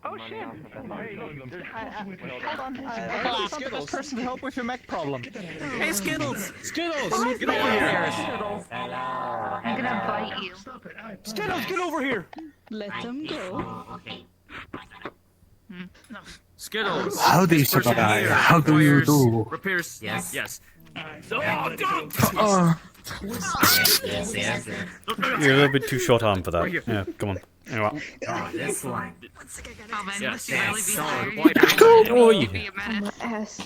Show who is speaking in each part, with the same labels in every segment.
Speaker 1: Oh shit! Hold on,
Speaker 2: Skittles.
Speaker 1: I found this person to help with your mech problem.
Speaker 2: Hey, Skittles! Skittles!
Speaker 1: Get over here!
Speaker 3: I'm gonna bite you.
Speaker 1: Skittles, get over here!
Speaker 4: Let them go.
Speaker 3: No.
Speaker 2: Skittles!
Speaker 5: How do you survive? How do you do?
Speaker 2: Repairs.
Speaker 6: Yes.
Speaker 2: Yes.
Speaker 6: Yes.
Speaker 7: You're a little bit too short-armed for that. Yeah, come on. Anyway.
Speaker 6: Oh, this one.
Speaker 3: Calvin,
Speaker 2: Yes.
Speaker 3: must you really be
Speaker 6: So
Speaker 3: tired?
Speaker 6: important.
Speaker 7: Oh, yeah.
Speaker 3: Be a minute.
Speaker 4: Ass.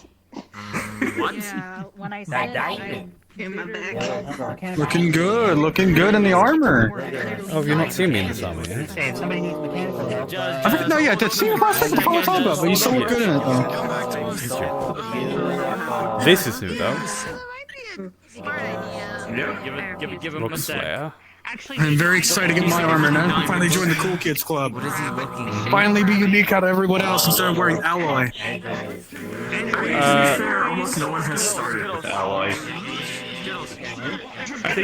Speaker 2: What?
Speaker 8: Yeah, when I
Speaker 6: That
Speaker 8: said
Speaker 6: diamond.
Speaker 4: In my back.
Speaker 5: Looking good in the armor.
Speaker 7: Oh, have you not seen me in this army yet?
Speaker 6: Hey, if somebody needs mechanical help.
Speaker 5: I think, no, yeah, that's the last thing before I thought about, but you still look good in it, though.
Speaker 7: This is new, though.
Speaker 3: Smart idea.
Speaker 2: Give him a
Speaker 7: Rook
Speaker 2: sec.
Speaker 7: Slayer.
Speaker 3: Actually,
Speaker 5: I'm very excited to get my armor now. Finally join the cool kids club.
Speaker 6: What is he looking at?
Speaker 5: Finally be unique out of everyone else instead of wearing alloy.
Speaker 9: Almost no one has started with alloy. I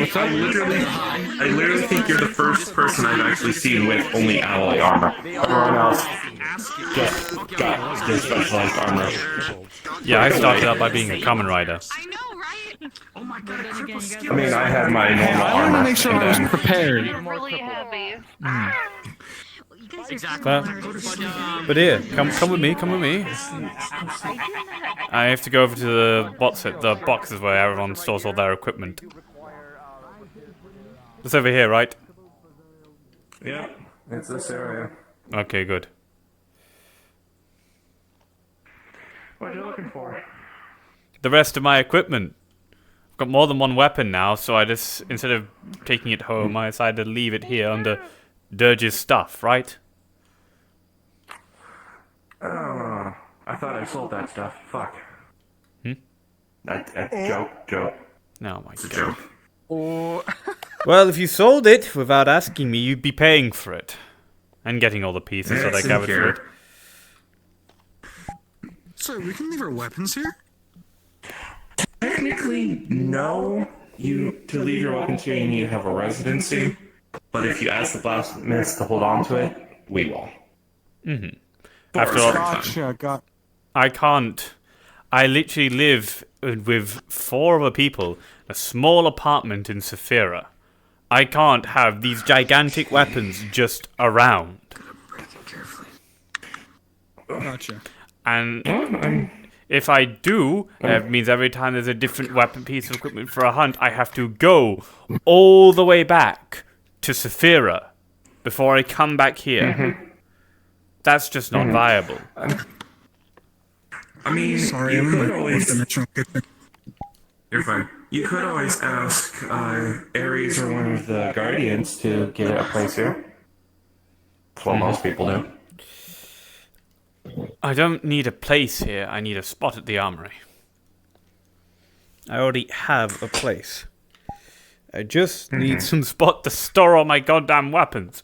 Speaker 9: literally think you're the first person I've actually seen with only alloy armor. Everyone else just got their specialized armor.
Speaker 7: Yeah, I started out by being a common rider.
Speaker 3: I know, right?
Speaker 9: I mean, I had my normal
Speaker 5: I
Speaker 9: armor.
Speaker 5: wanted to make sure I was prepared.
Speaker 3: You're really heavy.
Speaker 8: Ah.
Speaker 3: Well, you guys are
Speaker 2: Exactly.
Speaker 7: But here, come with me, come with me. I have to go over to the the boxes where everyone stores all their equipment. It's over here, right?
Speaker 9: Yeah, it's this area.
Speaker 7: Okay, good.
Speaker 9: What are you looking for?
Speaker 7: The rest of my equipment. I've got more than one weapon now, so I just, instead of taking it home, I decided to leave it here under Dirge's stuff, right?
Speaker 9: Oh, I thought I sold that stuff. Fuck. That's joke.
Speaker 7: Oh my god.
Speaker 9: Joke.
Speaker 7: Well, if you sold it without asking me, you'd be paying for it. And getting all the pieces that I
Speaker 9: It's in
Speaker 7: gathered for
Speaker 9: here.
Speaker 7: it.
Speaker 5: So, we can leave our weapons here?
Speaker 9: Technically, no. To leave your weapons here, you need to have a residency. But if you ask the blacksmiths to hold on to it, we will.
Speaker 7: Mm-hmm.
Speaker 9: For
Speaker 7: After
Speaker 9: a
Speaker 7: all,
Speaker 9: certain time.
Speaker 7: I can't. I literally live with 4 other people in a small apartment in Saphira. I can't have these gigantic weapons just around.
Speaker 5: Gotcha.
Speaker 7: And if I do, that means every time there's a different piece of equipment for a hunt, I have to go all the way back to Saphira before I come back here. That's just not viable.
Speaker 9: I mean,
Speaker 5: Sorry,
Speaker 9: you
Speaker 5: I'm
Speaker 9: could
Speaker 5: in my
Speaker 9: always...
Speaker 5: dimensional kitchen.
Speaker 9: You're fine. You could always ask Ares or one of the Guardians to get a place here. That's what most people do.
Speaker 7: I don't need a place here, I need a spot at the armory. I already have a place. I just need some spot to store all my goddamn weapons.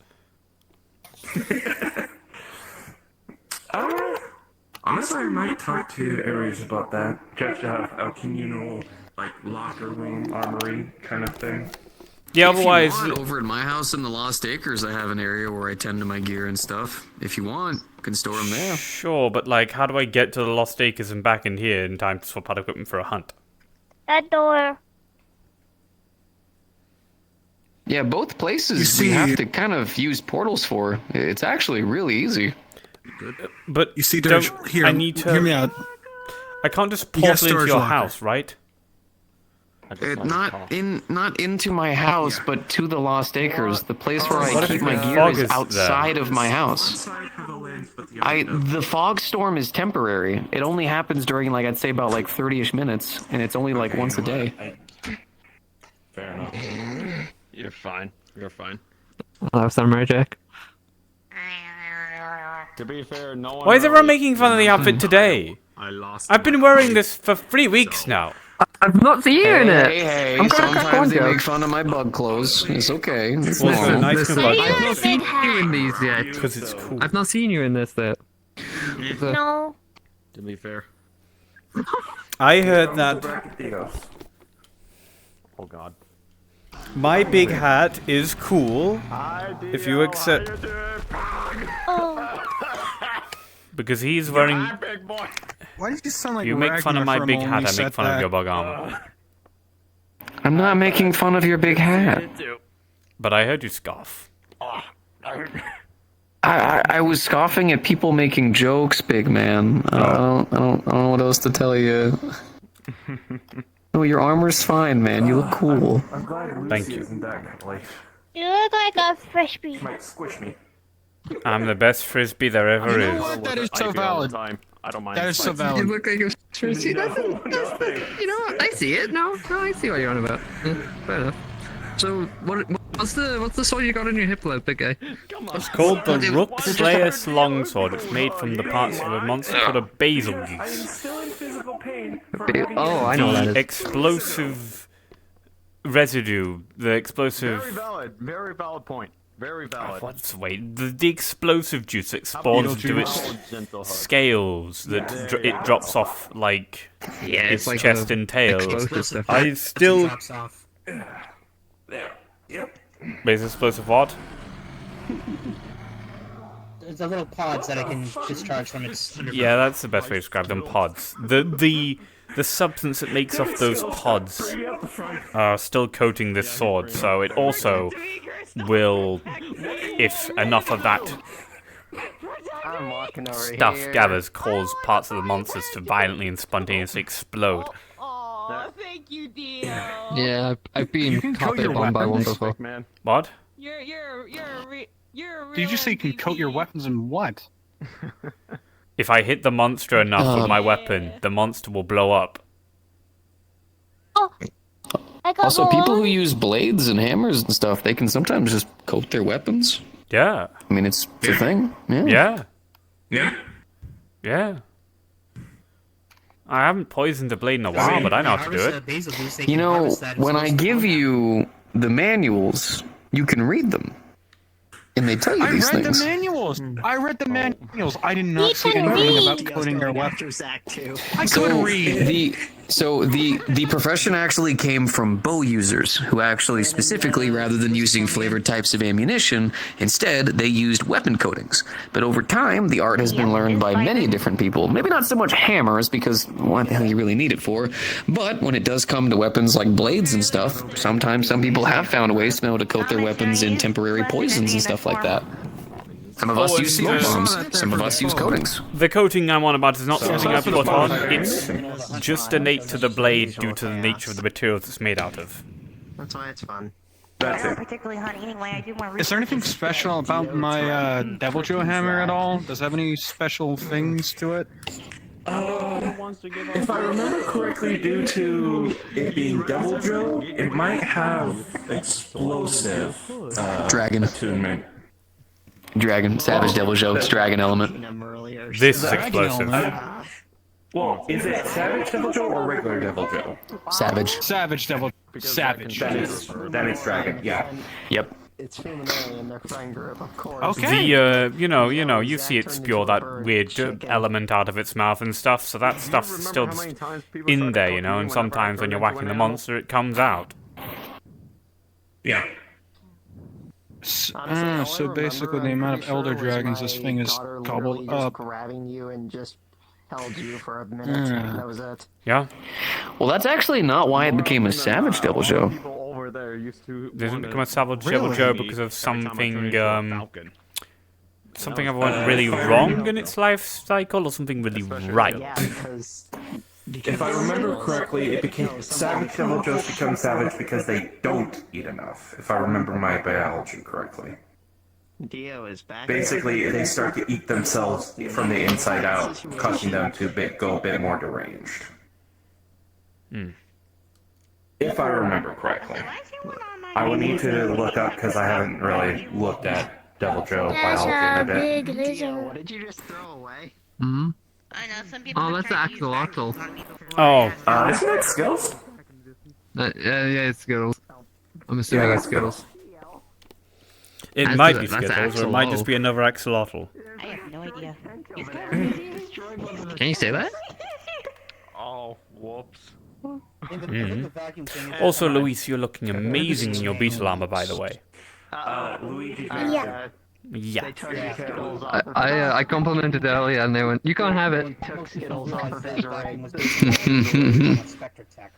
Speaker 9: Honestly, I might talk to Ares about that. Just to have a communal, like, locker room, armory kind of thing.
Speaker 7: Yeah,
Speaker 2: If you
Speaker 7: otherwise...
Speaker 2: want, over at my house in the Lost Acres, I have an area where I tend to my gear and stuff. If you want, you can store them there.
Speaker 7: Sure, but like, how do I get to the Lost Acres and back in here in time to swap out equipment for a hunt?
Speaker 3: That door.
Speaker 2: Yeah, both places
Speaker 5: You
Speaker 2: you
Speaker 5: see-
Speaker 2: have to kind of use portals for. It's actually really easy.
Speaker 7: But
Speaker 5: You see, Dirge,
Speaker 7: don't-
Speaker 5: here,
Speaker 7: I need to...
Speaker 5: hear me out.
Speaker 7: I can't just
Speaker 5: You got
Speaker 7: portal into
Speaker 5: storage
Speaker 7: your
Speaker 5: locker.
Speaker 7: house, right?
Speaker 2: Not into my house, but to the Lost Acres, the place where I
Speaker 7: What if
Speaker 2: keep
Speaker 7: the
Speaker 2: my gear
Speaker 7: fog
Speaker 2: is
Speaker 7: is there?
Speaker 2: outside of my house.
Speaker 9: Side have a lens, but the other
Speaker 2: The fog storm is temporary. It only happens during, like, I'd say about like 30-ish minutes, and it's only like once a day.
Speaker 9: Fair enough.
Speaker 10: You're fine. You're fine.
Speaker 1: Hello, Samurai Jack.
Speaker 10: To be fair, no one.
Speaker 7: Why is everyone
Speaker 10: really-
Speaker 7: making fun of the outfit today?
Speaker 10: I lost.
Speaker 7: I've been wearing this for 3 weeks now.
Speaker 1: I've not seen you in it!
Speaker 2: Hey,
Speaker 1: I'm gonna crack on,
Speaker 2: sometimes they
Speaker 1: Joe.
Speaker 2: make fun of my bug clothes. It's okay. It's
Speaker 7: Well,
Speaker 2: normal.
Speaker 7: nice
Speaker 1: Listen,
Speaker 7: to
Speaker 1: I've not seen you in these yet.
Speaker 7: Because it's cool.
Speaker 1: I've not seen you in this yet.
Speaker 3: No.
Speaker 10: To be fair.
Speaker 7: I heard that...
Speaker 9: Bracketitos.
Speaker 10: Oh God.
Speaker 7: My big hat is cool. If you accept,
Speaker 3: Oh,
Speaker 7: because he's wearing.
Speaker 5: Why did you sound like
Speaker 7: You make fun of
Speaker 5: Ragnar
Speaker 7: my
Speaker 5: for a
Speaker 7: big
Speaker 5: moment
Speaker 7: hat.
Speaker 5: when
Speaker 7: I
Speaker 5: you
Speaker 7: make
Speaker 5: said
Speaker 7: fun of
Speaker 5: that?
Speaker 7: your bug armor.
Speaker 2: I'm not making fun of your big hat.
Speaker 7: But I heard you scoff.
Speaker 2: I was scoffing at people making jokes, big man. I don't know what else to tell you. No, your armor's fine, man. You look cool.
Speaker 7: Thank you.
Speaker 3: you look like a frisbee.
Speaker 7: I'm the best frisbee there ever
Speaker 5: You know
Speaker 7: is.
Speaker 5: what? That is
Speaker 10: I
Speaker 5: so
Speaker 10: do all the
Speaker 5: valid.
Speaker 10: time. I don't mind.
Speaker 5: That is so
Speaker 1: You
Speaker 5: valid.
Speaker 1: look like a Tracy. That's you know what? I see it. No, I see what you're on about. Yeah, fair enough. So, what's the sword you got on your hip, big guy?
Speaker 7: It's called the Rook Slayer's Longsword. It's made from the parts of a monster called a basil juice.
Speaker 1: Oh, I know what that is.
Speaker 7: Explosive residue. The explosive.
Speaker 10: Very valid point. Very valid.
Speaker 7: What's wait? The explosive juice that spawns into its scales that it drops off like
Speaker 1: Yeah,
Speaker 7: its
Speaker 1: like
Speaker 7: chest and tail.
Speaker 1: explosive stuff.
Speaker 7: I still.
Speaker 6: Drops off.
Speaker 7: Base explosive what?
Speaker 6: There's the little pods that I can discharge from its underground.
Speaker 7: Yeah, that's the best way to describe them. Pods. The substance that makes off those pods are still coating this sword, so it also will, if enough of that stuff gathers, cause parts of the monsters to violently and spontaneously explode.
Speaker 4: Thank you, Dio.
Speaker 1: Yeah, I've been
Speaker 5: coat
Speaker 1: carpet
Speaker 5: your
Speaker 1: bombed by one
Speaker 5: weapons.
Speaker 1: before.
Speaker 10: Man.
Speaker 7: What?
Speaker 4: You're a real
Speaker 5: Did you say you can coat your
Speaker 4: MVP.
Speaker 5: weapons in what?
Speaker 7: If I hit the monster enough with my weapon, the monster will blow up.
Speaker 3: I got
Speaker 2: Also, people who
Speaker 3: one.
Speaker 2: use blades and hammers and stuff, they can sometimes just coat their weapons.
Speaker 7: Yeah.
Speaker 2: I mean, it's a thing. Yeah.
Speaker 7: Yeah.
Speaker 9: Yeah.
Speaker 7: Yeah. I haven't poisoned a blade in a while, but I know how to do it.
Speaker 6: Basil juice, they
Speaker 2: You
Speaker 6: can
Speaker 2: know,
Speaker 6: harvest that and
Speaker 2: when I
Speaker 6: source the
Speaker 2: give
Speaker 6: wood.
Speaker 2: you the manuals, you can read them. And they tell you
Speaker 5: I
Speaker 2: these
Speaker 5: read
Speaker 2: things.
Speaker 5: the manuals. I read the manuals. I did not see
Speaker 3: can
Speaker 5: anything
Speaker 3: read.
Speaker 5: about coating your weapons. I
Speaker 2: So
Speaker 5: could read.
Speaker 2: the profession actually came from bow users who actually specifically, rather than using flavored types of ammunition, instead they used weapon coatings. But over time, the art has been learned by many different people. Maybe not so much hammers, because what the hell you really need it for? But when it does come to weapons like blades and stuff, sometimes some people have found ways to be able to coat their weapons in temporary poisons and stuff like that. Some of us use smoke bombs. Some of us use coatings.
Speaker 7: The coating I'm on about is not something I put on. It's just innate to the blade due to the nature of the materials it's made out of.
Speaker 6: That's why it's fun.
Speaker 9: That's it.
Speaker 3: Particularly hot anyway. I do more
Speaker 5: Is there anything special about my Devil Joe hammer at all? Does it have any special things to it?
Speaker 9: If I remember correctly, due to it being Devil Joe, it might have explosive
Speaker 2: Dragon.
Speaker 9: attunement.
Speaker 2: Dragon. Savage Devil Joe. It's dragon element.
Speaker 7: This is explosive.
Speaker 9: Well, is it Savage Devil Joe or regular Devil Joe?
Speaker 2: Savage.
Speaker 5: Savage Devil. Savage.
Speaker 9: Then it's dragon. Yeah.
Speaker 2: Yep.
Speaker 5: Okay.
Speaker 7: The you see it spew that weird element out of its mouth and stuff, so that stuff's still just in there, and sometimes when you're whacking the monster, it comes out.
Speaker 9: Yeah.
Speaker 5: So basically the amount of elder dragons this thing is gobbled up.
Speaker 8: grabbing you and just held you for a minute, and that was it.
Speaker 7: Yeah?
Speaker 2: Well, that's actually not why it became a Savage Devil Joe.
Speaker 7: Doesn't become a Savage Devil Joe because of something ever went really wrong in its life cycle, or something really right?
Speaker 8: Yeah, because
Speaker 9: If I remember correctly, it became Savage Devil Joes become savage because they don't eat enough. If I remember my biology correctly.
Speaker 8: Dio is back.
Speaker 9: Basically, they start to eat themselves from the inside out, causing them to go a bit more deranged. If I remember correctly. I would need to look up because I haven't really looked at Devil Joe
Speaker 3: That's
Speaker 9: biology in
Speaker 3: a
Speaker 9: a bit.
Speaker 3: big
Speaker 8: What
Speaker 3: lizard.
Speaker 8: did you just throw away?
Speaker 1: Hmm.
Speaker 3: I know some people.
Speaker 1: Oh, that's the axolotl.
Speaker 7: Oh,
Speaker 9: Isn't it Skills?
Speaker 1: Yeah, it's Skittles. I'm assuming it's Skittles.
Speaker 7: it
Speaker 1: That's
Speaker 7: might
Speaker 1: a-
Speaker 7: be
Speaker 1: that's
Speaker 7: Skittles, or it might just
Speaker 1: axolotl.
Speaker 7: be another axolotl.
Speaker 3: I have no idea.
Speaker 1: Can you say that?
Speaker 10: Oh, whoops.
Speaker 7: Also, Luis, you're looking amazing in your beetle armor, by the way.
Speaker 9: Luigi.
Speaker 3: Yeah.
Speaker 7: Yeah.
Speaker 1: I complimented earlier, and they went, "You can't have it."
Speaker 8: Took Skittles off of his ring.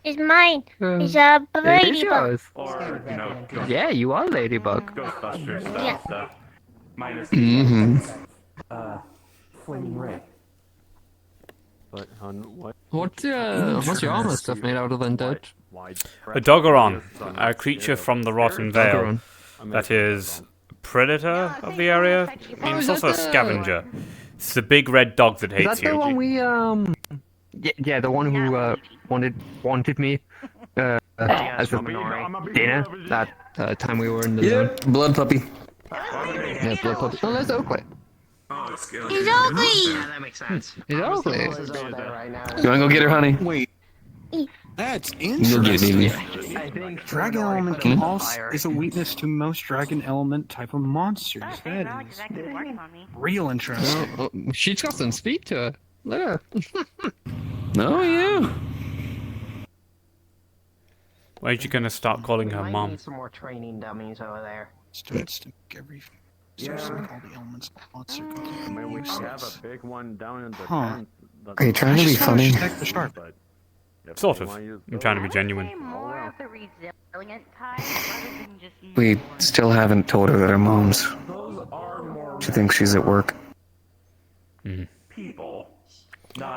Speaker 3: It's mine. It's a
Speaker 1: It is
Speaker 3: ladybug.
Speaker 1: yours.
Speaker 9: Or, you know,
Speaker 1: Yeah, you are Ladybug.
Speaker 9: Ghostbusters style
Speaker 3: Yeah.
Speaker 9: stuff. Minus
Speaker 10: Flaming ray. But what?
Speaker 1: What's your armor stuff made out of then, Dad?
Speaker 7: A Doggeron, a creature from the Rotten Vale
Speaker 1: Doggeron.
Speaker 7: that is predator of the area. I mean, it's also a scavenger. It's the big red dog that
Speaker 1: Is
Speaker 7: hates
Speaker 1: that the
Speaker 7: you.
Speaker 1: one we Yeah, the one who wanted me as a dinner that time we were in the zone.
Speaker 2: Blood puppy.
Speaker 1: Yeah, blood puppy. Oh, that's Oakley.
Speaker 3: It's ugly.
Speaker 8: Yeah, that makes sense.
Speaker 1: It's Oakley.
Speaker 8: Skittles is over there right now.
Speaker 2: You wanna go get her, honey?
Speaker 5: Wait. That's
Speaker 2: You'll get
Speaker 5: interesting.
Speaker 2: baby.
Speaker 8: I think
Speaker 5: Dragon
Speaker 8: Fedora
Speaker 5: element
Speaker 8: put it on
Speaker 5: also
Speaker 8: fire.
Speaker 5: is a weakness to most dragon element type of monsters.
Speaker 3: Oh,
Speaker 5: That
Speaker 3: not
Speaker 5: is
Speaker 3: exactly working on me.
Speaker 5: real interesting.
Speaker 1: Oh, she's got some speed to her. Look at her.
Speaker 2: Oh yeah.
Speaker 7: When's you gonna start calling
Speaker 8: We
Speaker 7: her
Speaker 8: might
Speaker 7: mom?
Speaker 8: need some more training dummies over there.
Speaker 5: Starts to make every starts to make all the elements of the monster completely
Speaker 10: I mean, we have
Speaker 5: useless.
Speaker 10: a big one down in the
Speaker 5: Huh.
Speaker 10: tent.
Speaker 2: Are you trying to be funny?
Speaker 5: Check the shark.
Speaker 10: But if
Speaker 7: Sort
Speaker 10: you
Speaker 7: of.
Speaker 10: wanna use
Speaker 7: I'm trying to be
Speaker 3: Say
Speaker 7: genuine.
Speaker 3: more of the resilient type rather than just.
Speaker 2: We still haven't told her that her mom's. She thinks she's at work.
Speaker 9: people.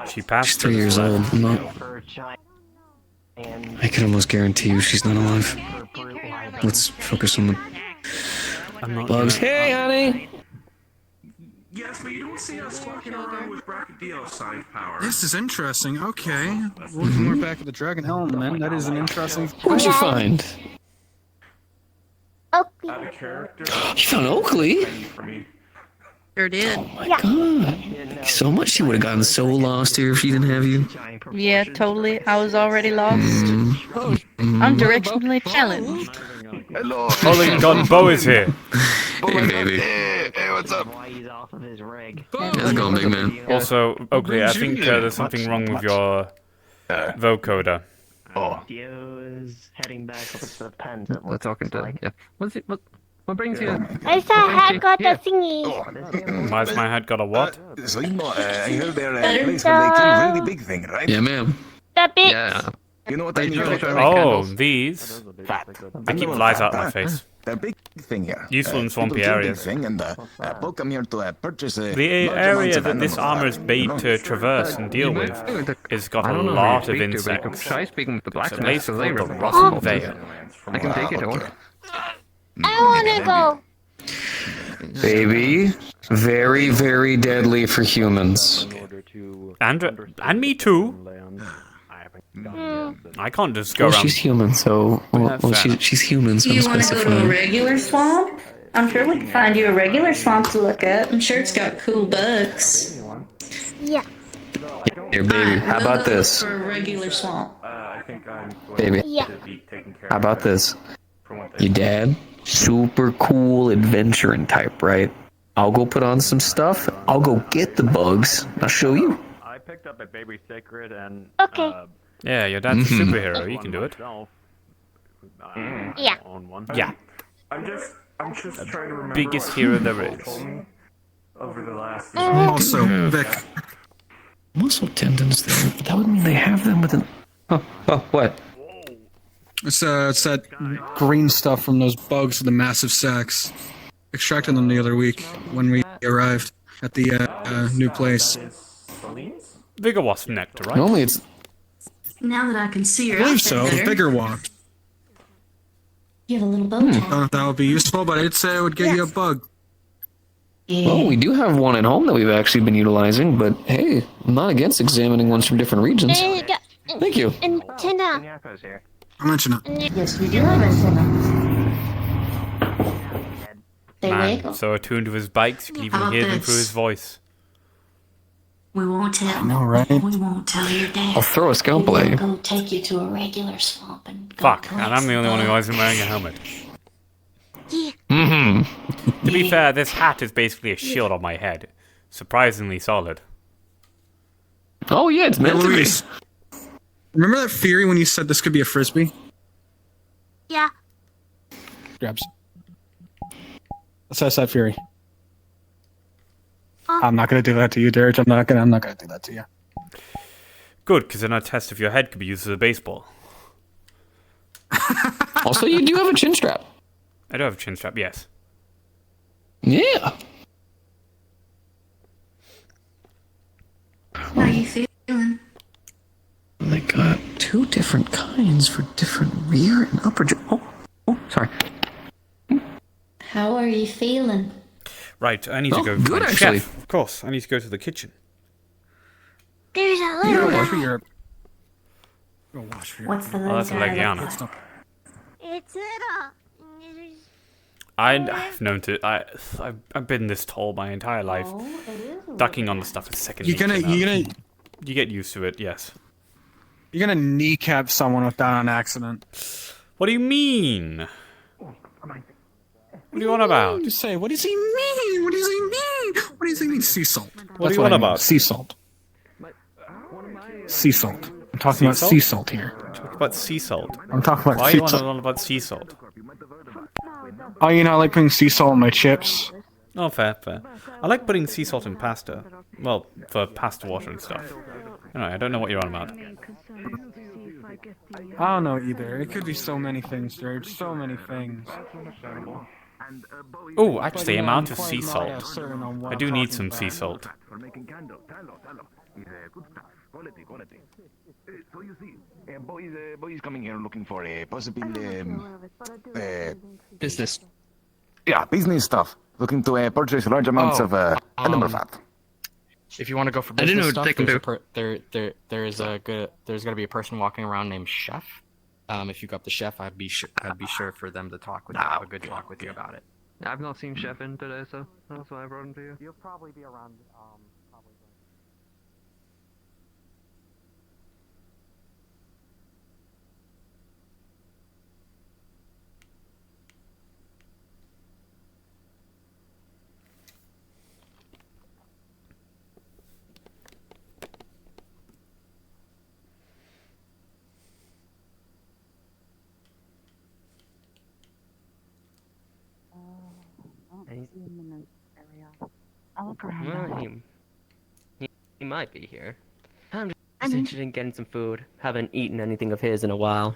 Speaker 7: She passed.
Speaker 2: She's 3 years old. I'm not.
Speaker 8: For a giant and
Speaker 2: I can almost guarantee you she's not alive.
Speaker 8: for brute life.
Speaker 2: Let's focus on the
Speaker 7: I'm not
Speaker 2: bugs.
Speaker 7: gonna-
Speaker 2: Hey, honey.
Speaker 9: Yes, but you don't see us walking around with Brachydio-sized power.
Speaker 5: This is interesting. Okay. Looking more back at the dragon element, that is an interesting.
Speaker 2: What'd you find?
Speaker 3: Ugly.
Speaker 9: Out of character
Speaker 2: You found Oakley.
Speaker 9: for me.
Speaker 11: Sure did.
Speaker 2: Oh my god. So much she would have gotten so lost here if she didn't have you.
Speaker 8: Giant
Speaker 11: Yeah,
Speaker 8: proportions.
Speaker 11: totally. I was already lost. I'm directionally challenged.
Speaker 7: Holy God, Bo is here.
Speaker 2: Hey, baby.
Speaker 8: Why he's off of his rig.
Speaker 2: How's it going, big man?
Speaker 7: Also, Oakley, I think there's something wrong with your vocoder.
Speaker 8: Dio is heading back over to the pens. It
Speaker 1: They're
Speaker 8: looks
Speaker 1: talking to.
Speaker 8: like.
Speaker 1: Yeah. What brings you?
Speaker 3: I saw had got the
Speaker 1: Yeah.
Speaker 3: thingy.
Speaker 7: Why's my head got a what?
Speaker 12: So you know, I heard they're a
Speaker 3: Better
Speaker 12: place where they kill
Speaker 3: dog.
Speaker 12: really big thing, right?
Speaker 2: Yeah, ma'am.
Speaker 3: The bit.
Speaker 1: Yeah.
Speaker 12: You know what I
Speaker 1: They
Speaker 12: mean?
Speaker 1: try to make
Speaker 7: Oh,
Speaker 1: candles.
Speaker 7: these.
Speaker 12: Fat.
Speaker 7: They keep flies out of my face.
Speaker 12: They're big thing here.
Speaker 7: Useful in swampy
Speaker 12: people kill big
Speaker 7: areas.
Speaker 12: Thing and folk come here to purchase
Speaker 7: The
Speaker 12: large amounts
Speaker 7: area
Speaker 12: of
Speaker 7: that this
Speaker 12: animals.
Speaker 7: armor is made to traverse and deal with has got
Speaker 1: I
Speaker 7: a
Speaker 1: don't know
Speaker 7: lot
Speaker 1: who
Speaker 7: of
Speaker 1: you speak to, but you can
Speaker 7: insects.
Speaker 1: try speaking with the
Speaker 7: It's a
Speaker 1: blacksmith.
Speaker 7: place
Speaker 1: so
Speaker 7: called
Speaker 1: they
Speaker 7: the
Speaker 1: run
Speaker 7: Rotten
Speaker 1: off.
Speaker 7: Vale.
Speaker 1: I can take it on.
Speaker 3: I wanna go.
Speaker 2: Baby. Very, very deadly for humans.
Speaker 7: And me too. I can't just go
Speaker 2: Well,
Speaker 7: around.
Speaker 2: she's human, so she's human, so
Speaker 11: Do
Speaker 2: I'm
Speaker 11: you want to go to a
Speaker 2: specifying.
Speaker 11: regular swamp? I'm sure we can find you a regular swamp to look at. I'm sure it's got cool bugs.
Speaker 3: Yeah.
Speaker 2: Here, baby. How about this,
Speaker 11: For a regular swamp.
Speaker 9: I think I'm going
Speaker 2: baby?
Speaker 3: Yeah.
Speaker 9: to be taking care
Speaker 2: How
Speaker 9: of
Speaker 2: about
Speaker 9: that
Speaker 2: this?
Speaker 9: for one thing.
Speaker 2: Your dad, super cool adventuring type, right? I'll go put on some stuff. I'll go get the bugs. I'll show you.
Speaker 10: I picked up a baby sacred and
Speaker 3: Okay.
Speaker 7: Yeah, your dad's a superhero. You can do it.
Speaker 10: myself.
Speaker 3: Yeah.
Speaker 10: Own one.
Speaker 7: Yeah.
Speaker 9: I'm just trying to remember.
Speaker 7: Biggest
Speaker 9: what
Speaker 7: hero
Speaker 9: people
Speaker 7: there
Speaker 9: told
Speaker 7: is.
Speaker 9: me over the last.
Speaker 5: Also, Vic.
Speaker 2: Muscle tendons, though. That would mean they have them with an. Oh, what?
Speaker 5: It's that green stuff from those bugs with the massive sacks. Extracted them the other week when we arrived at the new place.
Speaker 7: Vigor wasp nectar, right?
Speaker 2: Normally it's.
Speaker 11: Now that I can see
Speaker 5: I
Speaker 11: your
Speaker 5: believe
Speaker 11: outfit
Speaker 5: so. The
Speaker 11: better,
Speaker 5: bigger walk.
Speaker 11: you have a little bow tie.
Speaker 5: Don't know if that would be useful, but I'd say it would get you a bug.
Speaker 11: Yeah.
Speaker 2: Well, we do have one at home that we've actually been utilizing, but hey, I'm not against examining ones from different regions. Thank you.
Speaker 3: Antenna.
Speaker 8: Nyako's here.
Speaker 5: I'll mention it.
Speaker 11: Yes, we do have antenna. They
Speaker 7: Man,
Speaker 11: wiggle.
Speaker 7: so attuned to his bikes, you can even
Speaker 11: How
Speaker 7: hear them
Speaker 11: about
Speaker 7: through
Speaker 11: this?
Speaker 7: his voice.
Speaker 11: We won't tell.
Speaker 5: know, right?
Speaker 11: We won't tell your dad.
Speaker 2: I'll throw a scalpel at you.
Speaker 11: We'll go take you to a regular swamp and go
Speaker 7: Fuck,
Speaker 11: collect
Speaker 7: and I'm the only one who
Speaker 11: bugs.
Speaker 7: isn't wearing a helmet.
Speaker 2: Mm-hmm.
Speaker 7: To be fair, this hat is basically a shield on my head. Surprisingly solid.
Speaker 2: Oh yeah, it's
Speaker 5: Hey,
Speaker 2: meant to be.
Speaker 5: Luis. Remember that theory when you said this could be a frisbee?
Speaker 13: Yeah.
Speaker 5: Grabs. Assess that fury.
Speaker 13: Oh.
Speaker 5: I'm not gonna do that to you, Derek. I'm not gonna do that to you.
Speaker 7: Good, because then I test if your head could be used as a baseball.
Speaker 2: Also, you do have a chin strap.
Speaker 7: I do have a chin strap, yes.
Speaker 2: Yeah.
Speaker 11: How are you feeling?
Speaker 2: They got 2 different kinds for different rear and upper jaw. Oh, sorry.
Speaker 11: How are you feeling?
Speaker 7: Right, I need to
Speaker 2: Oh,
Speaker 7: go
Speaker 2: good,
Speaker 7: find
Speaker 2: actually.
Speaker 7: Chef. Of course, I need to go to the kitchen.
Speaker 13: There's a little
Speaker 5: Wash for
Speaker 13: guy.
Speaker 5: your. Go wash for your.
Speaker 11: What's the
Speaker 7: Oh,
Speaker 11: little
Speaker 7: that's a
Speaker 11: guy
Speaker 7: Legiana.
Speaker 11: look like?
Speaker 13: It's little.
Speaker 7: I've known to. I've been this tall my entire life.
Speaker 11: Oh, it is.
Speaker 7: Ducking on the stuff is second
Speaker 5: You're
Speaker 7: nature
Speaker 5: gonna
Speaker 7: now. You get used to it, yes.
Speaker 5: you're gonna kneecap someone with that on accident.
Speaker 7: What do you mean? What are you on about?
Speaker 5: Just say, what does he mean? What does he mean? What does he mean? Sea salt.
Speaker 7: What are you on about?
Speaker 5: Sea salt. Sea salt. I'm talking about sea salt here.
Speaker 7: Talk about sea salt.
Speaker 5: I'm talking about
Speaker 7: Why are
Speaker 5: sea
Speaker 7: you
Speaker 5: salt.
Speaker 7: on about sea salt?
Speaker 5: Oh, you know, I like putting sea salt on my chips.
Speaker 7: Oh, fair. I like putting sea salt in pasta. Well, for pasta water and stuff. Anyway, I don't know what you're on about.
Speaker 5: I don't know either. It could be so many things, George. So many things.
Speaker 7: Oh, actually,
Speaker 5: But, you know,
Speaker 7: amount
Speaker 5: I'm
Speaker 7: of
Speaker 5: quite
Speaker 7: sea
Speaker 5: not
Speaker 7: salt.
Speaker 5: certain on what
Speaker 7: I
Speaker 5: I'm
Speaker 7: do need
Speaker 5: talking
Speaker 7: some sea
Speaker 5: about.
Speaker 7: salt.
Speaker 12: So you see, boys coming here looking for a possible
Speaker 1: Business.
Speaker 12: business stuff. Looking to purchase large amounts of animal fat.
Speaker 8: If you want to go for
Speaker 1: I didn't know
Speaker 8: business
Speaker 1: what
Speaker 8: stuff,
Speaker 1: they can
Speaker 8: there's gonna be a person walking around named Chef. If you go up to Chef, I'd be sure for them to talk with you, have a good talk with you about it.
Speaker 10: I've not seen Chef in today, so that's why I brought him to you.
Speaker 8: You'll probably be around.
Speaker 3: I'll look around.
Speaker 10: Well, he might be here. I'm just interested in getting some food. Haven't eaten anything of his in a while.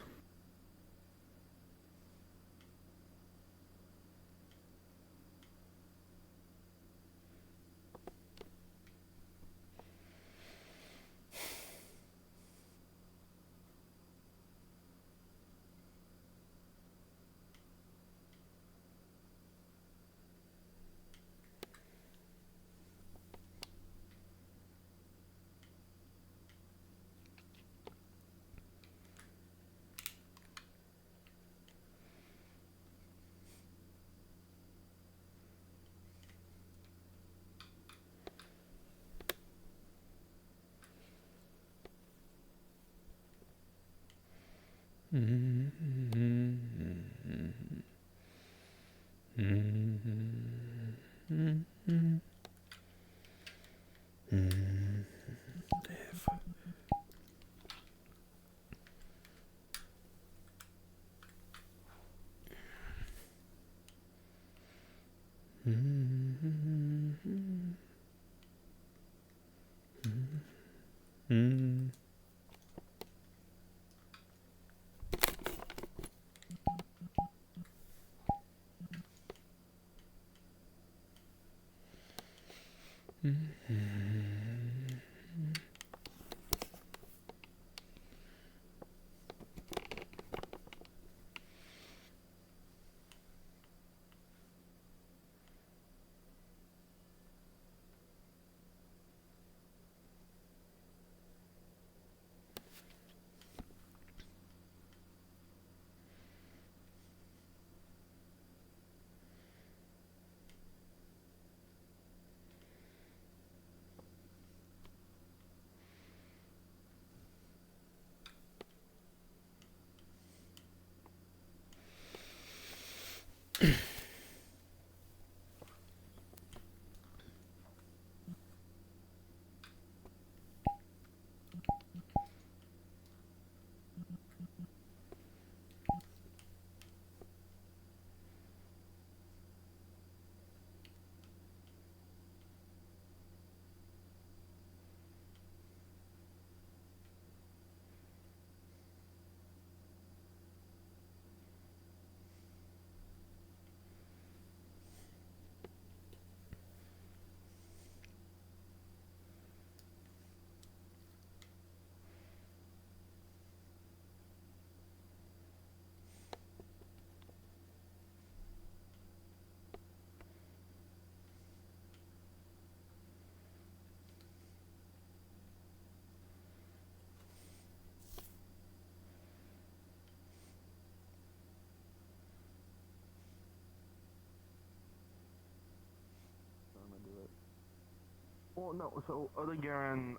Speaker 9: no. So other Garen,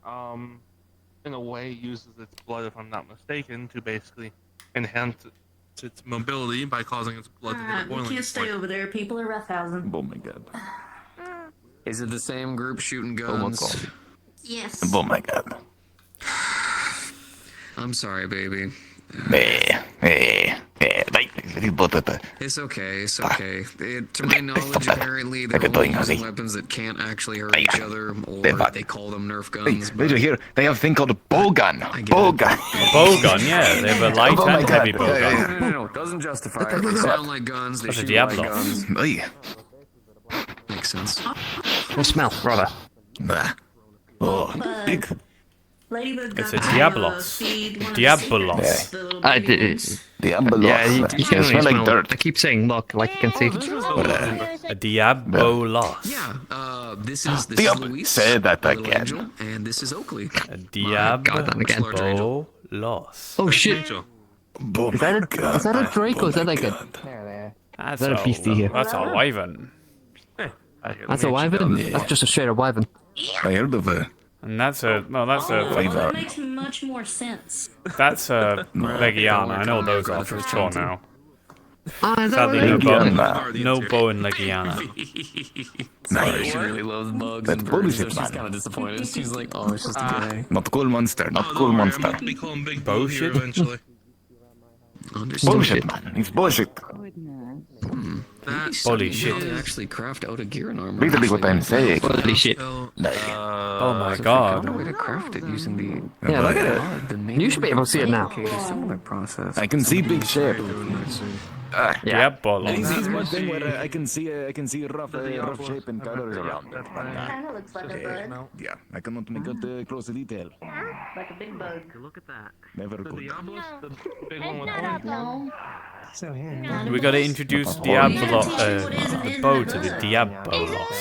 Speaker 9: in a way, uses its blood, if I'm not mistaken, to basically enhance its mobility by causing its blood to hit a
Speaker 11: Alright, we
Speaker 9: boiling
Speaker 11: can't stay
Speaker 9: point.
Speaker 11: over there. People are roughhousing.
Speaker 12: Oh my god.
Speaker 2: Is it the same group shooting
Speaker 12: Oh my
Speaker 2: guns?
Speaker 12: god.
Speaker 11: Yes.
Speaker 12: Oh my god.
Speaker 2: I'm sorry, baby. It's okay, it's okay. To my knowledge, apparently they're only using weapons that can't actually hurt each other, or they call them Nerf guns.
Speaker 12: Did you hear? They have a thing called a bow gun. Bow gun.
Speaker 7: Bow gun, yeah. They have a light
Speaker 12: Oh my
Speaker 7: and
Speaker 12: God.
Speaker 7: heavy bow gun.
Speaker 2: No, it doesn't justify it. They sound like guns, they
Speaker 7: That's a
Speaker 2: shoot like
Speaker 7: Diablo.
Speaker 2: guns.
Speaker 12: Ay.
Speaker 2: Makes sense.
Speaker 1: What smell, brother?
Speaker 12: Bah. Oh, big.
Speaker 11: Ladybug
Speaker 7: It's a
Speaker 11: got to,
Speaker 7: Diablos.
Speaker 11: feed one of the
Speaker 7: Diabolos.
Speaker 11: seeds, the little
Speaker 1: I
Speaker 11: baby
Speaker 1: did.
Speaker 11: ones.
Speaker 12: Diablo.
Speaker 1: Yeah, you
Speaker 12: It
Speaker 1: can
Speaker 12: smell like dirt.
Speaker 1: I keep saying look, like you can see.
Speaker 7: A Diabolos.
Speaker 2: Yeah, this is
Speaker 12: Diablo.
Speaker 2: Luis.
Speaker 12: Say that
Speaker 2: Little
Speaker 12: again.
Speaker 2: Angel, and this is Oakley.
Speaker 7: A
Speaker 1: God, not again.
Speaker 7: Diabolos.
Speaker 1: Oh shit!
Speaker 12: Boom.
Speaker 1: Is that a Drake or is that like a?
Speaker 7: That's
Speaker 1: Is that a beastie here?
Speaker 7: That's a wyvern.
Speaker 1: That's a wyvern. That's just a straight up wyvern.
Speaker 12: I heard of it.
Speaker 7: And that's a
Speaker 11: That makes much more sense.
Speaker 7: that's a Legiana. I know what those are for sure now.
Speaker 1: Ah, is that
Speaker 7: Sadly,
Speaker 1: what
Speaker 7: no bow in Legiana.
Speaker 2: Nice. She really loves bugs
Speaker 12: That's
Speaker 2: and birds, so
Speaker 12: bullshit,
Speaker 2: she's
Speaker 12: man.
Speaker 2: kind of disappointed. She's like, oh, it's just a guy.
Speaker 12: Not cool monster. Not cool monster.
Speaker 9: We call him Big
Speaker 7: Bullshit?
Speaker 9: Bull here eventually.
Speaker 12: Bullshit, man. It's bullshit.
Speaker 7: Holy shit.
Speaker 2: They actually craft out a gear and armor.
Speaker 12: Literally what I'm saying.
Speaker 1: Holy shit!
Speaker 7: Oh my
Speaker 2: Found a
Speaker 7: god.
Speaker 2: way to craft it using the.
Speaker 1: Yeah, look at it. You should be able to see it now.
Speaker 2: Okay, a similar process.
Speaker 12: I can see big shape.
Speaker 7: Diabolos.
Speaker 12: It's one thing where I can see rough shape and colors around it.
Speaker 11: Kinda looks like a bug.
Speaker 12: Yeah, I cannot make out close detail.
Speaker 11: Like a big bug.
Speaker 10: Look at that.
Speaker 12: Never could.
Speaker 9: The big one with
Speaker 11: No.
Speaker 7: We gotta introduce Diabolo, the bow to the Diabolos.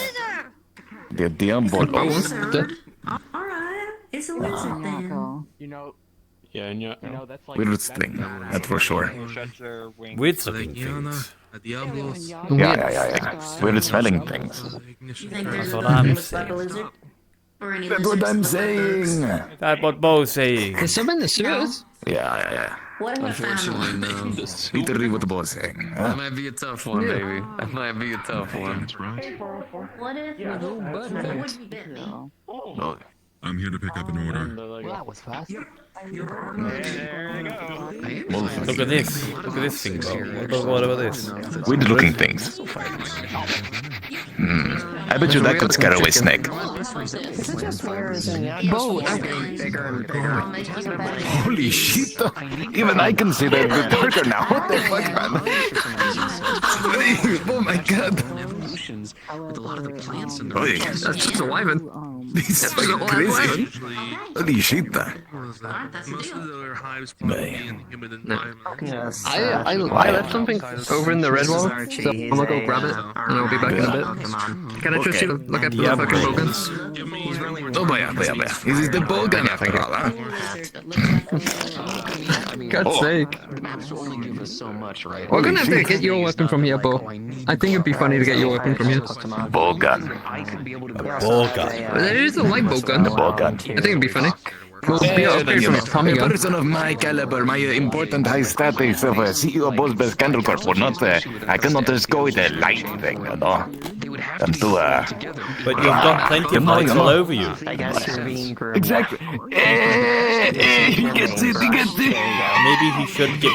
Speaker 12: The Diabolos.
Speaker 11: Alright. It's a lizard then.
Speaker 8: You know. Yeah, and you know that's like.
Speaker 12: Weird thing, that's for sure.
Speaker 7: Weird looking
Speaker 9: Legiana,
Speaker 7: things.
Speaker 9: a Diablos.
Speaker 12: Yeah. Weird smelling things.
Speaker 11: You think there's
Speaker 7: what
Speaker 11: one
Speaker 7: I'm
Speaker 11: that looks like a
Speaker 7: saying.
Speaker 11: lizard? Or any
Speaker 12: That's what
Speaker 11: lizards
Speaker 12: I'm
Speaker 11: that look like
Speaker 12: saying.
Speaker 7: That's what Bo's saying.
Speaker 1: There's some in the sewers.
Speaker 12: Yeah.
Speaker 11: What if I found
Speaker 2: Unfortunately,
Speaker 11: one?
Speaker 2: no.
Speaker 12: Literally what the boss saying.
Speaker 2: That might be a tough one, baby. That might be a tough one.
Speaker 11: What if? What would you bet me?
Speaker 12: No.
Speaker 14: I'm here to pick up an order.
Speaker 10: Well, that was fast.
Speaker 7: Look at this. Look at this thing, Bo. What about this?
Speaker 12: Weird looking things. I bet you that could scare away Snake. Holy shit! Even I can see that the darker now. What the fuck, man? Oh my god!
Speaker 2: Evolutions with a lot of the plants in
Speaker 12: Oy.
Speaker 1: That's just a wyvern.
Speaker 12: This is fucking crazy. Holy shit!
Speaker 9: Most of the hives probably in humid environment.
Speaker 1: I left something over in the red wall, so I'm gonna go grab it, and I'll be back in a bit. Can I trust you to look at the fucking bogans?
Speaker 12: Oh yeah. This is the bogan after all, huh?
Speaker 1: God's sake.
Speaker 2: The maps only give us so much, right?
Speaker 1: We're gonna have to get your weapon from here, Bo. I think it'd be funny to get your weapon from here.
Speaker 12: Bogan.
Speaker 7: Bogan.
Speaker 1: It is a light bow gun.
Speaker 12: Bogan.
Speaker 1: I think it'd be funny. We'll be upgrade from a Tommy
Speaker 12: A
Speaker 1: gun.
Speaker 12: person of my caliber, my important high status of CEO of Boss Best Candle Corp would not, I cannot just go with a light thing, you know? I'm too,
Speaker 7: But you've got plenty of lights all over you.
Speaker 10: I guess you're being grim.
Speaker 12: Exactly. He gets it.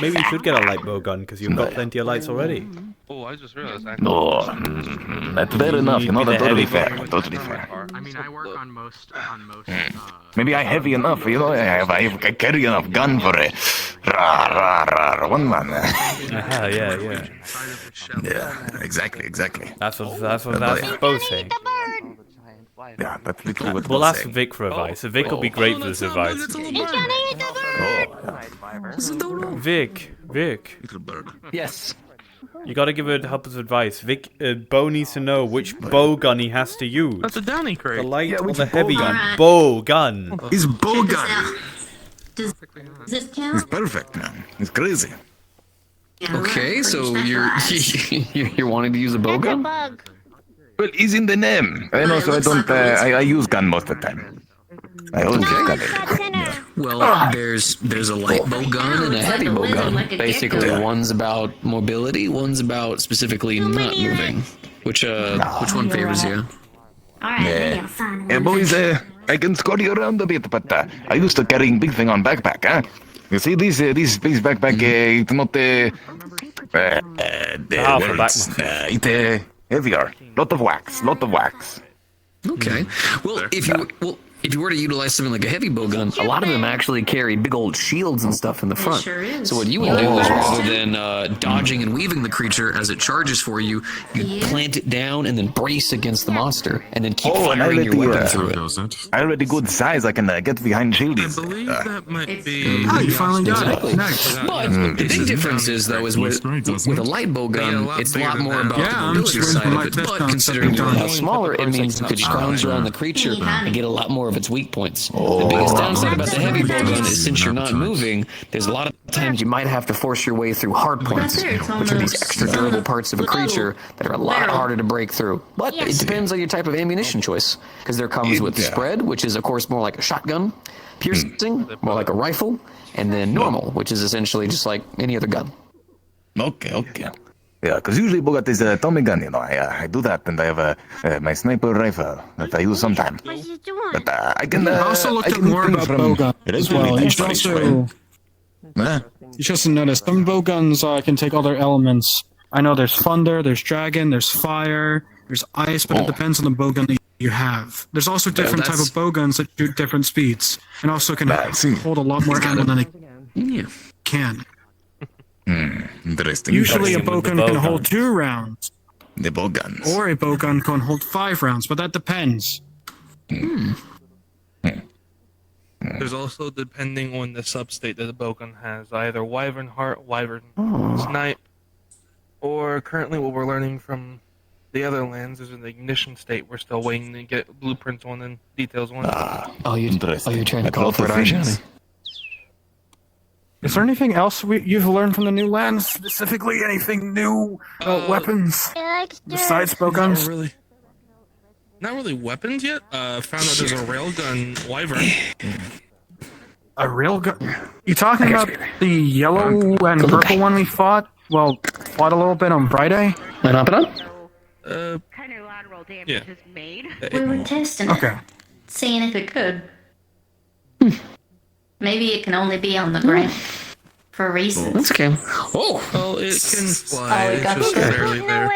Speaker 7: Maybe you should get a light bow gun because you've got plenty of lights already.
Speaker 9: Oh, I just realized that.
Speaker 12: No, that's fair enough. You know, that's totally fair. Totally fair.
Speaker 8: I mean, I work on most.
Speaker 12: Maybe I heavy enough, you know, I carry enough gun for a one man.
Speaker 7: Yeah.
Speaker 12: Yeah, exactly.
Speaker 7: That's Bo saying.
Speaker 12: Yeah, that's literally what
Speaker 7: We'll
Speaker 12: Bo's
Speaker 7: ask
Speaker 12: saying.
Speaker 7: Vic for advice. Vic will be great for this advice. Vic.
Speaker 10: Yes.
Speaker 7: You gotta help us advice. Bo needs to know which bow gun he has to use.
Speaker 9: That's a Downy crate.
Speaker 7: The light or
Speaker 12: which
Speaker 7: the heavy
Speaker 12: bow
Speaker 7: gun?
Speaker 11: gun?
Speaker 7: Bow gun.
Speaker 12: He's bogan.
Speaker 11: Does this
Speaker 12: He's
Speaker 11: count?
Speaker 12: perfect, man. He's crazy.
Speaker 2: Okay, so you're wanting to use a bow
Speaker 13: That's a
Speaker 2: gun?
Speaker 13: bug.
Speaker 12: Well, it's in the name. And also, I don't. I use gun most of the time. I always use gun.
Speaker 2: Well, there's a light bow gun and a heavy bow gun. Basically, one's about mobility, one's about specifically not moving. Which one favors you?
Speaker 12: Yeah, boys, I can score you around a bit, but I used to carrying big thing on backpack, huh? You see, this backpack, it's not, it's heavier. Lot of wax.
Speaker 2: Okay. Well, if you were to utilize something like a heavy bow gun, a lot of them actually carry big old shields and stuff in the front.
Speaker 11: Sure is.
Speaker 2: So what you would do is rather than dodging and weaving the creature as it charges for you, you plant it down and then brace against the monster, and then keep firing your weapon through it.
Speaker 12: I already good size. I can get behind shields.
Speaker 9: I believe that might be.
Speaker 5: Oh, you finally got it. Nice.
Speaker 2: But the big difference is, though, is with a light bow gun, it's a lot more about the mobility side of it. But considering you're a lot smaller, it means you could scrounge around the creature and get a lot more of its weak points. The biggest downside about the heavy bow gun is since you're not moving, there's a lot of times you might have to force your way through hard points, which are these extra durable parts of a creature that are a lot harder to break through. But it depends on your type of ammunition choice, because there comes with spread, which is of course more like a shotgun, piercing, more like a rifle, and then normal, which is essentially just like any other gun.
Speaker 12: Okay. Yeah, because usually Bogat is a Tommy gun, you know. I do that, and I have my sniper rifle that I use sometimes. But I can.
Speaker 5: I also looked at more about bow guns as well. You should also notice some bow guns can take other elements. I know there's thunder, there's dragon, there's fire, there's ice, but it depends on the bow gun that you have. There's also different type of bow guns that shoot different speeds, and also can hold a lot more ammo than it can.
Speaker 12: Interesting.
Speaker 5: Usually a bow gun can hold 2 rounds.
Speaker 12: The bow guns.
Speaker 5: Or a bow gun can hold 5 rounds, but that depends.
Speaker 15: There's also depending on the substate that the bow gun has, either Wyvern Heart, Wyvern Snipe, or currently what we're learning from the other lands is in the ignition state. We're still waiting to get blueprints on and details on.
Speaker 2: You're trying to call for it, aren't you?
Speaker 5: Is there anything else you've learned from the new lands? Specifically, anything new about weapons besides bow guns?
Speaker 15: Not really weapons yet. Found out there's a railgun Wyvern.
Speaker 5: A railgun? You talking about the yellow and purple one we fought? Well, fought a little bit on Friday.
Speaker 2: Kind of
Speaker 3: lateral damage is made.
Speaker 11: We were testing it.
Speaker 5: Okay.
Speaker 11: Seeing if it could. Maybe it can only be on the ground. For reasons.
Speaker 2: That's okay.
Speaker 15: Well, it can fly. It's just barely there.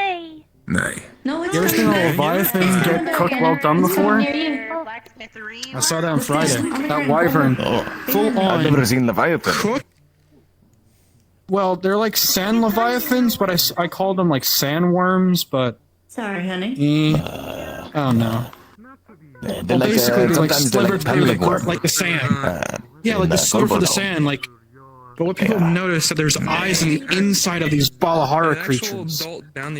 Speaker 11: No, it's
Speaker 5: You ever seen a Leviathan get cooked well done before? I saw that on Friday. That Wyvern. Full on.
Speaker 12: I've never seen Leviathan.
Speaker 5: Cooked. Well, they're like sand Leviathans, but I call them like sandworms, but...
Speaker 11: Sorry, honey.
Speaker 5: I don't know.
Speaker 12: They're like,
Speaker 5: basically, they're like
Speaker 12: sometimes they're
Speaker 5: slivered
Speaker 12: like
Speaker 5: through
Speaker 12: pendulum
Speaker 5: like the sand. Yeah, like
Speaker 12: in
Speaker 5: the sliver for the
Speaker 12: Kobodo.
Speaker 5: sand, like... But what people notice that there's eyes on the inside of these Balahara creatures.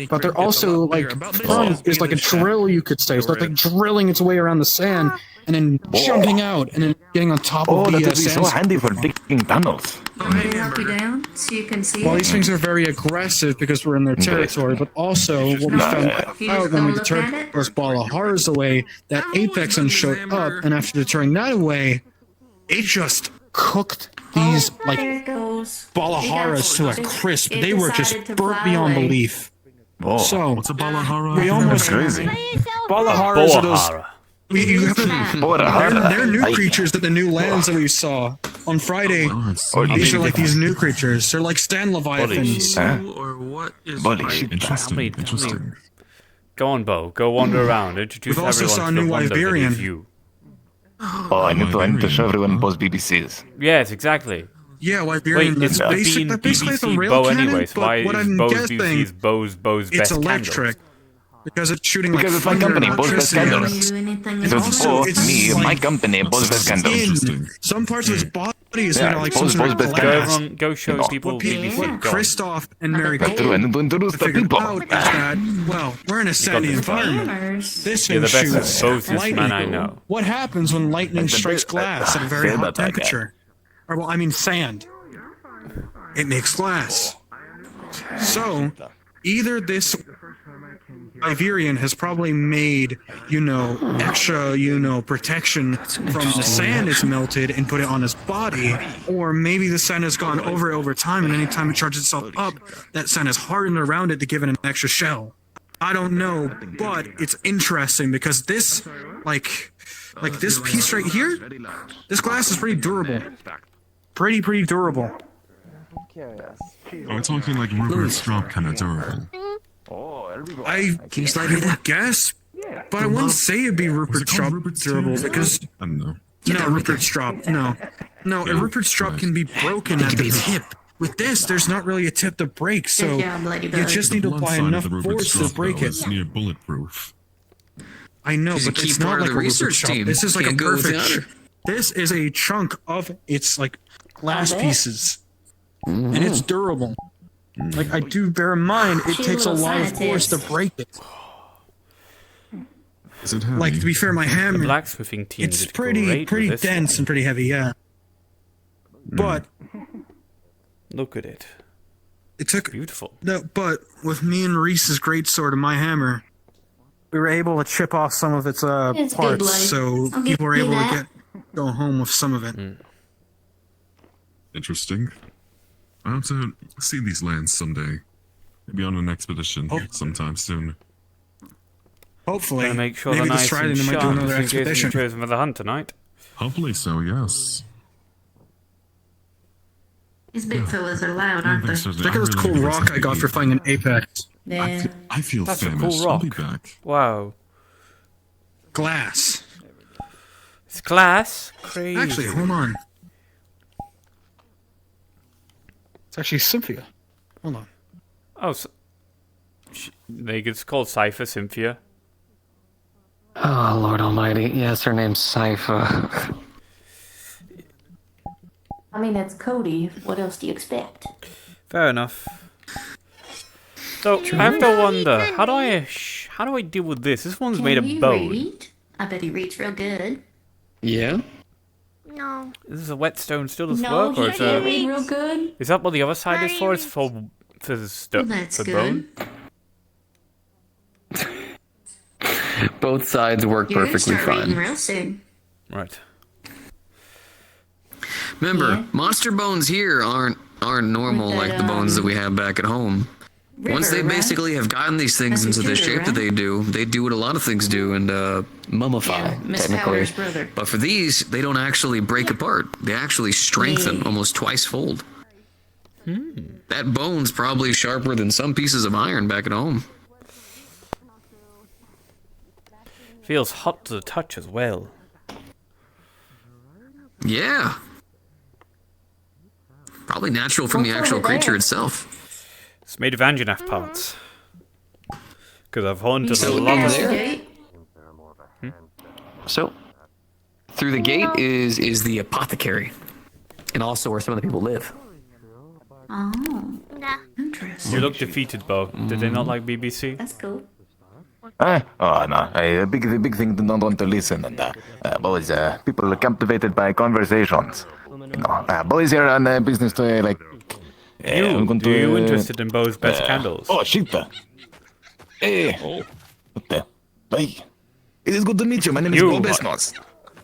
Speaker 5: But they're also like front is like a drill, you could say. So it's like drilling its way around the sand and then jumping out and then getting on top of the
Speaker 12: that would be so
Speaker 5: sand.
Speaker 12: handy for digging tunnels.
Speaker 11: I'm gonna knock you down so you can see
Speaker 5: Well,
Speaker 11: it.
Speaker 5: these things are very aggressive because we're in their territory, but also what we found out when we deterred those Balaharas away, that Apex then showed up, and after deterring that away, it just cooked these like Balaharas to a crisp. They were just burnt beyond belief. So
Speaker 14: What's a Balahara?
Speaker 5: we almost
Speaker 12: crazy.
Speaker 5: Balaharas are those. They're new creatures that the new lands that we saw on Friday. These are like these new creatures. They're like stand leviathans.
Speaker 15: Or what is
Speaker 14: Interesting.
Speaker 7: Go on, Bo. Go wander around. Introduce
Speaker 5: We've also
Speaker 7: everyone
Speaker 5: saw a
Speaker 7: to the
Speaker 5: new
Speaker 7: wonder that is
Speaker 5: Iberian.
Speaker 7: you.
Speaker 12: I need to show everyone Bo's BBCs.
Speaker 7: Yes, exactly.
Speaker 5: Yeah, Iberian.
Speaker 7: Wait, it's
Speaker 5: That's
Speaker 7: been
Speaker 5: basically the
Speaker 7: BBC
Speaker 5: rail
Speaker 7: Bo
Speaker 5: cannon,
Speaker 7: anyways.
Speaker 5: but
Speaker 7: Why
Speaker 5: what
Speaker 7: is
Speaker 5: I'm
Speaker 7: Bo's
Speaker 5: guessing
Speaker 7: BBC's Bo's
Speaker 5: it's
Speaker 7: best
Speaker 5: electric. Because it's shooting
Speaker 12: Because
Speaker 5: like
Speaker 12: it's my
Speaker 5: thunder
Speaker 12: company,
Speaker 5: and
Speaker 12: Bo's Best
Speaker 5: electricity.
Speaker 12: Candles.
Speaker 11: It's
Speaker 12: So it's Bo, me, my company, Bo's Best Candles.
Speaker 5: Some parts of his body is
Speaker 12: Yeah,
Speaker 5: made of like
Speaker 12: Bo's
Speaker 5: some sort of
Speaker 12: Best
Speaker 5: glass.
Speaker 12: Candles.
Speaker 7: Go show people BBC.
Speaker 5: What
Speaker 7: Go on.
Speaker 5: Christoph and Mary
Speaker 12: But I need to introduce the
Speaker 5: figured
Speaker 12: people.
Speaker 5: out is that, well, we're in a sandy
Speaker 7: this
Speaker 5: environment. This
Speaker 7: You're
Speaker 5: thing
Speaker 7: the best
Speaker 5: shoots
Speaker 7: boziest
Speaker 5: lightning.
Speaker 7: man I know.
Speaker 5: What happens when lightning strikes glass at a very hot temperature? Or, well, I mean sand. It makes glass. So, either this Iverian has probably made, extra, protection from the sand is melted and put it on his body. Or maybe the sand has gone over time, and anytime it charges itself up, that sand is hardened around it to give it an extra shell. I don't know, but it's interesting because this, like this piece right here, this glass is pretty durable. Pretty durable.
Speaker 14: Are we talking like Rupert's drop kind of durable?
Speaker 5: I would guess, but I wouldn't say it'd be Rupert's drop durable because
Speaker 14: I don't know.
Speaker 5: no, Rupert's drop, no, a Rupert's drop can be broken at the tip. With this, there's not really a tip to break, so you just need to apply enough force to break it.
Speaker 14: Is near bulletproof.
Speaker 5: I know,
Speaker 2: He's a
Speaker 5: but
Speaker 2: key
Speaker 5: it's not
Speaker 2: part of
Speaker 5: like
Speaker 2: the
Speaker 5: a Rupert's
Speaker 2: research
Speaker 5: drop.
Speaker 2: team.
Speaker 5: This is like
Speaker 2: Can't
Speaker 5: a
Speaker 2: go without
Speaker 5: perfect.
Speaker 2: her.
Speaker 5: This is a chunk of its like glass pieces, and it's durable. Like I do bear in mind, it takes a lot of force to break it.
Speaker 14: Is it heavy?
Speaker 5: Like to be fair, my hammer,
Speaker 7: The blacksmithing team
Speaker 5: it's
Speaker 7: did great
Speaker 5: pretty
Speaker 7: with this
Speaker 5: dense
Speaker 7: one.
Speaker 5: and pretty heavy, yeah. But
Speaker 7: Look at it.
Speaker 5: it took
Speaker 7: Beautiful.
Speaker 5: no. But with me and Reese's greatsword and my hammer, we were able to chip off some of its
Speaker 11: It's good,
Speaker 5: parts,
Speaker 11: like,
Speaker 5: so
Speaker 11: I'll
Speaker 5: people were
Speaker 11: give you
Speaker 5: able to
Speaker 11: that.
Speaker 5: go home with some of it.
Speaker 14: Interesting. I hope to see these lands someday. Maybe on an expedition sometime soon.
Speaker 5: Hopefully,
Speaker 7: Gonna make sure
Speaker 5: maybe
Speaker 7: they're
Speaker 5: this
Speaker 7: nice
Speaker 5: Friday
Speaker 7: and
Speaker 5: they might do
Speaker 7: sharp
Speaker 5: another
Speaker 7: in case you're
Speaker 5: expedition.
Speaker 7: chosen for the hunt tonight.
Speaker 14: Hopefully so, yes.
Speaker 11: These big fellas are loud, aren't they?
Speaker 5: Check out this cool rock I got for finding an apex.
Speaker 11: Yeah.
Speaker 14: I feel
Speaker 7: That's a
Speaker 14: famished.
Speaker 7: cool
Speaker 14: I'll be
Speaker 7: rock.
Speaker 14: back.
Speaker 7: Wow.
Speaker 5: Glass.
Speaker 7: It's glass. Crazy.
Speaker 5: Actually, hold on. It's actually Cynthia. Hold on.
Speaker 7: Oh, so, it's called Cypher Cynthia.
Speaker 2: Oh, Lord Almighty. Yes, her name's Sypha.
Speaker 11: I mean, it's Cody. What else do you expect?
Speaker 7: Fair enough. So I have to wonder, how do I deal with this? This one's made
Speaker 11: Can
Speaker 7: of
Speaker 11: you
Speaker 7: bone.
Speaker 11: read? I bet he reads real good.
Speaker 2: Yeah?
Speaker 13: No.
Speaker 7: Is a whetstone still does
Speaker 11: No,
Speaker 7: work, or
Speaker 11: he
Speaker 7: is
Speaker 11: can't read real good.
Speaker 7: is that what the other side is for? It's for stuff
Speaker 11: That's
Speaker 7: for
Speaker 11: good.
Speaker 7: bone.
Speaker 2: Both sides work
Speaker 11: You're gonna
Speaker 2: perfectly
Speaker 11: start reading
Speaker 2: fine.
Speaker 11: real soon.
Speaker 7: Right.
Speaker 2: Remember,
Speaker 11: Yeah.
Speaker 2: monster bones here aren't normal
Speaker 11: With that,
Speaker 2: like the bones that we have back at home. Once they
Speaker 11: river, right?
Speaker 2: basically have gotten these things
Speaker 11: That's
Speaker 2: into the
Speaker 11: his
Speaker 2: shape
Speaker 11: tutor,
Speaker 2: that they do what a lot of things do and mummify,
Speaker 11: Yeah, Miss
Speaker 2: technically.
Speaker 11: Powder's brother.
Speaker 2: But for these, they don't actually break apart. They actually strengthen
Speaker 11: Yeah.
Speaker 2: almost twice fold. That bone's probably sharper than some pieces of iron back at home.
Speaker 7: Feels hot to the touch as well.
Speaker 2: Yeah. Probably natural from the
Speaker 11: What's
Speaker 2: actual
Speaker 11: over there?
Speaker 2: creature itself.
Speaker 7: It's made of Anjanath parts. Because I've haunted
Speaker 2: So
Speaker 7: a lot of
Speaker 2: there- So, through the gate is the apothecary, and also where some of the people live.
Speaker 11: Oh,
Speaker 13: Nah.
Speaker 11: interesting.
Speaker 7: You look defeated, Bo. Did they not like BBC?
Speaker 11: That's cool.
Speaker 12: Oh no, the big thing to not want to listen, and boys, people are captivated by conversations. Boys here on business to like. I'm going
Speaker 7: Do you
Speaker 12: to,
Speaker 7: interested in Bo's best candles?
Speaker 12: Oh shit! Hey, what the? Hey, it is good to meet you. My name is
Speaker 7: You-
Speaker 12: Bo Besnos.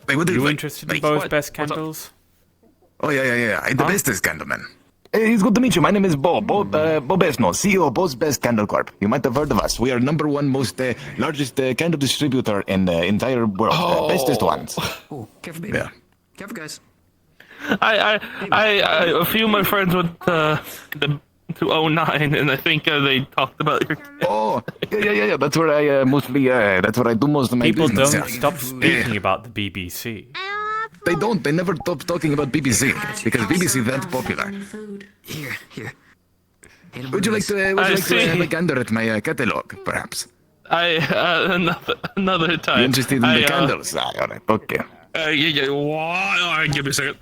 Speaker 12: Wait, what
Speaker 7: You
Speaker 12: wait,
Speaker 7: interested in
Speaker 12: wait,
Speaker 7: Bo's
Speaker 12: what?
Speaker 7: best
Speaker 12: What's up?
Speaker 7: candles?
Speaker 12: Oh yeah. I'm the bestest candleman. Hey, it's good to meet you. My name is Bo Besnos, CEO of Bo's Best Candle Corp. You might have heard of us. We are number one most largest candle distributor in the entire world. Bestest ones.
Speaker 2: Oh, careful, baby.
Speaker 12: Yeah.
Speaker 2: Careful, guys.
Speaker 15: A few of my friends went to 09, and I think they talked about your.
Speaker 12: Oh, yeah. That's where I mostly. That's where I do most of my
Speaker 7: People
Speaker 12: business.
Speaker 7: don't stop speaking about the BBC.
Speaker 12: They don't. They never stop talking about BBC because BBC that popular.
Speaker 2: Here.
Speaker 12: Would you like to have a gander at my catalog, perhaps?
Speaker 15: Another time.
Speaker 12: You interested in the candles? All right. Okay.
Speaker 15: Yeah. What? Give me a second.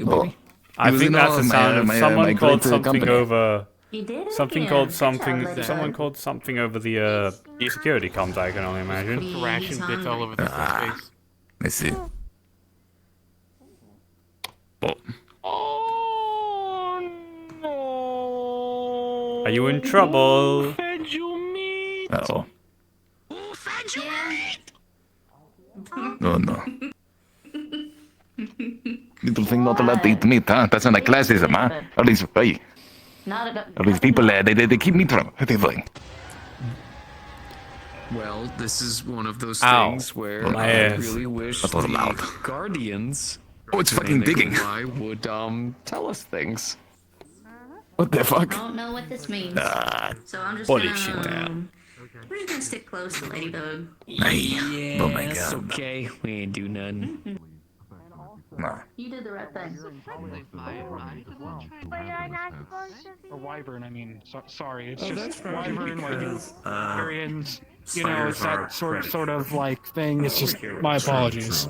Speaker 12: Oh.
Speaker 7: I think that's the sound of someone called something
Speaker 12: company.
Speaker 7: over.
Speaker 11: You did it
Speaker 7: Something
Speaker 11: again.
Speaker 7: called
Speaker 11: Good
Speaker 7: something.
Speaker 11: job, lady.
Speaker 7: Someone called something over the security comms. I can only imagine.
Speaker 8: Thrashing bits all over the face.
Speaker 12: Let's see.
Speaker 7: Are you in trouble?
Speaker 12: Oh. Oh no. Little thing not allowed to eat meat, huh? That's not a classism, huh? All these, hey, all these people, they keep meat from. What are they doing?
Speaker 2: Well, this is one of those
Speaker 7: Ow.
Speaker 2: things where
Speaker 7: My
Speaker 2: I
Speaker 7: ass.
Speaker 2: really wish
Speaker 12: That was
Speaker 2: the
Speaker 12: loud.
Speaker 2: Guardians.
Speaker 12: Oh, it's
Speaker 2: when
Speaker 12: fucking
Speaker 2: they
Speaker 12: digging.
Speaker 2: comply, would tell us things.
Speaker 12: What the fuck?
Speaker 11: I don't know what this means. So I'm just
Speaker 7: Bullshit.
Speaker 11: gonna. We're just gonna stick close to Ladybug.
Speaker 12: Hey. Oh my
Speaker 2: Yes,
Speaker 12: god.
Speaker 2: okay. We ain't do nothing.
Speaker 12: Nah.
Speaker 11: You did the right thing.
Speaker 13: But you're not supposed to be.
Speaker 5: Or wyvern, I mean. Sorry, it's
Speaker 14: Oh,
Speaker 5: just
Speaker 14: that's probably
Speaker 5: wyvern, like
Speaker 14: because,
Speaker 5: Arians. You know,
Speaker 14: spiders
Speaker 5: it's that
Speaker 14: are
Speaker 5: sort of like thing. It's just my apologies.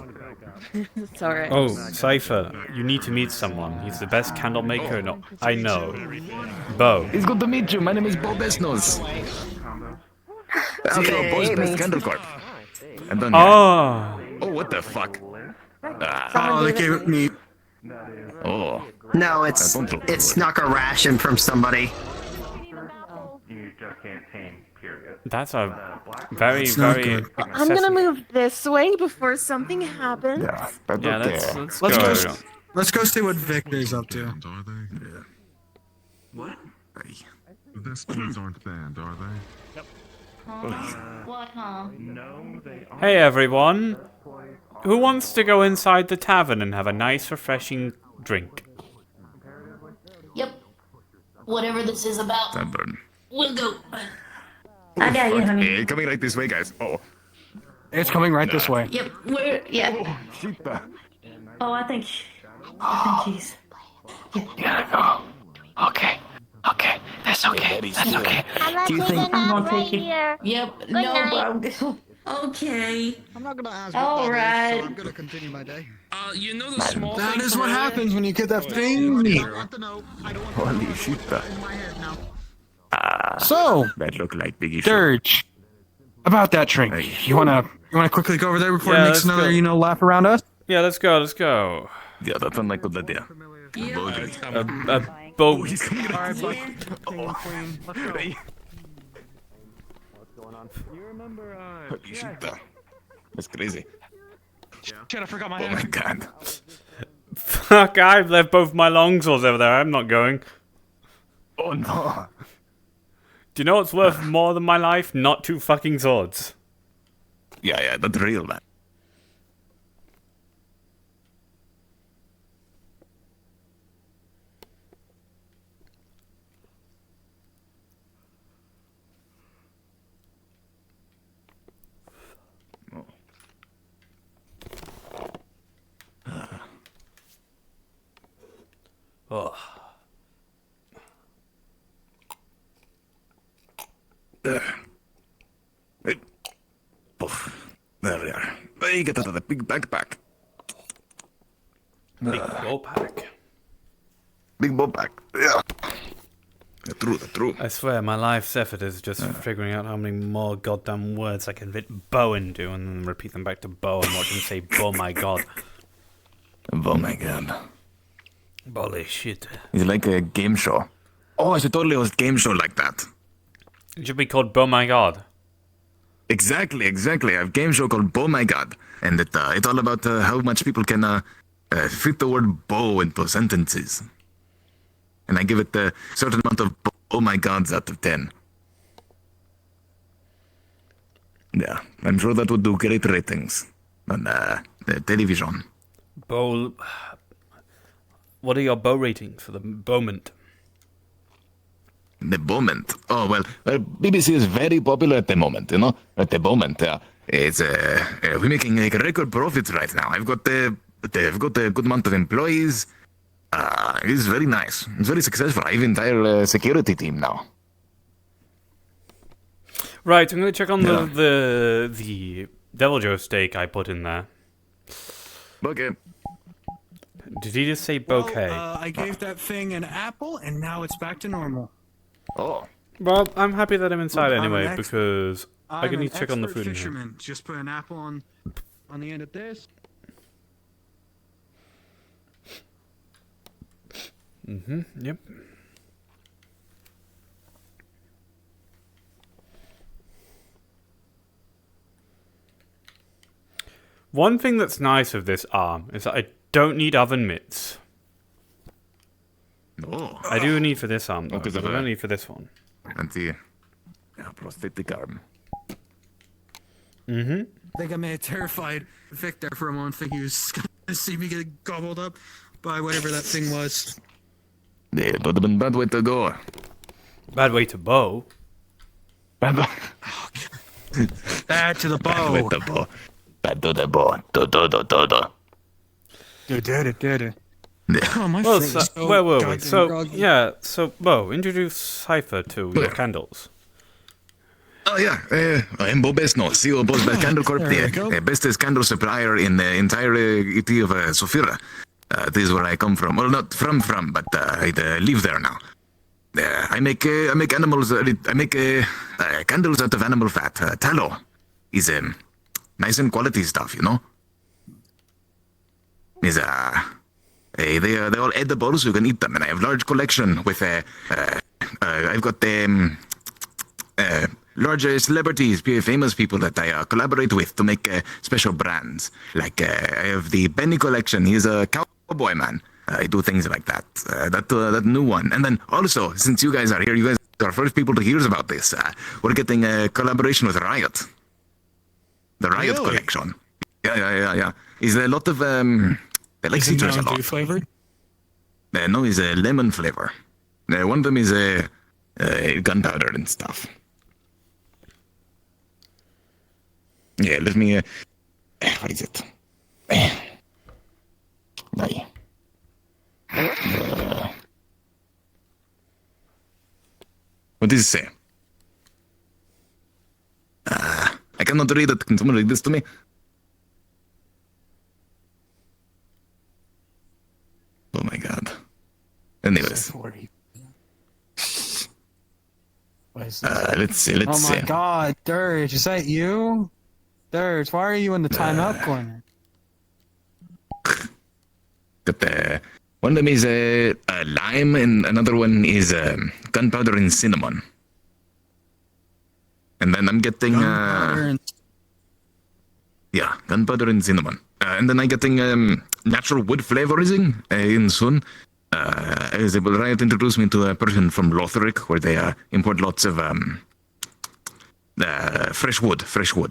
Speaker 4: It's alright.
Speaker 7: Oh, Cypher, you need to meet someone. He's the best candle maker I know. Bo.
Speaker 12: It's good to meet you. My name is Bo Bestnose. Also, Bo's Best Candle Corp. And then,
Speaker 7: Oh.
Speaker 12: Oh, what the fuck?
Speaker 5: Oh, they gave it me.
Speaker 12: Oh.
Speaker 1: No, it's snuck a ration from somebody.
Speaker 9: You just can't tame, period.
Speaker 7: That's a very,
Speaker 5: It's not
Speaker 7: very.
Speaker 5: good.
Speaker 4: I'm gonna move this way before something happens.
Speaker 12: Yeah, but
Speaker 7: Yeah,
Speaker 12: okay.
Speaker 5: Let's go see what Vic is up to.
Speaker 14: Banned, are they?
Speaker 12: Yeah.
Speaker 14: What? Their spirits aren't banned, are they?
Speaker 11: What, huh?
Speaker 7: Hey everyone. Who wants to go inside the tavern and have a nice, refreshing drink?
Speaker 11: Yep. Whatever this is about.
Speaker 12: Tavern.
Speaker 11: We'll go. I got you, honey.
Speaker 12: Hey, coming right this way, guys. Oh.
Speaker 5: It's coming right this way.
Speaker 11: Yep. Yeah. Oh, I think he's.
Speaker 2: You gotta go. Okay. Okay. That's okay. That's okay.
Speaker 13: Do you think
Speaker 11: I'm gonna
Speaker 13: right
Speaker 11: take you?
Speaker 13: here?
Speaker 11: Yep.
Speaker 13: Good
Speaker 11: No,
Speaker 13: night.
Speaker 11: bro. Okay.
Speaker 16: I'm not gonna ask
Speaker 11: All
Speaker 16: what that is, so
Speaker 11: right.
Speaker 16: I'm gonna continue my day.
Speaker 2: You know the small
Speaker 5: That
Speaker 2: thing
Speaker 5: is
Speaker 2: for
Speaker 5: what
Speaker 2: all-
Speaker 5: happens when you get that thing meat.
Speaker 16: I want to know. I don't want
Speaker 12: Holy
Speaker 16: to know.
Speaker 12: shit.
Speaker 16: In my head now.
Speaker 5: So,
Speaker 12: That look like Biggie Show.
Speaker 5: Dirge, about that drink. You wanna quickly go over there before
Speaker 7: Yeah,
Speaker 5: it makes
Speaker 7: let's
Speaker 5: another
Speaker 7: go.
Speaker 5: lap around us?
Speaker 7: Yeah, let's go. Let's go.
Speaker 12: Yeah, that's not like good idea.
Speaker 7: Bo.
Speaker 12: He's coming right. Holy shit. That's crazy.
Speaker 5: Shit, I forgot my
Speaker 12: Oh my god.
Speaker 7: Fuck! I've left both my longswords over there. I'm not going.
Speaker 12: Oh no.
Speaker 7: Do you know what's worth more than my life? Not two fucking swords.
Speaker 12: Yeah, that's real, man.
Speaker 7: Oh.
Speaker 12: There. Hey. Poof. There we are. Hey, get out of the big backpack.
Speaker 7: Big bowpack.
Speaker 12: Big backpack. Yeah. The truth.
Speaker 7: I swear, my life's effort is just figuring out how many more goddamn words I can fit Bo into and then repeat them back to Bo and watch him say, "Oh my god."
Speaker 12: Oh my god.
Speaker 7: Holy shit.
Speaker 12: It's like a game show. Oh, I should totally host a game show like that.
Speaker 7: It should be called "Bo My God."
Speaker 12: Exactly. I have a game show called Bo My God. And it's all about how much people can fit the word bow into sentences. And I give it a certain amount of oh my gods out of 10. Yeah, I'm sure that would do great ratings on the television.
Speaker 7: Bo. What are your Bo ratings for the moment?
Speaker 12: The moment. Oh, well, BBC is very popular at the moment, you know? At the moment, it's, we're making like record profits right now. I've got a good amount of employees. It's very nice. It's very successful. I have an entire security team now.
Speaker 7: Right, I'm gonna check on the Devil Joe steak I put in there.
Speaker 12: Okay.
Speaker 7: Did he just say bouquet?
Speaker 5: I gave that thing an apple, and now it's back to normal.
Speaker 12: Oh.
Speaker 7: Well, I'm happy that I'm inside
Speaker 5: Look, I'm
Speaker 7: anyway,
Speaker 5: an
Speaker 7: because I can need to check on the food in here.
Speaker 5: fisherman. Just put an apple on the end of this.
Speaker 7: Yep. One thing that's nice of this arm is that I don't need oven mitts.
Speaker 12: Oh.
Speaker 7: I do need for this arm, though,
Speaker 12: because
Speaker 7: but I don't need for this one.
Speaker 12: Prosthetic arm.
Speaker 7: Mm-hmm.
Speaker 5: I think I may have terrified Vic there for a moment, thinking he was going to see me get gobbled up by whatever that thing was.
Speaker 12: Yeah, it would have been a bad way to go.
Speaker 7: Bad way to bow.
Speaker 12: Bad
Speaker 5: Bad to the bow.
Speaker 12: Bad with the bow. Bad to the bow.
Speaker 5: Do. Oh, my
Speaker 7: Well,
Speaker 5: throat is so
Speaker 7: where were we?
Speaker 5: goddamn
Speaker 7: So,
Speaker 5: groggy.
Speaker 7: yeah, so, Bo, introduce Cypher to your candles.
Speaker 12: Oh yeah, I'm Bo Besno, CEO of Bo's Best Candle Corp,
Speaker 5: There we go.
Speaker 12: the bestest candle supplier in the entire ET of Sofira. This is where I come from. Well, not from, but I live there now. I make animals. I make candles out of animal fat. Tallow is nice and quality stuff, you know. Is they're all edible, so you can eat them, and I have large collection with I've got large celebrities, famous people that I collaborate with to make special brands. Like I have the Benny collection. He's a cowboy man. I do things like that. That new one. And then also, since you guys are here, you guys are first people to hear about this. We're getting a collaboration with Riot. The Riot
Speaker 5: Really?
Speaker 12: collection. Yeah. Is a lot of I like
Speaker 5: Is it
Speaker 12: citrus a
Speaker 5: Mountain
Speaker 12: lot.
Speaker 5: Dew flavored?
Speaker 12: No, it's a lemon flavor. One of them is gunpowder and stuff. Yeah, let me. What is it? No. What does it say? I cannot read it. Can someone read this to me? Oh my god. Anyways.
Speaker 5: What is this?
Speaker 12: Let's see.
Speaker 5: Oh my god, Dirge, is that you? Dirge, why are you in the timeout corner?
Speaker 12: Got one of them is lime, and another one is gunpowder and cinnamon. And then I'm getting gunpowder and cinnamon. And then I'm getting natural wood flavoring in soon. Riot introduced me to a person from Lothric, where they import lots of fresh wood,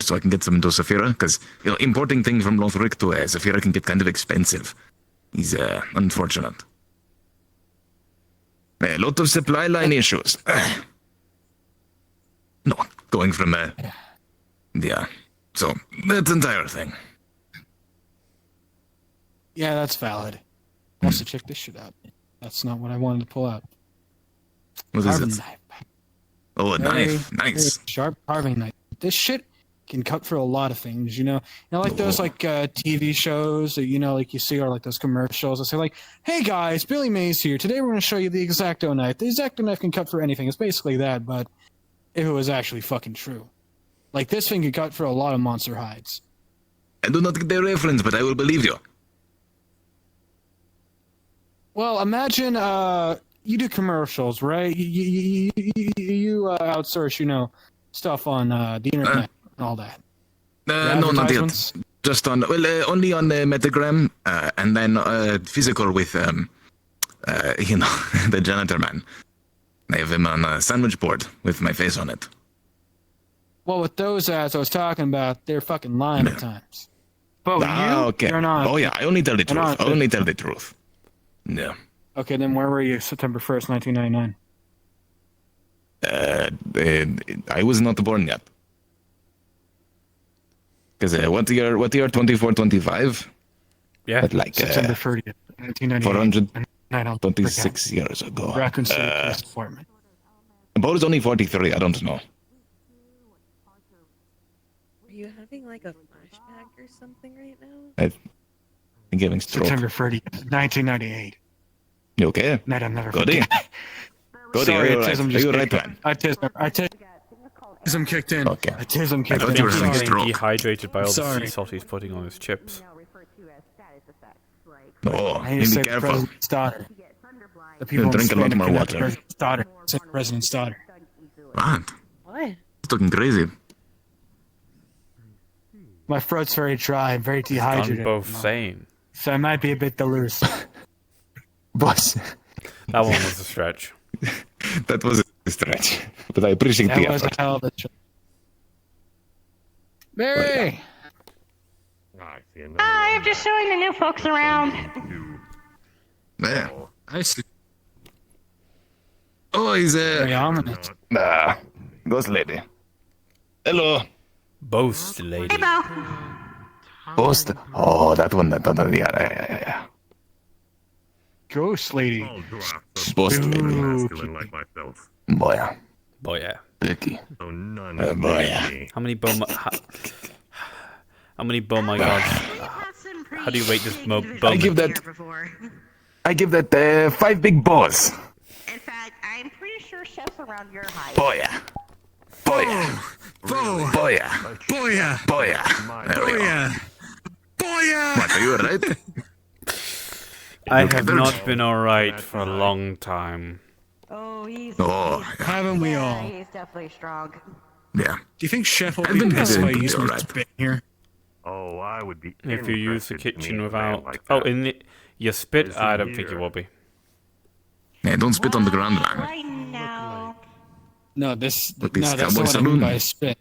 Speaker 12: so I can get some into Saphira, because importing things from Lothric to Saphira can get kind of expensive. Is unfortunate. A lot of supply line issues. No, going from so that entire thing.
Speaker 5: Yeah, that's valid. Also, check this shit out. That's not what I wanted to pull out.
Speaker 12: What is
Speaker 5: Carving
Speaker 12: it?
Speaker 5: knife.
Speaker 12: Oh, a knife.
Speaker 5: Very
Speaker 12: Nice.
Speaker 5: sharp carving knife. This shit can cut through a lot of things, you know? Like those TV shows that, like you see, or like those commercials that say like, hey guys, Billy Mays here. Today we're going to show you the X-Acto knife. The X-Acto knife can cut through anything. It's basically that, but if it was actually fucking true. Like this thing can cut through a lot of monster hides.
Speaker 12: I do not get the reference, but I will believe you.
Speaker 5: Well, imagine you do commercials, right? You outsource, stuff on the internet and all that.
Speaker 12: No, not yet. Just on only on Metagram, and then physical with the janitor man. I have him on a sandwich board with my face on it.
Speaker 5: Well, with those ads I was talking about, they're fucking lying at times. But
Speaker 12: okay.
Speaker 5: you're not.
Speaker 12: Oh yeah, I only tell the truth. I only tell the truth. Yeah.
Speaker 5: Okay, then where were you September 1st, 1999?
Speaker 12: I was not born yet. Because what year, 24, 25?
Speaker 7: Yeah.
Speaker 12: But like,
Speaker 5: September 30th, 1998.
Speaker 12: 426 years ago.
Speaker 5: Raccoon City Police Department.
Speaker 12: Bo is only 43, I don't know.
Speaker 4: Are you having like a flashback or something right now?
Speaker 12: I'm getting stroke.
Speaker 5: September 30th, 1998.
Speaker 12: You okay?
Speaker 5: Night I'll never
Speaker 12: Goody.
Speaker 5: forget.
Speaker 12: Goody,
Speaker 5: Sorry,
Speaker 12: are you right?
Speaker 5: autism
Speaker 12: Are
Speaker 5: just
Speaker 12: you
Speaker 5: kicked
Speaker 12: right,
Speaker 5: in.
Speaker 12: man?
Speaker 5: Autism kicked in.
Speaker 12: Okay.
Speaker 5: Autism kicked
Speaker 12: I thought
Speaker 5: in.
Speaker 12: you were having a
Speaker 7: Getting
Speaker 12: stroke.
Speaker 7: dehydrated by all the
Speaker 5: Sorry.
Speaker 7: sea salt he's putting on his chips.
Speaker 12: Oh,
Speaker 5: I need
Speaker 12: be
Speaker 5: to save the
Speaker 12: careful.
Speaker 5: president's daughter. The
Speaker 12: You'll
Speaker 5: in
Speaker 12: drink a lot
Speaker 5: Spain
Speaker 12: more
Speaker 5: kidnapped
Speaker 12: water.
Speaker 5: The president's daughter. It's the president's daughter.
Speaker 12: What?
Speaker 4: What?
Speaker 12: It's looking crazy.
Speaker 5: My throat's very dry. I'm very dehydrated.
Speaker 7: both same.
Speaker 5: So I might be a bit delirious.
Speaker 12: Boss.
Speaker 7: That one was a stretch.
Speaker 12: That was a stretch, but I appreciate the
Speaker 5: That was a
Speaker 12: effort.
Speaker 5: hell of a stretch. Mary!
Speaker 3: Hi, I'm just showing the new folks around.
Speaker 12: Yeah.
Speaker 5: I see.
Speaker 12: Oh, he's
Speaker 5: Very ominous.
Speaker 12: Ghost lady. Hello.
Speaker 7: Boast lady.
Speaker 3: Hey, Bo.
Speaker 12: Ghost. Oh, that one. Yeah.
Speaker 5: Ghost lady.
Speaker 12: Ghost lady.
Speaker 14: Masculine like myself.
Speaker 12: Boy.
Speaker 7: Boy, yeah.
Speaker 12: Vicky.
Speaker 14: Oh, none.
Speaker 12: Boy.
Speaker 7: How many bow? How many bow my gods? How do you rate this bow?
Speaker 12: I give that 5 big balls.
Speaker 3: In fact, I'm pretty sure chef's around your height.
Speaker 12: Boy. Boy.
Speaker 5: Boy!
Speaker 12: Boy.
Speaker 5: Boy!
Speaker 12: Boy. There we go.
Speaker 5: Boy!
Speaker 12: What, are you alright?
Speaker 7: I have not been alright for a long time.
Speaker 3: Oh, he's.
Speaker 5: Haven't we all?
Speaker 3: He's definitely strong.
Speaker 12: Yeah.
Speaker 5: Do you think Chef will
Speaker 12: I've
Speaker 5: be
Speaker 12: been
Speaker 5: pissed if I
Speaker 12: doing
Speaker 5: use
Speaker 12: all
Speaker 5: my
Speaker 12: right.
Speaker 5: spit here?
Speaker 14: Oh, I would be.
Speaker 7: If you use the
Speaker 14: interested to
Speaker 7: kitchen
Speaker 14: meet a man
Speaker 7: without...
Speaker 14: like
Speaker 7: Oh,
Speaker 14: that.
Speaker 7: in the... Your spit?
Speaker 14: Is
Speaker 7: I
Speaker 14: he
Speaker 7: don't think you
Speaker 14: here?
Speaker 7: will be.
Speaker 12: Hey, don't spit on the ground, man.
Speaker 3: Right now.
Speaker 5: No, this.
Speaker 12: Look,
Speaker 5: No,
Speaker 12: this
Speaker 5: that's
Speaker 12: cowboy
Speaker 5: not what I mean
Speaker 12: saloon.
Speaker 5: by spit.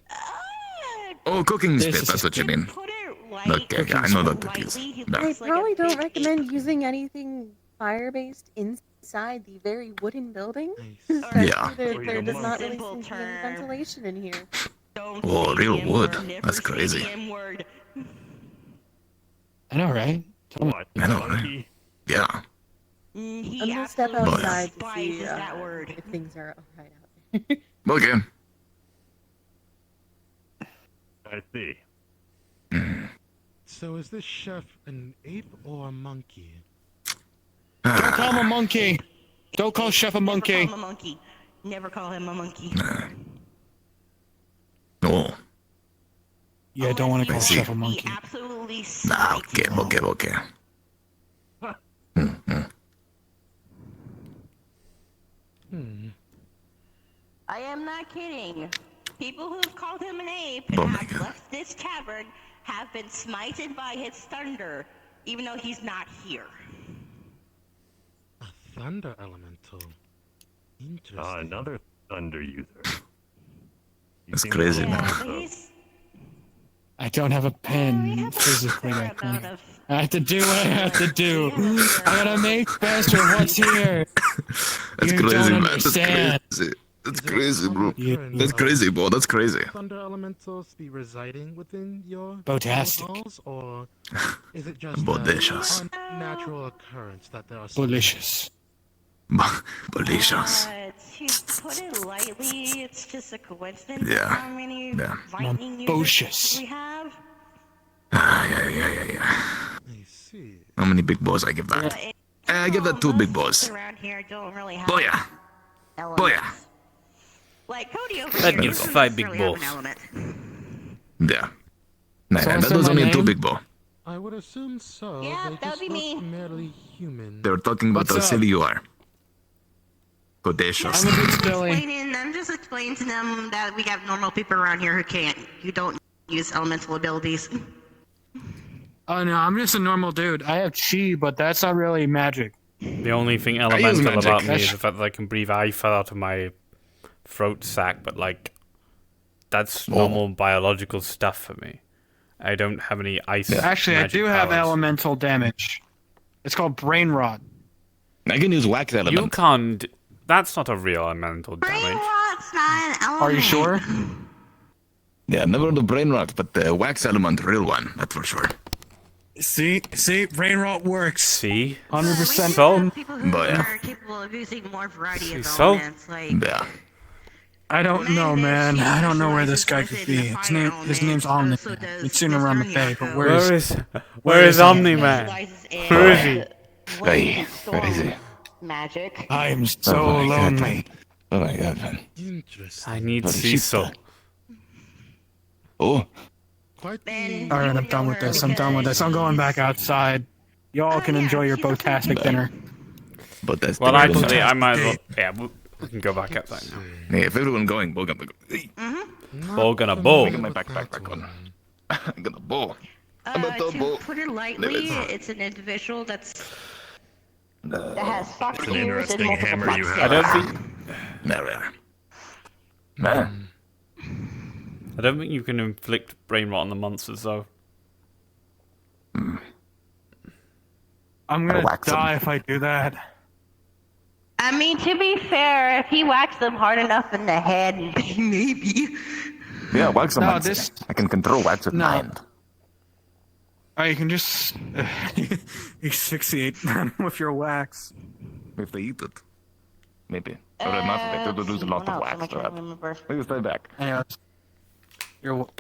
Speaker 12: Oh, cooking
Speaker 5: This
Speaker 12: spit,
Speaker 5: is
Speaker 12: that's what you mean.
Speaker 3: Put it right.
Speaker 12: Okay, yeah, I know what it is.
Speaker 4: I
Speaker 12: Yeah.
Speaker 4: probably don't recommend using anything fire-based inside the very wooden building.
Speaker 12: Yeah.
Speaker 4: There does not really seem to be any ventilation in here.
Speaker 12: Oh, real wood. That's crazy.
Speaker 5: I know, right? Tell me.
Speaker 12: I know, right? Yeah.
Speaker 4: I'm gonna step outside to see if things are alright out there.
Speaker 12: Okay.
Speaker 14: I see.
Speaker 17: So is this chef an ape or a monkey?
Speaker 5: Don't call him a monkey! Don't call Chef a monkey!
Speaker 3: Never call him a monkey. Never call him a monkey.
Speaker 12: Oh.
Speaker 5: Yeah, I don't want to call
Speaker 12: see.
Speaker 5: Chef a monkey.
Speaker 3: Absolutely.
Speaker 12: Nah, okay.
Speaker 3: I am not kidding. People who have called him an ape
Speaker 12: Oh
Speaker 3: and
Speaker 12: my
Speaker 3: have
Speaker 12: God.
Speaker 3: left this tavern have been smited by his thunder, even though he's not here.
Speaker 17: A thunder elemental. Interesting.
Speaker 14: Another thunder user.
Speaker 12: That's crazy, man.
Speaker 5: I don't have a pen physically right now. I have to do what I have to do. I gotta make best of what's here.
Speaker 12: That's
Speaker 5: You
Speaker 12: crazy,
Speaker 5: don't
Speaker 12: man.
Speaker 5: understand.
Speaker 12: That's crazy. That's crazy, bro. That's crazy, bro. That's crazy.
Speaker 17: Thunder elementals be residing within your
Speaker 5: Botastic.
Speaker 17: walls, or is it just
Speaker 12: Bodacious.
Speaker 17: an unnatural occurrence that there are
Speaker 5: Delicious.
Speaker 12: Delicious.
Speaker 3: To put it lightly, it's just a coincidence
Speaker 12: Yeah.
Speaker 3: how many
Speaker 12: Yeah.
Speaker 3: lightning
Speaker 5: Bodacious.
Speaker 3: users we have.
Speaker 12: Yeah.
Speaker 17: I see.
Speaker 12: How many big balls I give that? I give that 2 big balls.
Speaker 3: Around here don't really have
Speaker 12: Boya.
Speaker 3: elements.
Speaker 12: Boya.
Speaker 3: Like Cody over
Speaker 7: That
Speaker 3: here
Speaker 7: gives
Speaker 3: doesn't
Speaker 7: 5 big
Speaker 3: necessarily have
Speaker 7: balls.
Speaker 3: an element.
Speaker 12: Yeah. Nah,
Speaker 5: Someone
Speaker 12: that
Speaker 5: said
Speaker 12: was
Speaker 5: my
Speaker 12: only a 2
Speaker 5: name?
Speaker 12: big ball.
Speaker 17: I would assume so.
Speaker 3: Yeah,
Speaker 17: they
Speaker 3: that would
Speaker 17: just
Speaker 3: be
Speaker 17: look
Speaker 3: me.
Speaker 17: merely human.
Speaker 12: They were talking about
Speaker 5: What's
Speaker 12: how
Speaker 5: up?
Speaker 12: silly you are. Bodacious.
Speaker 5: I'm a bit silly.
Speaker 3: I'm just explaining to them that we have normal people around here who don't use elemental abilities.
Speaker 5: Oh no, I'm just a normal dude. I have chi, but that's not really magic.
Speaker 7: The only thing
Speaker 12: use
Speaker 7: elemental
Speaker 12: magic.
Speaker 7: about me
Speaker 5: That's-
Speaker 7: is the fact that I can breathe ice out of my throat sac, but like, that's normal biological stuff for me. I don't have any ice.
Speaker 5: Actually, I
Speaker 7: magic
Speaker 5: do have
Speaker 7: powers.
Speaker 5: elemental damage. It's called brain rot.
Speaker 12: I can use wax
Speaker 7: You
Speaker 12: element.
Speaker 7: can't. That's not a real elemental damage.
Speaker 3: Brainrot's not an element.
Speaker 5: Are you sure?
Speaker 12: Yeah, never the brain rot, but the wax element, real one, that's for sure.
Speaker 5: See, brain rot works.
Speaker 7: See?
Speaker 5: 100%.
Speaker 7: So?
Speaker 3: People who
Speaker 12: But, yeah.
Speaker 3: are capable of using more variety of
Speaker 7: So?
Speaker 3: elements, like
Speaker 12: Yeah.
Speaker 5: I don't know, man. I don't know where this guy could be. His name's Omni. It's seen around the bay, but
Speaker 7: Where
Speaker 5: where
Speaker 7: is Omni Man? Where is he?
Speaker 12: Hey, where is he?
Speaker 3: magic.
Speaker 5: I am so
Speaker 12: Oh my God,
Speaker 5: lonely.
Speaker 12: man. Oh my God, man.
Speaker 17: Interesting.
Speaker 7: I need
Speaker 12: What a
Speaker 7: Cecil.
Speaker 12: Oh,
Speaker 17: Quite
Speaker 3: Then
Speaker 5: All right, I'm done with this. I'm done with this. I'm going back outside. Y'all can enjoy your botastic dinner.
Speaker 12: but that's
Speaker 7: Well,
Speaker 12: the
Speaker 7: actually, I might as well. Yeah, we can go back outside now.
Speaker 12: Hey, if everyone going, we're gonna go. Hey,
Speaker 7: Ball gonna ball.
Speaker 12: I got my backpack back on. I'm gonna bow. I'm a
Speaker 3: To
Speaker 12: bow.
Speaker 3: put it lightly, it's an individual that has soft
Speaker 9: It's an
Speaker 3: ears and
Speaker 9: interesting
Speaker 3: multiple
Speaker 9: hammer you
Speaker 3: flaps.
Speaker 9: have.
Speaker 7: I don't think. I don't think you can inflict brain rot on the monsters, though.
Speaker 5: I'm gonna die if I do that.
Speaker 3: I mean, to be fair, if he whacks them hard enough in the head, maybe.
Speaker 12: Yeah, wax them.
Speaker 5: No, this-
Speaker 12: I can control wax with
Speaker 5: No.
Speaker 12: mind.
Speaker 5: Oh, you can just asphyxiate them with your wax.
Speaker 12: If they eat it. Maybe. Or not, they do lose a lot of wax. Please stay back.
Speaker 5: Anyways,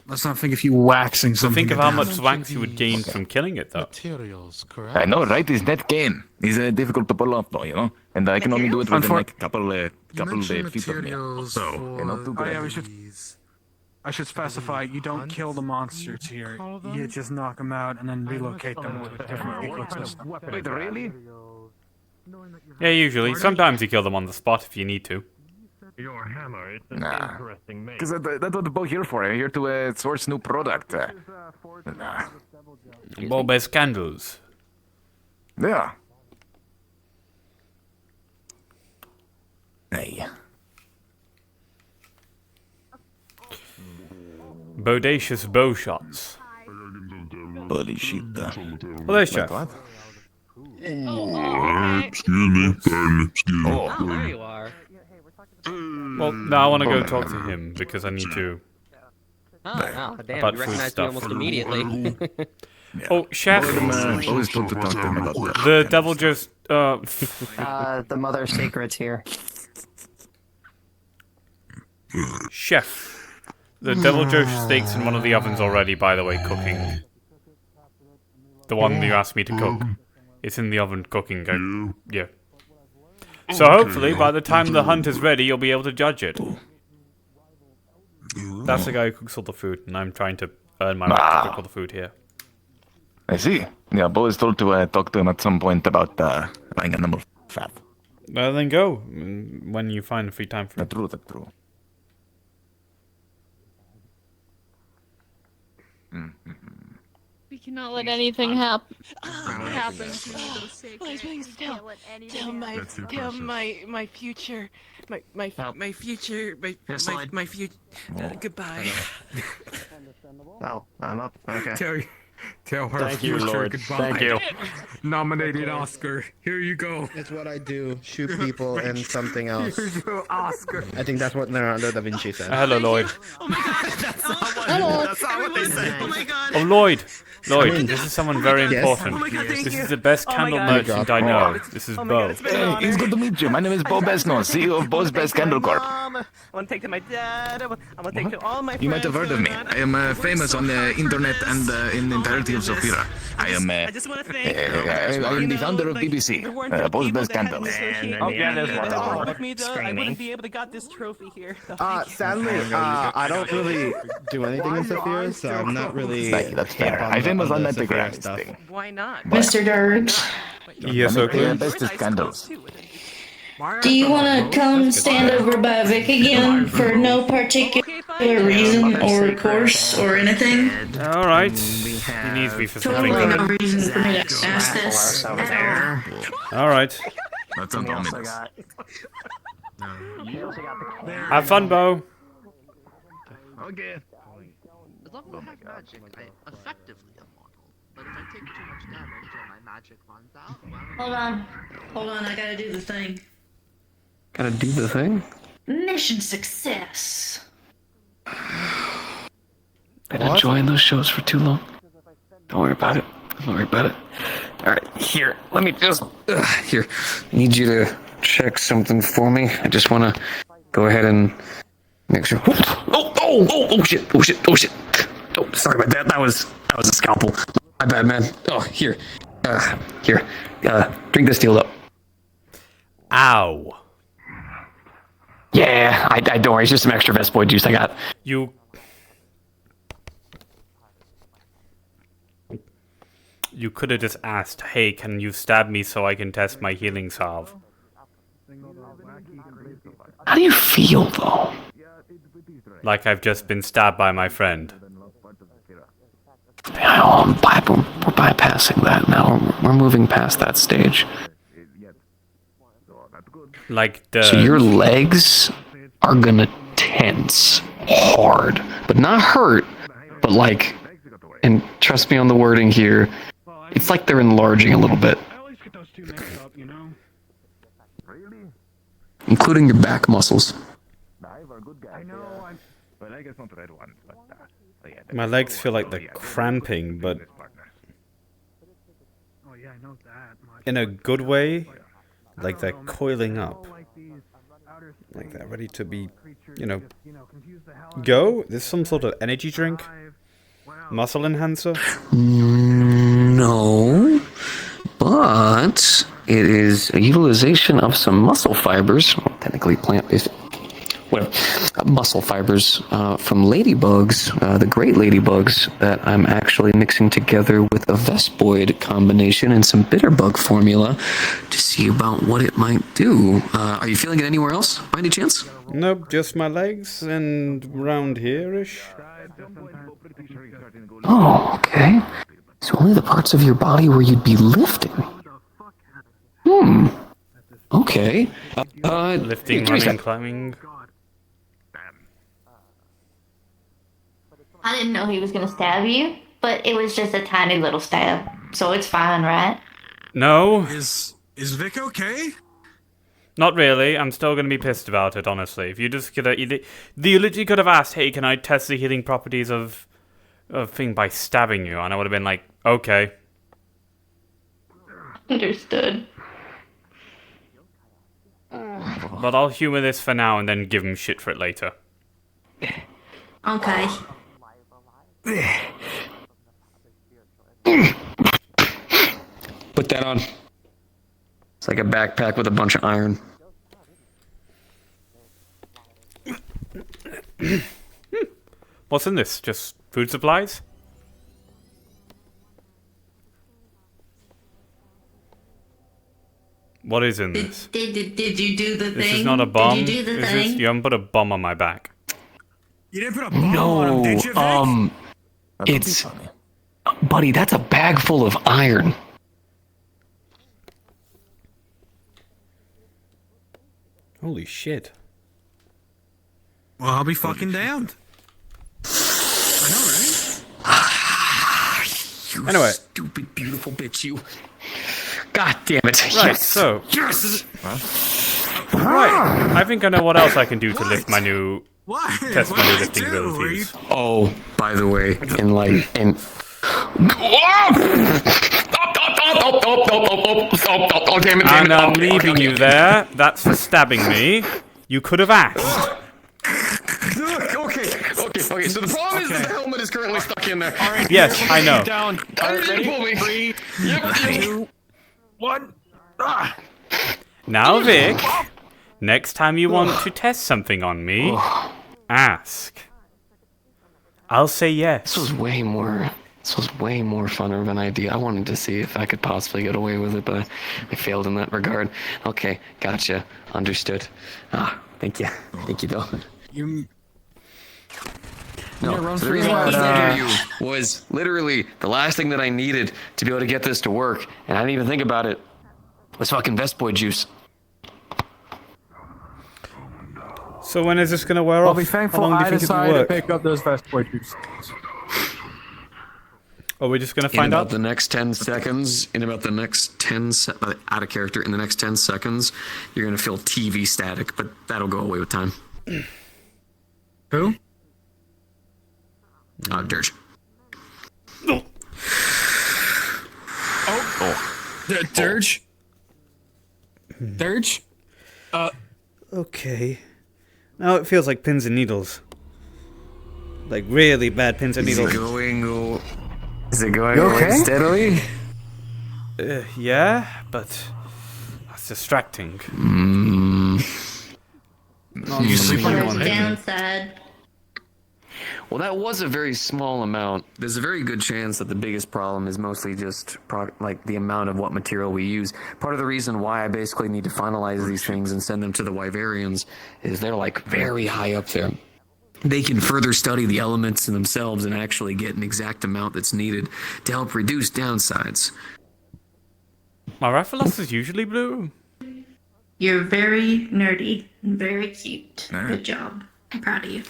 Speaker 5: let's not think of you waxing
Speaker 7: So
Speaker 5: something.
Speaker 7: think of
Speaker 5: to
Speaker 7: how
Speaker 5: death.
Speaker 7: much wax you would gain from killing it, though.
Speaker 17: Materials, correct?
Speaker 12: I know, right? It's net gain. It's difficult to pull off, though, you know? And I can only do it within like a couple feet of me. So, you know, too
Speaker 5: Oh
Speaker 12: good.
Speaker 5: yeah, I should specify, you don't kill the monsters here. You just knock them out and then relocate them to a different ecosystem.
Speaker 12: Wait, really?
Speaker 7: Yeah, usually. Sometimes you kill them on the spot if you need to.
Speaker 9: Your hammer, it's an
Speaker 12: Nah.
Speaker 9: interesting mate.
Speaker 12: Because that's what the bow here for. I'm here to source new product. Nah.
Speaker 7: Bulbous candles.
Speaker 12: Yeah. Hey.
Speaker 7: Bodacious bow shots.
Speaker 12: Holy shit.
Speaker 7: Hello, Chef.
Speaker 14: Excuse me, pardon, excuse me.
Speaker 10: Oh, there you are.
Speaker 7: Well, now I want to go talk to him because I need to.
Speaker 10: Oh, damn,
Speaker 7: About
Speaker 10: you
Speaker 7: food
Speaker 10: recognized me
Speaker 7: stuff.
Speaker 10: almost immediately.
Speaker 7: Oh, Chef!
Speaker 12: Always told to talk to him about that.
Speaker 7: The devil just.
Speaker 18: The Mother Sacred's here.
Speaker 7: Chef. The Devil Joe steak's in one of the ovens already, by the way, cooking. The one you asked me to cook. It's in the oven cooking. Yeah. So hopefully, by the time the hunt is ready, you'll be able to judge it. That's the guy who cooks all the food, and I'm trying to earn my right to cook all the food here.
Speaker 12: I see. Yeah, Bo is told to talk to him at some point about buying animal fat.
Speaker 7: Well, then go when you find free time for it.
Speaker 12: True, that's true.
Speaker 19: We cannot let anything happen. Happen to me. Please tell my future, my future, my future. Goodbye.
Speaker 18: Oh, I'm up. Okay.
Speaker 17: Tell her
Speaker 18: Thank you,
Speaker 17: future
Speaker 18: Lord.
Speaker 17: goodbye.
Speaker 18: Thank you.
Speaker 17: Nominated Oscar. Here you go.
Speaker 6: It's what I do. Shoot people and something else.
Speaker 17: Here's your Oscar.
Speaker 6: I think that's what Leonardo da Vinci said.
Speaker 7: Hello, Lloyd.
Speaker 19: Hello.
Speaker 9: That's not what they say.
Speaker 3: Oh my god.
Speaker 7: Oh, Lloyd! Lloyd, this is someone very
Speaker 6: Yes.
Speaker 7: important.
Speaker 6: Oh my
Speaker 3: God, thank
Speaker 7: This
Speaker 3: you.
Speaker 7: is the best
Speaker 3: Oh my
Speaker 7: candle
Speaker 3: God.
Speaker 7: merchant I know.
Speaker 12: Oh.
Speaker 7: This is
Speaker 3: Oh my
Speaker 7: Bo.
Speaker 3: God, it's been an
Speaker 12: Hey, it's good to meet you. My name is Bo Besno, CEO of Bo's Best Candle Corp.
Speaker 3: I want to take to my dad. I want to take to all my friends.
Speaker 12: You might have heard of me. I am famous on the internet and in the entirety of Sofira. I am
Speaker 3: I just want to thank.
Speaker 12: I am the founder of BBC, Bo's Best Candles.
Speaker 3: With me though, I wouldn't be able to got this trophy here. So thank you.
Speaker 6: Sadly, I don't really do anything in Sophia, so I'm not really.
Speaker 12: Thank you, that's fair. I'm famous on Metaverse RP.
Speaker 3: Why not?
Speaker 11: Mr. Dergs,
Speaker 7: Yes,
Speaker 12: The
Speaker 7: okay.
Speaker 12: bestest candles.
Speaker 11: do you want to come stand over by Vic again for no particular reason or course or anything?
Speaker 7: Alright. He needs me for something.
Speaker 11: Totally no reason for me to ask this.
Speaker 7: Alright.
Speaker 12: That's an ominous.
Speaker 7: Have fun, Bo.
Speaker 12: Okay.
Speaker 16: As long as I have magic, I effectively immortal. But if I take too much damage and my magic runs out, well...
Speaker 11: Hold on, I gotta do the thing.
Speaker 2: Gotta do the thing?
Speaker 11: Mission success.
Speaker 2: Been enjoying those shows for too long. Don't worry about it. Don't worry about it. Alright, here. Let me just... here. I need you to check something for me. I just want to go ahead and make sure... Oh, shit. Oh, sorry about that. That was a scalpel. My bad, man. Oh, here. Here. Drink this deal up.
Speaker 7: Ow.
Speaker 2: Yeah, I don't worry. It's just some extra Vespoid juice I got.
Speaker 7: You could have just asked, hey, can you stab me so I can test my healing salve?
Speaker 2: How do you feel, though?
Speaker 7: Like I've just been stabbed by my friend.
Speaker 2: We're bypassing that now. We're moving past that stage.
Speaker 7: Like
Speaker 2: So your legs are gonna tense hard, but not hurt, but like, and trust me on the wording here, it's like they're enlarging a little bit. Including your back muscles.
Speaker 7: My legs feel like they're cramping, but in a good way, like they're coiling up. Like they're ready to be, go? There's some sort of energy drink? Muscle enhancer?
Speaker 2: No, but it is a utilization of some muscle fibers, well, technically plant-based, whatever, muscle fibers from ladybugs, the great ladybugs that I'm actually mixing together with a Vespoid combination and some bitterbug formula to see about what it might do. Are you feeling it anywhere else, by any chance?
Speaker 7: Nope, just my legs and round here-ish.
Speaker 2: Oh, okay. So only the parts of your body where you'd be lifting. Okay.
Speaker 7: Lifting, running, climbing.
Speaker 11: I didn't know he was gonna stab you, but it was just a tiny little stab, so it's fine, right?
Speaker 7: No.
Speaker 17: Is Vic okay?
Speaker 7: Not really. I'm still gonna be pissed about it, honestly. If you just could have, you literally could have asked, "Hey, can I test the healing properties of thing by stabbing you?" And I would have been like, "Okay."
Speaker 11: Understood.
Speaker 7: But I'll humor this for now and then give him shit for it later.
Speaker 11: Okay.
Speaker 2: Put that on. It's like a backpack with a bunch of iron.
Speaker 7: What's in this? Just food supplies? What is in this?
Speaker 11: Did you do the thing?
Speaker 7: This is not a bomb.
Speaker 11: Did you do the thing?
Speaker 7: You haven't put a bomb on my back.
Speaker 17: You didn't put a bomb on him, did you, Vic?
Speaker 2: It's... Buddy, that's a bag full of iron.
Speaker 7: Holy shit.
Speaker 17: Well, I'll be fucking damned. I know, right?
Speaker 2: You
Speaker 7: Anyway.
Speaker 2: stupid, beautiful bitch, you. God damn it.
Speaker 7: Right,
Speaker 2: Yes.
Speaker 7: so...
Speaker 2: Yes!
Speaker 7: Right, I think I know what else I can do to lift my new... Test my new lifting abilities.
Speaker 2: Oh, by the way,
Speaker 7: And I'm leaving you there. That's for stabbing me. You could have asked.
Speaker 2: Okay. So the problem is that the helmet is currently stuck in there.
Speaker 7: Yes, I know.
Speaker 2: Down. Ready? 3, 2, 1.
Speaker 7: Now, Vic, next time you want to test something on me, ask. I'll say yes.
Speaker 2: This was way more fun of an idea. I wanted to see if I could possibly get away with it, but I failed in that regard. Okay, gotcha. Understood. Thank you. Thank you, though. No, so the reason why I was thinking of you was literally the last thing that I needed to be able to get this to work, and I didn't even think about it, was fucking Vespoid juice.
Speaker 7: So when is this going to wear off?
Speaker 5: I'll be thankful I decided to pick up those Vespoid juices.
Speaker 7: Are we just going to find out?
Speaker 2: In about the next 10 seconds, out of character, in the next 10 seconds, you're going to feel TV static, but that'll go away with time.
Speaker 5: Who?
Speaker 2: Dirge.
Speaker 5: Dirge? Dirge?
Speaker 7: Okay. Now it feels like pins and needles. Like really bad pins and needles.
Speaker 2: Is it going away steadily?
Speaker 7: Yeah, but that's distracting. Not
Speaker 11: Downside.
Speaker 2: Well, that was a very small amount. There's a very good chance that the biggest problem is mostly just like the amount of what material we use. Part of the reason why I basically need to finalize these things and send them to the Wyverians is they're like very high up there. they can further study the elements in themselves and actually get an exact amount that's needed to help reduce downsides.
Speaker 7: My Rathalos is usually blue.
Speaker 11: You're very nerdy and very cute. Good job. I'm proud of you.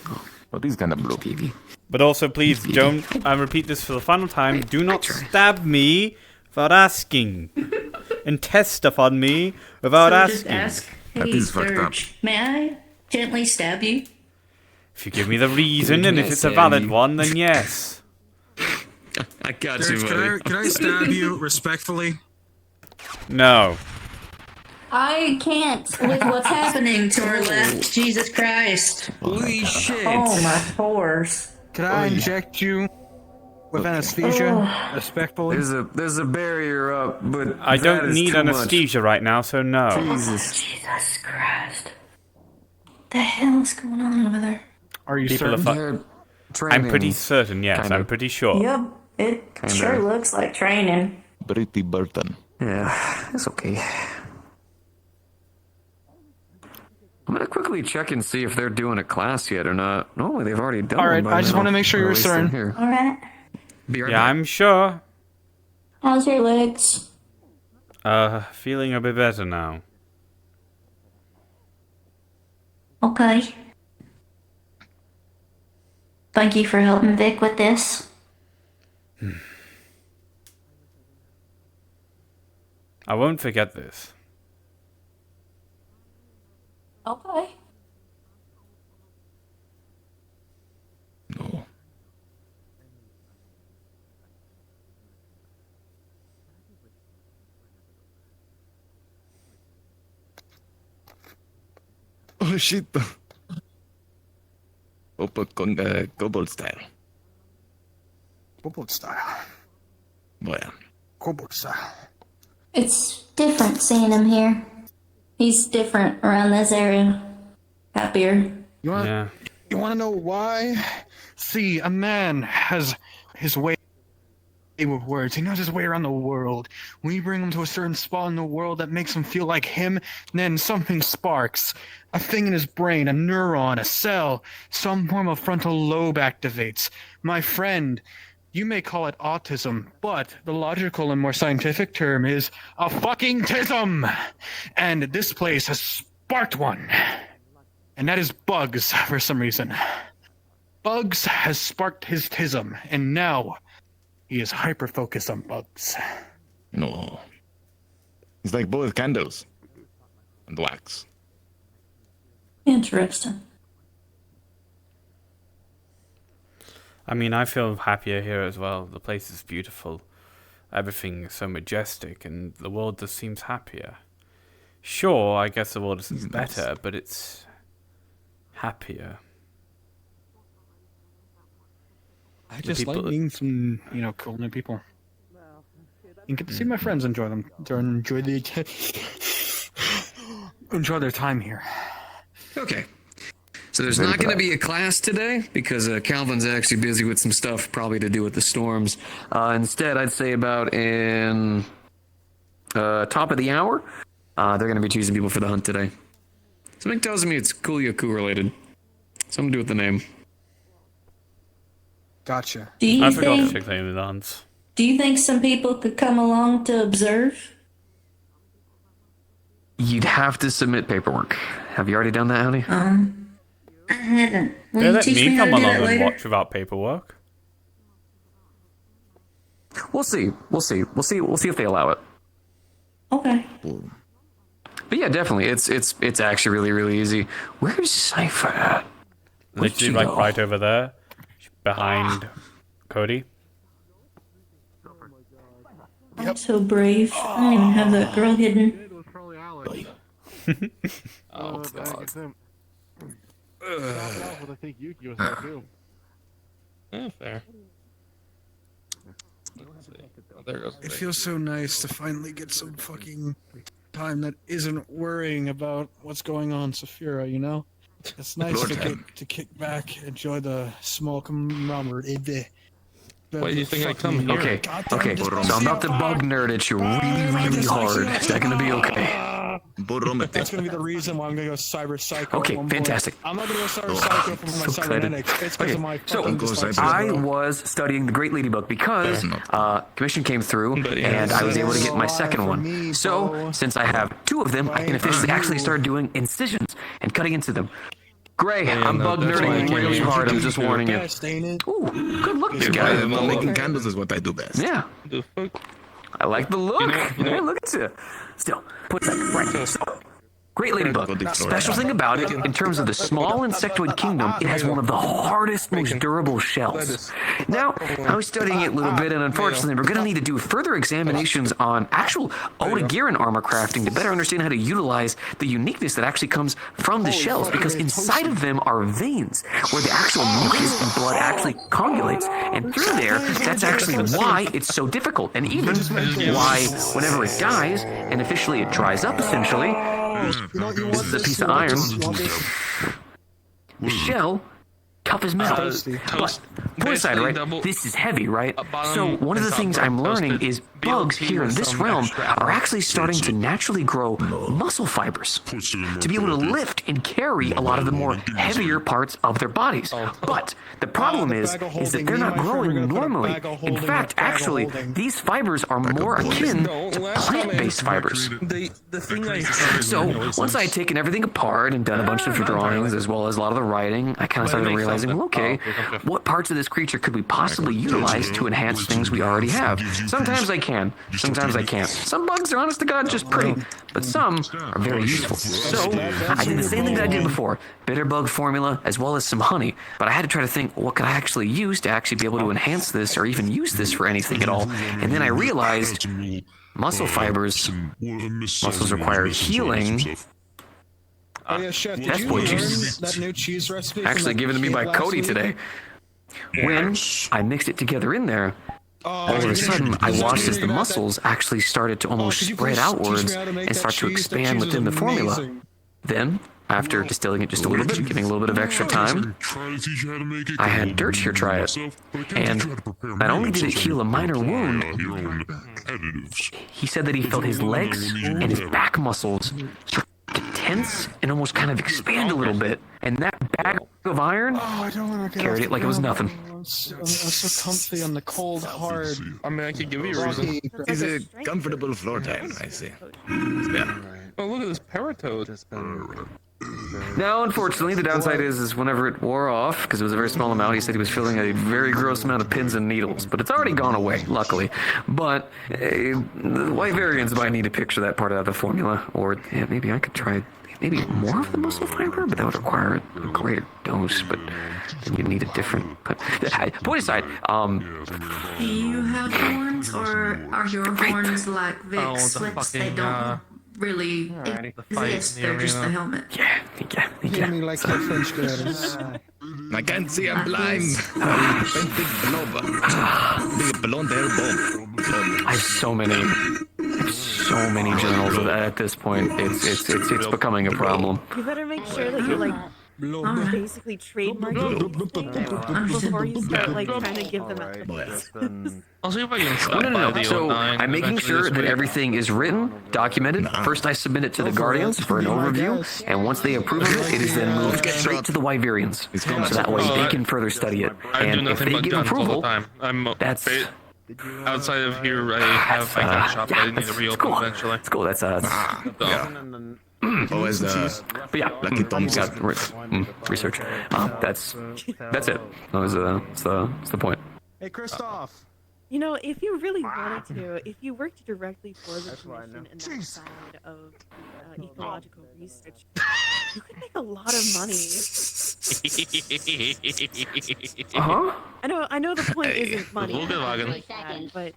Speaker 12: Well, these kind of blue.
Speaker 2: Phoebe.
Speaker 7: But also, please don't, I repeat this for the final time, do not stab me without asking. And test stuff on me without
Speaker 11: Just
Speaker 7: asking.
Speaker 11: ask, hey, Surge, may I gently stab you?
Speaker 7: If you give me the reason and if it's a valid one, then yes.
Speaker 2: I got you,
Speaker 5: Serge,
Speaker 2: buddy.
Speaker 5: can I stab you respectfully?
Speaker 7: No.
Speaker 11: I can't with what's happening to our left. Jesus Christ.
Speaker 2: Holy shit.
Speaker 11: Oh, my pores.
Speaker 5: Can I inject you with anesthesia respectfully?
Speaker 2: There's a barrier up, but
Speaker 7: I
Speaker 2: that
Speaker 7: don't
Speaker 2: is
Speaker 7: need
Speaker 2: too
Speaker 7: anesthesia right now, so no.
Speaker 2: Jesus.
Speaker 11: Jesus Christ. The hell is going on over there?
Speaker 5: Are you
Speaker 7: People
Speaker 5: certain?
Speaker 7: I'm pretty certain, yes.
Speaker 2: Kinda.
Speaker 7: I'm pretty sure.
Speaker 11: Yep, it sure looks like training.
Speaker 12: Pretty Burton.
Speaker 2: Yeah, that's okay. I'm gonna quickly check and see if they're doing a class yet or not. No, they've already done.
Speaker 5: All right,
Speaker 2: one by
Speaker 5: I just
Speaker 2: now.
Speaker 5: want to make sure
Speaker 2: Or at
Speaker 5: you're
Speaker 2: least they're
Speaker 5: certain.
Speaker 2: here.
Speaker 11: All right.
Speaker 2: Be right
Speaker 7: Yeah,
Speaker 2: back.
Speaker 7: I'm sure.
Speaker 11: How's your legs?
Speaker 7: Feeling a bit better now.
Speaker 11: Okay. Thank you for helping Vic with this.
Speaker 7: I won't forget this.
Speaker 11: Okay.
Speaker 12: No. Oh shit. Opa con kobold style.
Speaker 5: Kobold style.
Speaker 12: Well.
Speaker 5: Kobold style.
Speaker 11: It's different seeing him here. He's different around this area. Happier.
Speaker 5: You want?
Speaker 7: Yeah.
Speaker 5: You want to know why? See, a man has his way with words. He knows his way around the world. When you bring him to a certain spot in the world that makes him feel like him, then something sparks. A thing in his brain, a neuron, a cell, some form of frontal lobe activates. My friend, you may call it autism, but the logical and more scientific term is a fucking tism. And this place has sparked one. And that is Bugs, for some reason. Bugs has sparked his tism, and now he is hyper-focused on Bugs.
Speaker 12: No. It's like both candles and wax.
Speaker 11: Interesting.
Speaker 7: I mean, I feel happier here as well. The place is beautiful. Everything is so majestic, and the world just seems happier. Sure, I guess the world isn't better, but it's happier.
Speaker 5: I just like meeting some, cool new people. And get to see my friends enjoy their time here.
Speaker 2: Okay. So there's not going to be a class today because Calvin's actually busy with some stuff probably to do with the storms. Instead, I'd say about in top of the hour, they're going to be choosing people for the hunt today. Something tells me it's Kuliaku related. Something to do with the name.
Speaker 5: Gotcha.
Speaker 7: I forgot to check the name of the hunts.
Speaker 11: Do you think some people could come along to observe?
Speaker 2: You'd have to submit paperwork. Have you already done that, honey?
Speaker 11: I haven't. Will
Speaker 7: They
Speaker 11: you
Speaker 7: let
Speaker 11: teach
Speaker 7: me
Speaker 11: me how
Speaker 7: come
Speaker 11: to do
Speaker 7: along
Speaker 11: that
Speaker 7: and
Speaker 11: later?
Speaker 7: watch without paperwork.
Speaker 2: We'll see. We'll see if they allow it.
Speaker 11: Okay.
Speaker 2: But yeah, definitely. It's actually really, really easy. Where's Cypher at? Where'd
Speaker 7: Literally
Speaker 2: she
Speaker 7: like
Speaker 2: go?
Speaker 7: right over there. Behind Cody.
Speaker 11: I'm so brave. I don't even have that girl hidden.
Speaker 7: Oh god.
Speaker 15: I think Yuki was there too.
Speaker 6: Yeah, fair. There goes
Speaker 5: It feels so nice to finally get some fucking time that isn't worrying about what's going on, Saphira, you know? It's nice
Speaker 12: Lord
Speaker 5: to
Speaker 12: time.
Speaker 5: get to kick back, enjoy the small camaraderie.
Speaker 6: Why do you think I come here?
Speaker 2: Okay, so I'm about to bug nerd at you really, really hard. Is that gonna be okay?
Speaker 5: That's gonna be the reason why I'm gonna go cyber psycho.
Speaker 2: Okay,
Speaker 5: at one point.
Speaker 2: fantastic.
Speaker 5: I'm not gonna go cyber psycho for my cybernetics. It's because of my fucking dyslexia.
Speaker 2: I was studying the Great Ladybug because commission came through and I was able to get my second one. So since I have 2 of them, I can officially actually start doing incisions and cutting into them. Gray, I'm bug nerding really hard. I'm just warning you. Ooh, good look, this guy.
Speaker 12: Making candles is what I do best.
Speaker 2: Yeah. I like the look. Hey, look at you. Still, put that right. So, Great Ladybug. Special thing about it, in terms of the small insectoid kingdom, it has one of the hardest, most durable shells. Now, I was studying it a little bit, and unfortunately, we're going to need to do further examinations on actual Otagiran armor crafting to better understand how to utilize the uniqueness that actually comes from the shells, because inside of them are veins where the actual mucus and blood actually coagulates, and through there, that's actually why it's so difficult, and even why whenever it dies, and officially it dries up, essentially, this is a piece of iron. The shell, tough as metal. But, point aside, right? This is heavy, right? So, one of the things I'm learning is bugs here in this realm are actually starting to naturally grow muscle fibers to be able to lift and carry a lot of the more heavier parts of their bodies. But the problem is that they're not growing normally. In fact, actually, these fibers are more akin to plant-based fibers. So, once I had taken everything apart and done a bunch of drawings as well as a lot of the writing, I kind of started realizing, well, okay, what parts of this creature could we possibly utilize to enhance things we already have? Sometimes I can, sometimes I can't. Some bugs are, honest to God, just pretty, but some are very useful. So, I did the same thing that I did before, bitter bug formula as well as some honey, but I had to try to think, what could I actually use to actually be able to enhance this or even use this for anything at all? And then I realized muscle fibers, muscles require healing.
Speaker 5: Oh yeah, chef, did
Speaker 2: That's
Speaker 5: you
Speaker 2: boy
Speaker 5: learn
Speaker 2: juice.
Speaker 5: that new cheese recipe?
Speaker 2: Actually given to me by Cody today. When I mixed it together in there, all of a sudden I watched as the muscles actually started to almost spread outwards and start to expand within the formula. Then, after distilling it just a little bit, giving a little bit of extra time, I had Dirt here try it. And not only did it heal a minor wound, he said that he felt his legs and his back muscles start to tense and almost kind of expand a little bit. And that bag of iron carried it like it was nothing.
Speaker 5: I'm so comfy on the cold, hard.
Speaker 15: I mean, I could give you a reason.
Speaker 12: It's a comfortable floor time, I see. Yeah.
Speaker 15: Oh, look at this paratoad.
Speaker 2: Now, unfortunately, the downside is whenever it wore off, because it was a very small amount, he said he was feeling a very gross amount of pins and needles. But it's already gone away, luckily. But the white variants might need to picture that part out of the formula. Or yeah, maybe I could try maybe more of the muscle fiber, but that would require a greater dose. But then you'd need a different... But, point aside,
Speaker 11: Do you have horns, or are your horns like Vic slits? They don't really exist. They're just the helmet.
Speaker 2: Yeah.
Speaker 5: Hear me like your French girls.
Speaker 12: I can't see, I'm blind. Big blonde hair bomb.
Speaker 2: I have so many generals at this point. It's becoming a problem.
Speaker 4: You better make sure that you're like basically trademarking things before you start like trying to give them out.
Speaker 15: I'll see if I can stop
Speaker 2: No. So I'm making sure that everything is written, documented. First, I submit it to the Guardians for an overview, and once they approve of it, it is then moved straight to the Wyverians, so that way they can further study it. And if they give approval, that's.
Speaker 15: Outside of here, I have my gun shop. I need to reopen eventually.
Speaker 2: It's cool. That's but yeah,
Speaker 12: Lucky Tom's
Speaker 2: got research. That's it. That was it's the point.
Speaker 5: Hey, Christoph.
Speaker 4: You know, if you really wanted to, if you worked directly for the commission and that side of ecological research, you could make a lot of money. I know the point isn't money, but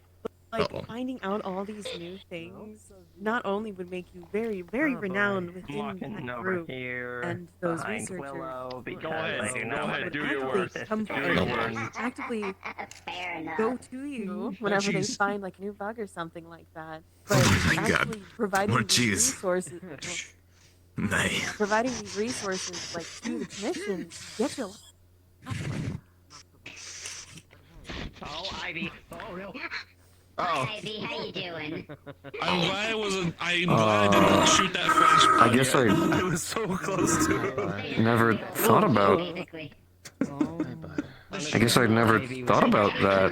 Speaker 4: like finding out all these new things not only would make you very, very renowned within that group and those researchers actively go to you whenever they find like a new bug or something like that. But actually providing these resources, providing these resources like to the commission gets you.
Speaker 10: Oh, Ivy. Oh, no.
Speaker 12: Oh.
Speaker 13: How you doing?
Speaker 15: I'm glad it wasn't. I'm glad I didn't shoot that flashbang.
Speaker 2: I guess
Speaker 15: I was so close to it.
Speaker 2: never thought about. I guess I never thought about that.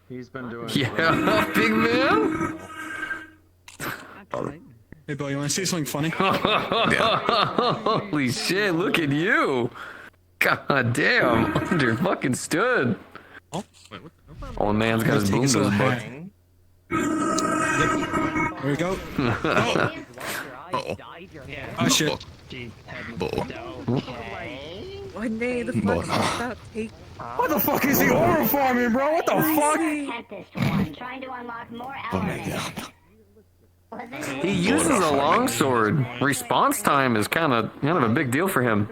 Speaker 6: He's been doing.
Speaker 2: Yeah, big man.
Speaker 5: Hey, Bill, you want to see something funny?
Speaker 2: Holy shit! Look at you. God damn, under fucking stood.
Speaker 15: Oh, wait, what the hell?
Speaker 2: Old man's got his boom to his butt.
Speaker 5: There we go.
Speaker 12: Uh-oh.
Speaker 5: Oh shit.
Speaker 4: One day the fuck stop take.
Speaker 17: What the fuck is he horrifying, bro? What the fuck?
Speaker 13: Trying to unlock more elements.
Speaker 2: He uses a longsword. Response time is kind of a big deal for him.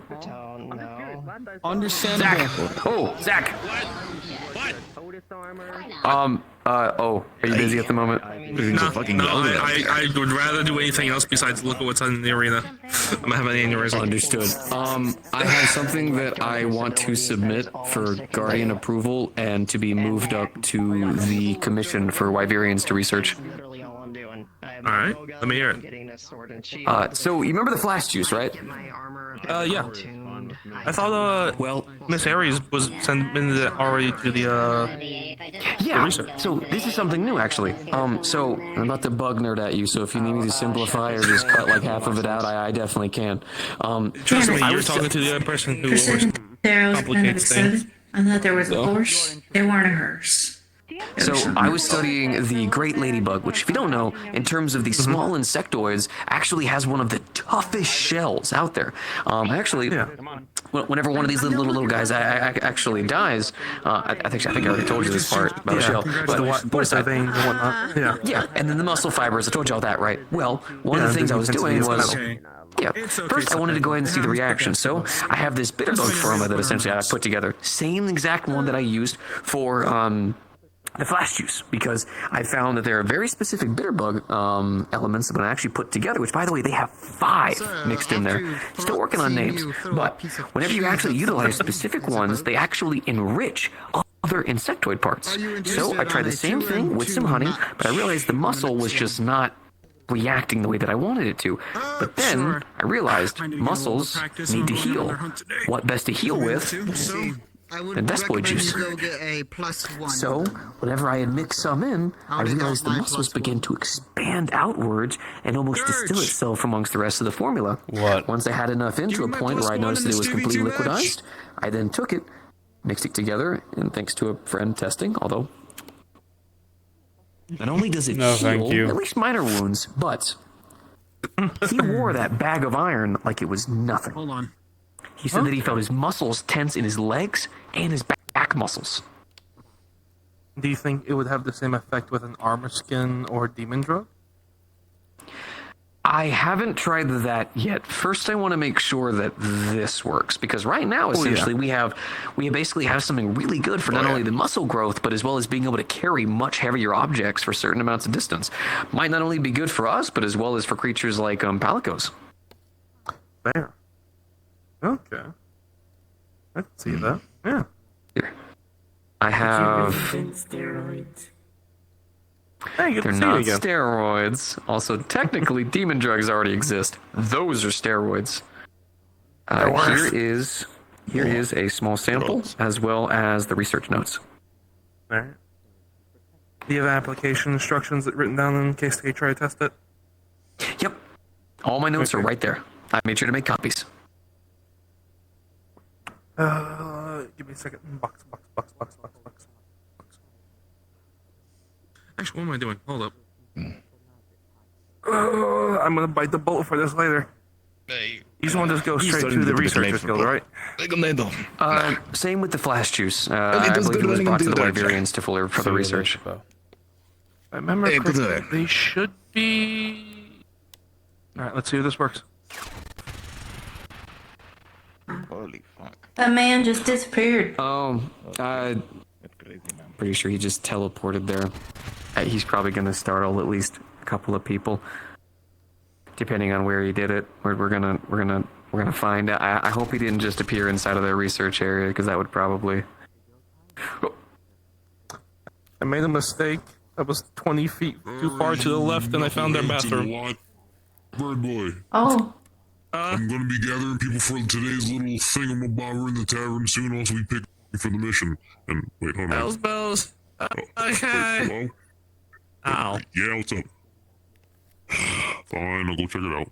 Speaker 5: Understandable.
Speaker 2: Zach. Oh, Zach. Oh, are you busy at the moment?
Speaker 15: No, I would rather do anything else besides look at what's in the arena. I'm gonna have an aneurysm.
Speaker 2: Understood. I have something that I want to submit for Guardian approval and to be moved up to the Commission for Wyverians to research.
Speaker 15: Alright, let me hear it.
Speaker 2: So you remember the flash juice, right?
Speaker 15: Yeah. I thought, Miss Aries was sending it already to the,
Speaker 2: Yeah,
Speaker 15: research.
Speaker 2: so this is something new, actually. So I'm about to bug nerd at you, so if you need me to simplify or just cut like half of it out, I definitely can.
Speaker 15: Trust me,
Speaker 2: I
Speaker 15: you're
Speaker 2: was
Speaker 15: talking to the other person who
Speaker 11: There was kind of
Speaker 15: complicates things.
Speaker 11: excited. I thought there was a horse. They weren't a hearse.
Speaker 2: So I was studying the great ladybug, which, if you don't know, in terms of the small insectoids, actually has one of the toughest shells out there. Actually, whenever one of these little guys actually dies, I think I already told you this part about the shell. But
Speaker 15: The veins and whatnot.
Speaker 2: yeah, and then the muscle fibers. I told you all that, right? Well, one of the things I was doing was. Yeah. First, I wanted to go ahead and see the reaction. So I have this bitterbug pheroma that essentially I put together. Same exact one that I used for the flash juice, because I found that there are very specific bitterbug elements that when I actually put together, which, by the way, they have 5 mixed in there. Still working on names. But whenever you actually utilize specific ones, they actually enrich other insectoid parts. So I tried the same thing with some honey, but I realized the muscle was just not reacting the way that I wanted it to. But then I realized muscles need to heal. What best to heal with? The best boy juice. So, whenever I had mixed some in, I realized the muscles began to expand outwards and almost distill itself amongst the rest of the formula.
Speaker 7: What?
Speaker 2: Once I had enough in to a point where I noticed that it was completely liquidized, I then took it, mixed it together, and thanks to a friend testing, although not only does it heal at least minor wounds, but he wore that bag of iron like it was nothing.
Speaker 5: Hold on.
Speaker 2: He said that he felt his muscles tense in his legs and his back muscles.
Speaker 15: Do you think it would have the same effect with an armor skin or demon drug?
Speaker 2: I haven't tried that yet. First, I want to make sure that this works, because right now, essentially, we basically have something really good for not only the muscle growth, but as well as being able to carry much heavier objects for certain amounts of distance. Might not only be good for us, but as well as for creatures like palicos.
Speaker 15: Fair. Okay. I can see that. Yeah.
Speaker 2: Here. I have.
Speaker 11: Steroids.
Speaker 15: Hey, good
Speaker 2: They're
Speaker 15: to see you
Speaker 2: not
Speaker 15: again.
Speaker 2: steroids. Also, technically, demon drugs already exist. Those are steroids. Here is a small sample, as well as the research notes.
Speaker 15: Alright. Do you have application instructions written down in case they try to test it?
Speaker 2: Yep. All my notes are right there. I made sure to make copies.
Speaker 15: Give me a second. Box.
Speaker 9: Actually, what am I doing? Hold up.
Speaker 15: I'm gonna bite the bullet for this later. You just want to just go straight to the researcher's guild, right?
Speaker 2: Same with the flash juice. I believe it was brought to the Wyverians for the research.
Speaker 15: If I remember correctly, they should be... Alright, let's see if this works.
Speaker 12: Holy fuck.
Speaker 11: That man just disappeared.
Speaker 2: Pretty sure he just teleported there. He's probably going to startle at least a couple of people, depending on where he did it. We're gonna find out. I hope he didn't just appear inside of their research area, because that would probably.
Speaker 15: I made a mistake. I was 20 feet too far to the left, and I found their bathroom.
Speaker 14: Bird boy.
Speaker 11: Oh.
Speaker 14: I'm gonna be gathering people for today's little thingamabobber in the tavern soon. Also, we pick for the mission. And wait, hold on.
Speaker 1: Bells. Okay.
Speaker 14: Wait, hello?
Speaker 1: Ow.
Speaker 14: Yeah, what's up? Fine, I'll go check it out.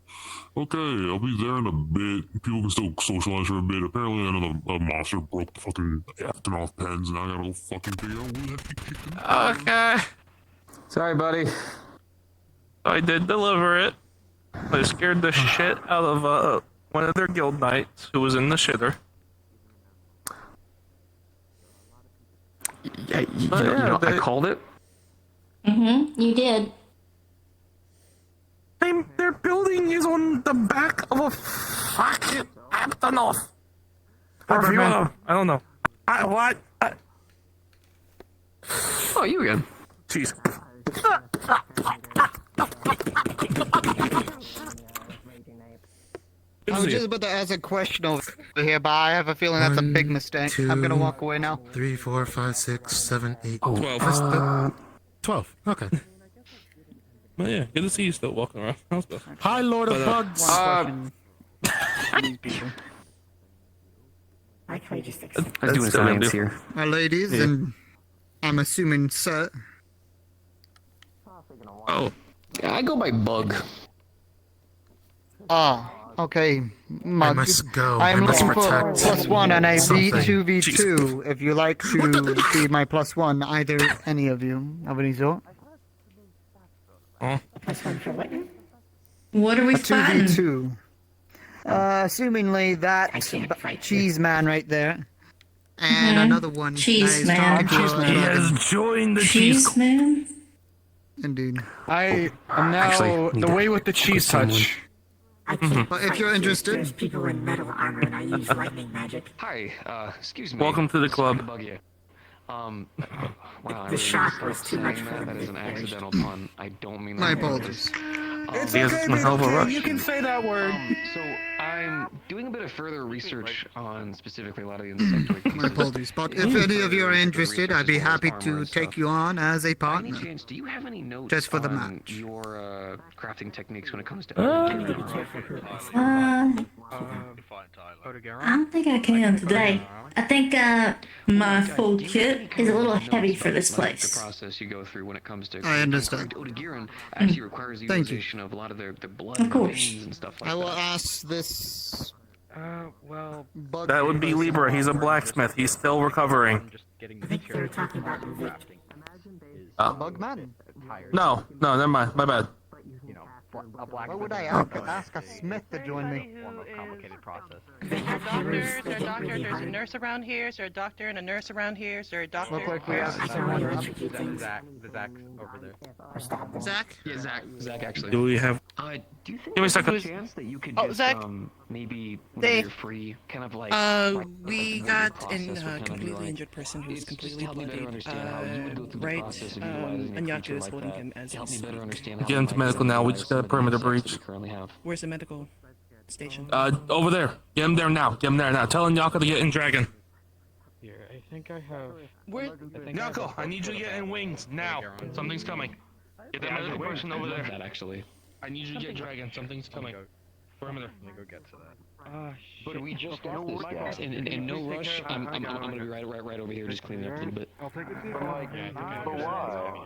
Speaker 14: Okay, I'll be there in a bit. People can still socialize for a bit. Apparently, I know the monster broke the fucking after off pens, and I gotta go fucking figure out who the heck he kicked him.
Speaker 15: Okay.
Speaker 2: Sorry, buddy.
Speaker 15: I did deliver it. I scared the shit out of one of their guild knights who was in the shitter.
Speaker 2: Yeah, you know, I called it.
Speaker 11: Mm-hmm. You did.
Speaker 15: Their building is on the back of a fucking Antonov. Or if you wanna, I don't know. What?
Speaker 2: Oh, you again.
Speaker 15: Jeez.
Speaker 20: I was just about to ask a question over here, but I have a feeling that's a big mistake. I'm gonna walk away now.
Speaker 17: 3, 4, 5, 6, 7, 8,
Speaker 15: 12.
Speaker 17: 12. Okay.
Speaker 15: Well, yeah, good to see you still walking around. How's that?
Speaker 17: Hi, Lord of Bugs.
Speaker 2: I'm doing science here.
Speaker 20: My ladies,
Speaker 2: Yeah.
Speaker 20: and I'm assuming sir.
Speaker 2: Oh. Yeah, I go by Bug.
Speaker 20: Ah, okay. Mug.
Speaker 17: must go.
Speaker 20: I'm
Speaker 17: I must
Speaker 20: looking for
Speaker 17: protect
Speaker 20: +1 and a
Speaker 17: something.
Speaker 20: V2v2. If you like to be my +1, either any of you of any sort.
Speaker 11: What are we
Speaker 20: A
Speaker 11: fighting?
Speaker 20: 2v2. Assumingly that cheese man right there. And
Speaker 11: Mhm.
Speaker 20: another one.
Speaker 11: Cheese
Speaker 20: Nice
Speaker 11: man.
Speaker 20: talking to us.
Speaker 11: He has
Speaker 15: joined the
Speaker 11: Cheese man?
Speaker 20: Indeed.
Speaker 5: I am now
Speaker 20: Actually,
Speaker 5: the way with the cheese touch.
Speaker 20: But if you're interested,
Speaker 21: people in metal armor and I use lightning magic.
Speaker 2: Hi, excuse me.
Speaker 15: Welcome to the club.
Speaker 2: Sorry to bug you. Wow,
Speaker 21: The shock was too much for
Speaker 2: that
Speaker 21: me.
Speaker 2: is an accidental pun. I don't mean that.
Speaker 20: My
Speaker 2: on
Speaker 20: apologies.
Speaker 2: purpose.
Speaker 5: It's okay, baby, you can say that word.
Speaker 2: So I'm doing a bit of further research on specifically a lot of the insectoid pieces.
Speaker 20: my apologies. But if any of you are interested, I'd be happy to take you on as a
Speaker 2: By any
Speaker 20: partner.
Speaker 2: chance, do you have any notes
Speaker 20: Just for the
Speaker 2: on
Speaker 20: match.
Speaker 2: your crafting techniques when it comes to
Speaker 11: I don't think I can today. I think my full kit is a little heavy for this
Speaker 2: the
Speaker 11: place.
Speaker 2: process you go through when it comes to
Speaker 20: I understand.
Speaker 2: Odagiran actually requires the
Speaker 20: Thank you.
Speaker 2: utilization of a lot of their blood
Speaker 11: Of
Speaker 2: and
Speaker 11: course.
Speaker 2: veins and stuff like
Speaker 20: I will
Speaker 2: that.
Speaker 20: ask this.
Speaker 2: Well,
Speaker 15: That would be Libra. He's a blacksmith. He's still recovering.
Speaker 21: I think they were talking about Vic.
Speaker 20: Bugman.
Speaker 15: No, never mind. My bad.
Speaker 20: Why would I ask a smith to join me?
Speaker 22: There's a nurse around here. Is there a doctor and a nurse around here? Is there a doctor?
Speaker 20: Look like we have
Speaker 8: Zach over there.
Speaker 20: Zach?
Speaker 2: Yeah, Zach actually.
Speaker 15: Do we have?
Speaker 2: Do you think
Speaker 15: Give me a
Speaker 2: there's
Speaker 15: second.
Speaker 2: chance that you could
Speaker 22: Oh,
Speaker 2: just,
Speaker 22: Zach?
Speaker 2: maybe when
Speaker 22: Dave.
Speaker 2: you're free, kind of like
Speaker 22: We
Speaker 2: like
Speaker 22: got
Speaker 2: process
Speaker 22: an
Speaker 2: would kind of be
Speaker 22: completely
Speaker 2: like-
Speaker 22: injured person who's
Speaker 2: It's just
Speaker 22: completely
Speaker 2: to help me better
Speaker 22: bloodied.
Speaker 2: understand how you would go through the
Speaker 22: Right,
Speaker 2: process of utilizing a
Speaker 22: Anyaku
Speaker 2: creature
Speaker 22: is
Speaker 2: like
Speaker 22: holding
Speaker 2: that
Speaker 22: him as
Speaker 2: to help
Speaker 22: we
Speaker 2: me better
Speaker 22: speak.
Speaker 2: understand how
Speaker 15: Get into
Speaker 2: I
Speaker 15: medical now. We
Speaker 2: utilize
Speaker 15: just got a
Speaker 2: some of the
Speaker 15: perimeter
Speaker 2: assets that
Speaker 15: breach.
Speaker 2: we currently have.
Speaker 22: Where's the medical station?
Speaker 15: Over there. Get him there now. Get him there now. Tell Nyako to get in dragon.
Speaker 8: Here, I think I have.
Speaker 22: Where?
Speaker 15: Nyako, I need you to get in wings now. Something's coming. Get that medical person over there.
Speaker 2: That actually.
Speaker 15: I need you to get dragon. Something's coming. Perimeter.
Speaker 8: Let me go get to that.
Speaker 2: But we just got this, guys. In no rush. I'm gonna be right over here, just cleaning up a little bit.
Speaker 12: But why?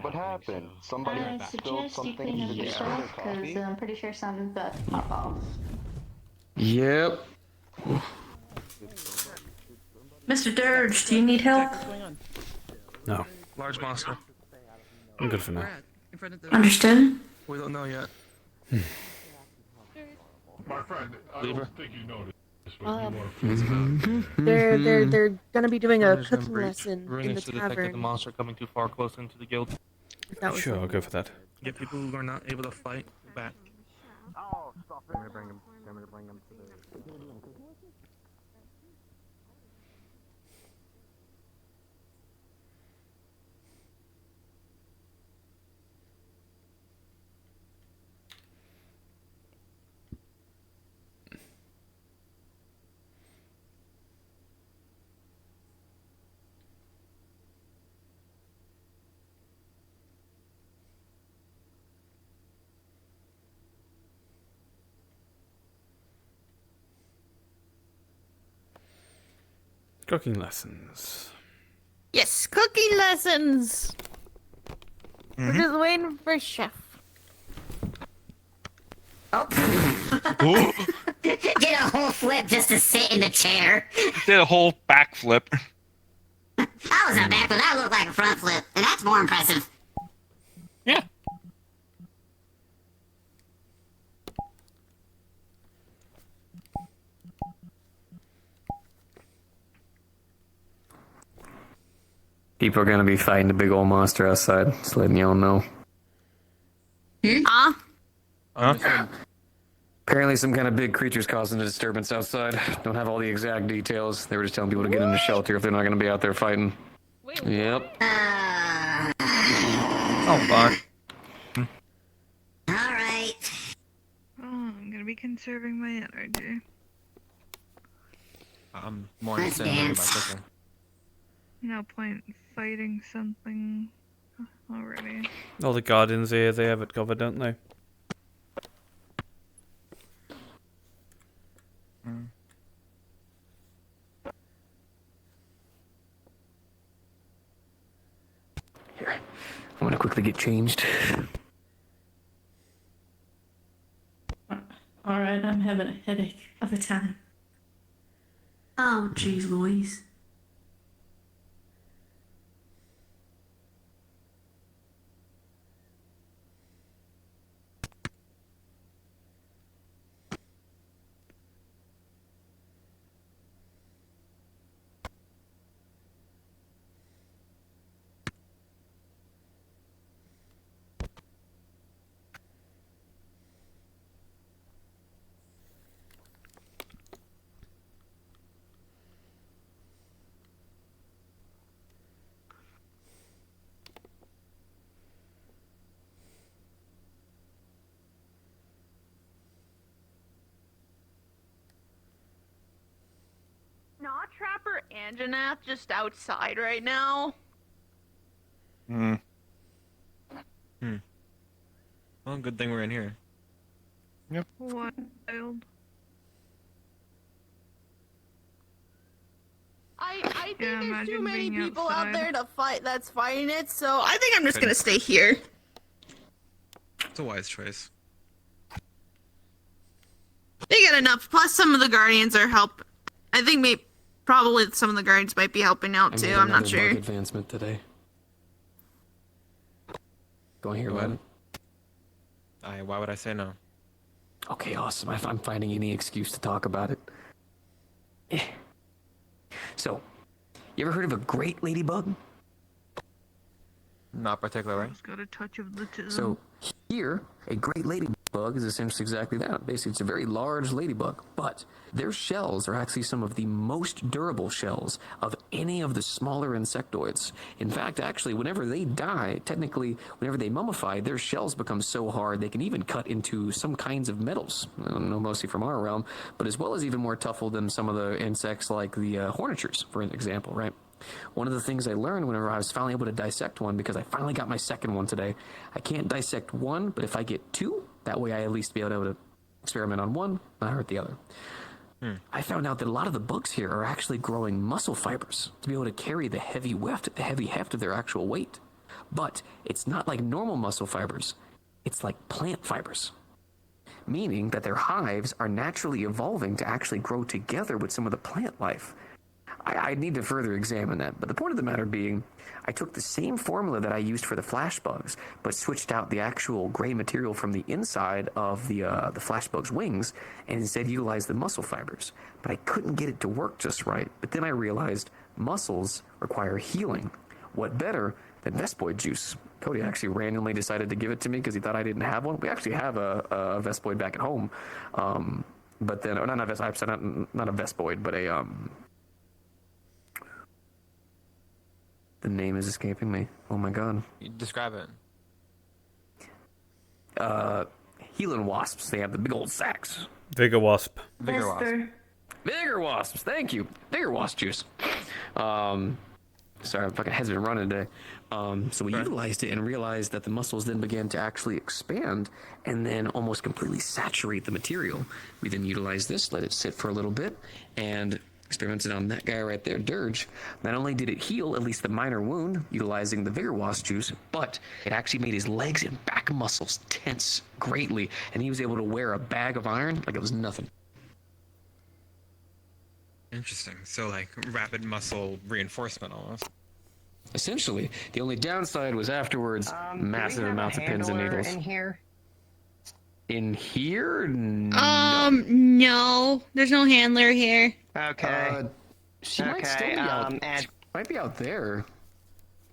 Speaker 12: What happened? Somebody
Speaker 11: I
Speaker 12: spilled
Speaker 11: suggest you
Speaker 12: something
Speaker 11: clean up
Speaker 12: in
Speaker 11: yourself, because I'm pretty sure something's about to pop off.
Speaker 2: Yep.
Speaker 11: Mr. Dirge, do you need help?
Speaker 7: No,
Speaker 15: Large monster.
Speaker 7: I'm good for now.
Speaker 11: Understood.
Speaker 15: We don't know yet.
Speaker 14: My friend, I
Speaker 15: Libra.
Speaker 14: don't think you noticed.
Speaker 4: They're gonna be doing a
Speaker 15: There's no
Speaker 4: cooking
Speaker 15: breach.
Speaker 4: lesson
Speaker 15: Ruin
Speaker 4: in the
Speaker 15: is to detect the
Speaker 4: tavern.
Speaker 15: monster coming too far close into the guild.
Speaker 4: If that was
Speaker 7: Sure, I'll go for that.
Speaker 15: Get people who are not able to fight back.
Speaker 8: I'm gonna bring him to the.
Speaker 7: Cooking lessons.
Speaker 18: Yes, cooking lessons. We're just waiting for Chef.
Speaker 21: Did a whole flip just to sit in the chair.
Speaker 19: Did a whole backflip.
Speaker 21: That was a back, but that looked like a front flip, and that's more impressive.
Speaker 19: Yeah.
Speaker 2: People are gonna be fighting the big old monster outside. Just letting y'all know.
Speaker 18: Huh?
Speaker 2: Apparently some kind of big creature's causing a disturbance outside. Don't have all the exact details. They were just telling people to get in the shelter if they're not gonna be out there fighting. Yep.
Speaker 19: Oh, fun.
Speaker 21: Alright.
Speaker 23: Oh, I'm gonna be conserving my energy.
Speaker 8: I'm more interested in learning about cooking.
Speaker 23: No point in fighting something already.
Speaker 7: All the Guardians here, they have it covered, don't they?
Speaker 2: Here, I'm gonna quickly get changed.
Speaker 11: Alright, I'm having a headache of a time. Oh, jeez Louise.
Speaker 18: Not Trapper and Janath just outside right now.
Speaker 6: Well, good thing we're in here.
Speaker 23: Yep. Wild.
Speaker 18: I think
Speaker 23: Yeah,
Speaker 18: there's too
Speaker 23: imagine
Speaker 18: many
Speaker 23: being
Speaker 18: people
Speaker 23: outside.
Speaker 18: out there to fight that's fighting it, so I think I'm just gonna stay here.
Speaker 6: It's a wise choice.
Speaker 18: They get enough. Plus, some of the Guardians are help. I think probably some of the Guardians might be helping out too. I'm not sure.
Speaker 2: Advancement today. Going here,
Speaker 6: What?
Speaker 2: Lynn.
Speaker 6: Why would I say no?
Speaker 2: Okay, awesome. I'm finding any excuse to talk about it. So, you ever heard of a great ladybug?
Speaker 6: Not particularly.
Speaker 23: It's got a touch of autism.
Speaker 2: So, here, a great ladybug is essentially exactly that. Basically, it's a very large ladybug, but their shells are actually some of the most durable shells of any of the smaller insectoids. In fact, actually, whenever they die, technically, whenever they mummify, their shells become so hard they can even cut into some kinds of metals. I don't know, mostly from our realm, but as well as even more tougher than some of the insects like the hornetures, for an example, right? One of the things I learned whenever I was finally able to dissect one, because I finally got my second one today, I can't dissect one, but if I get two, that way I at least be able to experiment on one, and I hurt the other. I found out that a lot of the bugs here are actually growing muscle fibers to be able to carry the heavy heft of their actual weight. But it's not like normal muscle fibers, it's like plant fibers. Meaning that their hives are naturally evolving to actually grow together with some of the plant life. I need to further examine that, but the point of the matter being, I took the same formula that I used for the flash bugs, but switched out the actual gray material from the inside of the flash bug's wings, and instead utilized the muscle fibers. But I couldn't get it to work just right. But then I realized muscles require healing. What better than Vespoid juice? Cody actually randomly decided to give it to me because he thought I didn't have one. We actually have a Vespoid back at home, but then, or not a Vespoid, but a The name is escaping me. Oh my god.
Speaker 6: Describe it.
Speaker 2: Healing wasps. They have the big old sacks.
Speaker 7: Vigor wasp.
Speaker 2: Vigor wasp. Vigor wasps. Thank you. Vigor wasp juice. Sorry, my fucking head's been running today. So we utilized it and realized that the muscles then began to actually expand and then almost completely saturate the material. We then utilized this, let it sit for a little bit, and experimented on that guy right there, Dirge. Not only did it heal at least the minor wound, utilizing the Vigor Wasp juice, but it actually made his legs and back muscles tense greatly, and he was able to wear a bag of iron like it was nothing.
Speaker 3: Interesting. So, like, rapid muscle reinforcement almost.
Speaker 2: Essentially, the only downside was afterwards massive amounts of pins and needles.
Speaker 20: In here?
Speaker 2: In here?
Speaker 18: No. There's no handler here.
Speaker 20: Okay.
Speaker 2: She might still be out.
Speaker 20: and
Speaker 2: She might be out there.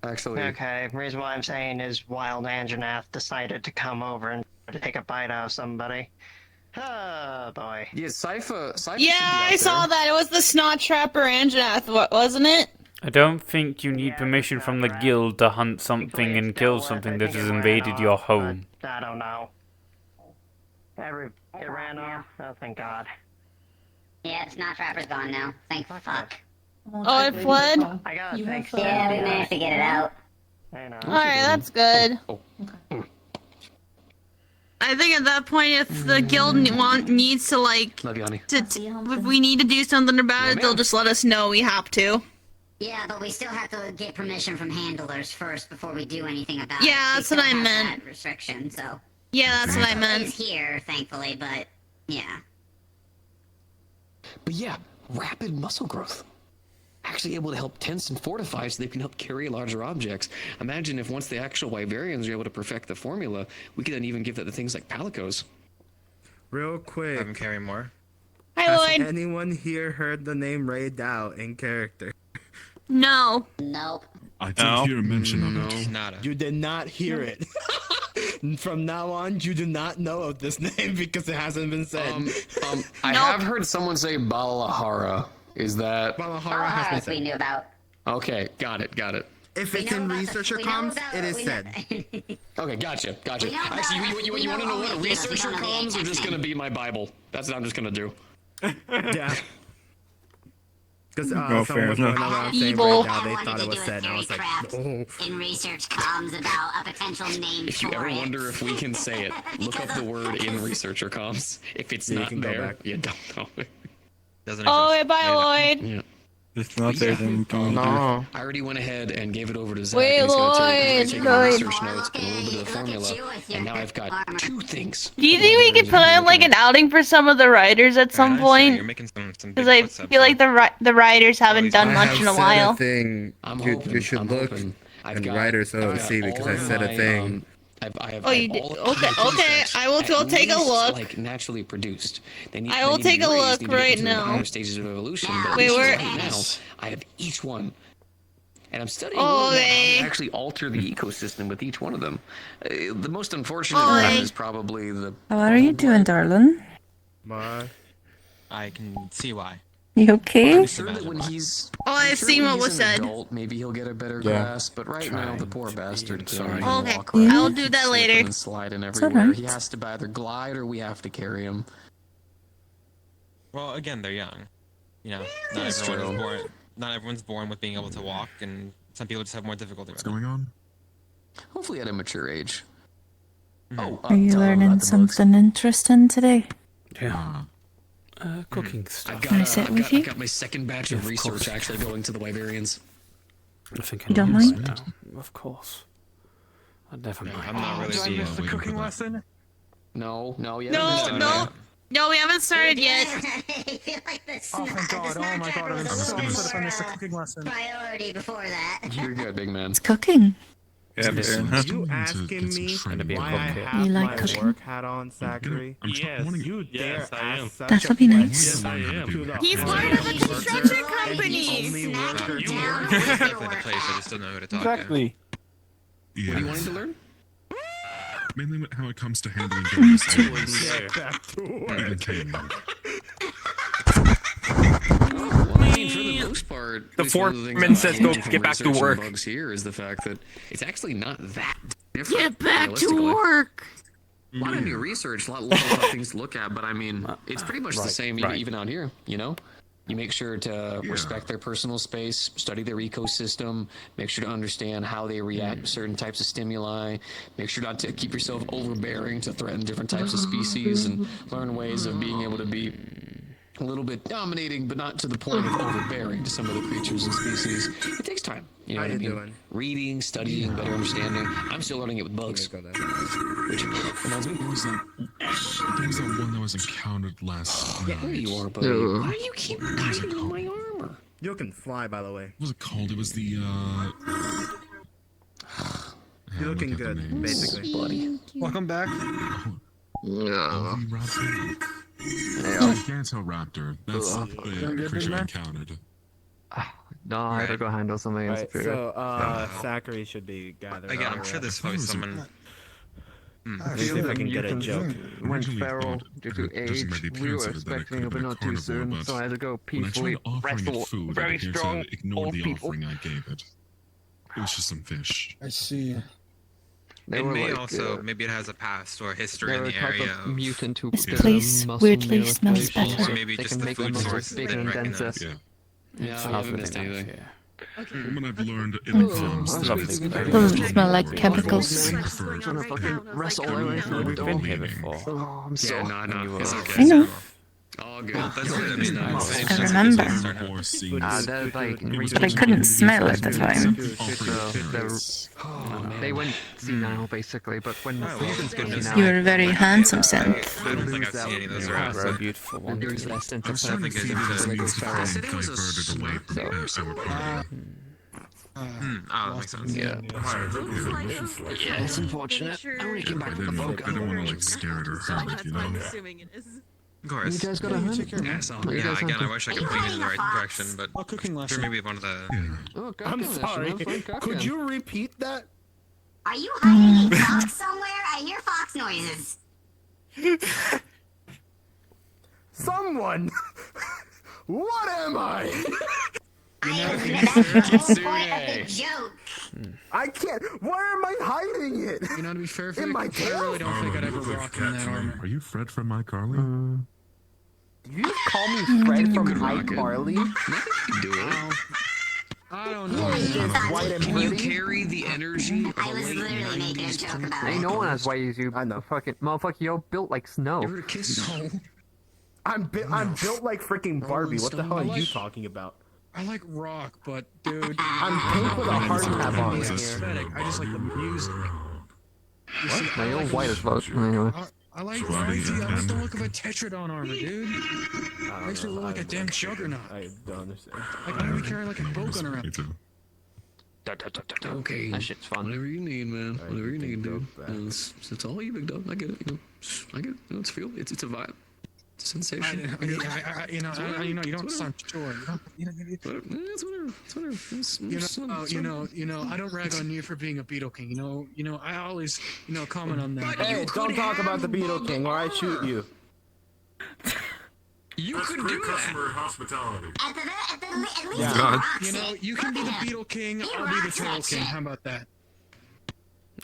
Speaker 2: Actually.
Speaker 20: okay. The reason why I'm saying is Wild Anjanath decided to come over and try to take a bite out of somebody. Oh boy.
Speaker 2: Yeah, Sypha
Speaker 18: Yeah, I saw that. It was the Snot Trapper Anjanath, wasn't it?
Speaker 7: I don't think you need permission from the guild to hunt something and kill something that has invaded your home.
Speaker 20: I don't know. It ran off. Oh, thank God.
Speaker 21: Yeah, it's not Trapper's gone now. Thank fuck.
Speaker 18: Oh, it fled?
Speaker 20: I got it. Thanks.
Speaker 21: Yeah, we managed to get it out.
Speaker 18: Alright, that's good. I think at that point, if the guild needs to, like,
Speaker 2: Love you, honey.
Speaker 18: if we need to do something about it, they'll just let us know we have to.
Speaker 21: Yeah, but we still have to get permission from handlers first before we do anything about it.
Speaker 18: Yeah, that's what I meant.
Speaker 21: That restriction, so.
Speaker 18: Yeah, that's what I meant.
Speaker 21: It's here, thankfully, but yeah.
Speaker 2: But yeah, rapid muscle growth. Actually able to help tense and fortify so they can help carry larger objects. Imagine if once the actual Wyverians are able to perfect the formula, we could then even give that to things like Palicos.
Speaker 6: Real quick.
Speaker 3: Have him carry more.
Speaker 18: Hi,
Speaker 6: Has
Speaker 18: Lloyd.
Speaker 6: anyone here heard the name Ray Dow in character?
Speaker 18: No.
Speaker 21: Nope.
Speaker 14: I did hear a mention of it.
Speaker 3: Nada.
Speaker 6: You did not hear it. From now on, you do not know of this name because it hasn't been said.
Speaker 2: I have heard someone say Balahara. Is that...
Speaker 6: Balahara has been said.
Speaker 21: We knew about.
Speaker 2: Okay, got it.
Speaker 6: If it's in researcher comms, it is said.
Speaker 2: Okay, gotcha. Actually, you want to know what researcher comms are just going to be my Bible. That's what I'm just going to do.
Speaker 6: Yeah. Because
Speaker 14: No,
Speaker 6: someone was going around saying
Speaker 18: Evil.
Speaker 6: right now they thought it was said, and I was like, oh.
Speaker 21: In research comms about a potential name
Speaker 2: If you
Speaker 21: for
Speaker 2: ever
Speaker 21: it.
Speaker 2: wonder if we can say it, look up the word in researcher comms. If it's
Speaker 6: Yeah, you
Speaker 2: not
Speaker 6: can go
Speaker 2: there,
Speaker 6: back.
Speaker 2: you don't know.
Speaker 3: Doesn't
Speaker 18: Oh,
Speaker 3: exist.
Speaker 18: bye, Lloyd.
Speaker 2: Yeah.
Speaker 14: It's not there, then we can't do it.
Speaker 2: I already went ahead and gave it over to Zach.
Speaker 18: Wait,
Speaker 2: and he's gonna take the
Speaker 18: Lloyd.
Speaker 2: research notes and a little bit of the formula, and now I've got 2 things.
Speaker 18: Do you think we could put on, like, an outing for some of the riders at some
Speaker 3: You're
Speaker 18: point?
Speaker 3: making some
Speaker 18: Because I feel like the riders haven't done much in a while.
Speaker 6: Thing you should look and writers see because I said a thing.
Speaker 18: Oh, you did? Okay. I will go take a look.
Speaker 2: Like naturally produced.
Speaker 18: I will take a look right now.
Speaker 2: Stages of evolution. But
Speaker 18: Wait, where?
Speaker 2: right now, I have each one. And I'm studying
Speaker 18: Okay.
Speaker 2: how to actually alter the ecosystem with each one of them. The most unfortunate one is probably the...
Speaker 10: How are you doing, darling?
Speaker 3: I can see why.
Speaker 10: You okay?
Speaker 2: I'm sure that when he's...
Speaker 18: Oh, I've seen what was said.
Speaker 2: Adult, maybe he'll get a better grasp, but right now the poor bastard can only
Speaker 18: Okay,
Speaker 2: walk around
Speaker 18: I'll do that later.
Speaker 2: and sliding
Speaker 10: It's
Speaker 2: everywhere.
Speaker 10: alright.
Speaker 2: He has to either glide or we have to carry him.
Speaker 3: Well, again, they're young. You know,
Speaker 2: That's true.
Speaker 3: not everyone's born with being able to walk, and some people just have more difficulty with it.
Speaker 14: Going on?
Speaker 2: Hopefully at a mature age.
Speaker 3: Mm-hmm.
Speaker 2: Oh,
Speaker 10: Are you
Speaker 2: tell him
Speaker 10: learning
Speaker 2: about the books.
Speaker 10: something interesting today?
Speaker 7: Yeah. Cooking stuff.
Speaker 10: Can I sit with you?
Speaker 2: I've got my second batch of research actually going to the Wyverians.
Speaker 7: I think
Speaker 10: You don't mind?
Speaker 7: Of course. Never mind.
Speaker 3: I'm not really
Speaker 17: the cooking lesson?
Speaker 2: No,
Speaker 18: No, we haven't started yet.
Speaker 21: I feel like this
Speaker 17: Oh, thank God. Oh, my God. I'm so upset if I missed the cooking lesson.
Speaker 21: priority before that.
Speaker 2: You're good, big man.
Speaker 10: It's cooking.
Speaker 14: Yeah,
Speaker 6: Are you asking me why I have
Speaker 10: You like
Speaker 6: my
Speaker 10: cooking?
Speaker 6: work hat on, Zachary?
Speaker 19: Yes,
Speaker 6: You dare
Speaker 19: yes, I am.
Speaker 6: ask such
Speaker 10: That'll
Speaker 6: a
Speaker 10: be
Speaker 6: question
Speaker 10: nice.
Speaker 19: Yes, I am.
Speaker 6: to the
Speaker 18: He's
Speaker 6: only
Speaker 18: part of the
Speaker 6: worker-
Speaker 18: construction company.
Speaker 6: only worker
Speaker 3: You
Speaker 6: here.
Speaker 3: work exactly the place, I just don't know who to talk
Speaker 14: Exactly.
Speaker 2: What are you wanting to learn?
Speaker 14: Mainly how it comes to handling various things.
Speaker 6: Yeah, back to work.
Speaker 14: Even Kane.
Speaker 2: Well, I mean, for the most part,
Speaker 19: The
Speaker 2: at least one of the things
Speaker 19: foreman
Speaker 2: I
Speaker 19: says
Speaker 2: gained
Speaker 19: go
Speaker 2: from
Speaker 19: get back to
Speaker 2: researching
Speaker 19: work.
Speaker 2: Bugs here is the fact that it's actually not that different.
Speaker 18: Get back to
Speaker 2: realistically.
Speaker 18: work.
Speaker 2: A lot of new research, a lot of things to look at, but I mean, it's pretty much the same even out here, you know? You make sure to respect their personal space, study their ecosystem, make sure to understand how they react to certain types of stimuli, make sure not to keep yourself overbearing to threaten different types of species, and learn ways of being able to be a little bit dominating, but not to the point of overbearing to some of the creatures and species. It takes time. You know
Speaker 6: How
Speaker 2: what I
Speaker 6: you
Speaker 2: mean?
Speaker 6: doing?
Speaker 2: Reading, studying, better understanding. I'm still learning it with bugs. Which reminds me.
Speaker 14: There was that one that was encountered last night.
Speaker 2: There you are, buddy.
Speaker 1: Ugh.
Speaker 2: Why do you keep hiding in my armor?
Speaker 6: You can fly, by the way.
Speaker 14: What was it called? It was the
Speaker 6: You're looking good, basically.
Speaker 2: Buddy.
Speaker 15: Welcome back.
Speaker 1: Yeah.
Speaker 14: Gantel Raptor. That's the creature I encountered.
Speaker 1: No, I gotta go handle something else.
Speaker 6: Right, so, Zachary should be gathered.
Speaker 3: Again, I'm sure there's probably someone.
Speaker 6: Let me see if I can get a joke.
Speaker 1: When feral due to age, we were expecting it, but not too soon, so I had to go peacefully wrestle very strong
Speaker 14: ignore
Speaker 1: old
Speaker 14: the
Speaker 1: people.
Speaker 14: offering I gave it. It was just some fish.
Speaker 5: I see.
Speaker 1: They
Speaker 3: It
Speaker 1: were
Speaker 3: may
Speaker 1: like,
Speaker 3: also, maybe it has a past or history
Speaker 1: they're
Speaker 3: in
Speaker 1: a
Speaker 3: the
Speaker 1: type
Speaker 3: area.
Speaker 1: of mutant who
Speaker 10: This place weirdly smells better.
Speaker 3: Or maybe
Speaker 1: They
Speaker 3: just
Speaker 1: can
Speaker 3: the
Speaker 1: make
Speaker 3: food
Speaker 1: them
Speaker 3: source
Speaker 1: bigger
Speaker 3: didn't
Speaker 1: and
Speaker 3: recognize.
Speaker 1: denser.
Speaker 2: Yeah, I haven't missed anything.
Speaker 14: From what I've learned, it informs
Speaker 10: Doesn't smell like chemicals.
Speaker 1: Wrestle away from the
Speaker 7: We've
Speaker 1: door.
Speaker 7: been here before.
Speaker 1: Oh, I'm so
Speaker 3: It's okay.
Speaker 10: I know.
Speaker 2: All good.
Speaker 3: That's good. I mean,
Speaker 10: I remember.
Speaker 1: They're like,
Speaker 10: But I couldn't smell at the time.
Speaker 1: they went senile basically, but when mutants go senile,
Speaker 10: You were a very handsome scent.
Speaker 3: I don't think I've seen any of those around.
Speaker 7: Very beautiful
Speaker 1: and
Speaker 7: one.
Speaker 1: there's less sense of
Speaker 3: I don't think it's into.
Speaker 14: diverted away from the sewer part.
Speaker 3: Oh, that makes sense.
Speaker 1: Yeah. Yeah, it's unfortunate. I only came back
Speaker 14: I
Speaker 1: from the
Speaker 14: didn't
Speaker 1: boat.
Speaker 14: want to like stare at her hurt it, you know?
Speaker 18: assuming it is.
Speaker 3: Of course.
Speaker 1: You guys got a hunt?
Speaker 3: Yeah, again, I wish I could point you in the right direction, but
Speaker 5: Oh, cooking
Speaker 3: sure,
Speaker 5: lesson.
Speaker 3: maybe one of the.
Speaker 1: Oh,
Speaker 6: I'm sorry. Could you repeat that?
Speaker 21: Are you hiding a fox somewhere? I hear fox noises.
Speaker 6: Someone! What am I?
Speaker 21: That's the whole point of the joke.
Speaker 6: I can't. Where am I hiding it?
Speaker 5: You know, to be fair,
Speaker 6: In my
Speaker 5: I
Speaker 6: tail?
Speaker 5: really don't think I'd ever walk in that armor.
Speaker 14: Are you Fred from iCarly?
Speaker 6: Did you just call me Fred from iCarly?
Speaker 2: Do it.
Speaker 5: I don't
Speaker 21: Yeah,
Speaker 5: know.
Speaker 21: you just thought
Speaker 2: Why
Speaker 21: you-
Speaker 2: can you carry the energy of
Speaker 21: I
Speaker 2: a
Speaker 21: was
Speaker 2: late
Speaker 21: literally making a
Speaker 2: 90s
Speaker 21: joke
Speaker 2: punk
Speaker 21: about
Speaker 2: rock?
Speaker 21: it.
Speaker 1: Ain't no one as white as you.
Speaker 6: I know.
Speaker 1: Fucking motherfucker, you're built like snow.
Speaker 2: You ever kiss no?
Speaker 6: I'm built like freaking Barbie. What the hell are you talking about?
Speaker 5: I like rock, but dude,
Speaker 6: I'm pink with a heart tab on
Speaker 5: the
Speaker 6: it.
Speaker 5: aesthetic. I just like the music. You see,
Speaker 1: No, you're white as fuck. Anyway.
Speaker 5: I like crazy. I like the look of a Tetradon armor, dude. Makes me look like a damn juggernaut.
Speaker 6: I don't understand.
Speaker 5: Like I would carry like a bow gun around.
Speaker 14: Me too.
Speaker 2: Okay.
Speaker 1: That shit's fun.
Speaker 2: Whatever you need, man. Whatever you need, dude. It's all you, big dog. I get it. You know, I get it. You know, it's feel. It's a vibe. It's a sensation.
Speaker 5: You know, you don't sound sure. You know,
Speaker 2: It's whatever. It's whatever.
Speaker 5: you know, I don't rag on you for being a Beetle King. You know, I always, comment on that.
Speaker 6: Hey, don't talk about the Beetle King or I shoot you.
Speaker 2: You could do that.
Speaker 14: Hospitality.
Speaker 21: At least
Speaker 6: Yeah.
Speaker 21: he rocks
Speaker 5: You know,
Speaker 21: it.
Speaker 5: you can be
Speaker 21: Look
Speaker 5: the
Speaker 21: at him.
Speaker 5: Beetle King.
Speaker 21: He
Speaker 5: I'll be the
Speaker 21: rocks
Speaker 5: Turtle
Speaker 21: that
Speaker 5: King.
Speaker 21: shit.
Speaker 5: How about that?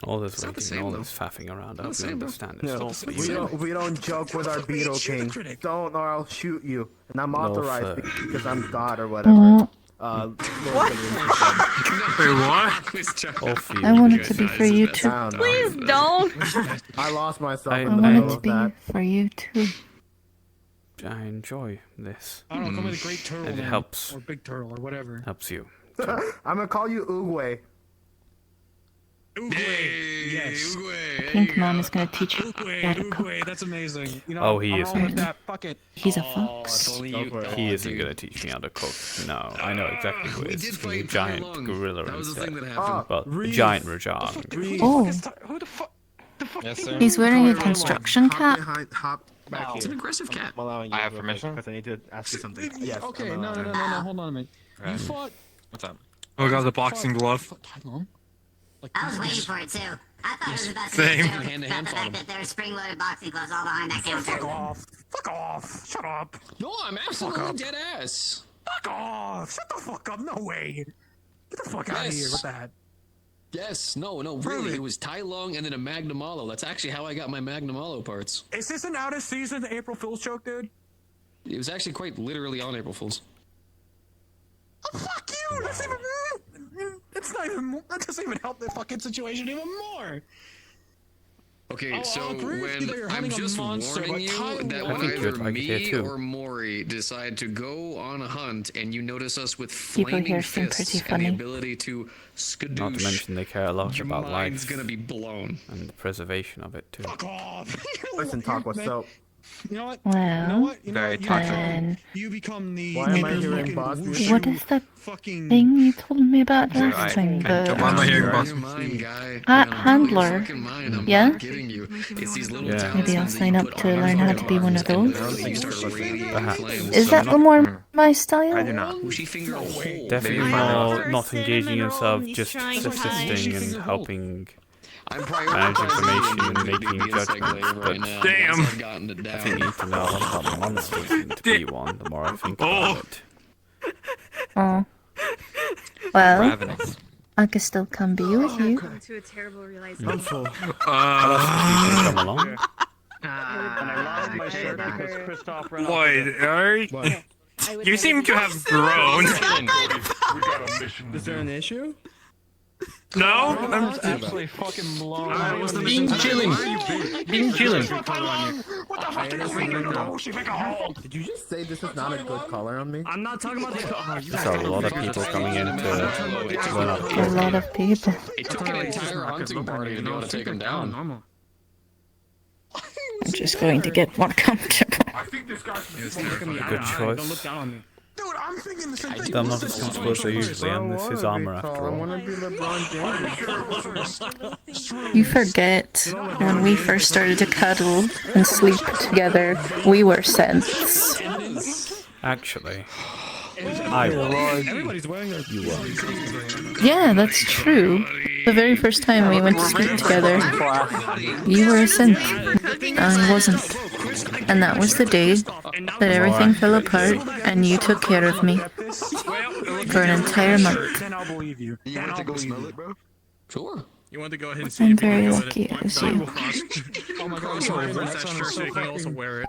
Speaker 7: All this
Speaker 2: not the
Speaker 7: waiting,
Speaker 2: same,
Speaker 7: all
Speaker 2: though.
Speaker 7: this faffing around, I
Speaker 2: Not
Speaker 7: hope
Speaker 2: the
Speaker 7: you
Speaker 2: same, though.
Speaker 7: understand. It's
Speaker 6: No,
Speaker 7: still
Speaker 6: we don't joke with our Beetle King. Don't or I'll shoot you. And I'm authorized because I'm God or whatever. What?
Speaker 10: I want it to be for you too.
Speaker 18: Please don't.
Speaker 6: I lost myself
Speaker 7: I
Speaker 6: in
Speaker 10: I
Speaker 6: the
Speaker 10: want
Speaker 6: middle
Speaker 10: it to
Speaker 6: of
Speaker 10: be
Speaker 6: that.
Speaker 10: for you too.
Speaker 7: I enjoy this.
Speaker 5: I don't know, call me the Great Turtle
Speaker 7: It
Speaker 5: Man,
Speaker 7: helps.
Speaker 5: or Big Turtle, or whatever.
Speaker 7: Helps you.
Speaker 6: I'm gonna call you Oogway.
Speaker 5: Oogway, yes.
Speaker 10: Pink Man is gonna teach you how to cook.
Speaker 5: Oogway, that's amazing. You know,
Speaker 7: Oh, he
Speaker 5: I'm
Speaker 7: is.
Speaker 5: rolling with that. Fuck it.
Speaker 10: He's a fox.
Speaker 7: He isn't gonna teach me how to cook. No, I know exactly who it is. It's a giant gorilla
Speaker 2: That was the thing
Speaker 7: instead.
Speaker 2: that happened.
Speaker 7: Well, a giant Rajang.
Speaker 10: Oh,
Speaker 15: Who the fuck? The fuck?
Speaker 3: Yes, sir.
Speaker 10: he's wearing a construction cap.
Speaker 6: Hop back
Speaker 2: It's
Speaker 6: here.
Speaker 2: an aggressive cat.
Speaker 6: I'm allowing you
Speaker 3: I have
Speaker 6: real
Speaker 3: permission?
Speaker 6: quick, 'cause I need to ask you something. Yes.
Speaker 5: Okay,
Speaker 6: I'm
Speaker 5: no,
Speaker 6: allowing you.
Speaker 5: hold on a minute. You fought.
Speaker 3: What's up?
Speaker 15: Oh god, the boxing glove.
Speaker 5: Tylon? Like,
Speaker 21: I was waiting for it too. I thought it was about to
Speaker 15: Same.
Speaker 21: be a joke
Speaker 2: Hand-to-hand
Speaker 21: about the fact that there were spring-loaded boxing gloves all behind that counter.
Speaker 5: Fuck off! Fuck off! Shut up!
Speaker 2: No, I'm absolutely dead ass.
Speaker 5: Fuck off! Shut the fuck up! No way! Get the fuck out of here with that.
Speaker 2: Yes, no, really. It was Tai Lung and then a Magnum Alo. That's actually how I got my Magnum Alo parts.
Speaker 5: Is this an out of season April Fool's joke, dude?
Speaker 2: It was actually quite literally on April Fool's.
Speaker 5: Oh, fuck you! That's even. It's not even. That doesn't even help the fucking situation even more.
Speaker 2: Okay, so
Speaker 17: I'll agree with you that
Speaker 2: when
Speaker 17: you're
Speaker 2: I'm
Speaker 17: hunting a
Speaker 2: just
Speaker 17: monster,
Speaker 2: warning
Speaker 17: but
Speaker 2: you
Speaker 17: Kyle
Speaker 2: that
Speaker 17: I
Speaker 2: when
Speaker 17: think
Speaker 2: either
Speaker 7: I could hear
Speaker 2: me
Speaker 7: too.
Speaker 2: or Maury decide to go on a hunt and you notice us with
Speaker 10: People
Speaker 2: flaming
Speaker 10: here seem pretty
Speaker 2: fists and the
Speaker 10: funny.
Speaker 2: ability to skadoosh,
Speaker 7: Not to mention they care a lot
Speaker 2: your
Speaker 7: about
Speaker 2: mind's
Speaker 7: life
Speaker 2: gonna be blown.
Speaker 7: and the preservation of it too.
Speaker 17: Fuck off.
Speaker 6: Listen, Taco, so
Speaker 17: You know what?
Speaker 10: Well,
Speaker 17: You know what?
Speaker 3: Very
Speaker 10: then
Speaker 17: You become the.
Speaker 6: why am I
Speaker 10: maybe-
Speaker 6: hearing boss music?
Speaker 10: what is that
Speaker 17: fucking
Speaker 10: thing you told me about
Speaker 3: Sure,
Speaker 10: last
Speaker 3: I-
Speaker 10: time?
Speaker 3: I- why am I hearing boss
Speaker 2: Mind, guy.
Speaker 10: Handler.
Speaker 2: Fucking mind, I'm
Speaker 10: Yeah?
Speaker 2: not kidding you. It's these little
Speaker 7: Yeah.
Speaker 10: Maybe I'll
Speaker 2: talismans that
Speaker 10: sign
Speaker 2: you
Speaker 10: up
Speaker 2: put
Speaker 10: to
Speaker 2: on
Speaker 10: learn
Speaker 2: your
Speaker 10: how to be one of
Speaker 2: arms, and
Speaker 10: those.
Speaker 2: then you start radiating
Speaker 7: Perhaps.
Speaker 2: flames.
Speaker 10: Is that more my style?
Speaker 3: I do not.
Speaker 2: Pushy finger hole.
Speaker 7: Definitely
Speaker 18: I'm
Speaker 7: more
Speaker 18: a
Speaker 7: not
Speaker 18: person
Speaker 7: engaging
Speaker 18: in a
Speaker 7: yourself,
Speaker 18: role, he's
Speaker 7: just
Speaker 18: trying to
Speaker 7: assisting
Speaker 18: hide.
Speaker 7: and helping
Speaker 2: I'm
Speaker 7: manage information and
Speaker 2: prioritizing
Speaker 7: making
Speaker 2: the insect
Speaker 7: judgments.
Speaker 2: layer
Speaker 7: But
Speaker 2: right now.
Speaker 19: Damn.
Speaker 2: Once I've gotten it
Speaker 7: I
Speaker 2: down.
Speaker 7: think you need to know a lot about monsters and to be one. The more I think about it.
Speaker 10: Oh. Well,
Speaker 3: Ravenous.
Speaker 10: I could still come be with you.
Speaker 4: Come to a terrible realization.
Speaker 5: I'm full.
Speaker 7: Come along.
Speaker 20: And I lost my shirt because Christoph ran off
Speaker 19: Lloyd,
Speaker 20: with it.
Speaker 19: alright?
Speaker 4: I would
Speaker 19: You
Speaker 4: never
Speaker 19: seem
Speaker 4: do
Speaker 19: to have grown.
Speaker 5: Is there an issue?
Speaker 19: No?
Speaker 20: I'm actually fucking blown.
Speaker 2: Being chilling.
Speaker 7: Being chilling.
Speaker 6: Did you just say this is not a good color on me?
Speaker 17: I'm not talking about the.
Speaker 7: There's a lot of people coming in to learn how to
Speaker 10: A
Speaker 7: play.
Speaker 10: lot of people.
Speaker 2: It took an entire hunting party to be able to take him down.
Speaker 17: Normal.
Speaker 10: I'm just going to get more comfortable.
Speaker 7: Good choice.
Speaker 17: Don't look down on me.
Speaker 14: Dude, I'm thinking the same thing.
Speaker 7: I'm not as comfortable as I usually am. This is armor after
Speaker 6: I
Speaker 7: all.
Speaker 6: want to be LeBron James.
Speaker 10: You forget when we first started to cuddle and sleep together, we were Saints.
Speaker 7: Actually, I was.
Speaker 17: Everybody's wearing their.
Speaker 7: You were.
Speaker 10: Yeah, that's true. The very first time we went to sleep together, you were a synth. I wasn't. And that was the day that everything fell apart and you took care of me for an entire month.
Speaker 17: Then I'll believe you.
Speaker 14: You want to go smell it, bro?
Speaker 2: Sure.
Speaker 17: You want to go ahead and see
Speaker 10: I'm
Speaker 17: if you
Speaker 10: very
Speaker 17: can
Speaker 10: lucky it was you.
Speaker 17: Oh my god, sorry, that's true, so you can also wear it.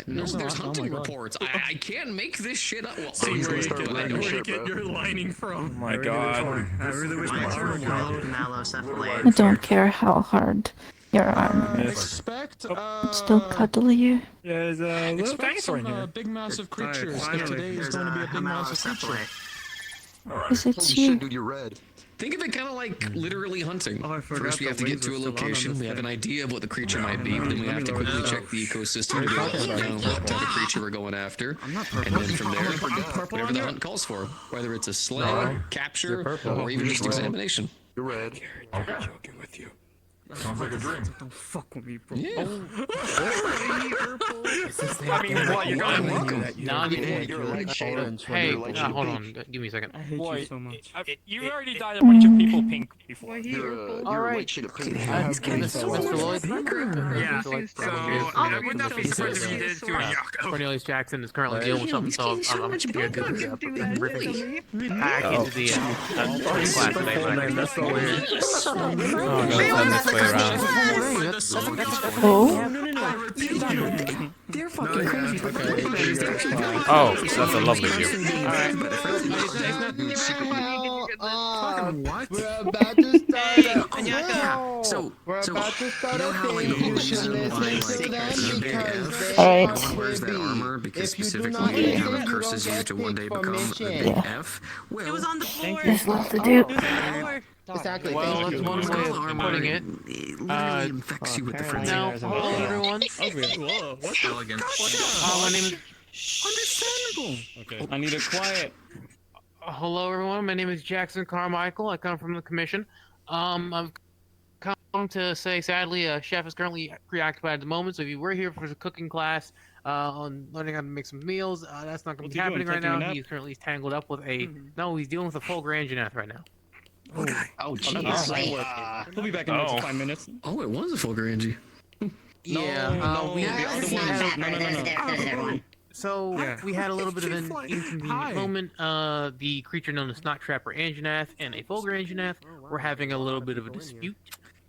Speaker 2: No, there's hunting reports. I can't make this shit up. Well,
Speaker 14: So he's gonna start
Speaker 17: Where
Speaker 14: wearing
Speaker 17: do
Speaker 14: your
Speaker 17: you
Speaker 14: shirt,
Speaker 17: get
Speaker 14: bro.
Speaker 17: your lining from?
Speaker 19: Oh my god.
Speaker 17: I really wish my armor
Speaker 10: I don't care how hard your arm is.
Speaker 5: Expect
Speaker 10: Still cuddle you.
Speaker 17: There's a little
Speaker 5: expect
Speaker 17: dinosaur in
Speaker 5: some
Speaker 17: here.
Speaker 5: big massive creatures.
Speaker 17: Finally.
Speaker 5: If today is going to be a big massive creature.
Speaker 10: Because it's
Speaker 14: Holy
Speaker 10: you.
Speaker 14: shit, dude, you're red.
Speaker 2: Think of it kind of like literally hunting.
Speaker 17: Oh, I forgot
Speaker 2: First, we
Speaker 17: the
Speaker 2: have to get
Speaker 17: wings
Speaker 2: to a
Speaker 17: were still on
Speaker 2: location.
Speaker 17: this
Speaker 2: We have an
Speaker 17: thing.
Speaker 2: idea of what the creature might be, but then we have to quickly check the ecosystem to be able to know what type of creature we're going after. And then from there, whatever the hunt calls for, whether it's a slay, capture, or even just examination.
Speaker 14: You're red.
Speaker 17: I'm joking with you.
Speaker 14: Sounds like a dream.
Speaker 17: Don't fuck with me, bro.
Speaker 2: Yeah.
Speaker 19: I mean, what, you're
Speaker 2: You're
Speaker 19: gonna
Speaker 2: welcome.
Speaker 14: You're a light shade.
Speaker 6: Orange.
Speaker 8: Hey,
Speaker 6: when you're light
Speaker 8: hold
Speaker 6: shade.
Speaker 8: on. Give me a second.
Speaker 4: I hate
Speaker 19: Boy,
Speaker 4: you so much.
Speaker 19: you already dyed a bunch of people pink before.
Speaker 14: You're a
Speaker 8: Alright.
Speaker 14: light shade of pink.
Speaker 8: Mr. Lloyd.
Speaker 17: Yeah.
Speaker 8: Mr. Lloyd,
Speaker 17: So,
Speaker 8: from
Speaker 17: without
Speaker 8: the
Speaker 17: the first you did to a yuck.
Speaker 8: Cornelius Jackson is currently dealing with something, so I'm here to rip it back into the class today.
Speaker 6: That's so weird.
Speaker 7: Oh, no, turn this way around.
Speaker 10: Oh?
Speaker 6: They're fucking crazy.
Speaker 7: Oh, that's a lovely view.
Speaker 6: What?
Speaker 5: We're about to start
Speaker 2: So,
Speaker 5: We're about to start
Speaker 2: you know
Speaker 5: a
Speaker 2: how like
Speaker 5: thing.
Speaker 2: the
Speaker 5: You
Speaker 2: whole
Speaker 5: should
Speaker 2: season
Speaker 5: listen to
Speaker 2: like
Speaker 5: them
Speaker 2: big
Speaker 5: because
Speaker 2: F.
Speaker 5: they
Speaker 10: Alright.
Speaker 5: are
Speaker 2: Wears that
Speaker 5: worthy.
Speaker 2: armor because
Speaker 5: If you do
Speaker 2: specifically
Speaker 5: not
Speaker 2: it kind
Speaker 5: listen,
Speaker 2: of
Speaker 5: you
Speaker 2: curses
Speaker 5: don't
Speaker 2: you
Speaker 5: get
Speaker 2: to one day
Speaker 5: picked
Speaker 2: become a
Speaker 5: formation.
Speaker 2: big
Speaker 10: Yeah.
Speaker 2: F.
Speaker 18: It was on the floor.
Speaker 10: There's lots to do.
Speaker 5: Exactly.
Speaker 8: Well,
Speaker 5: thank
Speaker 8: that's
Speaker 5: you.
Speaker 8: one way of
Speaker 2: Armor
Speaker 8: putting it.
Speaker 2: literally infects you with the frenzy.
Speaker 8: Now, hello everyone.
Speaker 17: Whoa, what the elegant.
Speaker 8: My name is.
Speaker 17: Understandable. Okay, I need it quiet.
Speaker 8: Hello everyone. My name is Jackson Carmichael. I come from the commission. I've come to say, sadly, chef is currently preoccupied at the moment. So if you were here for the cooking class on learning how to make some meals, that's not going to be happening right now. He's currently tangled up with a. No, he's dealing with a full Grangenath right now.
Speaker 2: Okay. Oh, jeez.
Speaker 17: We'll be back in the next 5 minutes.
Speaker 2: Oh, it was a full Grangie.
Speaker 8: Yeah. We
Speaker 21: No.
Speaker 8: So
Speaker 17: Yeah.
Speaker 8: we had a little bit of an inconvenient moment. The creature known as Snot Trapper Anjanath and a Fulgur Anjanath were having a little bit of a dispute.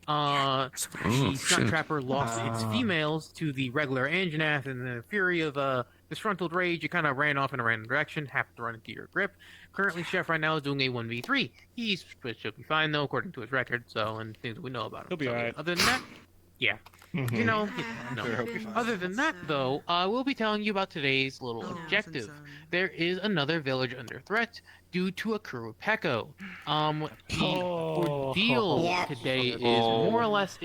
Speaker 8: The Snot
Speaker 2: shit.
Speaker 8: Trapper lost its females to the regular Anjanath, and the fury of disgruntled rage, it kind of ran off in a random direction, happened to run into your grip. Currently, Chef right now is doing a 1v3. Should be fine though, according to his record. So, and things that we know about him.
Speaker 17: He'll be
Speaker 8: So,
Speaker 17: alright.
Speaker 8: Other than that, Yeah. You know, no. Other than that, though, I will be telling you about today's little objective. There is another village under threat due to a Kurupeko. The ordeal today is more or less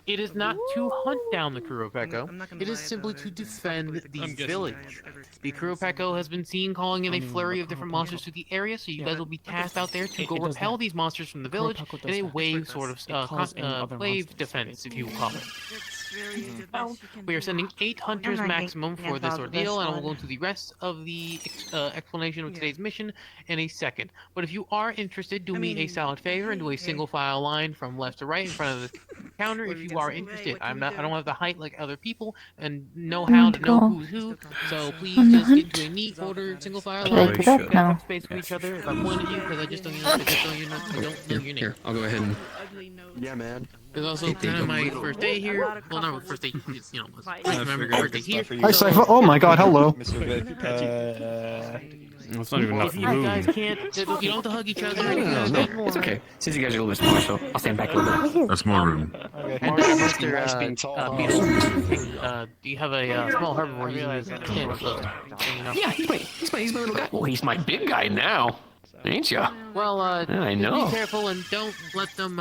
Speaker 8: it is not to hunt down the Kurupeko, it is simply to defend the village. The Kurupeko has been seen calling in a flurry of different monsters to the area, so you guys will be tasked out there to go repel these monsters from the village in a wave sort of wave defense, if you will call it. We are sending 8 hunters maximum for this ordeal, and I will go into the rest of the explanation of today's mission in a second. But if you are interested, do me a solid favor and do a single file line from left to right in front of the counter if you are interested. I don't have the height like other people and know how to know who's who, so please just get into a neat order, single file line. You guys have space for each other. If I point at you because I just don't know your name.
Speaker 2: Here, I'll go ahead and.
Speaker 9: Yeah, man.
Speaker 8: It's also kind of my first day here. Well, not my first day, it's, you know, my first day here.
Speaker 5: Hi, Cypher. Oh my god, hello.
Speaker 7: It's not even enough
Speaker 8: If you guys can't, you don't have to hug each other.
Speaker 2: No, it's okay. Since you guys are a little bit smaller, so I'll stand back a little bit.
Speaker 14: That's my room.
Speaker 8: And Mr. Beetle, do you have a small herbivore you stand close?
Speaker 2: Yeah, he's my little guy. Well, he's my big guy now. Ain't ya?
Speaker 8: Well,
Speaker 2: I know.
Speaker 8: Be careful and don't let them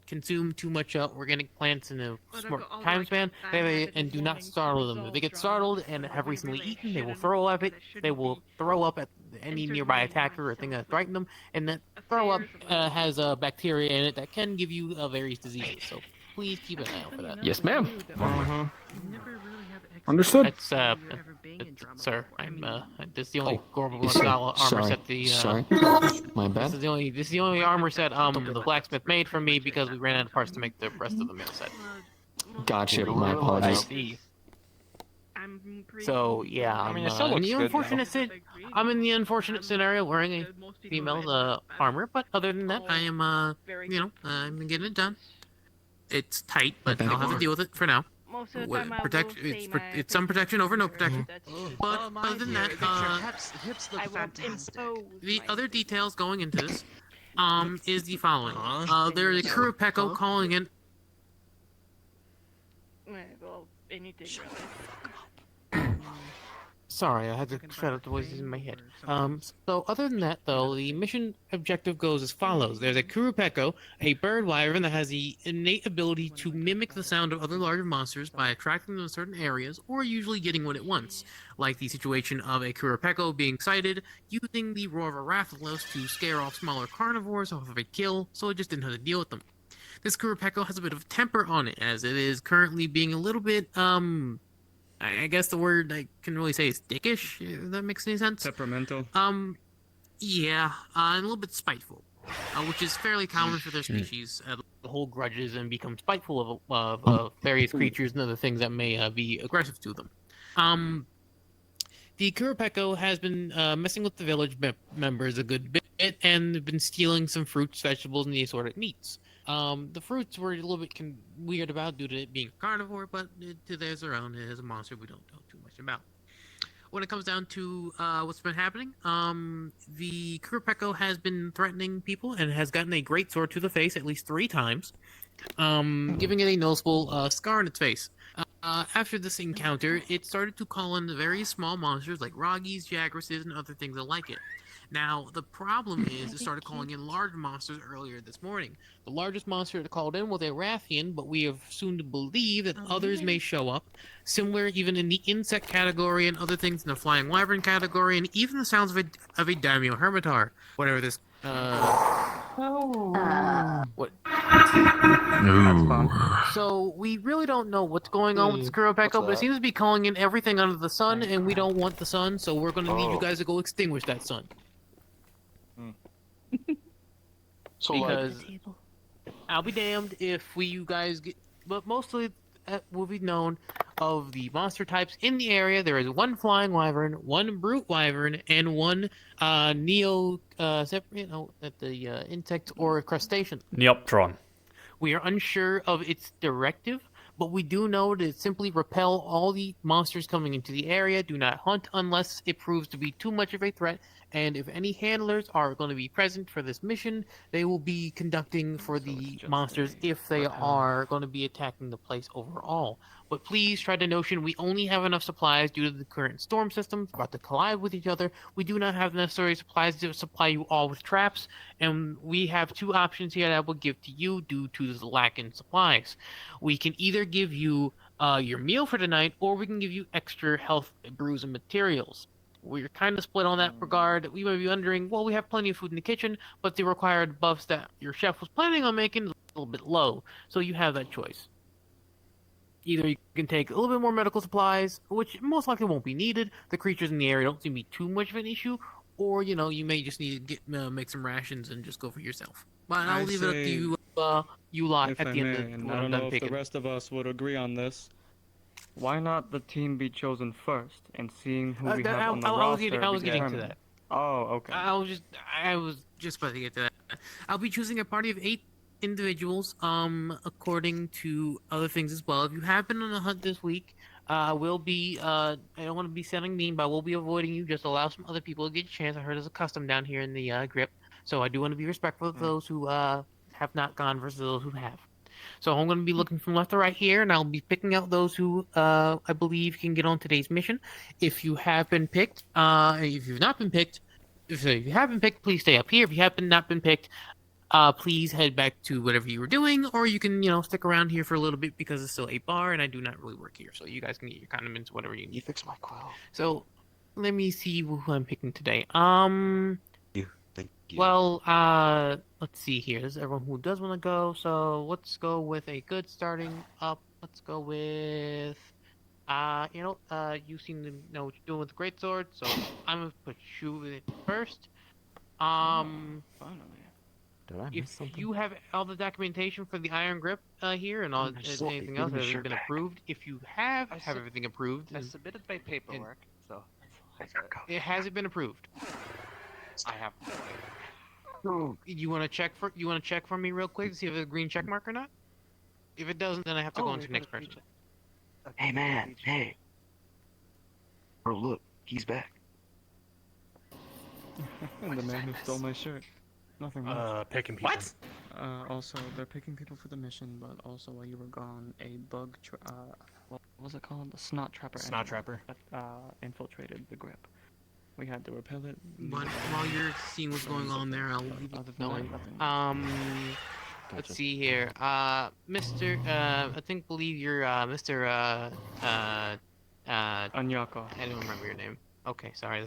Speaker 8: consume too much organic plants in a smart time span. And do not startle them. If they get startled and have recently eaten, they will throw up at any nearby attacker or thing that's frightened them. And that throw up has bacteria in it that can give you various diseases. So please keep an eye out for that.
Speaker 2: Yes, ma'am.
Speaker 5: Understood.
Speaker 8: That's sir. This is the only Gorble style armor set
Speaker 2: Sorry. My bad.
Speaker 8: This is the only armor set the blacksmith made for me because we ran out of parts to make the rest of the mail set.
Speaker 2: Gotcha. My apologies.
Speaker 8: So yeah, I'm in the unfortunate scenario wearing a female armor, but other than that, I am I'm getting it done. It's tight, but I'll have to deal with it for now.
Speaker 22: Most of the time I will
Speaker 8: it's some protection over no protection. But other than that, the other details going into this is the following. There's a Kurupeko calling in.
Speaker 22: Well, anything really.
Speaker 8: Sorry, I had to shut up the voices in my head. So other than that, though, the mission objective goes as follows. There's a Kurupeko, a bird wyvern that has the innate ability to mimic the sound of other larger monsters by attracting them to certain areas, or usually getting what it wants, like the situation of a Kurupeko being sighted, using the roar of a Rathalos to scare off smaller carnivores off of a kill, so it just didn't have to deal with them. This Kurupeko has a bit of temper on it, as it is currently being a little bit, I guess the word I can really say is dickish, if that makes any sense.
Speaker 5: Temperamental.
Speaker 8: Yeah, and a little bit spiteful, which is fairly common for their species. Hold grudges and become spiteful of various creatures and other things that may be aggressive to them. The Kurupeko has been messing with the village members a good bit and been stealing some fruits, vegetables, and the assorted meats. The fruits were a little bit weird about due to it being a carnivore, but to theirs their own. It is a monster we don't know too much about. When it comes down to what's been happening, the Kurupeko has been threatening people and has gotten a great sword to the face at least 3 times, giving it a noticeable scar on its face. After this encounter, it started to call in the various small monsters like Roggies, Jagresses, and other things that like it. Now, the problem is it started calling in large monsters earlier this morning. The largest monster it called in was a Rathian, but we have soon to believe that others may show up, similar even in the insect category and other things in the flying wyvern category, and even the sounds of a daimyo hermitar, whatever this, what? So, we really don't know what's going on with this Kurupeko, but it seems to be calling in everything under the sun, and we don't want the sun, so we're gonna need you guys to go extinguish that sun. Because I'll be damned if you guys get, but mostly will be known of the monster types in the area. There is 1 flying wyvern, 1 brute wyvern, and 1 insect or crustacean.
Speaker 7: Neoptron.
Speaker 8: We are unsure of its directive, but we do know to simply repel all the monsters coming into the area. Do not hunt unless it proves to be too much of a threat, And if any handlers are going to be present for this mission, they will be conducting for the monsters if they are going to be attacking the place overall. But please try to notion we only have enough supplies due to the current storm systems about to collide with each other. We do not have the necessary supplies to supply you all with traps, and we have two options here that I will give to you due to the lack in supplies. We can either give you your meal for tonight, or we can give you extra health brews and materials. We're kind of split on that regard. We might be wondering, well, we have plenty of food in the kitchen, but the required buffs that your chef was planning on making is a little bit low, so you have that choice. Either you can take a little bit more medical supplies, which most likely won't be needed. The creatures in the area don't seem to be too much of an issue, or you may just need to make some rations and just go for yourself. But I'll leave it up to you, you lot at the end of
Speaker 9: and I don't know if the rest of us would agree on this. Why not the team be chosen first, and seeing who we have on the roster?
Speaker 8: I was getting to that.
Speaker 9: Oh, okay.
Speaker 8: I was just about to get to that. I'll be choosing a party of 8 individuals, according to other things as well. If you have been on a hunt this week, we'll be, I don't want to be sounding mean, but we'll be avoiding you. Just allow some other people to get a chance. I heard there's a custom down here in the grip, so I do want to be respectful of those who have not gone versus those who have. So I'm going to be looking from left to right here, and I'll be picking out those who I believe can get on today's mission. If you have been picked, if you've not been picked, if you have been picked, please stay up here. If you have not been picked, please head back to whatever you were doing, or you can, stick around here for a little bit because it's still a bar, and I do not really work here, so you guys can get your condiments, whatever you need.
Speaker 13: You fix my quill.
Speaker 8: So, let me see who I'm picking today.
Speaker 13: Thank you.
Speaker 8: Well, let's see here. There's everyone who does want to go, so let's go with a good starting up. Let's go with, you seem to know what you're doing with the greatsword, so I'm gonna put you with it first.
Speaker 9: Finally.
Speaker 8: If you have all the documentation for the iron grip here and all anything else that has been approved, if you have everything approved,
Speaker 22: I submitted my paperwork, so
Speaker 8: it hasn't been approved. I have. You want to check for me real quick to see if it's a green check mark or not? If it doesn't, then I have to go on to the next person.
Speaker 13: Hey man, hey. Bro, look, he's back.
Speaker 9: The man who stole my shirt. Nothing wrong.
Speaker 19: Picking people.
Speaker 8: What?
Speaker 9: Also, they're picking people for the mission, but also while you were gone, a bug, what was it called? The snot trapper.
Speaker 19: Snot trapper.
Speaker 9: Infiltrated the grip. We had to repel it.
Speaker 8: But while you're seeing what's going on there, I'll leave it knowing. Let's see here. Mr. I believe you're Mr.
Speaker 9: Anyako.
Speaker 8: I don't remember your name. Okay, sorry.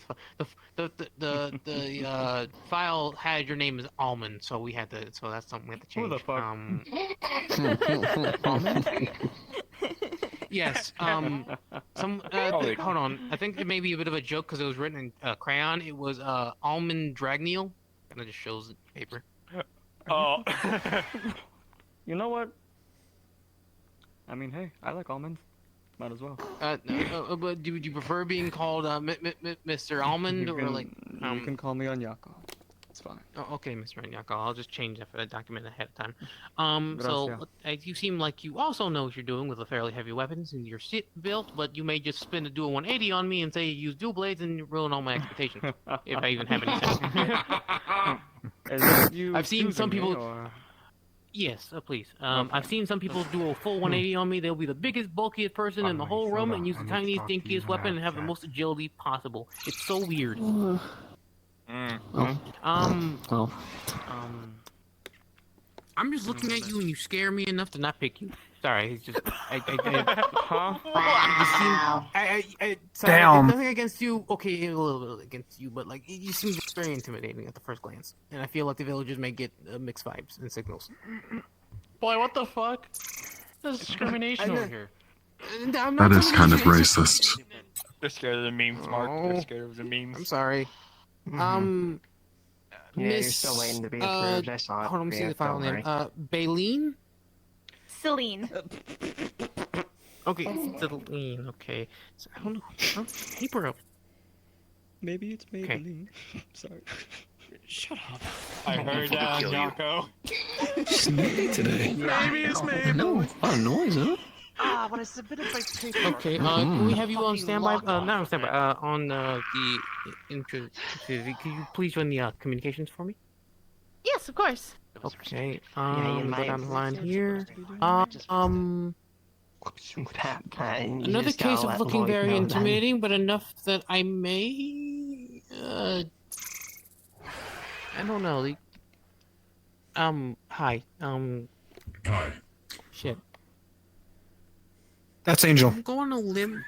Speaker 8: The file had your name as Almond, so we had to. So that's something we had to change.
Speaker 9: Who the fuck?
Speaker 8: Almond. Yes. Hold on. I think it may be a bit of a joke because it was written in crayon. It was Almond Dragneel. Kind of just shows the paper.
Speaker 19: Oh.
Speaker 9: You know what? I mean, hey, I like almonds. Might as well.
Speaker 8: But do you prefer being called Mr. Almond or like?
Speaker 9: You can call me Anyako. It's fine.
Speaker 8: Oh, okay, Mr. Anyako. I'll just change that for the document ahead of time. So you seem like you also know what you're doing with a fairly heavy weapons and your sit built, but you may just spin a dual 180 on me and say you use dual blades and ruin all my expectations, if I even have any sense. I've seen some people. Yes, please. I've seen some people do a full 180 on me. They'll be the biggest, bulkiest person in the whole room and use the tiniest, dinkiest weapon and have the most agility possible. It's so weird. I'm just looking at you and you scare me enough to not pick you. Sorry, it's just sorry,
Speaker 5: Damn.
Speaker 8: Nothing against you. Okay, a little bit against you, but like you seem very intimidating at the first glance, and I feel like the villagers may get mixed vibes and signals.
Speaker 19: Boy, what the fuck? There's discrimination over here.
Speaker 14: That is kind of racist.
Speaker 19: They're scared of the memes, Mark. They're scared of the memes.
Speaker 8: I'm sorry.
Speaker 20: Yeah, you're still waiting to be approved. I saw it.
Speaker 8: Hold on, let me see the final name. Baleen?
Speaker 16: Celine.
Speaker 8: Okay, Celine. Okay. So, I don't know. Paper up.
Speaker 9: Maybe it's Maybelline. Sorry.
Speaker 19: Shut up. I heard that, Yako.
Speaker 2: Sneaky today.
Speaker 19: Maybe it's Maybelline.
Speaker 2: No, a lot of noise, huh?
Speaker 8: When I submitted my paper. Okay, can we have you on standby? Not on standby. On the intro. Could you please run the communications for me?
Speaker 16: Yes, of course.
Speaker 8: Okay.
Speaker 20: you
Speaker 8: Go
Speaker 20: might-
Speaker 8: down the line here. Another
Speaker 20: just gotta
Speaker 8: case of
Speaker 20: let
Speaker 8: looking
Speaker 20: Lloyd
Speaker 8: very
Speaker 20: know then.
Speaker 8: intimidating, but enough that I may. I don't know. Hi.
Speaker 14: Hi.
Speaker 8: Shit.
Speaker 5: That's Angel.
Speaker 8: I'm going to limb.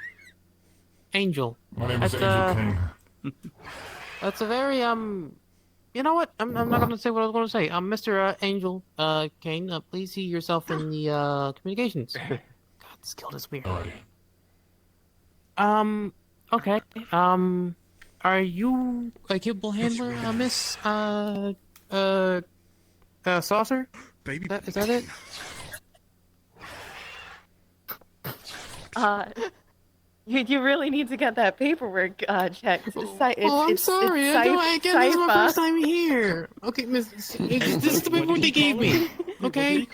Speaker 8: Angel.
Speaker 14: My name is
Speaker 8: That's
Speaker 14: Angel King.
Speaker 8: That's a very You know what? I'm not gonna say what I was gonna say. Mr. Angel Kane, please see yourself in the communications. God, this guild is weird. Okay. Are you a capable handler, Miss Saucer?
Speaker 11: Baby.
Speaker 8: Is that it?
Speaker 4: You really need to get that paperwork checked.
Speaker 8: I'm sorry. I guess this is my first time here. Okay, Miss. This is the paperwork they gave me. Okay.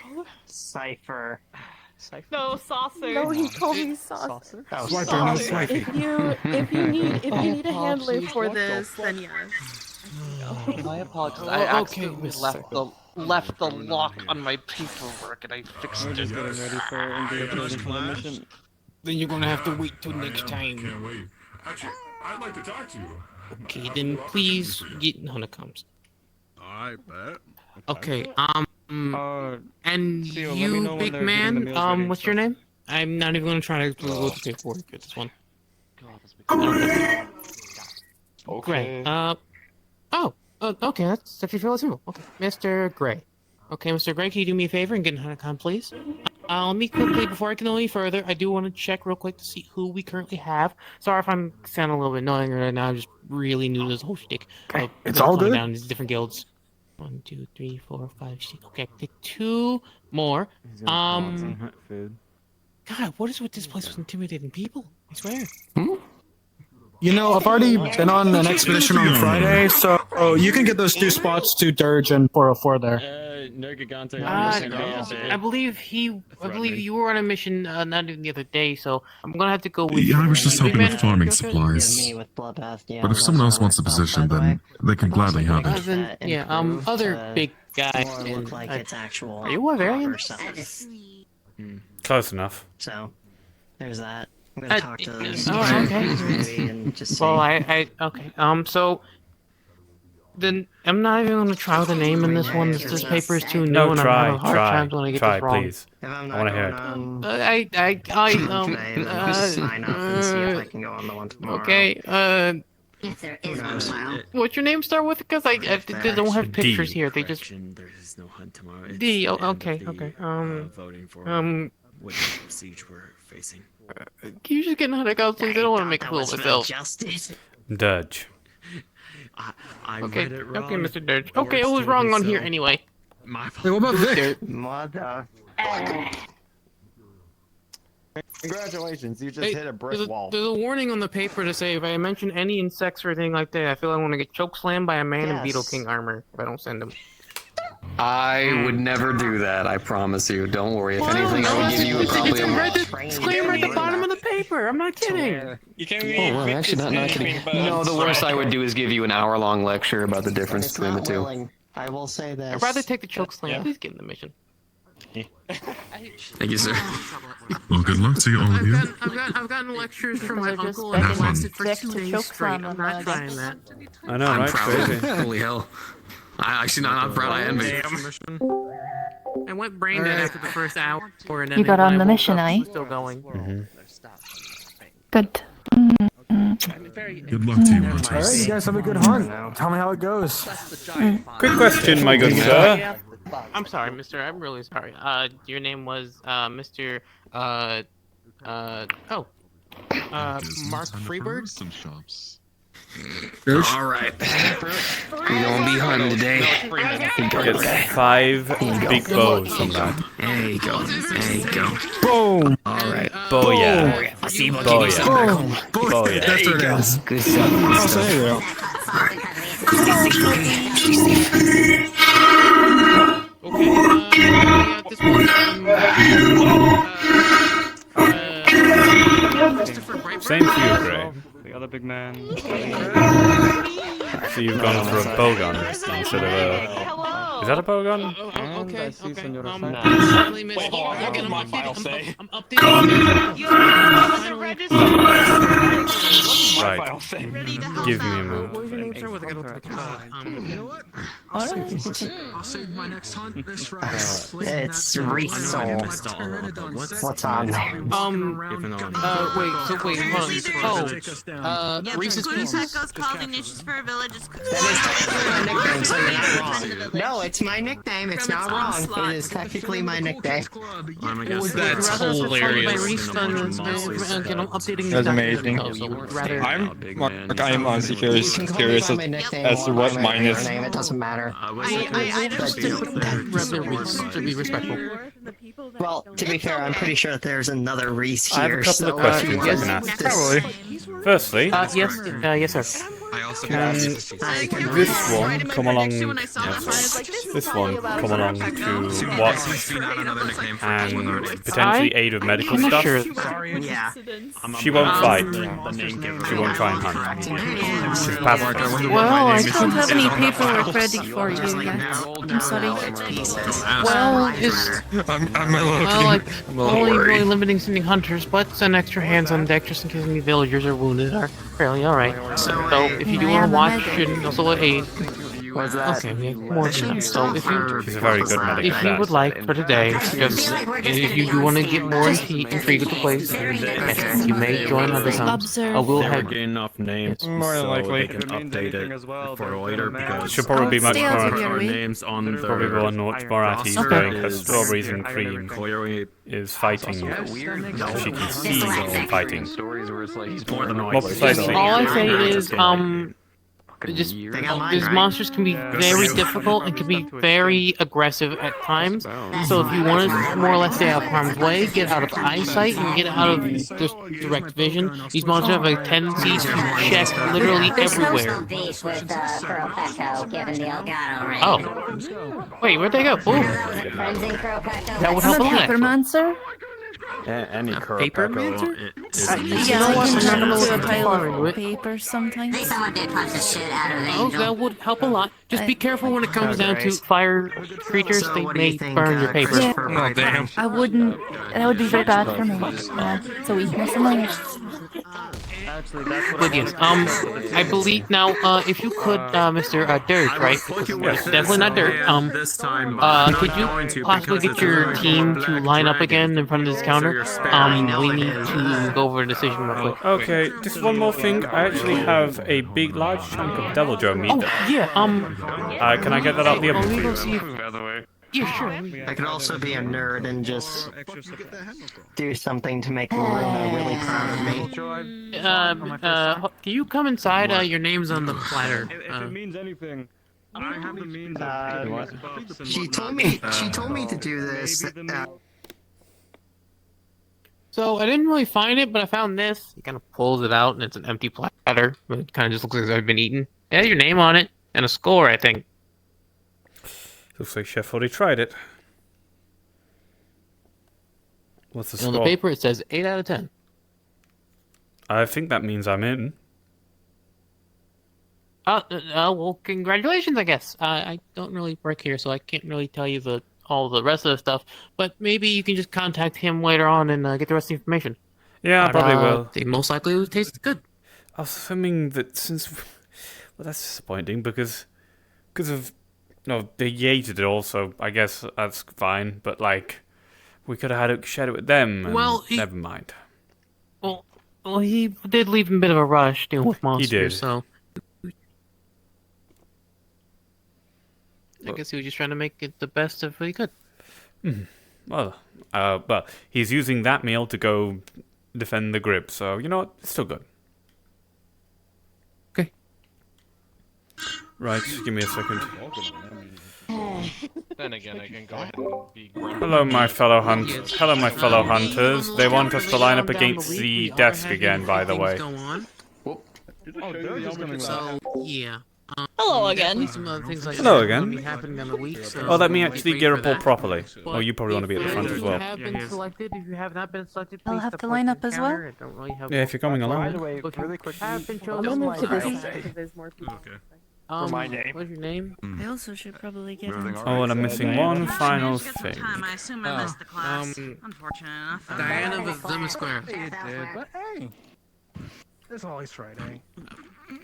Speaker 20: Cipher.
Speaker 16: No, saucer.
Speaker 4: No, he called me saucer.
Speaker 20: Oh,
Speaker 11: Swiper, no
Speaker 20: saucer.
Speaker 11: swiping.
Speaker 4: If you need a handler for this, then yes.
Speaker 12: I apologize. I accidentally left the lock on my paperwork and I fixed
Speaker 9: We're
Speaker 12: it.
Speaker 9: just getting ready for engagement for the mission.
Speaker 8: Then you're gonna have to wait till next time.
Speaker 14: Can't wait. Actually, I'd like to talk to you.
Speaker 8: Okay, then please get no, it comes.
Speaker 11: Alright, bet.
Speaker 8: Okay, and
Speaker 9: Theo, let me
Speaker 8: you,
Speaker 9: know when
Speaker 8: big
Speaker 9: they're getting the
Speaker 8: man,
Speaker 9: meals ready and
Speaker 8: what's your name? I'm not even gonna try to go with the paperwork at this one.
Speaker 9: Okay.
Speaker 8: Gray. Okay, that's actually fairly simple. Okay, Mr. Gray. Okay, Mr. Gray, can you do me a favor and get in HUD please? Let me quickly, before I can go any further, I do want to check real quick to see who we currently have. Sorry if I'm sounding a little bit annoying right now. I'm just really new to this whole shtick.
Speaker 5: It's all good.
Speaker 8: Down these different guilds. 1, 2, 3, 4, 5, 6. Okay, pick 2 more. God, what is with this place with intimidating people? I swear.
Speaker 5: You know, I've already been on an expedition on Friday, so you can get those 2 spots to Dirge and 404 there.
Speaker 8: I believe you were on a mission not even the other day, so I'm gonna have to go with.
Speaker 14: Yeah, I was just
Speaker 8: Big
Speaker 14: helping
Speaker 8: man,
Speaker 14: with farming
Speaker 8: you okay?
Speaker 14: supplies.
Speaker 20: With Bloodbath, yeah,
Speaker 14: But if someone else wants the position, then they can gladly have it.
Speaker 8: Then, yeah, other big guy.
Speaker 20: More look like it's actual.
Speaker 8: Are you a variant?
Speaker 7: Close enough.
Speaker 20: So, there's that. I'm gonna talk to those
Speaker 8: okay.
Speaker 20: maybe and just see.
Speaker 8: Well, okay. So then I'm not even gonna try with a name in this one. This paper is too new,
Speaker 7: No,
Speaker 8: and I'm having hard times when I get
Speaker 7: try,
Speaker 8: this wrong.
Speaker 7: please.
Speaker 20: If I'm
Speaker 7: I
Speaker 20: not
Speaker 7: want to hear
Speaker 20: going
Speaker 7: it.
Speaker 20: on today, sign up and see if I can go on the one tomorrow.
Speaker 8: Okay.
Speaker 21: If there is one tomorrow.
Speaker 8: What's your name start with? Because they don't have pictures here. They just
Speaker 23: There is no hunt tomorrow. It's
Speaker 8: D. Oh,
Speaker 23: kind of
Speaker 8: okay.
Speaker 23: the,
Speaker 8: Okay.
Speaker 23: voting for what siege we're facing.
Speaker 8: Can you just get in HUD, please? I don't want to make a fool of myself.
Speaker 7: Dudge.
Speaker 23: I
Speaker 8: Okay.
Speaker 23: read it wrong.
Speaker 8: Okay, Mr. Dirge. Okay, I was wrong on here anyway.
Speaker 23: My
Speaker 5: Hey, what about Vic?
Speaker 20: Mother.
Speaker 24: Congratulations, you just
Speaker 8: Hey,
Speaker 24: hit a brick
Speaker 8: there's
Speaker 24: wall.
Speaker 8: There's a warning on the paper to say if I mention any insects or anything like that, I feel I want to get chokeslammed by a man in Beetle King armor if I don't send him.
Speaker 2: I would never do that, I promise you. Don't worry. If anything, I would give you probably a...
Speaker 8: Disclaimer at the bottom of the paper. I'm not kidding.
Speaker 2: You can't well, actually, not kidding. No, the worst I would do is give you an hour-long lecture about the difference between the two.
Speaker 20: I will say this.
Speaker 8: I'd rather take the chokeslam. Please get in the mission.
Speaker 2: Thank you, sir.
Speaker 14: Well, good luck to you, all of you.
Speaker 8: I've gotten lectures from my uncle
Speaker 14: and it
Speaker 8: lasted for 2 days straight. I'm not trying that.
Speaker 7: I know,
Speaker 2: I'm
Speaker 7: right?
Speaker 2: proud.
Speaker 7: Crazy.
Speaker 2: Holy hell. I actually not proud. I envy.
Speaker 8: I went brain dead after the first hour, and then
Speaker 10: You got
Speaker 8: when
Speaker 10: on
Speaker 8: I
Speaker 10: the
Speaker 8: woke
Speaker 10: mission,
Speaker 8: up,
Speaker 10: eh?
Speaker 8: it was still going.
Speaker 10: Good.
Speaker 14: Good luck to you,
Speaker 5: Alright, you
Speaker 14: Montes.
Speaker 5: guys have a good hunt. Tell me how it goes.
Speaker 7: Quick question, my good sir.
Speaker 8: I'm sorry, mister. I'm really sorry. Your name was, Mr. Mark Freebird?
Speaker 2: All right. We're gonna be hunting today.
Speaker 7: Get 5 big bows from that.
Speaker 2: There you go. There you go.
Speaker 5: Boom.
Speaker 2: All right.
Speaker 7: Booyah.
Speaker 2: I'll see you about getting some back home.
Speaker 7: Booyah.
Speaker 5: That's what it is.
Speaker 2: Good stuff. Good
Speaker 5: I'll
Speaker 2: stuff.
Speaker 5: say it.
Speaker 8: Okay, at this point,
Speaker 7: Same for you, Gray.
Speaker 9: The other big man.
Speaker 7: So you've gone for a bowgun instead of a... Is that a bowgun?
Speaker 8: Okay.
Speaker 19: Wait, hold on, what did my file say?
Speaker 8: I'm updating.
Speaker 7: Right. Give me a moment.
Speaker 8: What was your name, sir? Was I gonna look at
Speaker 11: You know what? I'll save my next hunt this Friday.
Speaker 20: It's Reese. What's on there?
Speaker 8: Wait, hold on.
Speaker 18: Yeah,
Speaker 8: Reese's
Speaker 18: Cootie
Speaker 8: Pieces.
Speaker 18: Pecos called Ignatius for a village. It's
Speaker 20: No, it's my nickname. It's not wrong. It is technically my nickname.
Speaker 19: That's hilarious.
Speaker 9: That's amazing. I'm honestly curious as to what mine is.
Speaker 20: It doesn't matter.
Speaker 8: To be respectful.
Speaker 20: Well, to be fair, I'm pretty sure that there's another Reese here.
Speaker 7: I have a couple of questions I can ask. Firstly,
Speaker 8: yes, sir.
Speaker 7: Can this one come along? This one come along to watch and potentially aid with medical stuff?
Speaker 20: Yeah.
Speaker 7: She won't fight. She won't try and hunt. She's passive.
Speaker 10: Well, I don't have any paperwork ready for you yet. I'm sorry.
Speaker 8: Well,
Speaker 9: I'm a little
Speaker 8: only really limiting sending hunters, but send extra hands on deck just in case any villagers are wounded are fairly alright. So if you do want to watch and also aid, okay, we have more than that. So if you,
Speaker 7: She's a very good medic.
Speaker 8: if you would like for today, just if you do want to get more intrigued with the place, yes, you may join our design. We'll have
Speaker 23: gain enough names
Speaker 9: More than
Speaker 23: so
Speaker 9: likely.
Speaker 23: they can update it for later because
Speaker 7: She'll probably be much
Speaker 10: Stay out of
Speaker 7: more.
Speaker 10: your
Speaker 23: our
Speaker 10: way.
Speaker 23: names on the
Speaker 7: Probably go much more at ease doing her strawberries and cream
Speaker 23: clearly
Speaker 7: is fighting. She can see fighting.
Speaker 23: more than
Speaker 7: More precisely.
Speaker 8: all I say is, just these monsters can be very difficult and can be very aggressive at times. So if you want to more or less stay out of harm's way, get out of eyesight and get out of just direct vision, these monsters have a tendency to check literally everywhere. Oh, wait, where'd they go? Ooh. That would help a lot.
Speaker 10: Papermancer?
Speaker 23: any
Speaker 8: Papermancer?
Speaker 10: Yeah,
Speaker 8: know what?
Speaker 10: I
Speaker 8: I'm not
Speaker 10: can
Speaker 8: gonna
Speaker 10: do a
Speaker 8: look
Speaker 10: pile
Speaker 8: far
Speaker 10: of
Speaker 8: into it.
Speaker 10: paper sometimes.
Speaker 21: Someone did punch the shit out of
Speaker 8: Oh,
Speaker 21: Angel.
Speaker 8: that would help a lot. Just be careful when it comes down to fire creatures. They may burn your paper.
Speaker 10: Yeah.
Speaker 9: Oh, damn.
Speaker 10: I wouldn't. That would be very bad for me. It's a weakness of mine.
Speaker 8: But yes, I believe now, if you could, Mr. Dirt, right? It's definitely not Dirt. Could you possibly get your team to line up again in front of this counter? We need to go over a decision real quick.
Speaker 7: Okay, just one more thing. I actually have a big, large chunk of Devil Joe meat.
Speaker 8: Oh, yeah,
Speaker 7: can I get that out the oven,
Speaker 8: let me go
Speaker 7: please?
Speaker 8: see if...
Speaker 23: by the way.
Speaker 8: Yeah, sure.
Speaker 20: I could also be a nerd and just do something to make Luna really proud of me.
Speaker 8: Can you come inside? Your name's on the platter.
Speaker 9: If it means anything, I have the means of
Speaker 20: She told me to do this.
Speaker 8: So I didn't really find it, but I found this. He kind of pulls it out, and it's an empty platter. But it kind of just looks like it's been eaten. It has your name on it and a score, I think.
Speaker 7: Looks like Chef already tried it. What's the score?
Speaker 8: On the paper, it says 8 out of 10.
Speaker 7: I think that means I'm in.
Speaker 8: Well, congratulations, I guess. I don't really work here, so I can't really tell you all the rest of the stuff. But maybe you can just contact him later on and get the rest of the information.
Speaker 7: Yeah, I probably will.
Speaker 8: They most likely will taste good.
Speaker 7: I was assuming that since... Well, that's disappointing because of... No, they hated it all, so I guess that's fine. But, like, we could have shared it with them, and
Speaker 8: Well,
Speaker 7: never mind.
Speaker 8: Well, he did leave in a bit of a rush dealing with monsters,
Speaker 7: He did.
Speaker 8: So... I guess he was just trying to make it the best of what he could.
Speaker 7: Well, he's using that meal to go defend the grip, so, you know what? It's still good.
Speaker 8: Okay.
Speaker 7: Right, give me a second.
Speaker 19: Then again, I can go ahead and be grumpy.
Speaker 7: Hello, my fellow hunters. They want us to line up against the desk again, by the way.
Speaker 8: So, yeah.
Speaker 16: Hello again.
Speaker 8: Some other things like
Speaker 7: Hello
Speaker 8: that
Speaker 7: again.
Speaker 8: are gonna be happening in the week, so
Speaker 7: Oh, let me
Speaker 8: wait
Speaker 7: actually
Speaker 8: for
Speaker 7: gear up all
Speaker 8: that.
Speaker 7: properly.
Speaker 8: But
Speaker 7: Oh, you probably want to be at the front as
Speaker 8: If
Speaker 7: well.
Speaker 8: you have been selected, if you have not been selected,
Speaker 10: I'll
Speaker 8: please
Speaker 10: have to
Speaker 8: step
Speaker 10: line
Speaker 8: up
Speaker 10: up
Speaker 8: to the
Speaker 10: as well.
Speaker 8: counter. I don't really have
Speaker 7: Yeah, if you're coming along.
Speaker 24: By the way,
Speaker 8: But you
Speaker 24: really quick,
Speaker 8: have been
Speaker 4: I'm
Speaker 8: chosen.
Speaker 4: gonna move to this
Speaker 8: Okay.
Speaker 4: side because there's more people.
Speaker 23: Okay.
Speaker 24: For my name.
Speaker 8: What's your name?
Speaker 4: I also should probably get
Speaker 23: Everything
Speaker 4: in.
Speaker 7: Oh, and I'm missing one final thing.
Speaker 18: I assume I missed the class.
Speaker 8: um,
Speaker 18: Unfortunate enough.
Speaker 8: Diana with Lemon Square.
Speaker 11: But hey, it's always Friday.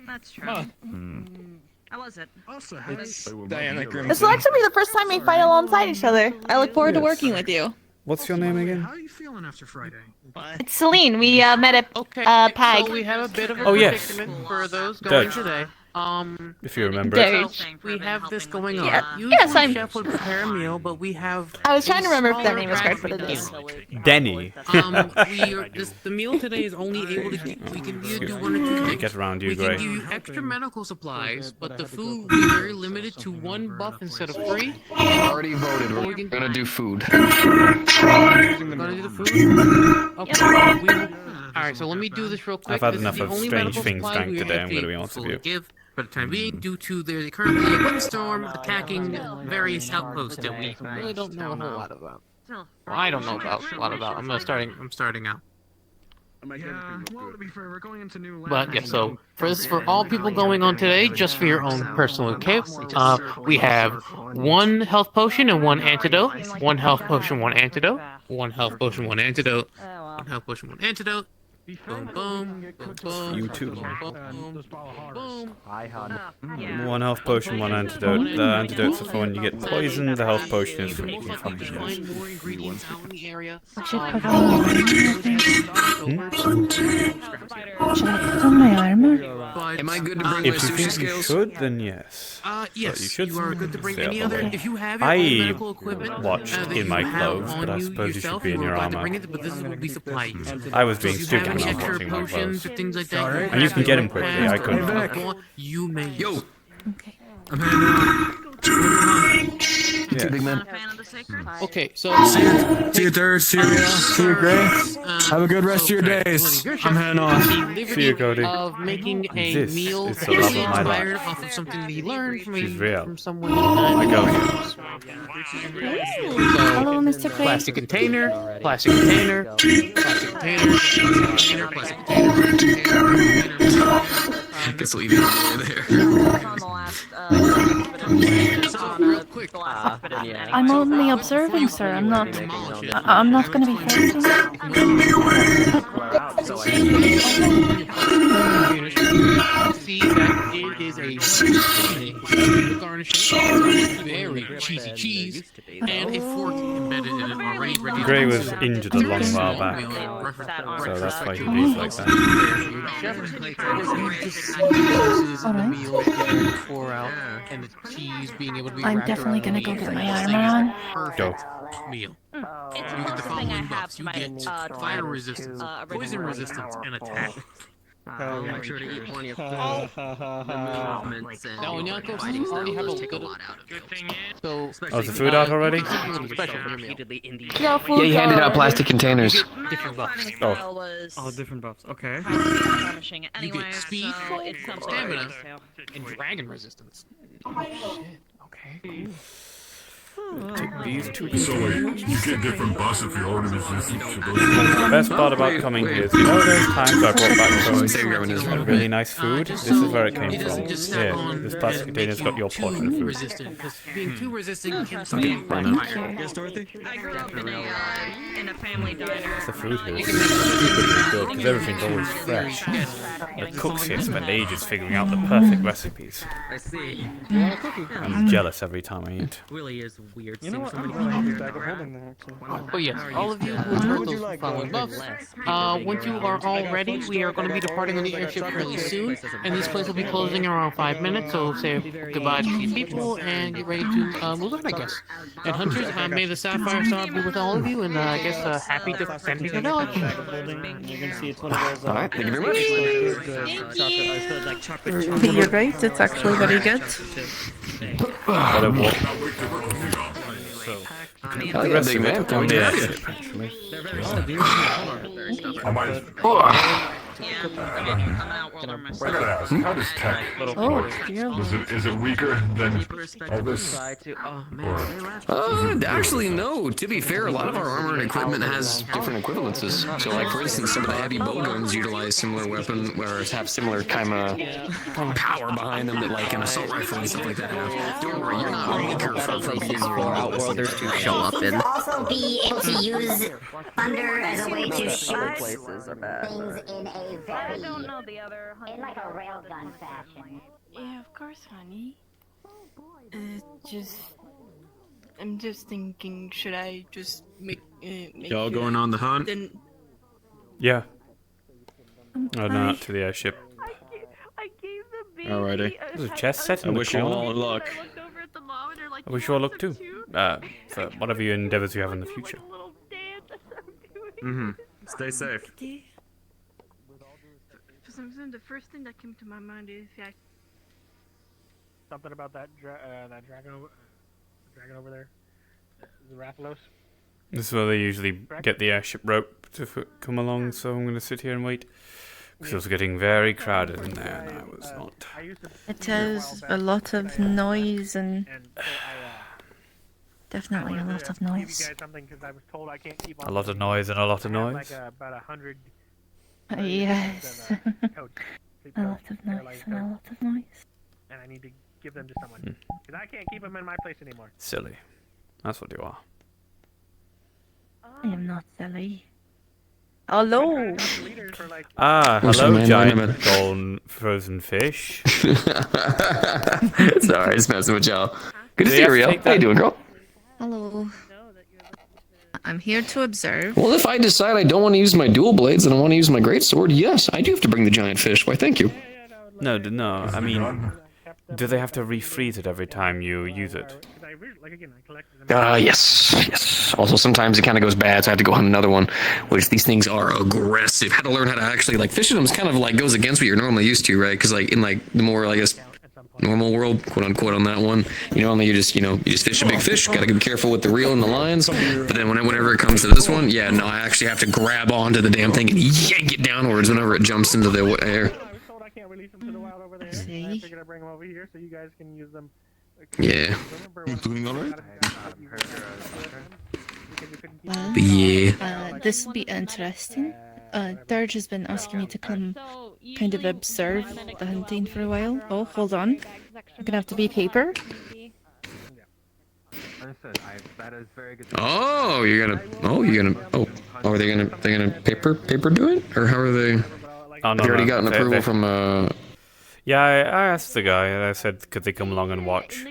Speaker 18: That's true. How was it?
Speaker 11: Also,
Speaker 24: It's
Speaker 23: Diana
Speaker 24: Diana
Speaker 23: Grim.
Speaker 16: This will actually be the first time we fight alongside each other. I look forward to working with you.
Speaker 7: What's your name again?
Speaker 11: How are you feeling after Friday?
Speaker 16: It's Celine. We met at
Speaker 8: Okay,
Speaker 16: PAG.
Speaker 8: so we have a bit of a
Speaker 7: Oh, yes.
Speaker 8: predicament for those going
Speaker 7: Good.
Speaker 8: today.
Speaker 7: If you remember
Speaker 16: There.
Speaker 7: it.
Speaker 8: We have this going on.
Speaker 16: Yeah.
Speaker 8: Usually
Speaker 16: Yes, I'm-
Speaker 8: Chef would prepare a meal, but we have.
Speaker 16: I was trying to remember if that
Speaker 8: smaller
Speaker 16: name was correct, but it
Speaker 8: fraction
Speaker 16: is.
Speaker 8: of the
Speaker 7: Denny.
Speaker 8: The meal today is only able to. We can either do one or two things.
Speaker 7: Get around you,
Speaker 8: We can
Speaker 7: Gray.
Speaker 8: give you extra medical supplies, but the food will be very limited to one buff instead of free.
Speaker 2: Already voted. We're gonna do food.
Speaker 8: Gonna do the food? Okay. Alright, so let me do this real quick.
Speaker 7: I've had
Speaker 8: This is
Speaker 7: enough
Speaker 8: the
Speaker 7: of
Speaker 8: only
Speaker 7: strange
Speaker 8: medical
Speaker 7: things
Speaker 8: supply
Speaker 7: drank
Speaker 8: we
Speaker 7: today,
Speaker 8: are
Speaker 7: I'm gonna be
Speaker 8: able
Speaker 7: honest with
Speaker 8: to
Speaker 7: you.
Speaker 8: give for the time being, due to there's currently a windstorm attacking various outposts that we really don't know a whole lot about. Well, I don't know about a lot about. I'm starting out.
Speaker 11: Yeah, well, to be fair, we're going into new
Speaker 8: But yeah, so for all people going on today, just for your own personal okay, we have one health potion and one antidote. One health potion, one antidote. One health potion, one antidote. One health potion, one antidote. Boom, boom, boom, boom.
Speaker 7: You too.
Speaker 8: Boom, boom.
Speaker 7: One health potion, one antidote. The antidote's for when you get poisoned. The health potion is for eating fucking
Speaker 8: Find more ingredients out in the area.
Speaker 10: I should put on my armor.
Speaker 2: Am I good to bring my
Speaker 7: If you
Speaker 2: sushi
Speaker 7: think you
Speaker 2: skills?
Speaker 7: should, then yes.
Speaker 8: Yes,
Speaker 7: you should
Speaker 8: are good to bring
Speaker 7: stay
Speaker 8: any
Speaker 7: up
Speaker 8: other.
Speaker 7: on
Speaker 8: If you have your own
Speaker 7: I
Speaker 8: medical equipment,
Speaker 7: watched
Speaker 8: that
Speaker 7: in
Speaker 8: you
Speaker 7: my
Speaker 8: have
Speaker 7: clothes,
Speaker 8: on
Speaker 7: but I
Speaker 8: you
Speaker 7: suppose you should
Speaker 8: yourself,
Speaker 7: be in
Speaker 8: you
Speaker 7: your
Speaker 8: are allowed to
Speaker 7: armor.
Speaker 8: bring it, but this is what we supply you.
Speaker 7: I was
Speaker 8: So
Speaker 7: being
Speaker 8: if you
Speaker 7: stupid
Speaker 8: have
Speaker 7: and
Speaker 8: any
Speaker 7: not
Speaker 8: extra
Speaker 7: watching my
Speaker 8: potions
Speaker 7: clothes.
Speaker 8: or things like that,
Speaker 7: And you can get him quickly, I couldn't.
Speaker 8: You may.
Speaker 2: Yo.
Speaker 11: I'm heading out.
Speaker 2: You too, big man.
Speaker 8: Okay, so
Speaker 5: See you, Third. See you, Gray. Have a good rest of your days. I'm heading off.
Speaker 7: See you, Cody.
Speaker 8: Of making a
Speaker 7: This
Speaker 8: meal
Speaker 7: is the love of my
Speaker 8: inspired
Speaker 7: life.
Speaker 8: off of something that he learned from,
Speaker 7: She's real.
Speaker 8: from someone.
Speaker 7: I go.
Speaker 10: Hello, Mr. Gray.
Speaker 8: Plastic container, plastic container, plastic container, plastic container.
Speaker 2: I guess we'll eat it over there.
Speaker 8: Real quick.
Speaker 10: I'm only observing, sir. I'm not going to be fighting.
Speaker 8: See that it is a garnishing, very cheesy cheese, and a fork embedded in it already. Ready
Speaker 7: Gray was injured a long while back, so that's why he leaves like that.
Speaker 10: I'm definitely going to go get my armor on.
Speaker 7: Go.
Speaker 8: Meal.
Speaker 16: It's
Speaker 8: You get the following
Speaker 16: I
Speaker 8: buffs. You get fire resistance, poison resistance, and attack.
Speaker 12: Make sure to eat plenty of food. The movements and
Speaker 8: Now, when y'all go
Speaker 12: fighting
Speaker 8: already have
Speaker 12: styles
Speaker 8: a
Speaker 12: take a
Speaker 8: good-
Speaker 12: lot out of it.
Speaker 8: So,
Speaker 7: Oh, is the food out already?
Speaker 8: special for your meal.
Speaker 16: Yo, food
Speaker 2: Yeah, you handed out
Speaker 16: already.
Speaker 2: plastic containers.
Speaker 8: Different buffs.
Speaker 7: Oh.
Speaker 24: Oh, different buffs. Okay.
Speaker 8: You get speed, stamina, and dragon resistance. Okay.
Speaker 7: Take these two.
Speaker 14: So like, you get different buffs if you're already resistant to those.
Speaker 7: The best part about coming here is, you know those times I brought back
Speaker 2: Say grabbing his
Speaker 7: some really nice food? This is where it came from. Yeah, this plastic container's got your portion of food.
Speaker 8: Resistant, because being too resistant can sometimes backfire.
Speaker 24: Yes, Dorothy?
Speaker 18: I grew up in a family diner.
Speaker 7: The food here is stupidly good because everything's always fresh. The cooks here spend ages figuring out the perfect recipes.
Speaker 12: I see.
Speaker 7: I'm jealous every time I eat.
Speaker 12: Really is weird.
Speaker 24: You know what?
Speaker 12: seeing
Speaker 24: I'm
Speaker 12: somebody
Speaker 24: glad
Speaker 12: eat
Speaker 24: I
Speaker 12: their
Speaker 24: back of
Speaker 12: art.
Speaker 24: holding that, actually.
Speaker 8: But yes, all of you who heard those following buffs, once you are all ready, we are going to be departing on the airship fairly soon, and this place will be closing in around 5 minutes, so say goodbye to these people and get ready to move on, I guess. And Hunters, may the Sapphire Star be with all of you, and I guess happy defending the village.
Speaker 24: You're gonna see it's one of those.
Speaker 2: Alright, thank you very much.
Speaker 10: You're right, it's actually very good.
Speaker 7: But it won't.
Speaker 2: Oh,
Speaker 7: The
Speaker 2: yeah,
Speaker 7: rest
Speaker 2: big
Speaker 7: of
Speaker 2: man.
Speaker 7: it on the airship, actually.
Speaker 14: I might.
Speaker 1: How does tech? Is it weaker than Elvis?
Speaker 2: Actually, no. To be fair, a lot of our armor and equipment has different equivalences. So, like, for instance, some of the heavy bow guns utilize similar weapon, or have similar kind of power behind them that, like, an assault rifle and stuff like that have. Don't worry, you're not weaker for being
Speaker 3: for Outworlders to show up in.
Speaker 21: Also be able to use thunder as a way to shoot
Speaker 3: Places are bad.
Speaker 21: things in a very,
Speaker 6: I don't know the other
Speaker 21: in like a railgun fashion.
Speaker 6: Yeah, of course, honey. I'm just thinking, should I just make
Speaker 23: Y'all going on the hunt?
Speaker 6: Then
Speaker 7: Yeah. Oh, no, not to the airship.
Speaker 6: I gave the baby.
Speaker 23: Alrighty.
Speaker 7: There's a chest set in
Speaker 23: I
Speaker 7: the
Speaker 23: wish you
Speaker 7: corner.
Speaker 23: all luck.
Speaker 7: I wish you all luck too. For whatever your endeavors you have in the future.
Speaker 23: Mm-hmm. Stay safe.
Speaker 6: For some reason, the first thing that came to my mind is
Speaker 19: Something about that dragon over there, the Rathalos.
Speaker 7: This is where they usually get the airship rope to come along, so I'm going to sit here and wait. Because it was getting very crowded in there, and I was not.
Speaker 10: It has a lot of noise and definitely a lot of noise.
Speaker 7: A lot of noise and a lot of noise.
Speaker 19: Like about 100.
Speaker 10: Yes. A lot of noise and a lot of noise.
Speaker 19: And I need to give them to someone because I can't keep them in my place anymore.
Speaker 7: Silly. That's what you are.
Speaker 10: I am not silly. Hello.
Speaker 7: Ah,
Speaker 2: What's
Speaker 7: hello,
Speaker 2: up, man?
Speaker 7: giant golden frozen fish.
Speaker 2: Sorry, just messing with y'all. Good to
Speaker 7: Do
Speaker 2: see
Speaker 7: you
Speaker 2: you,
Speaker 7: have to
Speaker 2: Rio.
Speaker 7: take
Speaker 2: How you
Speaker 7: that-
Speaker 2: doing, girl?
Speaker 10: Hello. I'm here to observe.
Speaker 2: Well, if I decide I don't want to use my dual blades and I want to use my greatsword, yes, I do have to bring the giant fish. Why, thank you.
Speaker 7: No, I mean, do they have to refreeze it every time you use it?
Speaker 2: Yes. Also, sometimes it kind of goes bad, so I have to go hunt another one, which these things are aggressive. Had to learn how to actually, like, fishing them is kind of like goes against what you're normally used to, right? Because, like, in, like, the more, I guess, normal world, quote unquote, on that one, normally you just fish a big fish, gotta be careful with the reel and the lines, but then whenever it comes to this one, yeah, no, I actually have to grab onto the damn thing and yank it downwards whenever it jumps into the air.
Speaker 10: See?
Speaker 19: I figured I'd bring them over here so you guys can use them.
Speaker 2: Yeah.
Speaker 1: You doing alright?
Speaker 2: But yeah.
Speaker 10: This will be interesting. Darge has been asking me to come kind of observe the hunting for a while. Oh, hold on. I'm gonna have to be paper.
Speaker 2: Oh, are they gonna paper do it? Or how are they?
Speaker 7: Oh, no,
Speaker 2: Have you already
Speaker 7: no,
Speaker 2: gotten
Speaker 7: they-
Speaker 2: approval
Speaker 7: they-
Speaker 2: from,
Speaker 7: Yeah, I asked the guy, and I said, could they come along and watch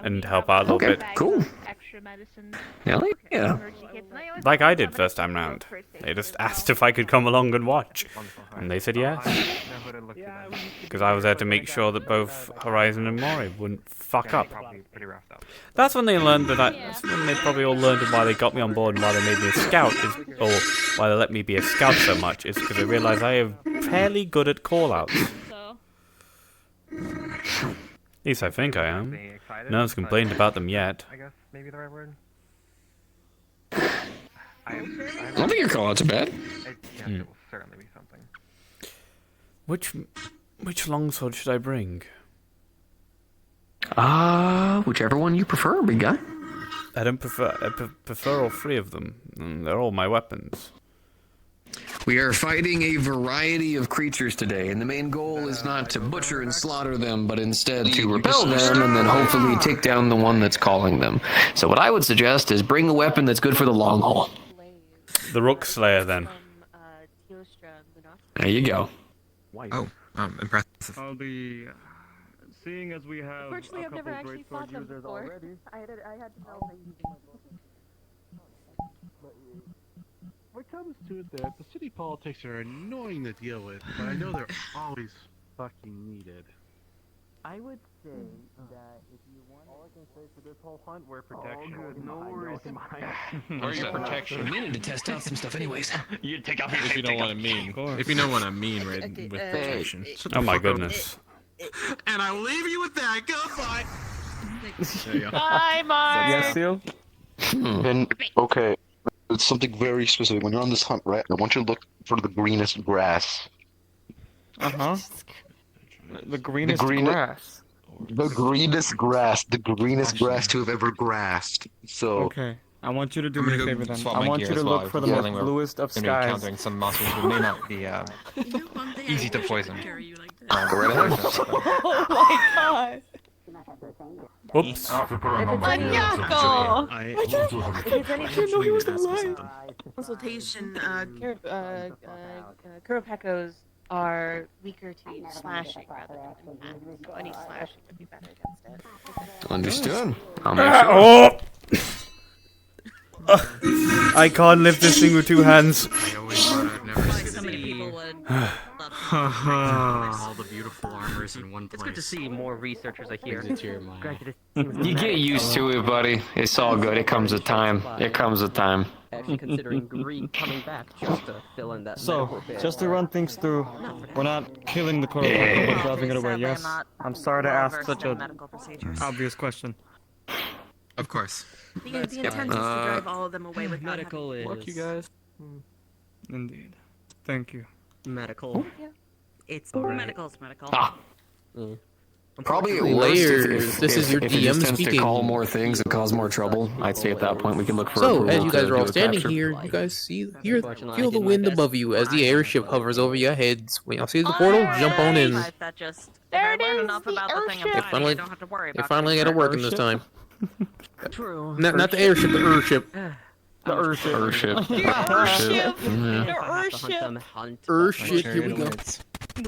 Speaker 7: and help out a little bit?
Speaker 2: Cool. Hell yeah.
Speaker 7: Like I did first time round. They just asked if I could come along and watch, and they said yes. Because I was there to make sure that both Horizon and Mori wouldn't fuck up. That's when they learned that's when they probably all learned why they got me on board and why they made me a scout, or why they let me be a scout so much, is because they realized I am fairly good at call-outs. At least I think I am. No one's complained about them yet.
Speaker 19: I guess maybe the right word.
Speaker 2: I don't think your callouts are bad.
Speaker 19: It will certainly be something.
Speaker 7: Which longsword should I bring?
Speaker 2: Whichever one you prefer, big guy.
Speaker 7: I don't prefer. I prefer all three of them. They're all my weapons.
Speaker 2: We are fighting a variety of creatures today, and the main goal is not to butcher and slaughter them, but instead to repel them and then hopefully take down the one that's calling them. So what I would suggest is bring a weapon that's good for the long haul.
Speaker 7: The Rook Slayer, then.
Speaker 2: There you go.
Speaker 23: Oh, impressive.
Speaker 9: I'll be seeing as we have
Speaker 16: Unfortunately,
Speaker 9: a
Speaker 16: I've never
Speaker 9: couple
Speaker 16: actually
Speaker 9: great
Speaker 16: fought
Speaker 9: sword
Speaker 16: them
Speaker 9: users
Speaker 16: before.
Speaker 9: already.
Speaker 16: I had to know that.
Speaker 15: When it comes to it, the city politics are annoying to deal with, but I know they're always fucking needed.
Speaker 24: I would say that if you want, all I can say for this whole hunt, wear protection. Oh, good, no worries.
Speaker 19: Wear your protection.
Speaker 2: I'm meaning to test out some stuff anyways.
Speaker 19: You take off
Speaker 23: If you know what I mean. If you know what I mean, right? With protection.
Speaker 7: Oh my goodness.
Speaker 23: And I will leave you with that. Goodbye. There you go.
Speaker 16: Bye, Mark.
Speaker 23: Yes, Seal?
Speaker 13: Then, okay. It's something very specific. When you're on this hunt, right? I want you to look for the greenest grass.
Speaker 9: Uh-huh. The greenest grass.
Speaker 13: The greenest grass. The greenest grass to have ever grassed. So.
Speaker 9: Okay. I want you to do me a favor then. I want you to look for the most bluest of skies.
Speaker 4: Encountering some monsters who may not be easy to poison.
Speaker 16: Oh my god.
Speaker 7: Whoops.
Speaker 16: Anyako!
Speaker 6: I didn't know he was alive. Consultation, Kurapekos are weaker to slashing rather than impact, so any slashing would be better against it.
Speaker 2: Understood. I'll make sure.
Speaker 7: I can't lift this thing with 2 hands.
Speaker 23: I always thought I'd never see
Speaker 6: So many people would
Speaker 23: all the beautiful armors in one place.
Speaker 3: It's good to see more researchers are here.
Speaker 2: You get used to it, buddy. It's all good. It comes with time. It comes with time.
Speaker 3: Actually considering Greek coming back just to fill in that
Speaker 9: So,
Speaker 3: medical bit.
Speaker 9: just to run things through, we're not killing the Kurapeka, but driving it away, yes? I'm sorry to ask such a obvious question.
Speaker 23: Of course.
Speaker 6: The intent is to drive all of them away without
Speaker 3: medical is...
Speaker 9: Fuck you guys. Indeed. Thank you.
Speaker 3: Medical.
Speaker 6: It's medical.
Speaker 2: Ah. Probably at
Speaker 17: Layers.
Speaker 2: worst,
Speaker 17: This is your
Speaker 2: if
Speaker 17: DM
Speaker 2: it just tends
Speaker 17: speaking.
Speaker 2: to call more things and cause more trouble, I'd say at that point we can look for
Speaker 17: So,
Speaker 2: approval
Speaker 17: as you guys
Speaker 2: to
Speaker 17: are all
Speaker 2: do a
Speaker 17: standing
Speaker 2: capture.
Speaker 17: here, you guys feel the wind above you as the airship hovers over your heads. When y'all see the portal, jump on in.
Speaker 6: There it is, the
Speaker 17: They finally got it working this time.
Speaker 3: True.
Speaker 17: Not the airship, the Earthship.
Speaker 9: The Earthship.
Speaker 17: Earthship, here we go.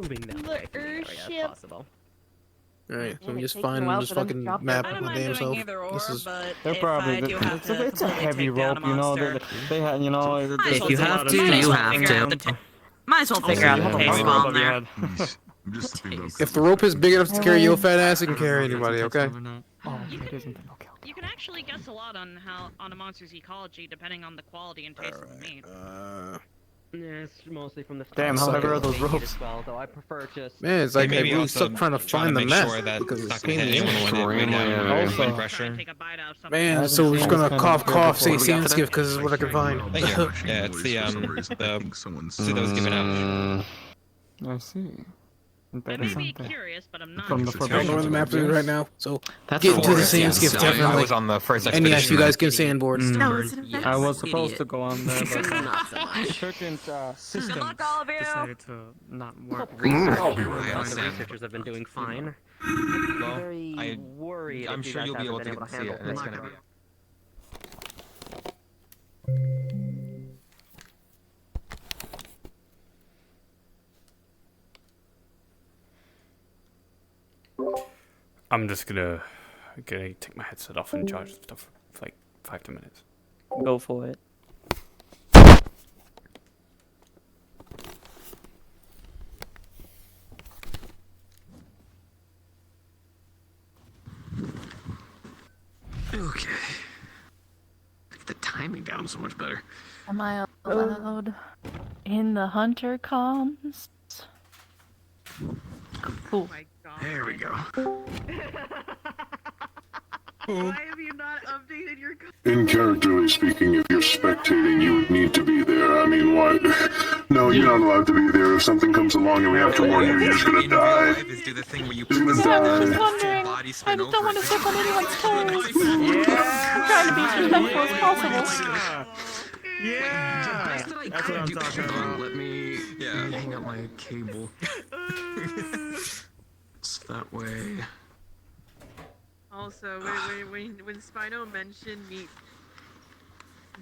Speaker 3: Moving down
Speaker 16: The Earthship.
Speaker 17: Alright, so let me just find this fucking map of my damn self. This is...
Speaker 9: They're probably... It's a heavy rope, you know? They had, you know...
Speaker 3: If you have to, you have to.
Speaker 6: Might as well figure out the pace while I'm there.
Speaker 17: If the rope is big enough to carry your fat ass, it can carry anybody, okay?
Speaker 18: You can actually guess a lot on a monster's ecology depending on the quality and taste of the meat.
Speaker 3: Yeah, it's mostly from the
Speaker 9: Damn, how heavy are those ropes?
Speaker 3: well, though I prefer just...
Speaker 17: Man, it's like I really stuck trying to find the map because it's pain in the ass. Man, so we're just gonna cough, say Sandskiff because it's what I can find.
Speaker 4: Yeah, it's the that was given out.
Speaker 9: I see.
Speaker 18: I may be curious, but I'm not.
Speaker 17: I don't know where the map is right now, so
Speaker 2: That's
Speaker 17: get into the
Speaker 2: alright,
Speaker 17: Sandskiff
Speaker 2: yeah.
Speaker 17: definitely.
Speaker 4: I was on the first
Speaker 17: And yes, you guys can sandboard.
Speaker 9: I was supposed to go on there, but
Speaker 3: Not so much.
Speaker 9: certain systems
Speaker 6: luck, all of you.
Speaker 9: decided to not work.
Speaker 4: I'll be right
Speaker 3: The researchers have been doing fine.
Speaker 4: Well,
Speaker 3: Very worried
Speaker 4: I'm
Speaker 3: if you
Speaker 4: sure
Speaker 3: guys
Speaker 4: you'll be able
Speaker 3: haven't
Speaker 4: to
Speaker 3: been
Speaker 4: see it, and it's
Speaker 3: handle
Speaker 4: gonna be.
Speaker 7: I'm just gonna take my headset off and charge stuff for like 5 to 10 minutes.
Speaker 9: Go for it.
Speaker 2: Okay. Get the timing down so much better.
Speaker 10: Am I allowed in the hunter comms?
Speaker 18: Oh my god.
Speaker 2: There we go.
Speaker 18: Why have you not updated your
Speaker 14: In characterly speaking, if you're spectating, you would need to be there. I mean, why? No, you're not allowed to be there. If something comes along and we have to warn you, you're just gonna die.
Speaker 23: Do the thing where you
Speaker 14: You're gonna die.
Speaker 16: Wondering. I just don't want to step on anyone's toes. I'm trying to be as respectful as possible.
Speaker 2: Yeah! That's what I'm talking about. Let me hang up my cable. So that way...
Speaker 6: Also, when Spino mentioned meat,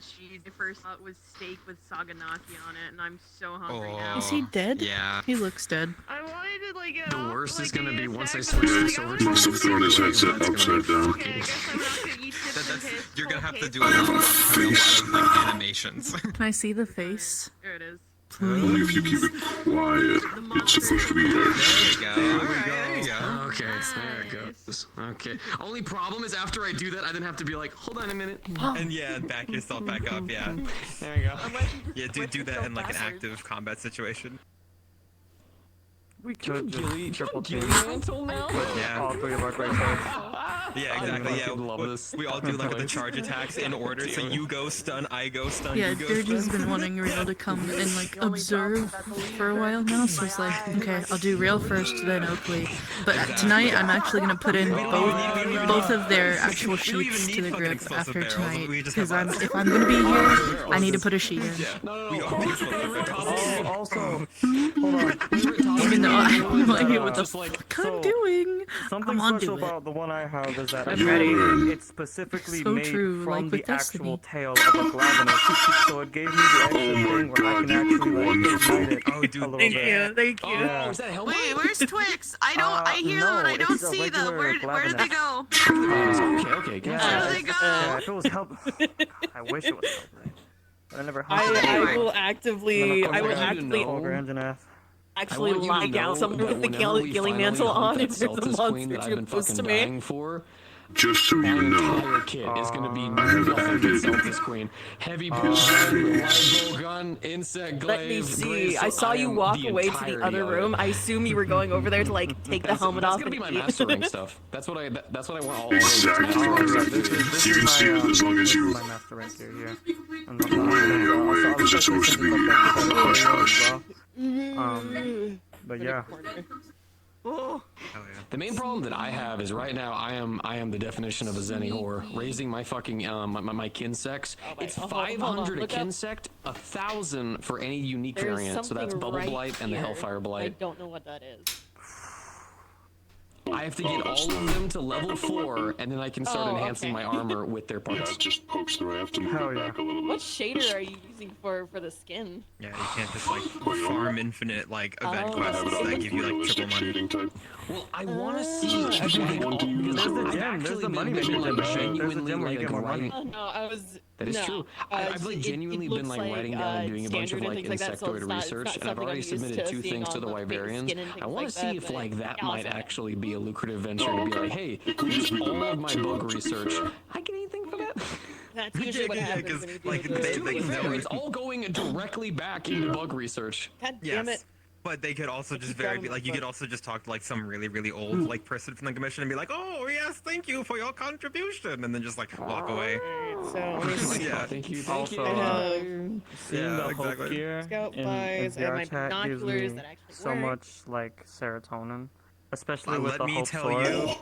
Speaker 6: she first thought was steak with saganaki on it, and I'm so hungry now.
Speaker 10: Is he dead?
Speaker 23: Yeah.
Speaker 10: He looks dead.
Speaker 6: I wanted to like get
Speaker 2: The
Speaker 6: off,
Speaker 2: worst
Speaker 6: like,
Speaker 2: is gonna be
Speaker 6: ASX,
Speaker 2: once I
Speaker 6: but
Speaker 2: switch
Speaker 6: I'm
Speaker 2: this
Speaker 6: like,
Speaker 2: over
Speaker 6: I'm
Speaker 2: to
Speaker 14: Must have thrown his headset upside down.
Speaker 6: okay, I guess I'm not gonna eat chips and
Speaker 23: You're gonna have to do
Speaker 14: I have a face
Speaker 23: like
Speaker 14: now.
Speaker 23: animations.
Speaker 10: Can I see the face?
Speaker 6: There it is.
Speaker 14: Only if you keep it quiet. It's supposed to be
Speaker 23: There you
Speaker 14: hush.
Speaker 23: go. There you go.
Speaker 2: Okay, there it goes. Okay. Only problem is after I do that, I then have to be like, hold on a minute.
Speaker 23: And yeah, back yourself back up. Yeah. There you go. Yeah, do that in like an active combat situation.
Speaker 9: We could just triple team.
Speaker 4: Yeah.
Speaker 9: All three of our great swords.
Speaker 4: Yeah, exactly. Yeah, we all do like the charge attacks in order. So you go stun, I go stun,
Speaker 10: Yeah,
Speaker 4: you go
Speaker 10: Dirge's
Speaker 4: stun.
Speaker 10: been wanting Real to come and like observe for a while now, so it's like, okay, I'll do Real first, then Oakley. But tonight I'm actually gonna put in both of their actual sheets to the group after tonight, because if I'm gonna be here, I need to put a sheet in.
Speaker 9: Also, hold on.
Speaker 10: Even though I have no idea what the fuck I'm doing.
Speaker 9: Something
Speaker 10: I'm
Speaker 9: special
Speaker 10: do it.
Speaker 9: about the one I have is that
Speaker 10: I'm ready.
Speaker 9: it's specifically
Speaker 10: So
Speaker 9: made
Speaker 10: true,
Speaker 9: from
Speaker 10: like
Speaker 9: the
Speaker 10: with Destiny.
Speaker 9: actual tail of a Glavenus, so it gave me the extra thing where I can actually like ignite it a little bit.
Speaker 10: Thank you.
Speaker 9: Yeah.
Speaker 18: Wait, where's Twix? I hear them and I don't
Speaker 9: it's a
Speaker 18: see them.
Speaker 9: regular
Speaker 18: Where did they go?
Speaker 2: Okay.
Speaker 18: Where did they go?
Speaker 9: Yeah, if it was help, I wish it was helping. But I never.
Speaker 16: I will actively actually lie down somewhere with the Gilly mantle on if there's a monster too close to me.
Speaker 14: Just so you know,
Speaker 17: kit is going to be new fucking Celtics Queen. Heavy bow gun, light bow gun, insect glaive.
Speaker 16: Let me see. I saw you walk away to the other room. I assume you were going over there to like take the helmet off.
Speaker 17: That's gonna be my mastering stuff. That's what I want all.
Speaker 14: Exactly. You can see it as long as you.
Speaker 9: My master rank here.
Speaker 14: Wait, this is supposed to be hush hush.
Speaker 9: But yeah.
Speaker 17: The main problem that I have is right now I am the definition of a Zenny whore. Raising my fucking my kinsects. It's 500 a kinsect, 1,000 for any unique variant. So that's Bubble Blight and the Hellfire
Speaker 16: I
Speaker 17: Blight.
Speaker 16: don't know what that is.
Speaker 17: I have to get all of them to level 4, and then I can start enhancing my armor with their parts.
Speaker 14: Yeah, it just pokes through. I have to move back a little bit.
Speaker 16: What shader are you using for the skin?
Speaker 4: Yeah, you can't just like farm infinite like event quests that give you like triple money.
Speaker 17: Well, I want to see there's the money making like genuinely like writing.
Speaker 16: No, I was.
Speaker 17: That is true. I've like genuinely been like writing down and doing a bunch of like insectoid research, and I've already submitted 2 things to the Wyverians. I want to see if like that might actually be a lucrative venture to be like, hey, here's all of my bug research. I get anything for that?
Speaker 16: That's usually what happens.
Speaker 4: Like
Speaker 17: it's all going directly back into bug research.
Speaker 16: God damn it.
Speaker 4: But they could also just you could also just talk to like some really old like person from the commission and be like, oh yes, thank you for your contribution, and then just like walk away.
Speaker 16: So
Speaker 4: yeah,
Speaker 17: thank you.
Speaker 9: Also, seeing the Hulk gear in VR chat gives me so much like serotonin, especially with the Hulk sword.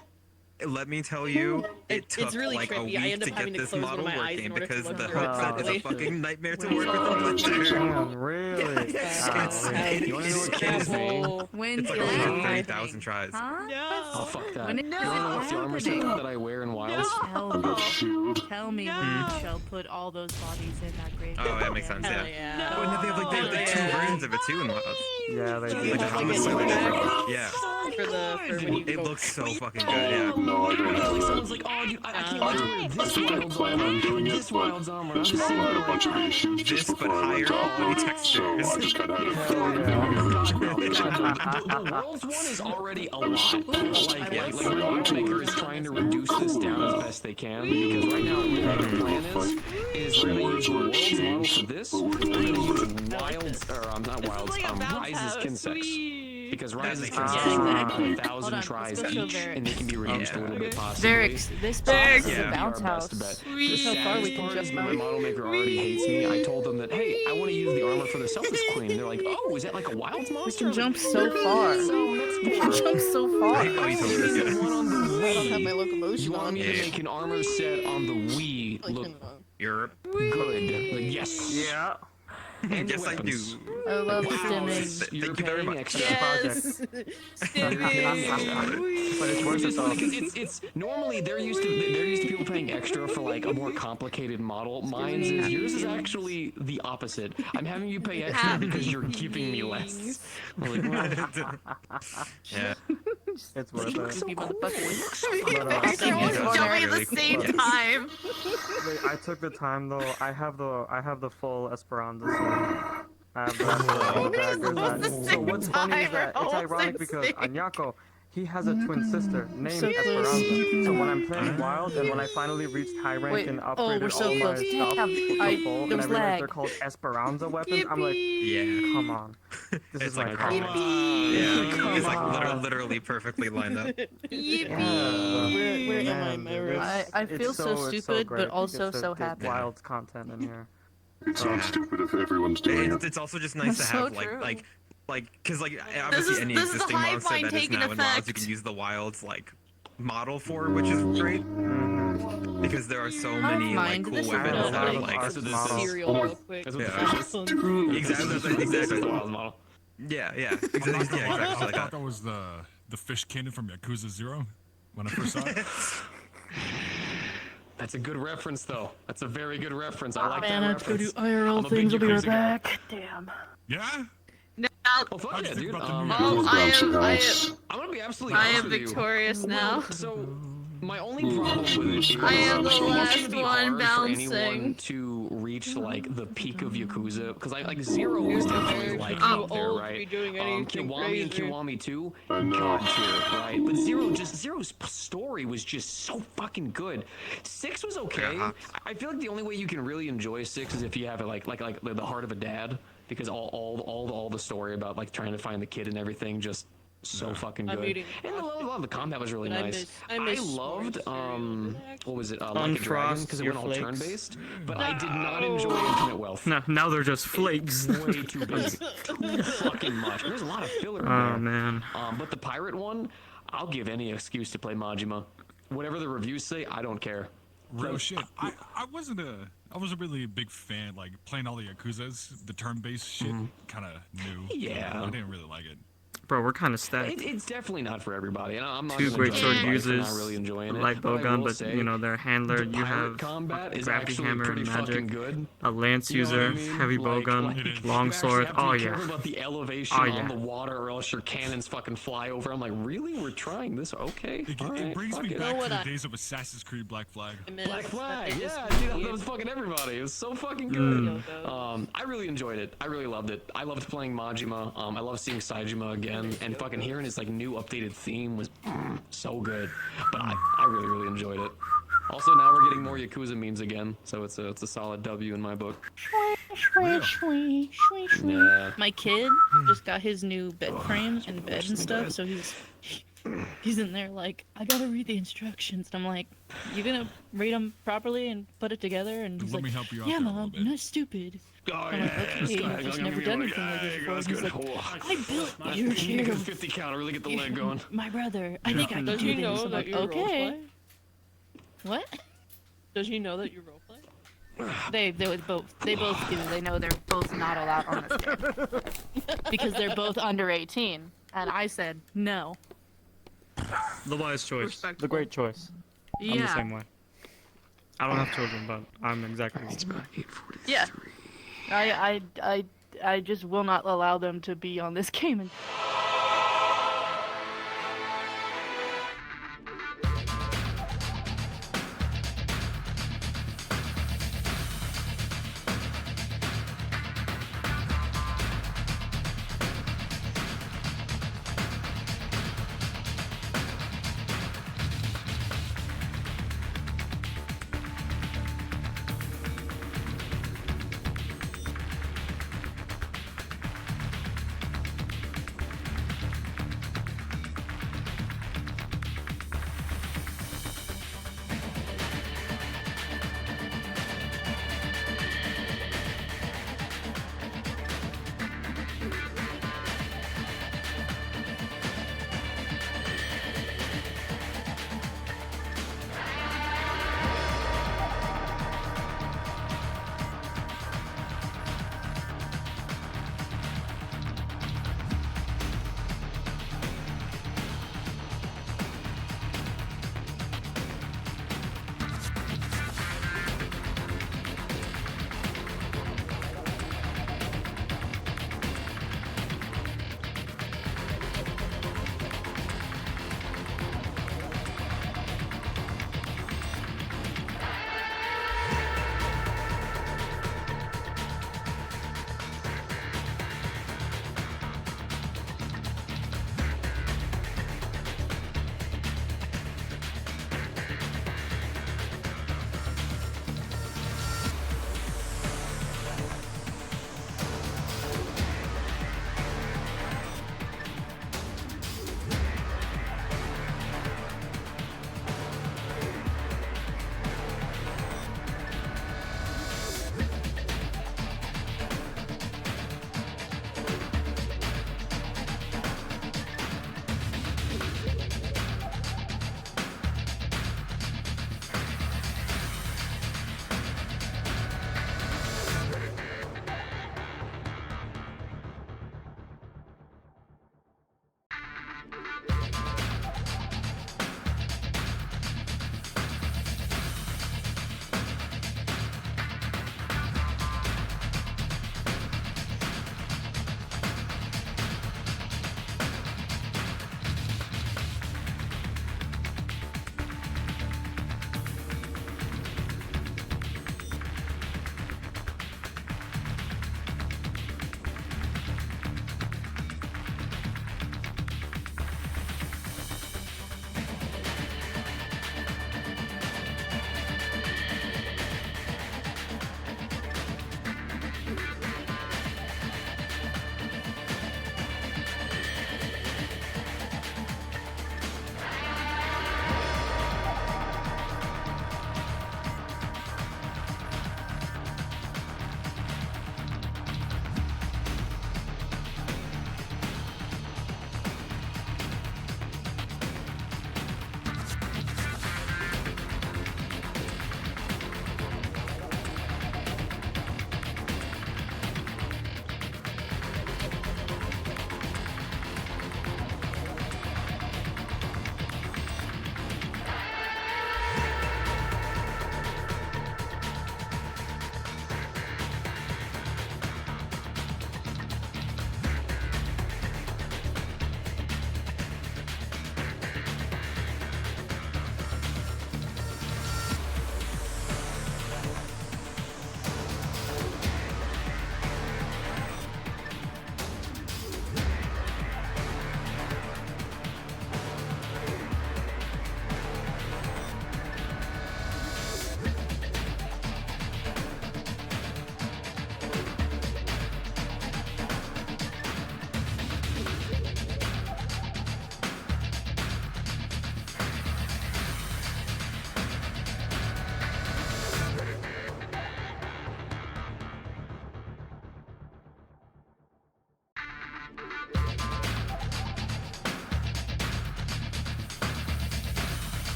Speaker 4: Let me tell you, it took
Speaker 16: it's really
Speaker 4: like
Speaker 16: trippy.
Speaker 4: a
Speaker 16: I
Speaker 4: week
Speaker 16: end up
Speaker 4: to
Speaker 16: having
Speaker 4: get
Speaker 16: to
Speaker 4: this
Speaker 16: close one
Speaker 4: model
Speaker 16: of my eyes
Speaker 4: working
Speaker 16: in order to
Speaker 4: because
Speaker 16: look
Speaker 4: the
Speaker 16: through it
Speaker 4: headset is a
Speaker 16: properly.
Speaker 4: fucking nightmare to work with.
Speaker 9: Damn, really?
Speaker 17: You want to know what kills me?
Speaker 10: When's
Speaker 4: It's like
Speaker 10: that
Speaker 4: over
Speaker 10: happening?
Speaker 4: 30,000 tries.
Speaker 17: Oh fuck that.
Speaker 10: When
Speaker 17: You want to know what's the armor set that I wear in Wilds?
Speaker 10: Tell me when you shall put all those bodies in that grave.
Speaker 4: Oh, that makes sense.
Speaker 10: Hell
Speaker 4: Yeah. Oh, and they have like 2 versions of it too in Wilds.
Speaker 9: Yeah, they do.
Speaker 4: Like the homicide. Yeah.
Speaker 16: For when you
Speaker 4: It
Speaker 16: go-
Speaker 4: looks so fucking good. Yeah.
Speaker 14: No, I don't have
Speaker 17: Someone's like, oh, dude, I can't wait to wear this Wilds armor. This Wilds armor. I'm just
Speaker 14: I
Speaker 17: sitting
Speaker 14: had a
Speaker 17: there
Speaker 14: bunch
Speaker 17: like,
Speaker 14: of issues just
Speaker 4: This, but
Speaker 14: before I went
Speaker 4: higher
Speaker 14: top
Speaker 4: quality
Speaker 14: load, so I just kind of had to throw
Speaker 17: the Worlds one is already a lot. Like my maker is trying to reduce this down as best they can, because right now the plan is we're going to use the Worlds model for this. We're going to use Wilds, or not Wilds, Rise's Kinsects. Because Rise's Kinsects are about 1,000 tries each, and they can be reduced a little bit possibly.
Speaker 10: Varix, this box is a
Speaker 17: Yeah.
Speaker 10: bounce house.
Speaker 17: The saddest part is my model maker already hates me. I told them that, hey, I want to use the armor for the Celtics Queen. They're like, oh, is that like a Wilds monster?
Speaker 10: We can jump so far. We can jump so far.
Speaker 17: I need one on the
Speaker 16: I don't have my
Speaker 17: Wii.
Speaker 16: locomotion
Speaker 17: You want
Speaker 16: on.
Speaker 17: me to make an armor set on the Wii look
Speaker 4: You're
Speaker 17: good? Like, yes.
Speaker 9: Yeah.
Speaker 4: yes, I do.
Speaker 10: I love
Speaker 17: Wow.
Speaker 10: stimming.
Speaker 17: You're
Speaker 4: Thank you very
Speaker 17: paying
Speaker 4: much.
Speaker 17: extra.
Speaker 16: Yes.
Speaker 9: But it's worth it though.
Speaker 17: Because it's normally they're used to people paying extra for like a more complicated model. Mine's is yours is actually the opposite. I'm having you pay extra because you're giving me less. Like,
Speaker 4: Yeah.
Speaker 9: It's worth it.
Speaker 18: Jumping at the same time.
Speaker 9: Wait, I took the time though. I have the full Esperanza suit. I have the daggers. So what's funny is that it's ironic because Anyako, he has a twin sister named
Speaker 10: So close.
Speaker 9: Esperanza. So when I'm playing Wild and when I finally reached high rank
Speaker 10: Wait,
Speaker 9: and
Speaker 10: oh,
Speaker 9: upgraded
Speaker 10: we're so
Speaker 9: all my
Speaker 10: close.
Speaker 9: stuff
Speaker 10: Damn,
Speaker 9: to full,
Speaker 10: there
Speaker 9: and I
Speaker 10: was
Speaker 9: realized
Speaker 10: lag.
Speaker 9: they're called Esperanza weapons, I'm like,
Speaker 4: Yeah.
Speaker 9: come on. This
Speaker 4: It's
Speaker 9: is
Speaker 4: like,
Speaker 9: my
Speaker 4: come
Speaker 9: calling.
Speaker 4: on. Yeah,
Speaker 9: Come
Speaker 4: it's like
Speaker 9: on.
Speaker 4: literally perfectly lined up.
Speaker 10: Where am I,
Speaker 9: Man,
Speaker 10: Myra? I
Speaker 9: it's
Speaker 10: feel so
Speaker 9: it's
Speaker 10: stupid,
Speaker 9: great
Speaker 10: but
Speaker 9: to
Speaker 10: also
Speaker 9: get to
Speaker 10: so
Speaker 9: get
Speaker 10: happy.
Speaker 9: Wild's content in here.
Speaker 14: It's not stupid if everyone's doing it.
Speaker 4: It's also just nice to
Speaker 10: That's
Speaker 4: have
Speaker 10: so true.
Speaker 4: because obviously any
Speaker 18: this is the
Speaker 4: existing
Speaker 18: hive
Speaker 4: monster
Speaker 18: mind
Speaker 4: that is
Speaker 18: taking
Speaker 4: now in Wilds,
Speaker 18: effect.
Speaker 4: you can use the Wilds like model for, which is great. Because there are so many like
Speaker 10: mind,
Speaker 4: cool
Speaker 10: this is
Speaker 4: weapons that are
Speaker 10: like
Speaker 4: like
Speaker 16: Cereal real quick.
Speaker 4: Exactly.
Speaker 17: Model.
Speaker 4: Yeah.
Speaker 1: I
Speaker 4: Exactly like
Speaker 1: thought
Speaker 4: that.
Speaker 1: that was the fish cannon from Yakuza 0 when I first saw it.
Speaker 17: That's a good reference, though. That's a very good reference. I like
Speaker 10: Man,
Speaker 17: that
Speaker 10: I have to go do
Speaker 17: reference. I'm
Speaker 10: IRL
Speaker 17: a big
Speaker 10: things. I'll be right
Speaker 17: Yakuza guy.
Speaker 10: back. Damn.
Speaker 1: Yeah?
Speaker 18: No,
Speaker 17: Oh, fuck
Speaker 1: How'd
Speaker 17: yeah,
Speaker 1: you think
Speaker 17: dude.
Speaker 1: about the new
Speaker 18: oh,
Speaker 1: Yakuza?
Speaker 17: I'm gonna be absolutely
Speaker 18: I
Speaker 17: honest
Speaker 18: am
Speaker 17: with you.
Speaker 18: victorious now.
Speaker 17: So, my only problem with it is
Speaker 18: I am the
Speaker 17: it's gonna
Speaker 18: last
Speaker 17: be
Speaker 18: one
Speaker 17: hard for anyone
Speaker 18: bouncing.
Speaker 17: to reach like the peak of Yakuza, because like Zero was definitely like
Speaker 16: too
Speaker 17: up there,
Speaker 16: old to
Speaker 17: right?
Speaker 16: be doing anything
Speaker 17: Kiwami and
Speaker 16: crazy.
Speaker 17: Kiwami 2, God tier, right? But Zero's story was just so fucking good. 6 was okay. I feel like the only way you can really enjoy 6 is if you have it like the heart of a dad, because all the story about like trying to find the kid and everything just so fucking
Speaker 16: I'm
Speaker 17: good.
Speaker 16: eating
Speaker 17: And a lot of the combat was really
Speaker 16: But
Speaker 17: nice.
Speaker 16: I miss
Speaker 17: loved what was it? Like a
Speaker 9: Unfrost
Speaker 17: Dragon, because it
Speaker 9: your
Speaker 17: went all
Speaker 9: flakes.
Speaker 17: turn-based. But I did not enjoy Infinite Wealth.
Speaker 9: Now they're just flakes.
Speaker 17: Way too big. Too fucking much. There's a lot of filler in there.
Speaker 9: Oh man.
Speaker 17: But the pirate one, I'll give any excuse to play Majima. Whatever the reviews say, I don't care.
Speaker 1: Real shit. I wasn't really a big fan. Like playing all the Yakuzas, the turn-based shit, kind of new.
Speaker 17: Yeah.
Speaker 1: I didn't really like it.
Speaker 9: Bro, we're kind of stacked.
Speaker 17: It's definitely not for everybody. And I'm not
Speaker 9: Two
Speaker 17: gonna
Speaker 9: great
Speaker 17: judge
Speaker 9: sword
Speaker 17: anybody for
Speaker 9: users,
Speaker 17: not really enjoying it.
Speaker 9: light
Speaker 17: But I
Speaker 9: bowgun,
Speaker 17: will
Speaker 9: but
Speaker 17: say,
Speaker 9: you know their handler.
Speaker 17: the
Speaker 9: You
Speaker 17: pirate
Speaker 9: have
Speaker 17: combat is
Speaker 9: gravity
Speaker 17: actually
Speaker 9: hammer
Speaker 17: pretty
Speaker 9: and
Speaker 17: fucking
Speaker 9: magic.
Speaker 17: good.
Speaker 9: A lance
Speaker 17: You know what I
Speaker 9: user,
Speaker 17: mean?
Speaker 9: heavy bowgun,
Speaker 17: you
Speaker 9: longsword.
Speaker 17: actually have to
Speaker 9: Oh
Speaker 17: be
Speaker 9: yeah.
Speaker 17: careful about the elevation
Speaker 9: Oh,
Speaker 17: on
Speaker 9: yeah.
Speaker 17: the water, or else your cannons fucking fly over. I'm like, really? We're trying this? Okay.
Speaker 1: It
Speaker 17: Alright,
Speaker 1: brings
Speaker 17: fuck
Speaker 1: me
Speaker 17: it.
Speaker 1: back to the days of Assassin's Creed Black Flag.
Speaker 17: Black Flag, yeah, dude, that was fucking everybody. It was so fucking good. I really enjoyed it. I really loved it. I loved playing Majima. I loved seeing Saejima again, and fucking hearing his like new updated theme was so good. But I really, really enjoyed it. Also, now we're getting more Yakuza memes again, so it's a solid W in my book. Yeah.
Speaker 10: My kid just got his new bed frame and bed and stuff, so he's in there like, I gotta read the instructions. And I'm like, you gonna read them properly and put it together? And he's
Speaker 1: Let
Speaker 10: like,
Speaker 1: me help you out
Speaker 10: yeah,
Speaker 1: there a little
Speaker 10: Mom,
Speaker 1: bit.
Speaker 10: you're not stupid.
Speaker 17: Oh,
Speaker 10: I'm like, okay, I've just never done anything like this before. And he's like, I built your chair.
Speaker 17: 50 count, really get the leg going.
Speaker 10: My brother, I think I can
Speaker 16: Does
Speaker 10: do
Speaker 16: he
Speaker 10: this.
Speaker 16: know
Speaker 10: I'm
Speaker 16: that
Speaker 10: like,
Speaker 16: you
Speaker 10: okay.
Speaker 16: roleplay?
Speaker 10: What?
Speaker 16: Does he know that you roleplay?
Speaker 10: They both do. They know they're both not allowed on this game because they're both under 18. And I said no.
Speaker 9: The wise choice. The great choice. I'm the
Speaker 10: Yeah.
Speaker 9: same way. I don't have children, but I'm exactly the same.
Speaker 10: Yeah. I just will not allow them to be on this game. And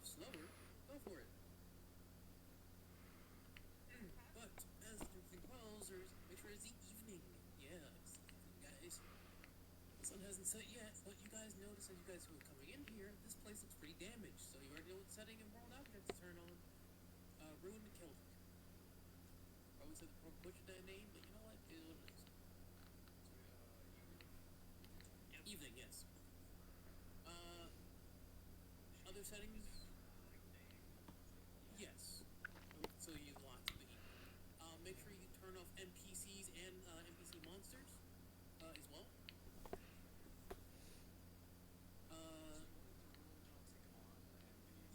Speaker 5: slower, go for it. But as everything falls, make sure it's the evening. Yeah, it's the evening, guys. The sun hasn't set yet, but you guys notice as you guys who are coming in here, this place looks pretty damaged. So you already know what setting and world object to turn on. Ruin the kill. I would say butchered that name, but you know what? It is what it is. Evening, yes. Other settings? Yes. So you lots of the evening. Make sure you turn off NPCs and NPC monsters as well.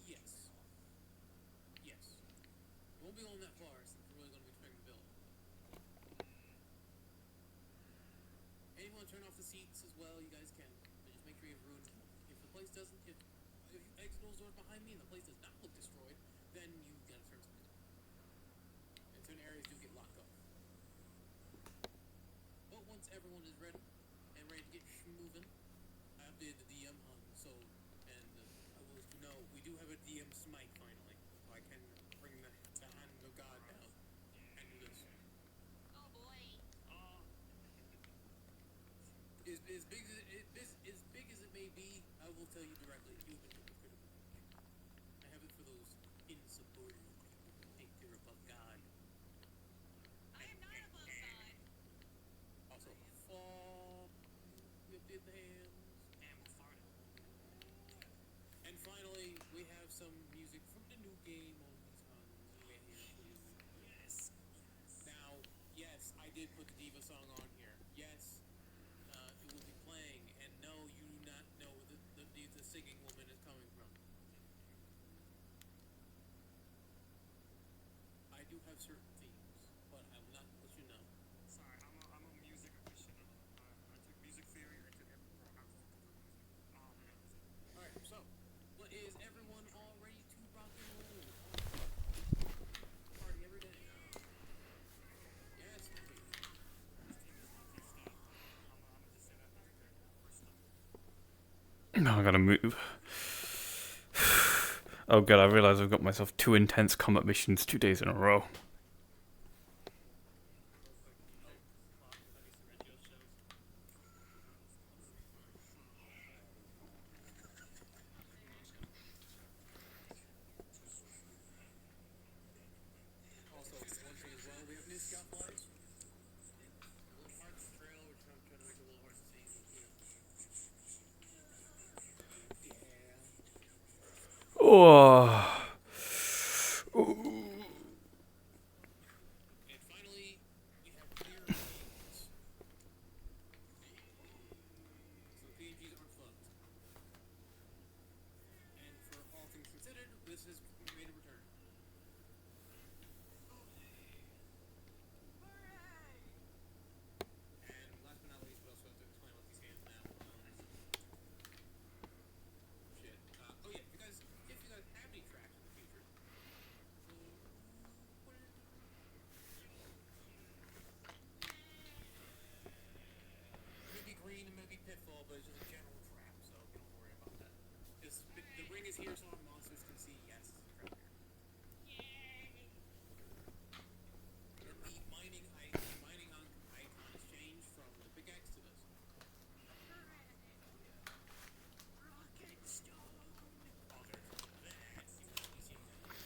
Speaker 5: Yes. Yes. It won't be long that far, since we're really going to be trying to build. And you want to turn off the seats as well, you guys can. But just make sure you have ruined. If the place doesn't, if you exit those doors behind me and the place does not look destroyed, then you gotta turn something off. And certain areas do get locked off. But once everyone is ready and ready to get moving, I updated the DM hunt, so, and I will let you know, we do have a DM smite finally. So I can bring the hand of God down and do this. Oh boy. As big as it may be, I will tell you directly, you've been hit with critical damage. I have it for those insubordinate people who think they're above God. I am not above God. Also, fall. You did the hands. And we're farting. And finally, we have some music from the new game on these huns. Yes. Now, yes, I did put the Diva song on here. Yes. It will be playing, and no, you do not know where the singing woman is coming from. I do have certain themes, but I will not let you know. Sorry, I'm a music aficionado. I took music theory, I took everything from Alright, so, is everyone all ready to rock and roll? Party every day. Yes,
Speaker 7: Now I gotta move. Oh god, I realise I've got myself 2 intense combat missions 2 days in a row.
Speaker 5: Also, one thing as well, we have new scout flies. A little hard to trail, we're trying to make it a little hard to see.
Speaker 7: Oh.
Speaker 5: And finally, we have clear PNGs. So the PNGs aren't fucked. And for all things considered, this has made a return. And last but not least, we also have to explain about these hands now. Shit. Oh yeah, if you guys have any tracks in the future, maybe green and maybe pitfall, but it's just a general trap, so don't worry about that. The ring is here so our monsters can see, yes, it's a trap here. Yay! And the mining icon has changed from the pickaxe to this.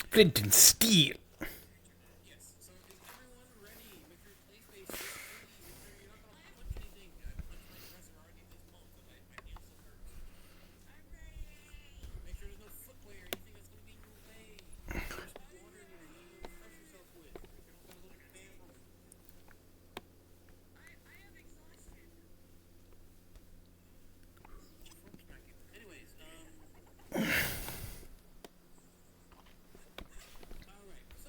Speaker 7: Flint and steel.
Speaker 5: Yes, so is everyone ready? Make sure play space is ready. Make sure you're not gonna punch anything. I punched my dresser already this month, and my hand still hurts. I'm ready. Make sure there's no footwear, anything that's gonna be in your way. There's some water in here you can refresh yourself with. Make sure you don't got a little bathroom. I am exhausted. Anyways, alright, so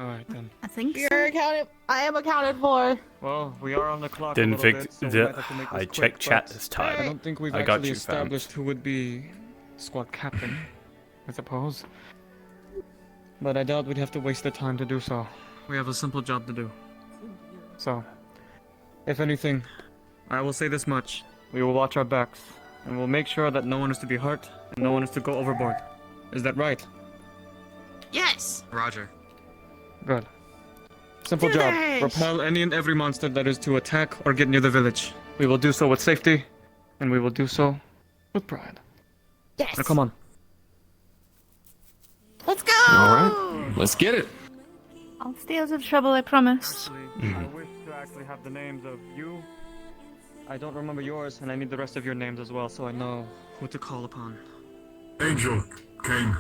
Speaker 9: Alright then.
Speaker 18: I think
Speaker 16: You're accounted. I am accounted for.
Speaker 9: Well, we are on the clock
Speaker 7: Didn't
Speaker 9: a little
Speaker 7: think
Speaker 9: bit, so we
Speaker 7: that
Speaker 9: might have to make this
Speaker 7: I
Speaker 9: quick,
Speaker 7: checked chat
Speaker 9: but
Speaker 7: this time.
Speaker 9: I don't think we've
Speaker 7: I got
Speaker 9: actually
Speaker 7: you, fam.
Speaker 9: established who would be squad captain, I suppose. But I doubt we'd have to waste the time to do so. We have a simple job to do. So, if anything, I will say this much. We will watch our backs, and we'll make sure that no one is to be hurt, and no one is to go overboard. Is that right?
Speaker 18: Yes.
Speaker 4: Roger.
Speaker 9: Good. Simple job. Repel any and every monster that is to attack or get near the village. We will do so with safety, and we will do so with pride.
Speaker 16: Yes.
Speaker 9: Now come on.
Speaker 18: Let's go.
Speaker 17: All right, let's get it.
Speaker 10: I'll stay out of trouble, I promise.
Speaker 9: I wish to actually have the names of you. I don't remember yours, and I need the rest of your names as well, so I know who to call upon.
Speaker 14: Angel, Kane,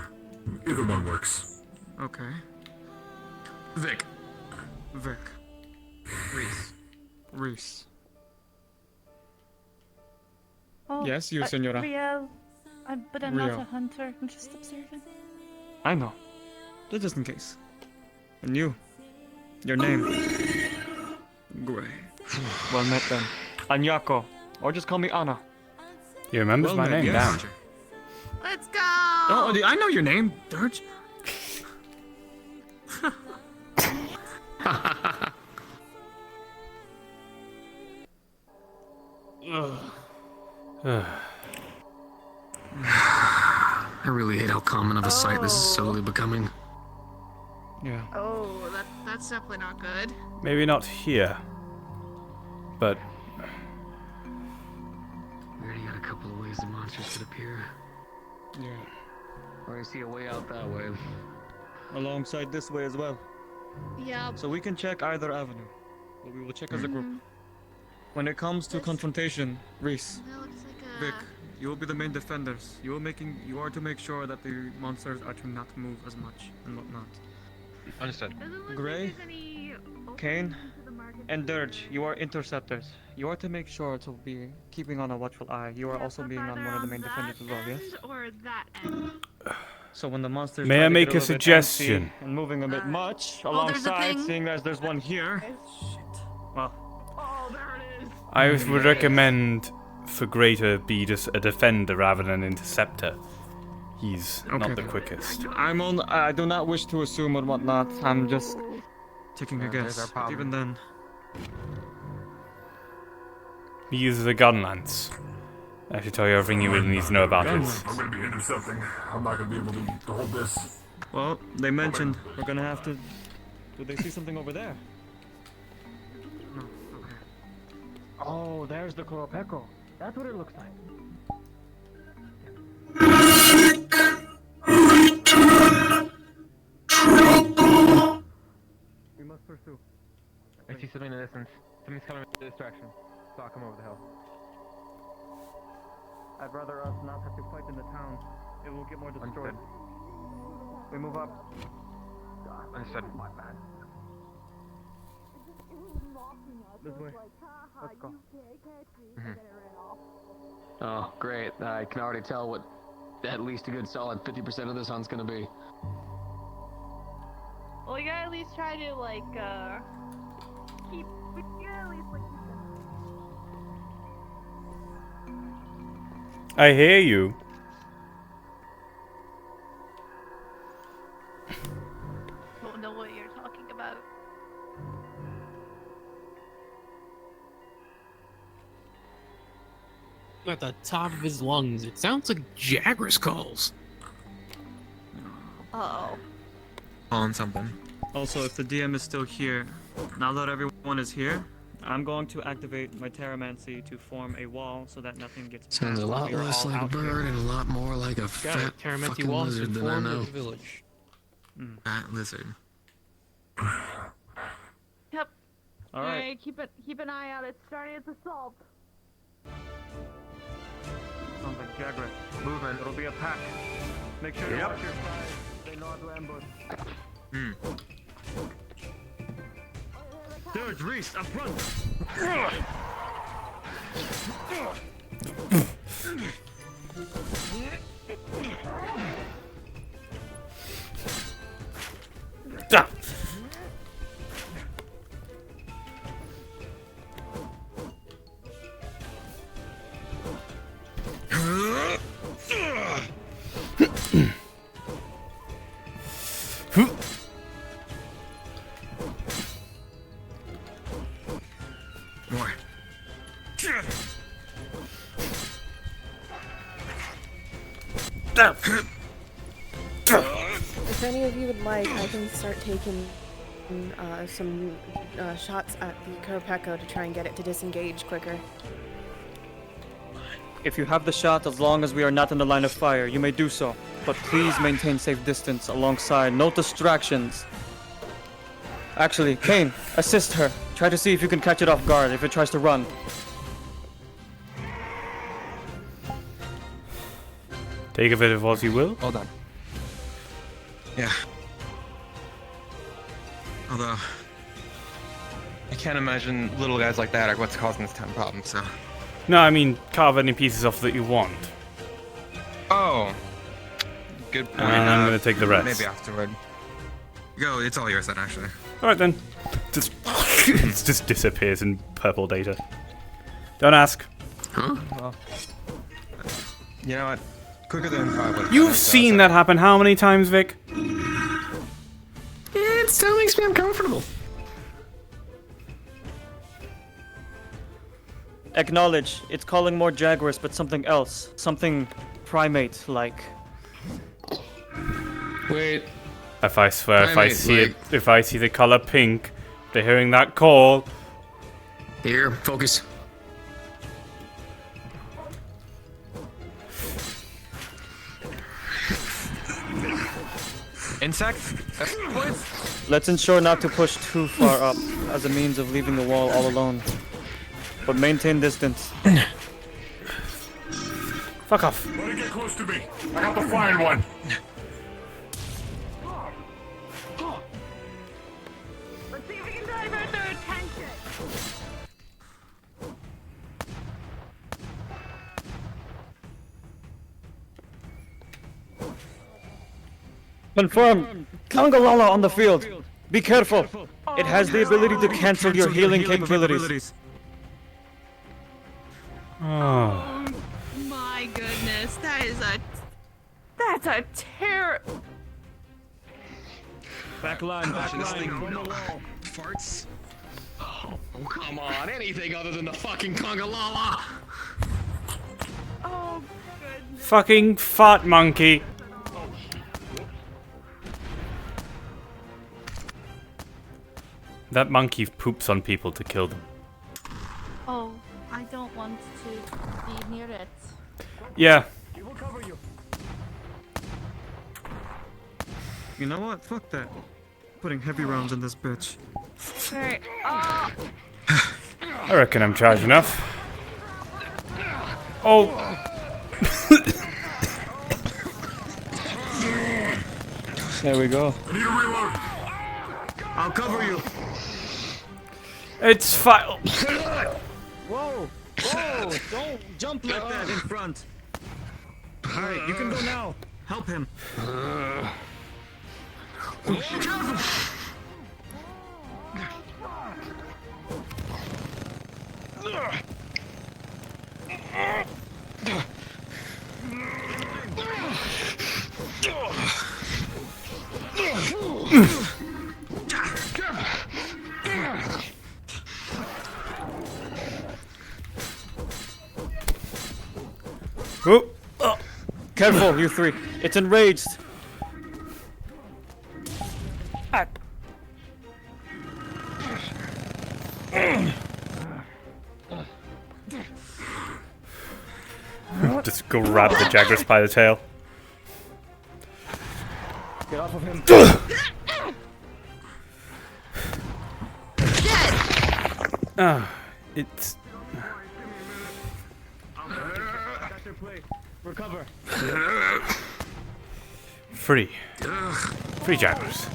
Speaker 14: either one works.
Speaker 9: Okay.
Speaker 4: Vic.
Speaker 9: Vic.
Speaker 4: Reese.
Speaker 9: Reese.
Speaker 10: Oh,
Speaker 9: Yes, you, senora.
Speaker 10: Riel. But I'm
Speaker 9: Riel.
Speaker 10: not a hunter. I'm just observant.
Speaker 9: I know. Just in case. And you. Your name. Gray. Well met then. Anyako. Or just call me Anna.
Speaker 7: He remembers my name, damn.
Speaker 18: Let's go.
Speaker 9: Oh, I know your name, Dirge.
Speaker 2: I really hate how common of a sight this is slowly becoming.
Speaker 9: Yeah.
Speaker 18: Oh, that's definitely not good.
Speaker 7: Maybe not here. But
Speaker 2: We already got a couple of ways the monsters could appear.
Speaker 9: Yeah.
Speaker 2: Or I see a way out that way.
Speaker 9: Alongside this way as well.
Speaker 18: Yeah.
Speaker 9: So we can check either avenue. But we will check as a group.
Speaker 18: Mhm.
Speaker 9: When it comes to confrontation, Reese,
Speaker 18: That looks like a...
Speaker 9: Vic, you will be the main defenders. You are to make sure that the monsters are to not move as much and whatnot.
Speaker 4: Understood.
Speaker 9: Gray, Kane, and Dirge, you are interceptors. You are to make sure to be keeping on a watchful eye. You are also being on one of the main defenders as well, yes?
Speaker 6: Or that end.
Speaker 9: So when the monsters
Speaker 7: May
Speaker 9: try
Speaker 7: I
Speaker 9: to
Speaker 7: make
Speaker 9: get
Speaker 7: a
Speaker 9: little bit
Speaker 7: suggestion?
Speaker 9: antsy and moving a bit much
Speaker 18: there's a
Speaker 9: alongside,
Speaker 18: thing.
Speaker 9: seeing as there's one here. Well,
Speaker 7: I would recommend for Gray to be just a defender rather than an interceptor. He's not the
Speaker 9: then.
Speaker 7: quickest.
Speaker 9: I do not wish to assume or whatnot. I'm just taking a
Speaker 4: there's our
Speaker 9: guess. But
Speaker 4: problem.
Speaker 9: even then,
Speaker 7: He uses a gun lance. I should tell you everything you really need to know about it.
Speaker 14: I'm gonna be intercepting. I'm not gonna be able to hold this.
Speaker 9: well, they mentioned we're gonna have to. Do they see something over there? No. Okay. Oh, there's the Koropeko. That's what it looks like. We must pursue.
Speaker 4: I see something in the distance. Something's coming in this direction. So I'll come over the hill.
Speaker 9: I'd rather us not have to fight in the town. It will get more destroyed. We move up.
Speaker 4: Understood.
Speaker 9: This way. Let's go.
Speaker 2: Oh, great. I can already tell what at least a good solid 50% of this hunt's gonna be.
Speaker 6: Well, you gotta at least try to, like, keep... We gotta at least, like,
Speaker 7: I hear you.
Speaker 6: don't know what you're talking about.
Speaker 8: At the top of his lungs, it sounds like Jagras calls.
Speaker 6: Uh-oh.
Speaker 4: On something.
Speaker 9: Also, if the DM is still here, now that everyone is here, I'm going to activate my Terramancy to form a wall so that nothing gets
Speaker 2: Sounds a
Speaker 9: past
Speaker 2: lot
Speaker 9: when we are
Speaker 2: less
Speaker 9: all
Speaker 2: like a
Speaker 9: out here.
Speaker 2: bird and a lot more like a
Speaker 8: Got
Speaker 2: fat
Speaker 8: it. Terramancy
Speaker 2: fucking
Speaker 8: walls
Speaker 2: lizard
Speaker 8: should
Speaker 2: than I
Speaker 8: form
Speaker 2: know.
Speaker 8: the village.
Speaker 4: Fat lizard.
Speaker 6: Yep.
Speaker 9: All right.
Speaker 6: Keep an eye out. It's starting its assault.
Speaker 9: Sounds like Jagras. Movement. It'll be a pack. Make sure to watch your sides. They know how to ambush. Dirge, Reese, up front!
Speaker 7: Ah.
Speaker 4: More.
Speaker 11: If any of you would like, I can start taking some shots at the Kurapeko to try and get it to disengage quicker.
Speaker 9: If you have the shot, as long as we are not in the line of fire, you may do so. But please maintain safe distance alongside. No distractions. Actually, Kane, assist her. Try to see if you can catch it off guard if it tries to run.
Speaker 7: Take of it as you will.
Speaker 4: Hold on. Yeah. Although, I can't imagine little guys like that are what's causing this town problem, so.
Speaker 7: No, I mean, carve any pieces off that you want.
Speaker 4: Oh. Good point.
Speaker 7: And I'm gonna take the rest.
Speaker 4: Maybe afterward. Go, it's all yours then, actually.
Speaker 7: Alright then. Just, it just disappears in purple data. Don't ask.
Speaker 4: Huh? Well, you know what? Quicker than 5.
Speaker 7: You've seen that happen how many times, Vic?
Speaker 4: It still makes me uncomfortable.
Speaker 9: Acknowledge, it's calling more Jaguars, but something else. Something primate-like.
Speaker 4: Wait.
Speaker 7: If I swear,
Speaker 4: Primate,
Speaker 7: if I see the color pink, they're hearing that call.
Speaker 2: Here, focus.
Speaker 4: Insects?
Speaker 9: Let's ensure not to push too far up, as a means of leaving the wall all alone. But maintain distance.
Speaker 7: Fuck off.
Speaker 14: Let it get close to me. I got the flying one.
Speaker 6: Let's see if we can divert their attention.
Speaker 9: Confirm. Kangalala on the field. Be careful. It has the ability to cancel your healing capabilities.
Speaker 7: Oh.
Speaker 18: My goodness, that's a terror.
Speaker 17: Back line, back
Speaker 4: This
Speaker 17: line.
Speaker 4: thing
Speaker 17: From the wall.
Speaker 4: farts.
Speaker 17: Oh, come on. Anything other than the fucking Kongalala.
Speaker 6: Oh, goodness.
Speaker 7: Fucking fart monkey. That monkey poops on people to kill them.
Speaker 10: Oh, I don't want to be near it.
Speaker 7: Yeah.
Speaker 9: You know what? Fuck that. Putting heavy rounds in this bitch.
Speaker 6: Alright.
Speaker 7: I reckon I'm charged enough. Oh.
Speaker 9: There we go.
Speaker 14: I need a reload.
Speaker 9: I'll cover you.
Speaker 7: It's fine.
Speaker 9: Whoa! Whoa! Don't jump like that in front. Alright, you can go now. Help him.
Speaker 7: Oh.
Speaker 9: Careful, you three. It's enraged.
Speaker 7: Just grab the Jaguars by the tail.
Speaker 9: Get off of him.
Speaker 7: It's
Speaker 9: Recover.
Speaker 7: free. Free Jaguars.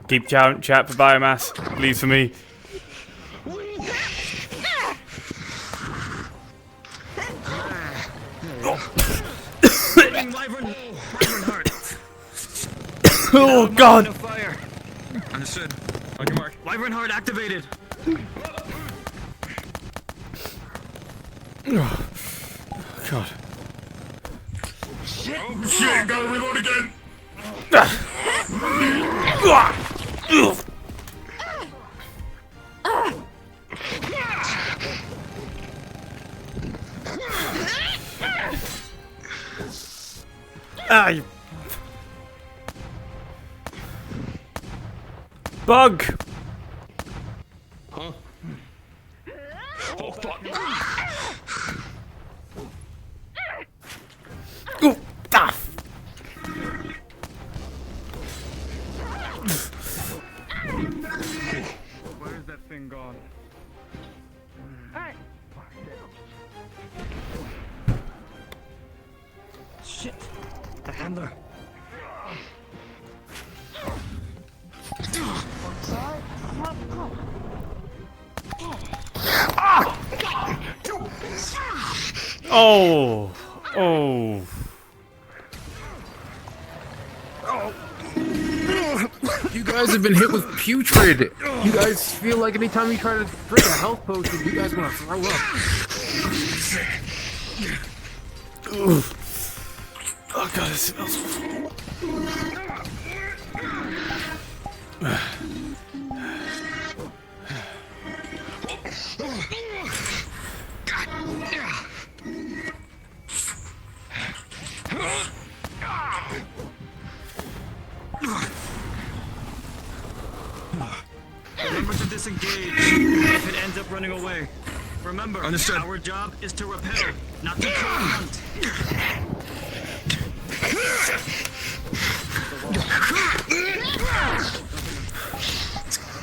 Speaker 7: Keep chat for biomass. Please for me. Oh god!
Speaker 4: Understood. On your mark.
Speaker 9: Wyvern Heart activated.
Speaker 7: Oh, god.
Speaker 14: Oh shit, gotta reload again.
Speaker 7: Ah, you... Bug!
Speaker 17: Huh? Oh, fuck.
Speaker 7: Ooh, ah.
Speaker 9: Where's that thing gone?
Speaker 17: Shit. The handler.
Speaker 7: Oh. Oh.
Speaker 8: You guys have been hit with putrid. You guys feel like anytime you try to drink a health potion, you guys want to throw up.
Speaker 7: Oh god, it smells awful.
Speaker 17: Remember to disengage if it ends up running away. Remember,
Speaker 1: Understood.
Speaker 17: Our job is to repel, not to kill and hunt.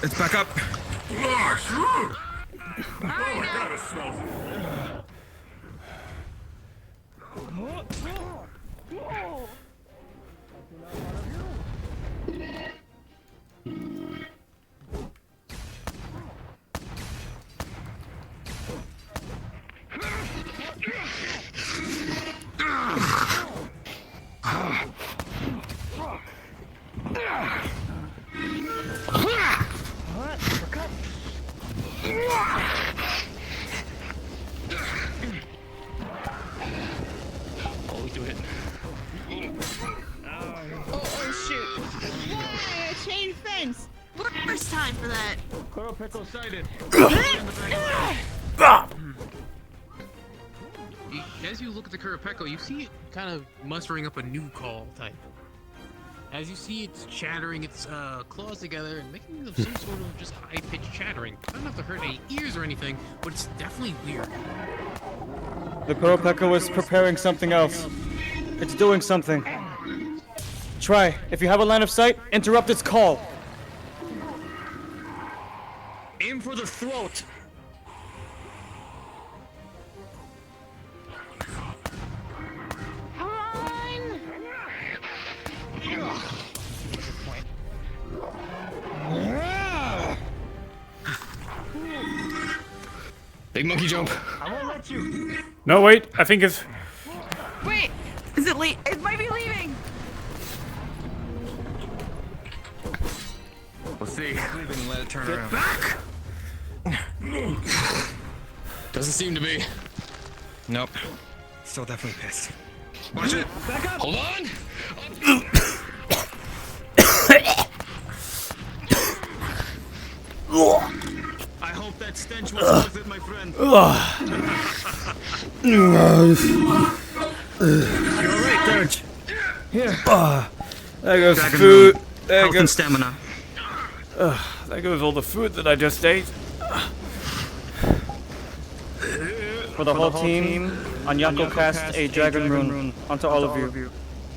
Speaker 1: It's back up.
Speaker 14: Oh my god, it smells.
Speaker 17: Always do it.
Speaker 18: Oh shit! Why? I changed fence. First time for that.
Speaker 8: Coral pickle sighted. As you look at the Kurapeko, you see it kind of mustering up a new call type. As you see it's chattering its claws together and making some sort of just high-pitched chattering. I don't have to hurt any ears or anything, but it's definitely weird.
Speaker 9: The Kurapeko is preparing something else. It's doing something. Try. If you have a line of sight, interrupt its call.
Speaker 17: Aim for the throat. Big monkey jump.
Speaker 24: I won't let you.
Speaker 7: No, wait. I think it's...
Speaker 18: Wait, is it late? It might be leaving.
Speaker 4: We'll see. Leaving, let it turn around.
Speaker 17: Back! Doesn't seem to be.
Speaker 4: Nope. Still definitely pissed. Watch it.
Speaker 17: Back up! Hold on! I hope that stench was worth it, my friend.
Speaker 7: You're
Speaker 17: alright, Dirge.
Speaker 7: Here. There goes food. There
Speaker 17: Health
Speaker 7: goes
Speaker 17: and stamina.
Speaker 7: There goes all the food that I just ate.
Speaker 9: For the whole team, Anyako cast a Dragon Rune onto all of you.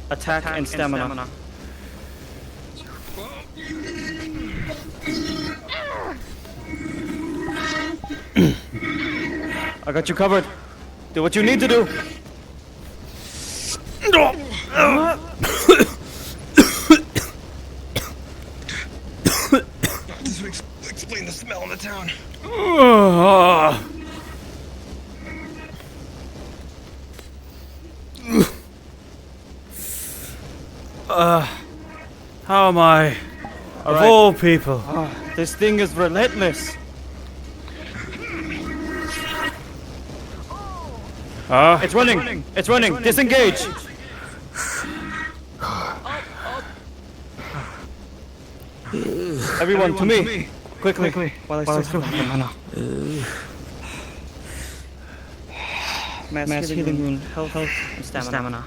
Speaker 9: Attack and stamina. I got you covered. Do what you need to do.
Speaker 4: This would explain the smell in the town.
Speaker 7: How am I? Of
Speaker 9: right.
Speaker 7: all people.
Speaker 9: This thing is relentless. It's running. It's running. Disengage. Everyone, to me. Quickly. While I still have the mana. Mass healing rune. Health and stamina.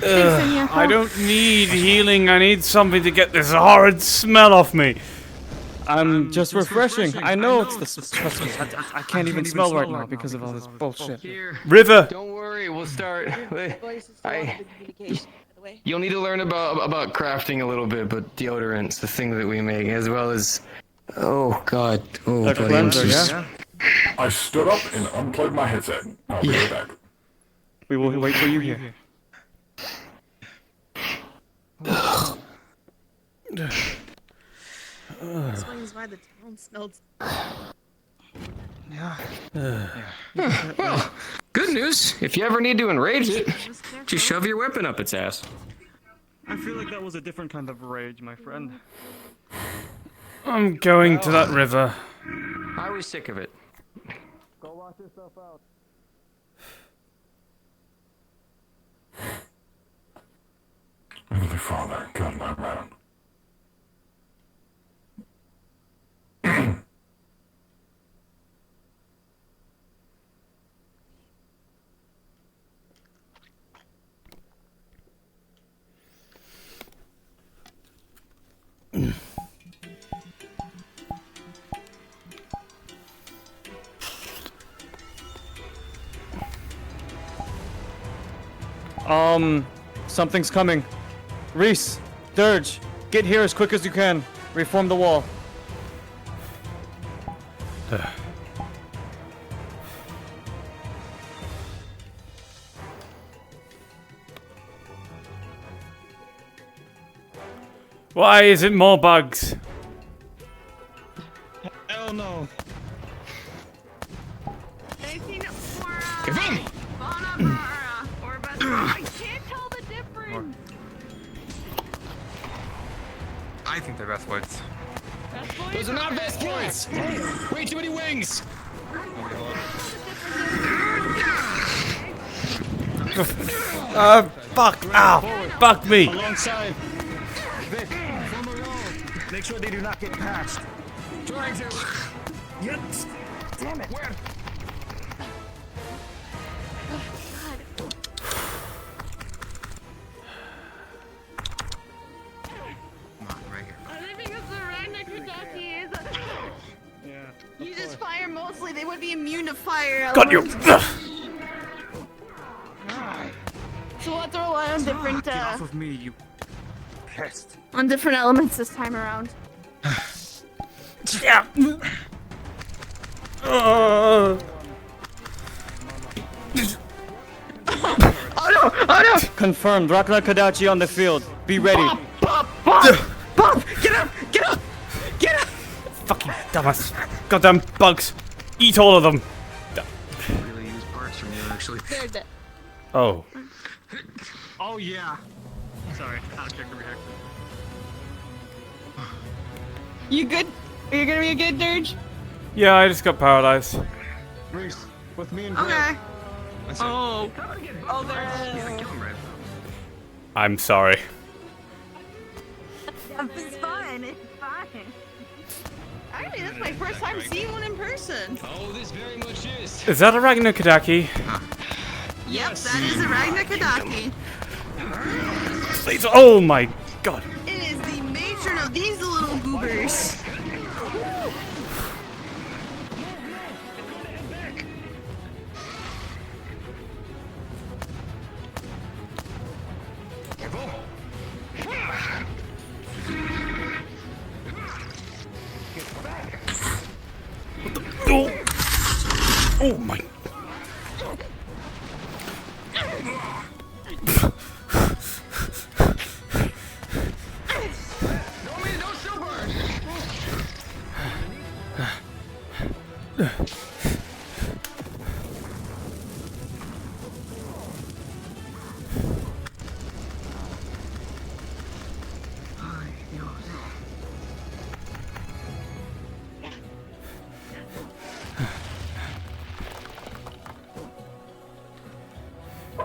Speaker 7: I don't need healing. I need something to get this horrid smell off me.
Speaker 9: I'm just refreshing. I know it's the. Trust me, I can't even smell right now because of all this bullshit.
Speaker 7: River.
Speaker 17: Don't worry, we'll start. You'll need to learn about crafting a little bit, but deodorant's the thing that we make, as well as. Oh God. Oh,
Speaker 9: A cleanser, yeah?
Speaker 14: I stood up and unplugged my headset. I'll be right back.
Speaker 9: We will wait for you here.
Speaker 11: Explains why the town smelled.
Speaker 2: Well, good news. If you ever need to enrage it, just shove your weapon up its ass.
Speaker 9: I feel like that was a different kind of rage, my friend.
Speaker 7: I'm going to that river.
Speaker 2: I was sick of it.
Speaker 9: Go wash yourself out.
Speaker 14: Heavenly Father, God my man.
Speaker 9: Something's coming. Reese, Dirge, get here as quick as you can. Reform the wall.
Speaker 7: Why is it more bugs?
Speaker 9: Hell no.
Speaker 6: I can't tell the difference.
Speaker 4: I think they're best points.
Speaker 17: Those are not best points! Way too many wings!
Speaker 7: Fuck! Ow! Fuck me!
Speaker 9: Alongside. Vic, form a wall. Make sure they do not get patched.
Speaker 17: Trying to.
Speaker 9: Yes. Damn it.
Speaker 17: Where?
Speaker 18: You just fire mostly. They would be immune to fire.
Speaker 7: Got you!
Speaker 18: So we'll have to rely on different,
Speaker 9: Get off of me, you pest.
Speaker 18: on different elements this time around.
Speaker 7: Yeah.
Speaker 18: Oh no! Oh no!
Speaker 9: Confirmed. Ragnar Kadachi on the field. Be ready.
Speaker 18: Bob! Get up! Get up! Get up!
Speaker 7: Fucking dumbass. Goddamn bugs. Eat all of them.
Speaker 2: Really use parts from you, actually.
Speaker 18: They're dead.
Speaker 7: Oh.
Speaker 9: Oh yeah. Sorry, out of character reaction.
Speaker 18: You good? Are you gonna be a good Dirge?
Speaker 7: Yeah, I just got paralyzed.
Speaker 9: Reese, with me and
Speaker 18: Okay.
Speaker 6: Oh. Oh, there.
Speaker 7: I'm sorry.
Speaker 18: It's fine. It's fine. Actually, that's my first time seeing one in person.
Speaker 17: Oh, this very much is.
Speaker 7: Is that a Ragnar Kadaki?
Speaker 18: Yep, that is a Ragnar Kadaki.
Speaker 7: Please. Oh my god.
Speaker 18: It is the matron of these little goobers.
Speaker 7: Oh, oh my.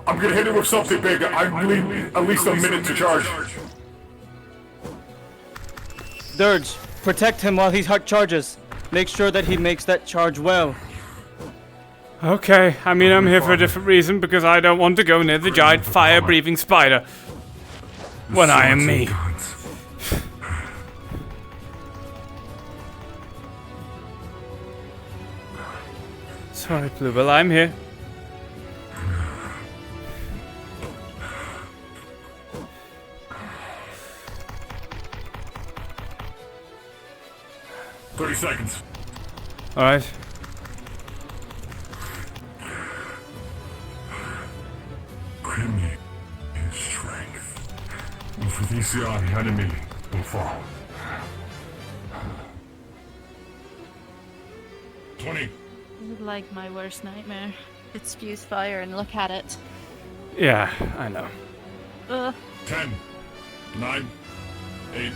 Speaker 14: I'm gonna hit it with something big. I need at least a minute to charge.
Speaker 9: Dirge, protect him while he charges. Make sure that he makes that charge well.
Speaker 7: Okay, I mean, I'm here for a different reason because I don't want to go near the giant fire-breathing spider. When I am me. Sorry, Bluebell, I'm here.
Speaker 14: Seconds.
Speaker 7: Alright.
Speaker 14: Grant me his strength. And for VCR, the enemy will fall. 20.
Speaker 16: Like my worst nightmare. It spews fire and look at it.
Speaker 7: Yeah, I know.
Speaker 14: 10, 9, 8,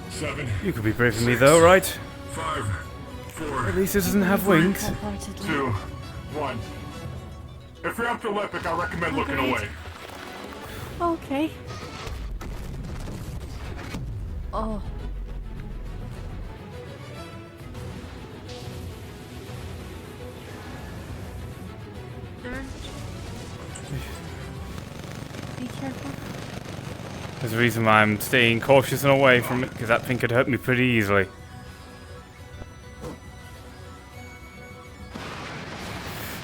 Speaker 14: 7.
Speaker 7: You could be brave for me though, right?
Speaker 14: 5, 4.
Speaker 7: At least it doesn't have wings.
Speaker 14: 2, 1. If you're epileptic, I recommend looking away.
Speaker 16: Okay. Oh. Be careful.
Speaker 7: There's a reason why I'm staying cautious and away from it, because that thing could hurt me pretty easily.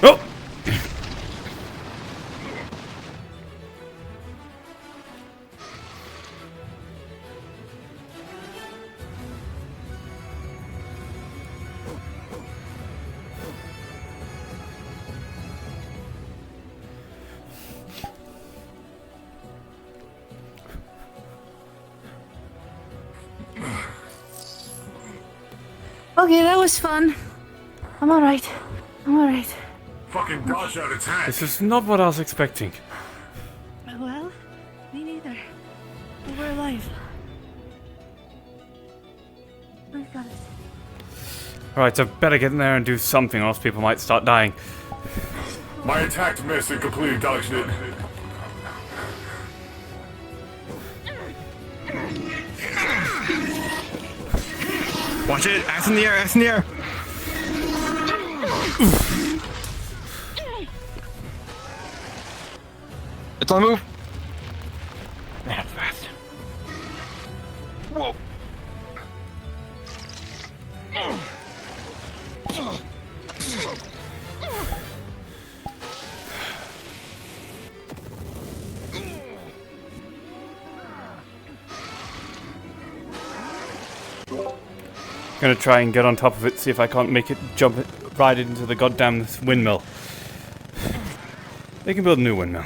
Speaker 7: Oh!
Speaker 16: Okay, that was fun. I'm alright. I'm alright.
Speaker 14: Fucking dodge that attack.
Speaker 7: This is not what I was expecting.
Speaker 16: Well, me neither. But we're alive. We've got it.
Speaker 7: Alright, so better get in there and do something, or else people might start dying.
Speaker 14: My attack missed and completely dodged it.
Speaker 4: Watch it! Ass in the air! Ass in the air! It's on the move! Man, fast. Whoa!
Speaker 7: Gonna try and get on top of it, see if I can't make it jump it, ride it into the goddamn windmill. They can build a new windmill.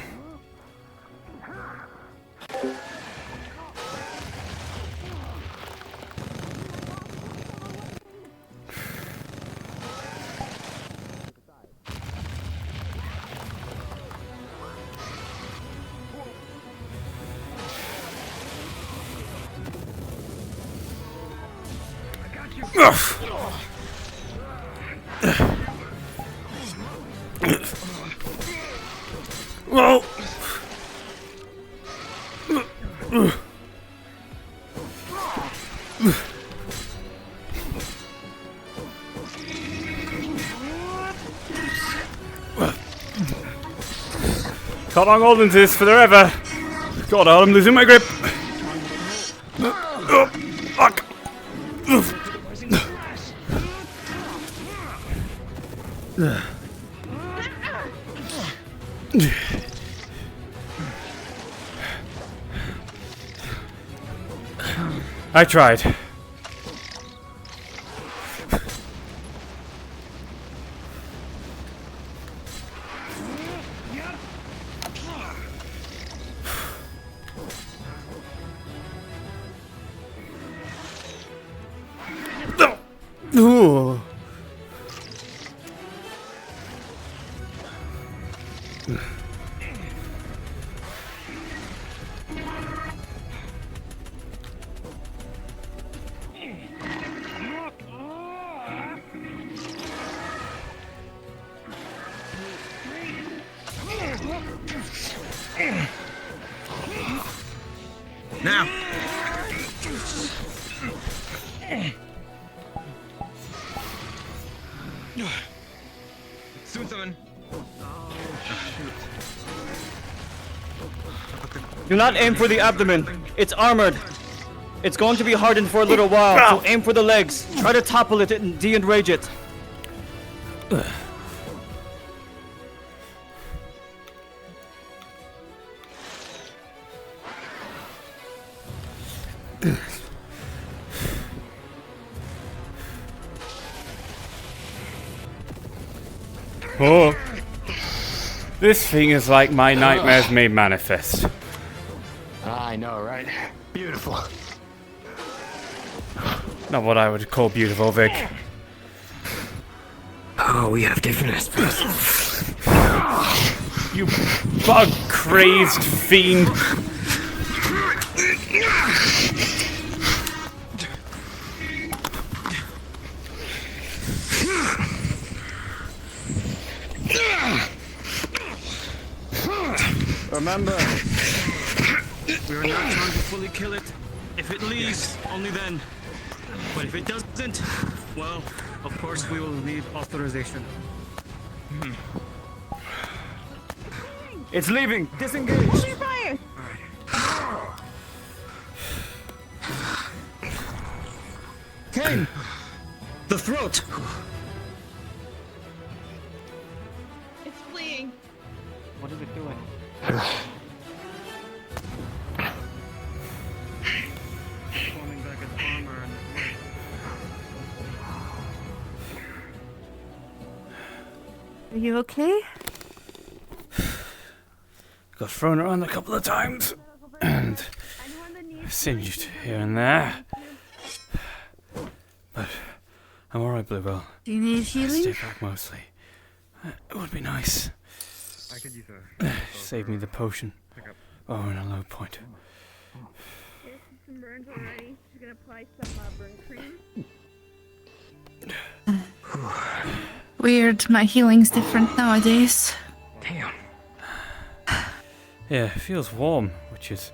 Speaker 7: Whoa! Can't hang on to this for forever. God, I'm losing my grip. Fuck. I tried. Ooh.
Speaker 4: Now! Soon, someone.
Speaker 9: Do not aim for the abdomen. It's armored. It's going to be hardened for a little while, so aim for the legs. Try to topple it and de-enrage it.
Speaker 7: Oh, this thing is like my nightmares made manifest.
Speaker 17: I know, right? Beautiful.
Speaker 7: Not what I would call beautiful, Vic.
Speaker 17: Oh, we have different aspects.
Speaker 7: You bug-crazed fiend.
Speaker 9: Remember, we are not trying to fully kill it. If it leaves, only then. But if it doesn't, well, of course we will need authorization. It's leaving. Disengage.
Speaker 16: Hold your fire.
Speaker 9: Kane, the throat.
Speaker 6: It's fleeing.
Speaker 9: What is it doing? Forming back its armor and
Speaker 10: Are you okay?
Speaker 7: Got thrown around a couple of times and singed here and there. But I'm alright, Bluebell.
Speaker 10: Do you need
Speaker 7: Stay
Speaker 10: healing?
Speaker 7: back mostly. It would be nice.
Speaker 4: I could use a.
Speaker 7: Save me the potion. Oh, we're in a low point.
Speaker 6: Some burns already. She's gonna apply some burn cream.
Speaker 10: Weird, my healing's different nowadays.
Speaker 17: Damn.
Speaker 7: Yeah, it feels warm, which is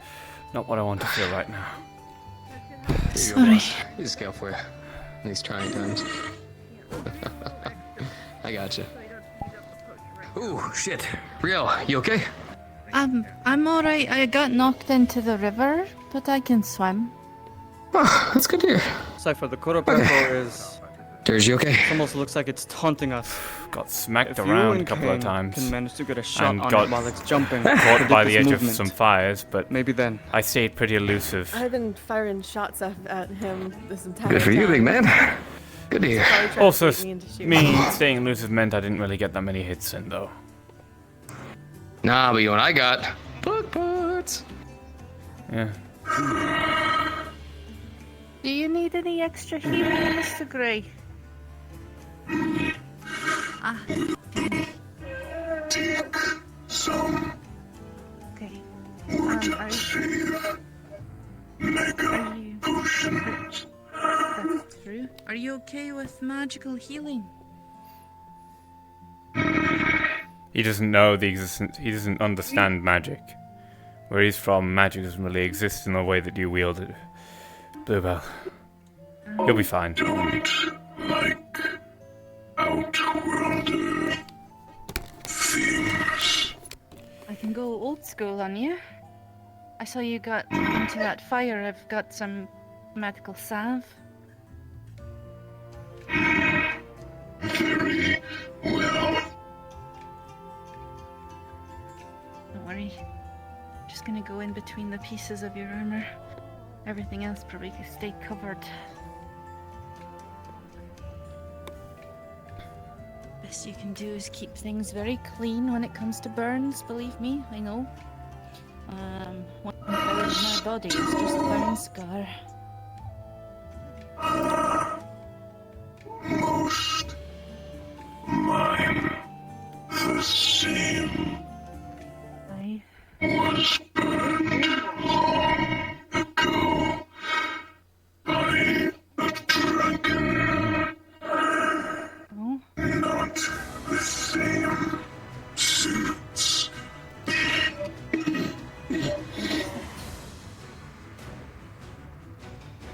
Speaker 7: not what I want to feel right now.
Speaker 10: Sorry.
Speaker 17: Here's a scale for you. In these trying times. I gotcha. Ooh, shit. Real, you okay?
Speaker 10: I'm alright. I got knocked into the river, but I can swim.
Speaker 17: Oh, that's good to hear.
Speaker 9: Cypher, the Kurapeko is...
Speaker 17: There's you okay?
Speaker 9: It almost looks like it's taunting us.
Speaker 7: Got smacked
Speaker 9: If you
Speaker 7: around a
Speaker 9: and
Speaker 7: couple of
Speaker 9: Kane
Speaker 7: times.
Speaker 9: can manage to get a shot
Speaker 7: and
Speaker 9: on
Speaker 7: got
Speaker 9: it while it's jumping.
Speaker 7: caught by the
Speaker 9: predict
Speaker 7: edge
Speaker 9: its
Speaker 7: of some
Speaker 9: movement.
Speaker 7: fires, but
Speaker 9: maybe then
Speaker 7: I stayed pretty elusive.
Speaker 11: I've been firing shots at him this entire
Speaker 17: Good for you,
Speaker 11: time.
Speaker 17: big man. Good to hear.
Speaker 11: Probably trying to
Speaker 7: Also,
Speaker 11: bait me into shooting.
Speaker 7: me staying elusive meant I didn't really get that many hits in, though.
Speaker 17: Nah, but you know what I got? Bug parts.
Speaker 7: Yeah.
Speaker 10: Do you need any extra healing, Mr. Gray? Ah.
Speaker 14: Take some.
Speaker 10: Okay.
Speaker 14: Would save mega potions.
Speaker 10: That's true. Are you okay with magical healing?
Speaker 7: He doesn't know the existence, he doesn't understand magic. Where he's from, magic doesn't really exist in the way that you wield it. Bluebell. You'll be fine.
Speaker 14: Don't like outworlder things.
Speaker 10: I can go old school on you. I saw you got into that fire. I've got some medical salve.
Speaker 14: Very well.
Speaker 10: Don't worry. Just gonna go in between the pieces of your armor. Everything else probably can stay covered. Best you can do is keep things very clean when it comes to burns, believe me, I know. One third of my body is just a burn scar.
Speaker 14: Most mine the same.
Speaker 10: Aye.
Speaker 14: Was burned long ago by a dragon.
Speaker 10: Oh?
Speaker 14: Not the same suits.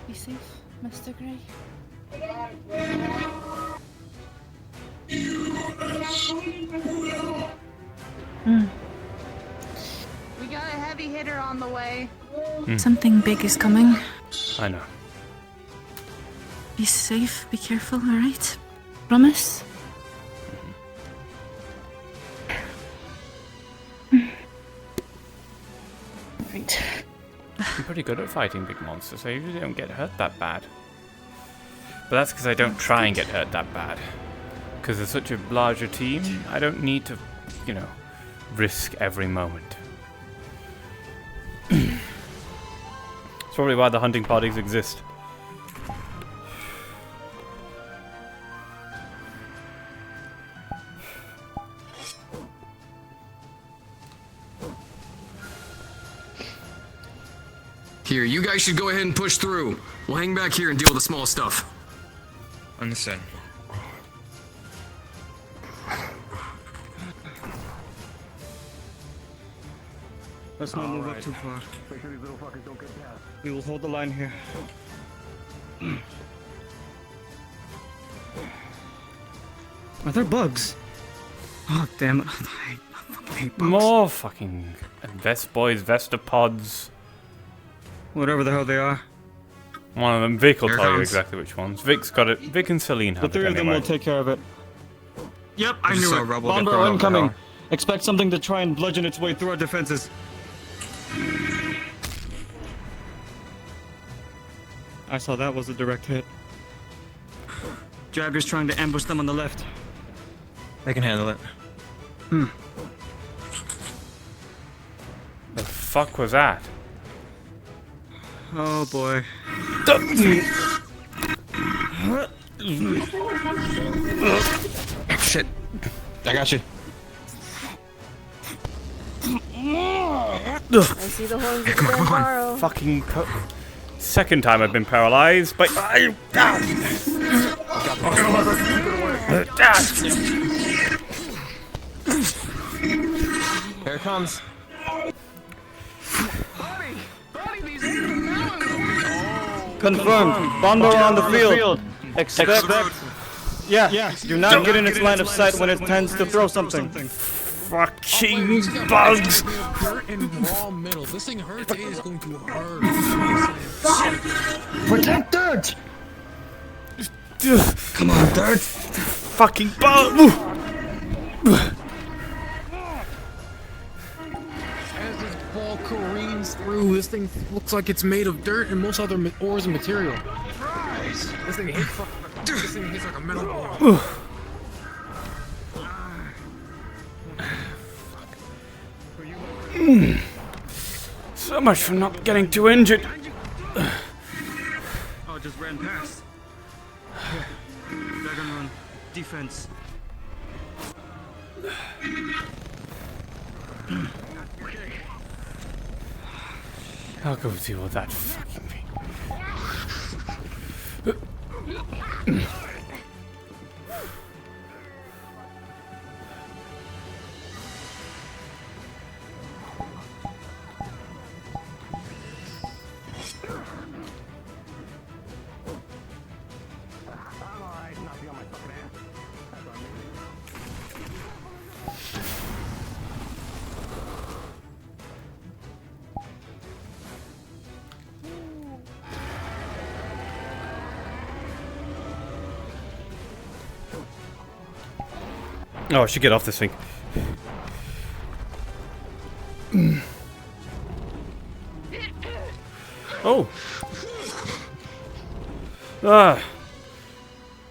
Speaker 10: You safe, Mr. Gray?
Speaker 14: You as well.
Speaker 10: Hmm.
Speaker 18: We got a heavy hitter on the way.
Speaker 10: Something big is coming.
Speaker 7: I know.
Speaker 10: Be safe, be careful, alright? Promise? Right.
Speaker 7: I'm pretty good at fighting big monsters. I usually don't get hurt that bad. But that's because I don't try and get hurt that bad. Because there's such a larger team, I don't need to, you know, risk every moment. It's probably why the hunting parties exist.
Speaker 2: Here, you guys should go ahead and push through. We'll hang back here and deal with the small stuff.
Speaker 4: Understand.
Speaker 9: Let's not move up too far.
Speaker 24: Make sure these little fuckers don't get past.
Speaker 9: We will hold the line here. Are there bugs? Oh, damn it. I fucking hate bugs.
Speaker 7: More fucking Vestboys, Vestapods.
Speaker 9: Whatever the hell they are.
Speaker 7: One of them, Vic will
Speaker 9: Here
Speaker 7: tell you
Speaker 9: comes.
Speaker 7: exactly which ones. Vic's got it. Vic and Celine have
Speaker 9: The three
Speaker 7: it
Speaker 9: of them
Speaker 7: anyway.
Speaker 9: will take care of it. Yep, I
Speaker 4: just
Speaker 9: knew
Speaker 4: saw
Speaker 9: it.
Speaker 4: rubble get
Speaker 9: Bomb
Speaker 4: thrown
Speaker 9: barrel
Speaker 4: over the
Speaker 9: incoming.
Speaker 4: hill.
Speaker 9: Expect something to try and bludgeon its way through our defenses. I saw that was a direct hit. Jagger's trying to ambush them on the left.
Speaker 4: They can handle it.
Speaker 7: The fuck was that?
Speaker 9: Oh boy.
Speaker 4: Shit. I got you.
Speaker 11: I see the horns of Gambaro.
Speaker 7: Fucking second time I've been paralyzed, but I.
Speaker 4: Here it comes.
Speaker 9: Confirmed. Bomb barrel on the field. Expect. Yeah. Do not get in its line of sight when it tends to throw something.
Speaker 7: Fucking bugs!
Speaker 5: Dirt and raw metal. This thing hurts. It is going to hurt.
Speaker 9: Protect dirt! Come on, dirt!
Speaker 7: Fucking bug!
Speaker 5: As this ball careens through, this thing looks like it's made of dirt and most other ores and material. This thing hits like a metal ball.
Speaker 7: So much for not getting too injured.
Speaker 9: Oh, just ran past. Dragon run. Defense.
Speaker 7: I'll go deal with that fucking thing. Oh, I should get off this thing. Oh. Ah.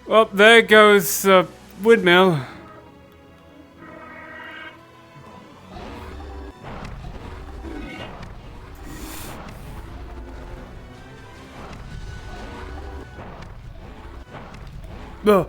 Speaker 7: Well, there goes the windmill. Oh.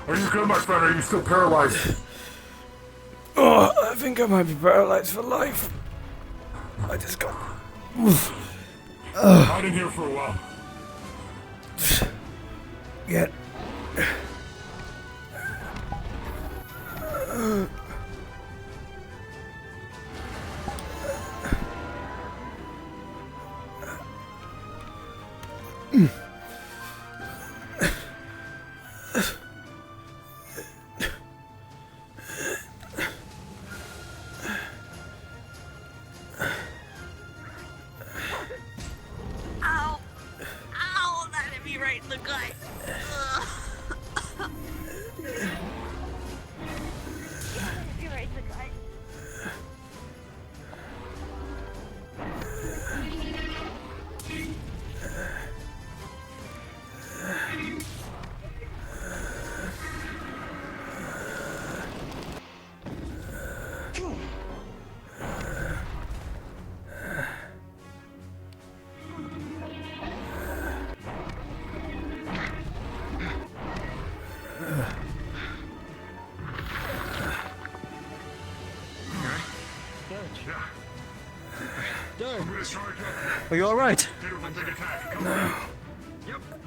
Speaker 12: Are you good, my friend? Are you still paralyzed?
Speaker 7: Oh, I think I might be paralyzed for life. I just got.
Speaker 12: Hide in here for a while.
Speaker 7: Get.
Speaker 18: Ow! Ow! That hit me right in the gut. Ugh. Hit me right in the gut.
Speaker 9: Are you alright?
Speaker 7: No.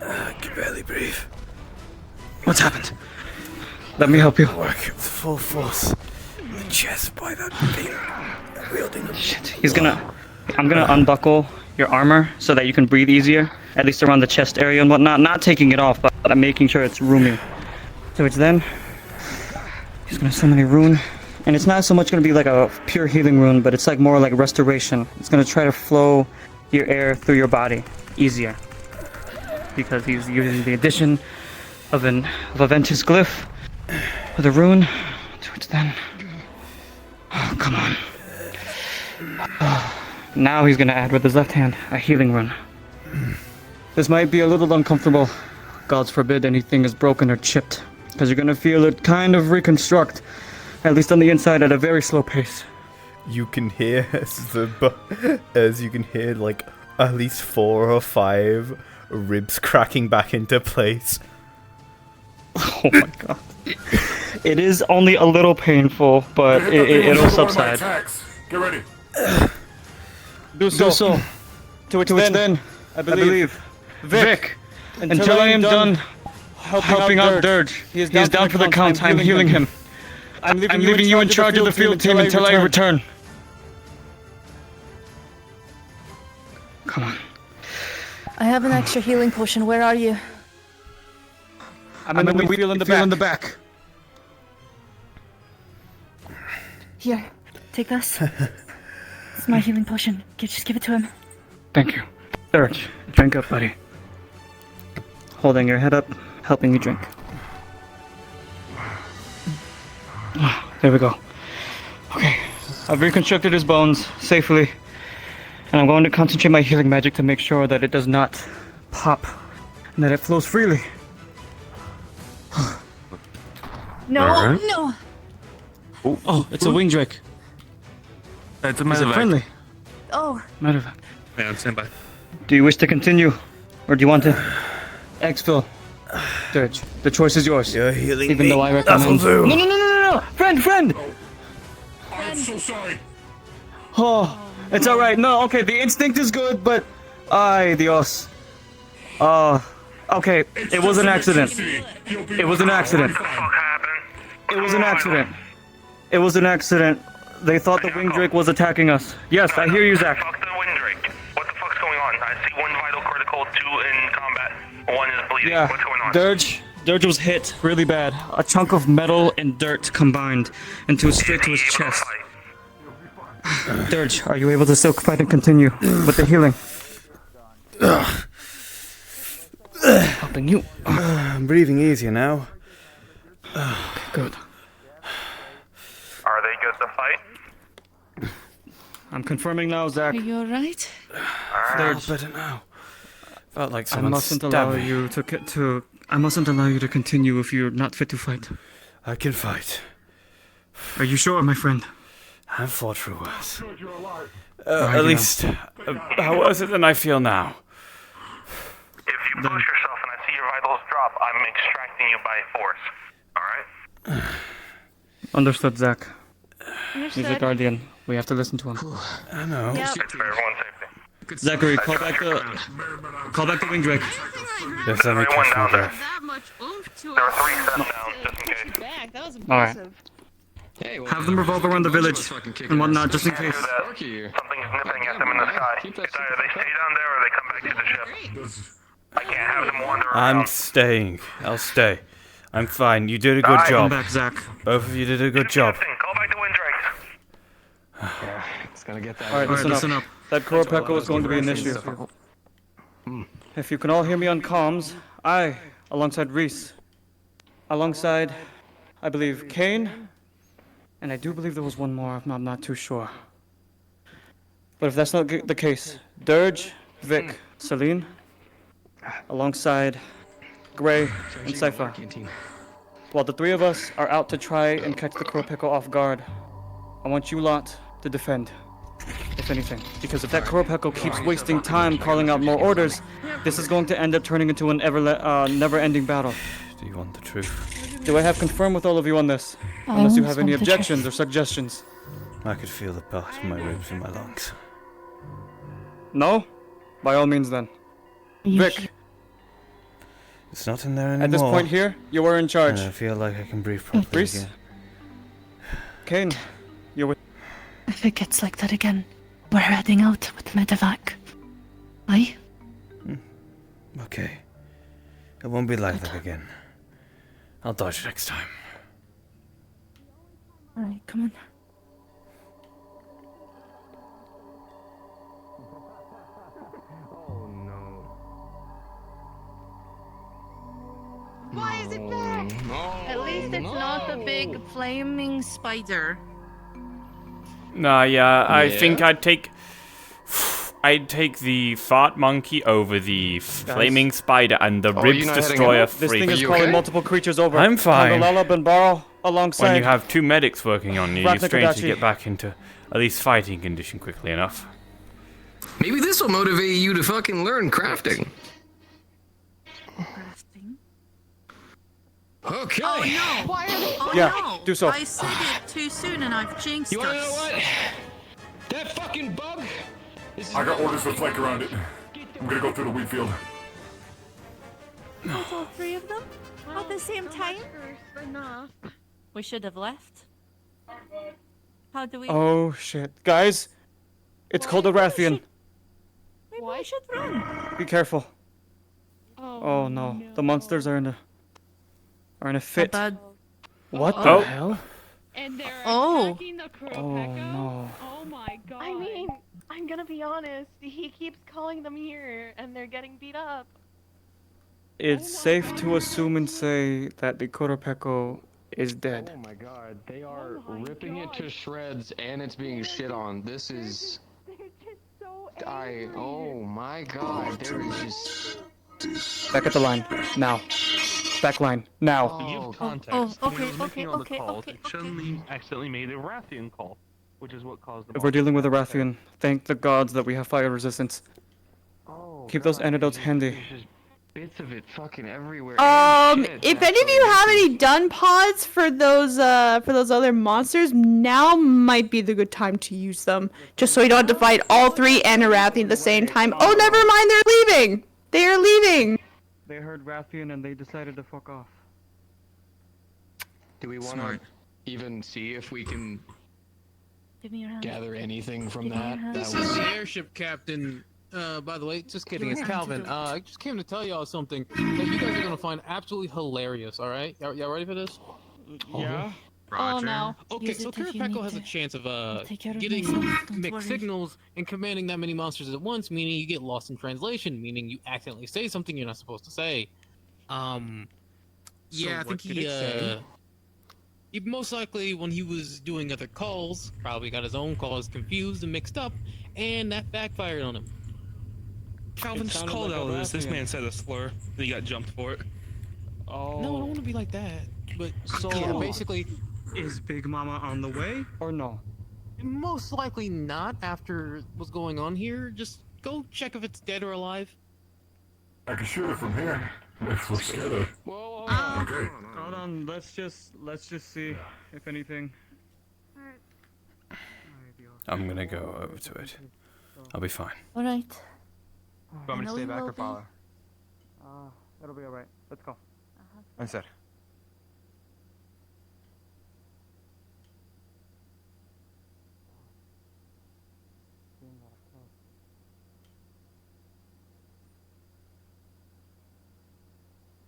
Speaker 7: I can barely breathe. What's happened?
Speaker 9: Let me help you.
Speaker 7: Work with full force in the chest by that thing wielding the shit.
Speaker 9: I'm gonna unbuckle your armor so that you can breathe easier, at least around the chest area and whatnot. Not taking it off, but I'm making sure it's roomy. So it's then, he's gonna summon a rune, and it's not so much gonna be like a pure healing rune, but it's like more like restoration. It's gonna try to flow your air through your body easier, because he's using the addition of a Ventus glyph with a rune. To which then, oh come on. Now he's gonna add with his left hand a healing rune. This might be a little uncomfortable. Gods forbid anything is broken or chipped, because you're gonna feel it kind of reconstruct, at least on the inside, at a very slow pace.
Speaker 7: You can hear as you can hear like at least 4 or 5 ribs cracking back into place.
Speaker 9: Oh my god. It is only a little painful, but it'll subside.
Speaker 12: Get ready.
Speaker 9: Do so. To which then, I believe, Vic, until I am done helping out Dirge, he is down for the count. I'm healing him. I'm leaving you in charge of the field team until I return. Come on.
Speaker 10: I have an extra healing potion. Where are you?
Speaker 9: I'm in the wheel in the back.
Speaker 10: Here, take this. It's my healing potion. Just give it to him.
Speaker 9: Thank you. Dirge, drink up, buddy. Holding your head up, helping you drink. There we go. Okay, I've reconstructed his bones safely, and I'm going to concentrate my healing magic to make sure that it does not pop and that it flows freely.
Speaker 10: No, no.
Speaker 9: Oh, it's a wing drake.
Speaker 20: It's a
Speaker 9: Is it friendly?
Speaker 10: Oh.
Speaker 9: Medevac.
Speaker 20: Yeah, I'm standby.
Speaker 9: Do you wish to continue, or do you want to exfil? Dirge, the choice is yours.
Speaker 7: You're healing
Speaker 9: Even
Speaker 7: me.
Speaker 9: though I recommend. No! Friend!
Speaker 12: I'm so sorry.
Speaker 9: Oh, it's all right. No, okay. The instinct is good, but ay, Dios. Okay. It was an accident. It was an accident. It was an accident. It was an accident. They thought the wing drake was attacking us. Yes, I hear you, Zach.
Speaker 21: Fuck the wind drake. What the fuck's going on? I see 1 vital critical, 2 in combat, 1 is bleeding.
Speaker 9: Yeah,
Speaker 21: What's going on?
Speaker 9: Dirge was hit really bad. A chunk of metal and dirt combined into straight to his chest. Dirge, are you able to still fight and continue with the healing? Helping you.
Speaker 7: I'm breathing easier now.
Speaker 9: Good.
Speaker 21: Are they good to fight?
Speaker 9: I'm confirming now, Zach.
Speaker 10: Are you alright?
Speaker 9: Dirge.
Speaker 7: Better now. Felt like
Speaker 9: I
Speaker 7: someone
Speaker 9: mustn't
Speaker 7: stabbed
Speaker 9: allow
Speaker 7: me.
Speaker 9: you to. I mustn't allow you to continue if you're not fit to fight.
Speaker 7: I can fight.
Speaker 9: Are you sure, my friend?
Speaker 7: I've fought for worse.
Speaker 9: Right,
Speaker 7: At least, how worse it than I feel now.
Speaker 21: If you push yourself and I see your vitals drop, I'm extracting you by force. Alright?
Speaker 9: Understood, Zach. He's the
Speaker 16: Understood.
Speaker 9: guardian. We have to listen to him.
Speaker 7: I know.
Speaker 16: Yep.
Speaker 21: It's for everyone's safety.
Speaker 9: Zachary, call back the wing drake.
Speaker 7: Yes, let me
Speaker 21: Everyone
Speaker 7: catch
Speaker 21: down
Speaker 7: my
Speaker 21: there.
Speaker 7: breath.
Speaker 18: That much oomph to
Speaker 21: There are
Speaker 18: it.
Speaker 21: 3 steps down, just in case.
Speaker 16: Back. That was
Speaker 9: All right.
Speaker 16: impressive.
Speaker 17: Hey, well,
Speaker 9: Have them revolve around the village and whatnot, just in
Speaker 21: Can't
Speaker 9: case.
Speaker 21: do that.
Speaker 17: Sparky here.
Speaker 21: Something's nipping at them in the sky. It's either they stay down there or they come back to the ship. I can't have them wander around.
Speaker 7: I'm staying. I'll stay. I'm fine. You did a good
Speaker 21: Alright.
Speaker 7: job.
Speaker 9: Come back, Zach.
Speaker 7: Both of you did a good job.
Speaker 21: Call back the wind drakes.
Speaker 17: Yeah, it's gonna get that.
Speaker 9: All right, listen up. That Koropeko is going to be an issue. If you can all hear me on comms, I, alongside Reese, alongside, I believe, Kane, and I do believe there was one more, I'm not too sure. But if that's not the case, Dirge, Vic, Celine, alongside Gray and Cypher. While the three of us are out to try and catch the Koropeko off guard, I want you lot to defend, if anything. Because if that Koropeko keeps wasting time calling out more orders, this is going to end up turning into an never-ending battle.
Speaker 7: Do you want the truth?
Speaker 9: Do I have confirmed with all of you on this? Unless you have any
Speaker 10: want the truth.
Speaker 9: objections or suggestions.
Speaker 7: I could feel the part of my ribs in my lungs.
Speaker 9: No? By all means then. Vic,
Speaker 7: It's not in there anymore.
Speaker 9: at this point here, you are in charge.
Speaker 7: And I feel like I can breathe properly
Speaker 9: Reese?
Speaker 7: again.
Speaker 9: Kane, you're with...
Speaker 10: If it gets like that again, we're heading out with medevac. Aye?
Speaker 7: Okay. It won't be like that again. I'll dodge next time.
Speaker 10: Alright, come on.
Speaker 17: Oh no.
Speaker 18: Why is it back?
Speaker 16: At least it's not the big flaming spider.
Speaker 7: Nah, yeah, I
Speaker 17: Yeah?
Speaker 7: think I'd take the fart monkey over the flaming spider and the
Speaker 17: Oh,
Speaker 7: ribs
Speaker 17: you're not heading
Speaker 7: destroyer
Speaker 17: out?
Speaker 9: This
Speaker 7: freak.
Speaker 9: thing is
Speaker 17: you
Speaker 9: calling
Speaker 17: okay?
Speaker 9: multiple creatures over.
Speaker 7: I'm fine.
Speaker 9: Kangalala Benbaro alongside...
Speaker 7: When you have two medics working on you, you're strange to
Speaker 9: Raknakadachi.
Speaker 7: get back into at least fighting condition quickly enough.
Speaker 2: Maybe this will motivate you to fucking learn crafting.
Speaker 17: Okay.
Speaker 18: Oh no!
Speaker 16: Why are they?
Speaker 18: Oh
Speaker 9: Yeah,
Speaker 18: no!
Speaker 9: do so.
Speaker 18: I said it too soon and I've jinxed
Speaker 17: You wanna know
Speaker 18: us.
Speaker 17: what? That fucking bug. This is
Speaker 12: I got orders to flank around it. I'm gonna go through the wheat field.
Speaker 16: With all three of them at the same time?
Speaker 18: Enough.
Speaker 16: We should have left. How do we?
Speaker 9: Oh shit. Guys, it's called a Rathian.
Speaker 16: Maybe we should run.
Speaker 9: Be careful. Oh no. The monsters are in a fit.
Speaker 16: Bad.
Speaker 9: What
Speaker 7: Oh.
Speaker 9: the hell?
Speaker 16: And they're
Speaker 18: Oh.
Speaker 16: attacking the Kuropeko?
Speaker 9: Oh no.
Speaker 16: Oh my god. I mean, I'm gonna be honest. He keeps calling them here, and they're getting beat up.
Speaker 9: It's safe to assume and say that the Koropeko is dead.
Speaker 17: Oh my god, they are ripping it to shreds and it's being shit on. This is. Oh my god, there is just.
Speaker 9: Back at the line. Now. Back line. Now.
Speaker 17: Oh,
Speaker 16: Oh,
Speaker 24: Context.
Speaker 16: okay,
Speaker 24: When looking on the
Speaker 16: okay,
Speaker 24: calls,
Speaker 16: okay,
Speaker 24: it suddenly accidentally made a Rathian call, which is what caused the.
Speaker 9: If we're dealing with a Rathian, thank the gods that we have fire resistance.
Speaker 17: Oh,
Speaker 9: Keep those
Speaker 17: God,
Speaker 9: antidotes
Speaker 17: there's
Speaker 9: handy.
Speaker 17: just bits of it fucking everywhere.
Speaker 11: If any of you have any dun pods for those other monsters, now might be the good time to use them. Just so you don't have to fight all three Anarathian at the same time. Oh, never mind, they're leaving! They are leaving!
Speaker 9: They heard Rathian and they decided to fuck off.
Speaker 17: Do we want to even see if we can
Speaker 16: Give me your hand.
Speaker 17: gather anything from
Speaker 16: Give me your
Speaker 17: that?
Speaker 16: hand.
Speaker 17: That
Speaker 8: This
Speaker 17: was.
Speaker 8: is the airship captain. By the way, just kidding. It's Calvin. I just came to tell y'all something that you guys are gonna find absolutely hilarious. All right, y'all ready for this?
Speaker 9: Yeah.
Speaker 16: Oh no.
Speaker 8: Okay,
Speaker 16: Use
Speaker 8: so
Speaker 16: it if you
Speaker 8: Kuropeko
Speaker 16: need
Speaker 8: has a
Speaker 16: to.
Speaker 8: chance of
Speaker 16: take care of
Speaker 8: getting
Speaker 16: myself, don't
Speaker 8: mixed
Speaker 16: worry.
Speaker 8: signals and commanding that many monsters at once, meaning you get lost in translation, meaning you accidentally say something you're not supposed to say. Yeah, I think he most likely, when he was doing other calls, probably got his own calls confused and mixed up, and that backfired on him.
Speaker 20: Calvin just called out this. This man said a slur, and he got jumped for it.
Speaker 9: Oh.
Speaker 8: No, I don't want to be like that. But
Speaker 9: So-
Speaker 8: yeah, basically,
Speaker 9: Is Big Mama on the way? Or no?
Speaker 8: most likely not. After what's going on here, just go check if it's dead or alive.
Speaker 12: I can shoot it from here. If we're scared of.
Speaker 17: Whoa,
Speaker 12: Okay.
Speaker 9: Hold on, let's just see if anything.
Speaker 7: I'm gonna go over to it. I'll be fine.
Speaker 10: All right.
Speaker 13: You want me to stay back or follow?
Speaker 9: It'll be alright. Let's go.
Speaker 13: Understood.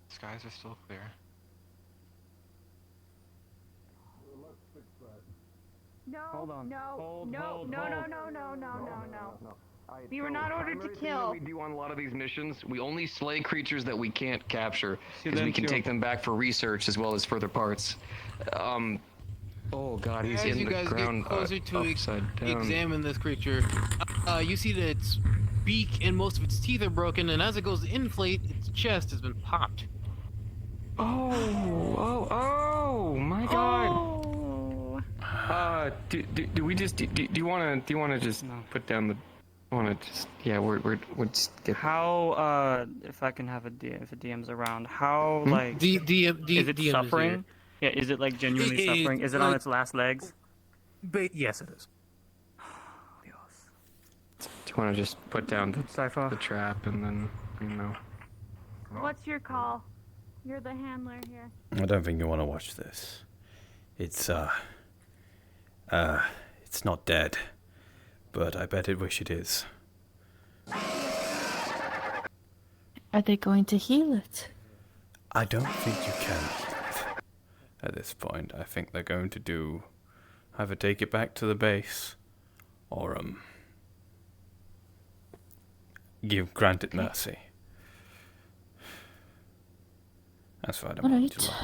Speaker 13: Skies are still clear.
Speaker 11: No,
Speaker 9: Hold on.
Speaker 11: no,
Speaker 9: Hold,
Speaker 11: no,
Speaker 9: hold,
Speaker 11: no,
Speaker 9: hold.
Speaker 11: no, no, no, no, no.
Speaker 17: Alright,
Speaker 11: We were
Speaker 17: so
Speaker 11: not ordered to
Speaker 17: primary thing
Speaker 11: kill.
Speaker 17: that we do on a lot of these missions, we only slay creatures that we can't capture, because we can
Speaker 9: Silencio.
Speaker 17: take them back for research as well as further parts. Oh god, he's
Speaker 8: As
Speaker 17: in
Speaker 8: you
Speaker 17: the
Speaker 8: guys
Speaker 17: ground
Speaker 8: get closer to
Speaker 17: upside down.
Speaker 8: examine this creature, you see that its beak and most of its teeth are broken, and as it goes to inflate, its chest has been popped.
Speaker 17: Oh my god!
Speaker 11: Oh.
Speaker 17: Do we just do you wanna just put down the wanna just we'll just get
Speaker 9: How if I can have if a DM's around, how
Speaker 17: Hmm?
Speaker 9: like
Speaker 8: The
Speaker 9: is it
Speaker 8: DM is
Speaker 9: suffering? Yeah, is it like genuinely suffering? Is it on its last legs?
Speaker 13: Yes, it is.
Speaker 17: Do you wanna just put down the trap and then
Speaker 11: What's your call? You're the handler here.
Speaker 7: I don't think you want to watch this. It's not dead, but I bet it wish it is.
Speaker 10: Are they going to heal it?
Speaker 7: I don't think you can heal it at this point. I think they're going to do either take it back to the base or grant it mercy. That's what I don't want to look.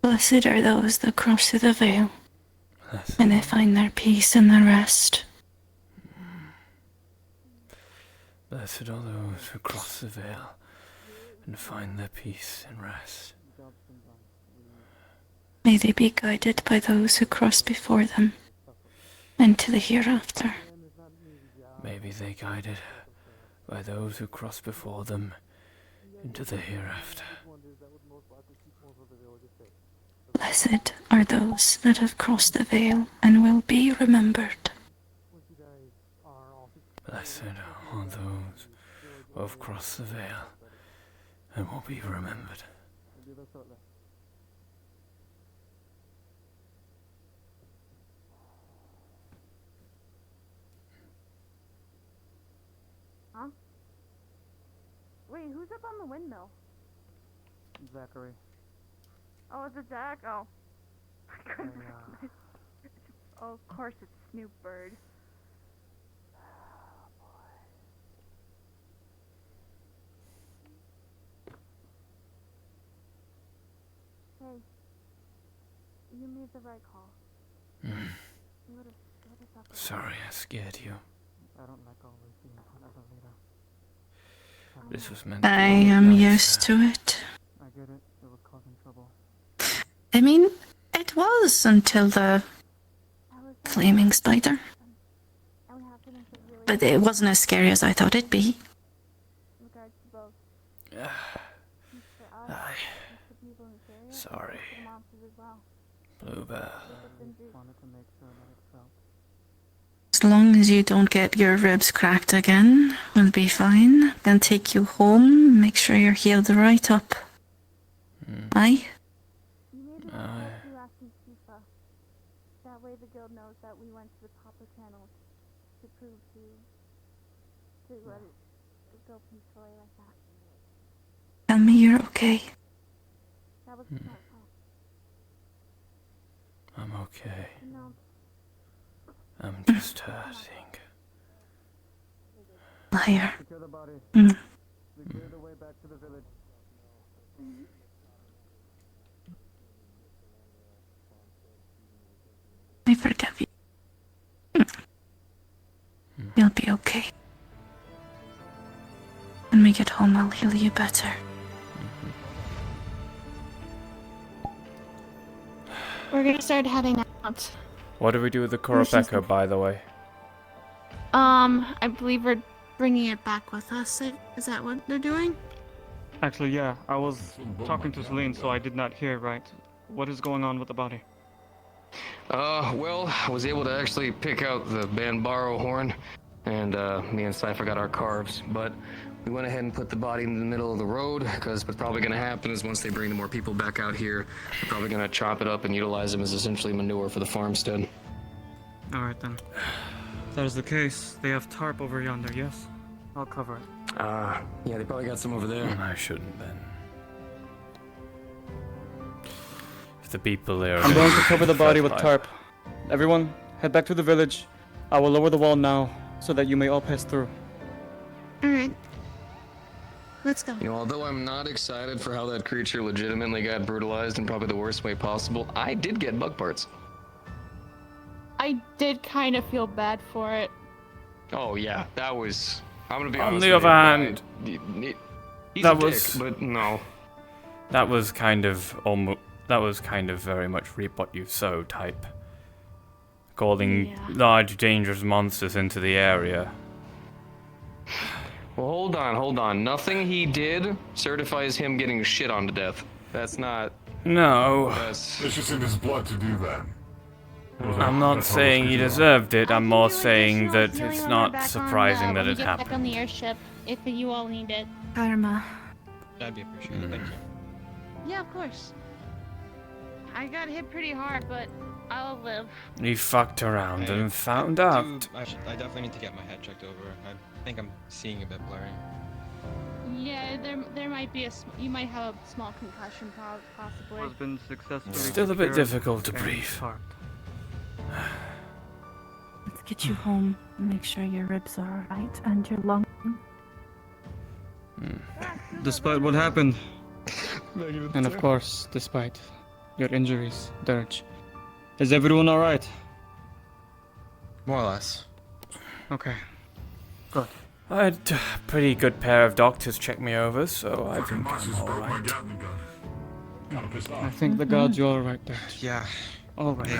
Speaker 10: Blessed are those that cross through the veil, and they find their peace and their rest.
Speaker 7: Blessed are those who cross the veil and find their peace and rest.
Speaker 10: May they be guided by those who cross before them into the hereafter.
Speaker 7: May be they guided by those who cross before them into the hereafter.
Speaker 10: Blessed are those that have crossed the veil and will be remembered.
Speaker 7: Blessed are those who have crossed the veil and will be remembered.
Speaker 11: Huh? Wait, who's up on the windmill?
Speaker 9: Zachary.
Speaker 11: Oh, is it Zach? Oh. I couldn't recognize. Oh, of course it's Snoop Bird. Hey, you made the right call. You would've up with
Speaker 7: Sorry I scared you.
Speaker 9: I don't like always being part of a leader.
Speaker 7: This was meant to
Speaker 10: I
Speaker 7: be
Speaker 10: am
Speaker 7: nicer.
Speaker 10: used to it.
Speaker 9: I get it. It was causing trouble.
Speaker 10: I mean, it was until the flaming spider. But it wasn't as scary as I thought it'd be.
Speaker 11: regards to both. For us,
Speaker 7: Aye.
Speaker 11: for people in this area,
Speaker 7: Sorry.
Speaker 11: and for the monsters as well.
Speaker 7: Bluebell.
Speaker 9: Wanted to make sure that it felt.
Speaker 10: As long as you don't get your ribs cracked again, we'll be fine. Then take you home, make sure you're healed right up. Aye?
Speaker 11: You made it
Speaker 7: Aye.
Speaker 11: through asking Tifa. That way the guild knows that we went to the proper channels to prove to let it go peacefully like that.
Speaker 10: Tell me you're okay.
Speaker 11: That was a smart call.
Speaker 7: I'm okay. I'm just hurting.
Speaker 10: Liar.
Speaker 9: Secure the body.
Speaker 10: Mm.
Speaker 9: Secure the way back to the village.
Speaker 10: I forgive you. You'll be okay. When we get home, I'll heal you better.
Speaker 11: We're gonna start heading out.
Speaker 7: What do we do with the
Speaker 11: Where's she?
Speaker 7: Korobeka, by the way?
Speaker 11: I believe we're bringing it back with us. Is that what they're doing?
Speaker 9: Actually, yeah, I was talking to Celine, so I did not hear right. What is going on with the body?
Speaker 2: Well, I was able to actually pick out the Banbaro horn, and me and Cypher got our carves, but we went ahead and put the body in the middle of the road, because what's probably going to happen is once they bring the more people back out here, they're probably going to chop it up and utilize them as essentially manure for the farmstead.
Speaker 9: Alright then. If that is the case, they have tarp over yonder, yes? I'll cover it.
Speaker 2: Yeah, they probably got some over there.
Speaker 7: I shouldn't then. If the people there are
Speaker 9: I'm going to cover the body with
Speaker 7: fed by-
Speaker 9: tarp. Everyone, head back to the village. I will lower the wall now, so that you may all pass through.
Speaker 11: Alright. Let's go.
Speaker 2: You know, although I'm not excited for how that creature legitimately got brutalized in probably the worst way possible, I did get bug parts.
Speaker 11: I did kind of feel bad for it.
Speaker 2: Oh yeah, that was... I'm gonna be
Speaker 7: On
Speaker 2: honest
Speaker 7: the
Speaker 2: with
Speaker 7: other
Speaker 2: you,
Speaker 7: hand,
Speaker 2: he's
Speaker 7: that
Speaker 2: a
Speaker 7: was-
Speaker 2: dick, but no.
Speaker 7: That was kind of that was kind of very much reap what you sow type. Calling large dangerous monsters into the area.
Speaker 2: Well, hold on. Nothing he did certifies him getting shit on to death. That's not...
Speaker 7: No.
Speaker 2: That's...
Speaker 12: It's just in his blood to do that.
Speaker 7: I'm not saying he deserved it, I'm more saying that it's not surprising that it
Speaker 11: Back
Speaker 7: happened.
Speaker 11: on the airship, if you all need it.
Speaker 10: Karma.
Speaker 4: That'd be appreciated, thank you.
Speaker 11: Yeah, of course. I got hit pretty hard, but I'll live.
Speaker 7: He fucked around
Speaker 4: I
Speaker 7: and found out.
Speaker 4: I definitely need to get my head checked over. I think I'm seeing a bit blurry.
Speaker 11: Yeah, there might be you might have a small concussion, possibly.
Speaker 9: Has been successfully
Speaker 7: Still a bit
Speaker 9: secured
Speaker 7: difficult to
Speaker 9: and
Speaker 7: breathe.
Speaker 9: tarped.
Speaker 10: Let's get you home and make sure your ribs are alright and your lung.
Speaker 9: Despite what happened, and of course, despite your injuries, Dirge, is everyone alright?
Speaker 4: More or less.
Speaker 9: Okay. Good.
Speaker 7: I had a pretty good pair of doctors check me over, so I think I'm alright.
Speaker 9: I think the gods you're alright, Dirge.
Speaker 4: Yeah.
Speaker 9: Alright.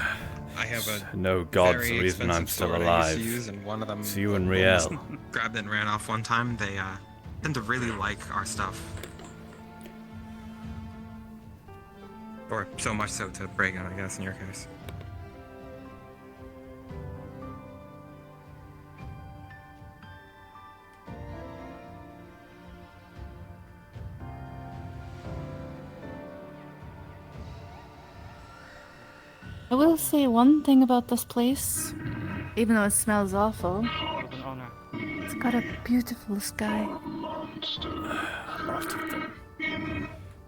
Speaker 4: I have a
Speaker 7: No god's
Speaker 4: very
Speaker 7: the reason I'm
Speaker 4: expensive
Speaker 7: still
Speaker 4: sword I used to
Speaker 7: alive.
Speaker 4: use, and one of them
Speaker 7: It's you and
Speaker 4: almost
Speaker 7: Riel.
Speaker 4: grabbed it and ran off one time. They tend to really like our stuff. Or so much so to break it, I guess, in your case.
Speaker 10: I will say one thing about this place, even though it smells awful.
Speaker 9: With an honor.
Speaker 10: It's got a beautiful sky.
Speaker 7: A lot of them.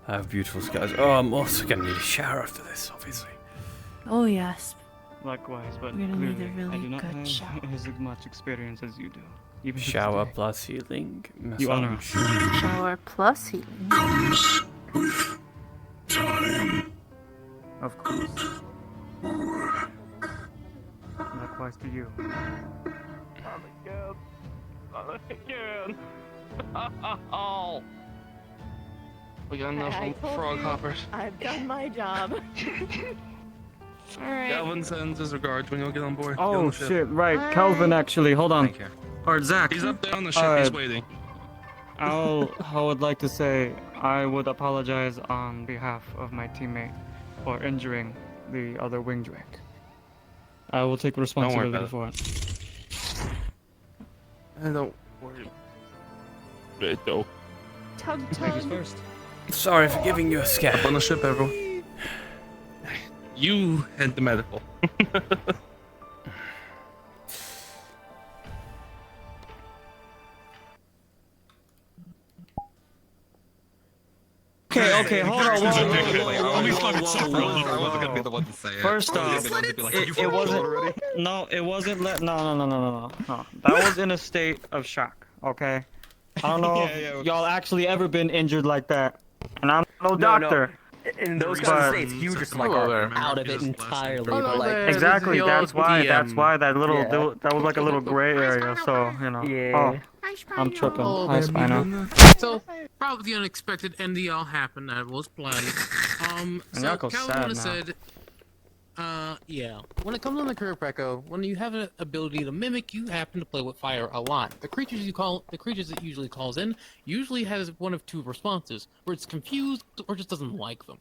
Speaker 7: I have beautiful skies. Oh, I'm also gonna need a shower after this, obviously.
Speaker 10: Oh yes.
Speaker 9: Likewise, but
Speaker 10: We're gonna need
Speaker 9: clearly,
Speaker 10: a really
Speaker 9: I do not
Speaker 10: good
Speaker 9: have
Speaker 10: shower.
Speaker 9: as much experience as you do. Even to
Speaker 7: Shower
Speaker 9: today.
Speaker 7: plus healing.
Speaker 9: You honor
Speaker 7: massage.
Speaker 10: Shower plus healing.
Speaker 9: Of course. Likewise to you.
Speaker 20: Not again. Oh. We got enough
Speaker 16: I told
Speaker 20: frog
Speaker 16: you,
Speaker 20: hoppers.
Speaker 16: I've done my job.
Speaker 11: Alright.
Speaker 20: Calvin sends his regards when you'll get on board. Get on
Speaker 9: Oh
Speaker 20: the ship.
Speaker 9: shit, right. Calvin actually, hold on.
Speaker 4: Thank you.
Speaker 9: Or Zach.
Speaker 20: He's up there on the ship. He's waiting.
Speaker 9: I would like to say I would apologize on behalf of my teammate for injuring the other wing drake. I will take responsibility
Speaker 20: about
Speaker 9: for it.
Speaker 20: Don't worry. Wait, though.
Speaker 11: Tug
Speaker 9: Ladies
Speaker 11: tug.
Speaker 9: first.
Speaker 7: Sorry for giving you a scare.
Speaker 20: Up on the ship, everyone. You head to medical.
Speaker 9: Okay, okay, hold on.
Speaker 4: I wasn't gonna be the one to say it.
Speaker 9: First off, it wasn't. No, it wasn't. No. That was in a state of shock. Okay. I don't know if y'all actually ever been injured like that, and I'm no doctor.
Speaker 13: In those kind of states, you just like are out of it entirely. But, like,
Speaker 9: Exactly. That's why. That little that was like a little gray area. So you know.
Speaker 8: Yeah.
Speaker 9: Oh, I'm tripping.
Speaker 8: Oh,
Speaker 9: Hi, Spino.
Speaker 8: So, probably the unexpected and the all happened that was planned.
Speaker 9: And
Speaker 8: So
Speaker 9: y'all go
Speaker 8: Calvin
Speaker 9: sad
Speaker 8: said, yeah. When it comes on the curve echo, when you have an ability to mimic, you happen to play with fire a lot. The creatures it usually calls in usually has one of two responses, where it's confused or just doesn't like them.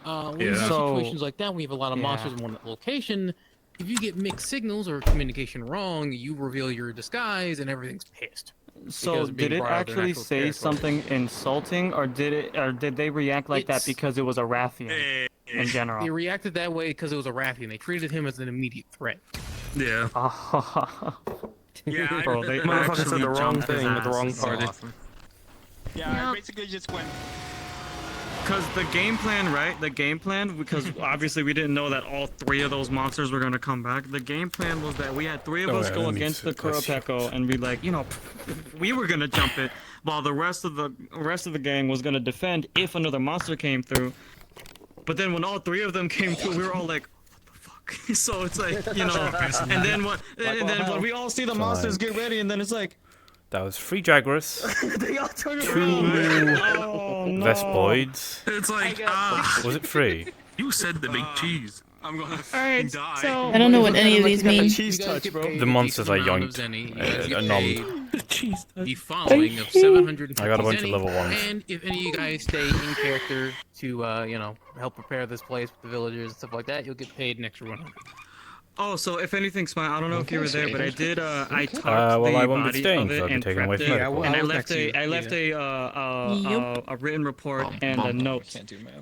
Speaker 8: When you have situations like that, we have a lot of monsters in one location. If you get mixed signals or communication wrong, you reveal your disguise and everything's pissed.
Speaker 9: So did it actually say something insulting, or did they react like that because it was a Rathian in general?
Speaker 8: They reacted that way because it was a Rathian. They treated him as an immediate threat.
Speaker 20: Yeah.
Speaker 9: Yeah, bro, they
Speaker 20: motherfucker said
Speaker 9: actually
Speaker 20: the wrong
Speaker 9: jumped his
Speaker 20: thing with the
Speaker 9: ass.
Speaker 20: wrong
Speaker 9: It's so
Speaker 20: party.
Speaker 9: awesome.
Speaker 3: Yeah, I basically just went.
Speaker 9: Because the game plan, right? The game plan, because obviously we didn't know that all three of those monsters were going to come back. The game plan was that we had three of us go against the Kuropeko and be like, you know, we were going to jump it, while the rest of the gang was going to defend if another monster came through. But then when all three of them came through, we were all like, what the fuck? So it's like, you know, and then when we all see the monsters get ready, and then it's like,
Speaker 7: That was 3 Jaguars,
Speaker 9: they all turn
Speaker 7: 2
Speaker 9: around.
Speaker 7: Vespoids.
Speaker 20: It's like,
Speaker 7: Was it 3?
Speaker 20: You said the big cheese.
Speaker 3: I'm gonna
Speaker 11: Alright,
Speaker 3: die.
Speaker 11: so
Speaker 10: I don't know what any of these mean.
Speaker 9: Cheese touch, bro.
Speaker 7: The monsters I yoinked.
Speaker 8: The following of 750
Speaker 7: I got a bunch of
Speaker 8: Zenny,
Speaker 7: level 1s.
Speaker 8: And if any of you guys stay in character to, you know, help prepare this place with the villagers and stuff like that, you'll get paid an extra 100.
Speaker 9: Oh, so if anything, Smile, I don't know if you were there, but I did. I tarped
Speaker 7: well, I
Speaker 9: the
Speaker 7: won't be
Speaker 9: body
Speaker 7: staying,
Speaker 9: of
Speaker 7: so
Speaker 9: it
Speaker 7: I'll be
Speaker 9: and
Speaker 7: taken away
Speaker 9: prepped
Speaker 7: from
Speaker 9: it,
Speaker 7: medical.
Speaker 9: and I
Speaker 8: I'll
Speaker 9: left
Speaker 8: text you.
Speaker 9: a written report and a note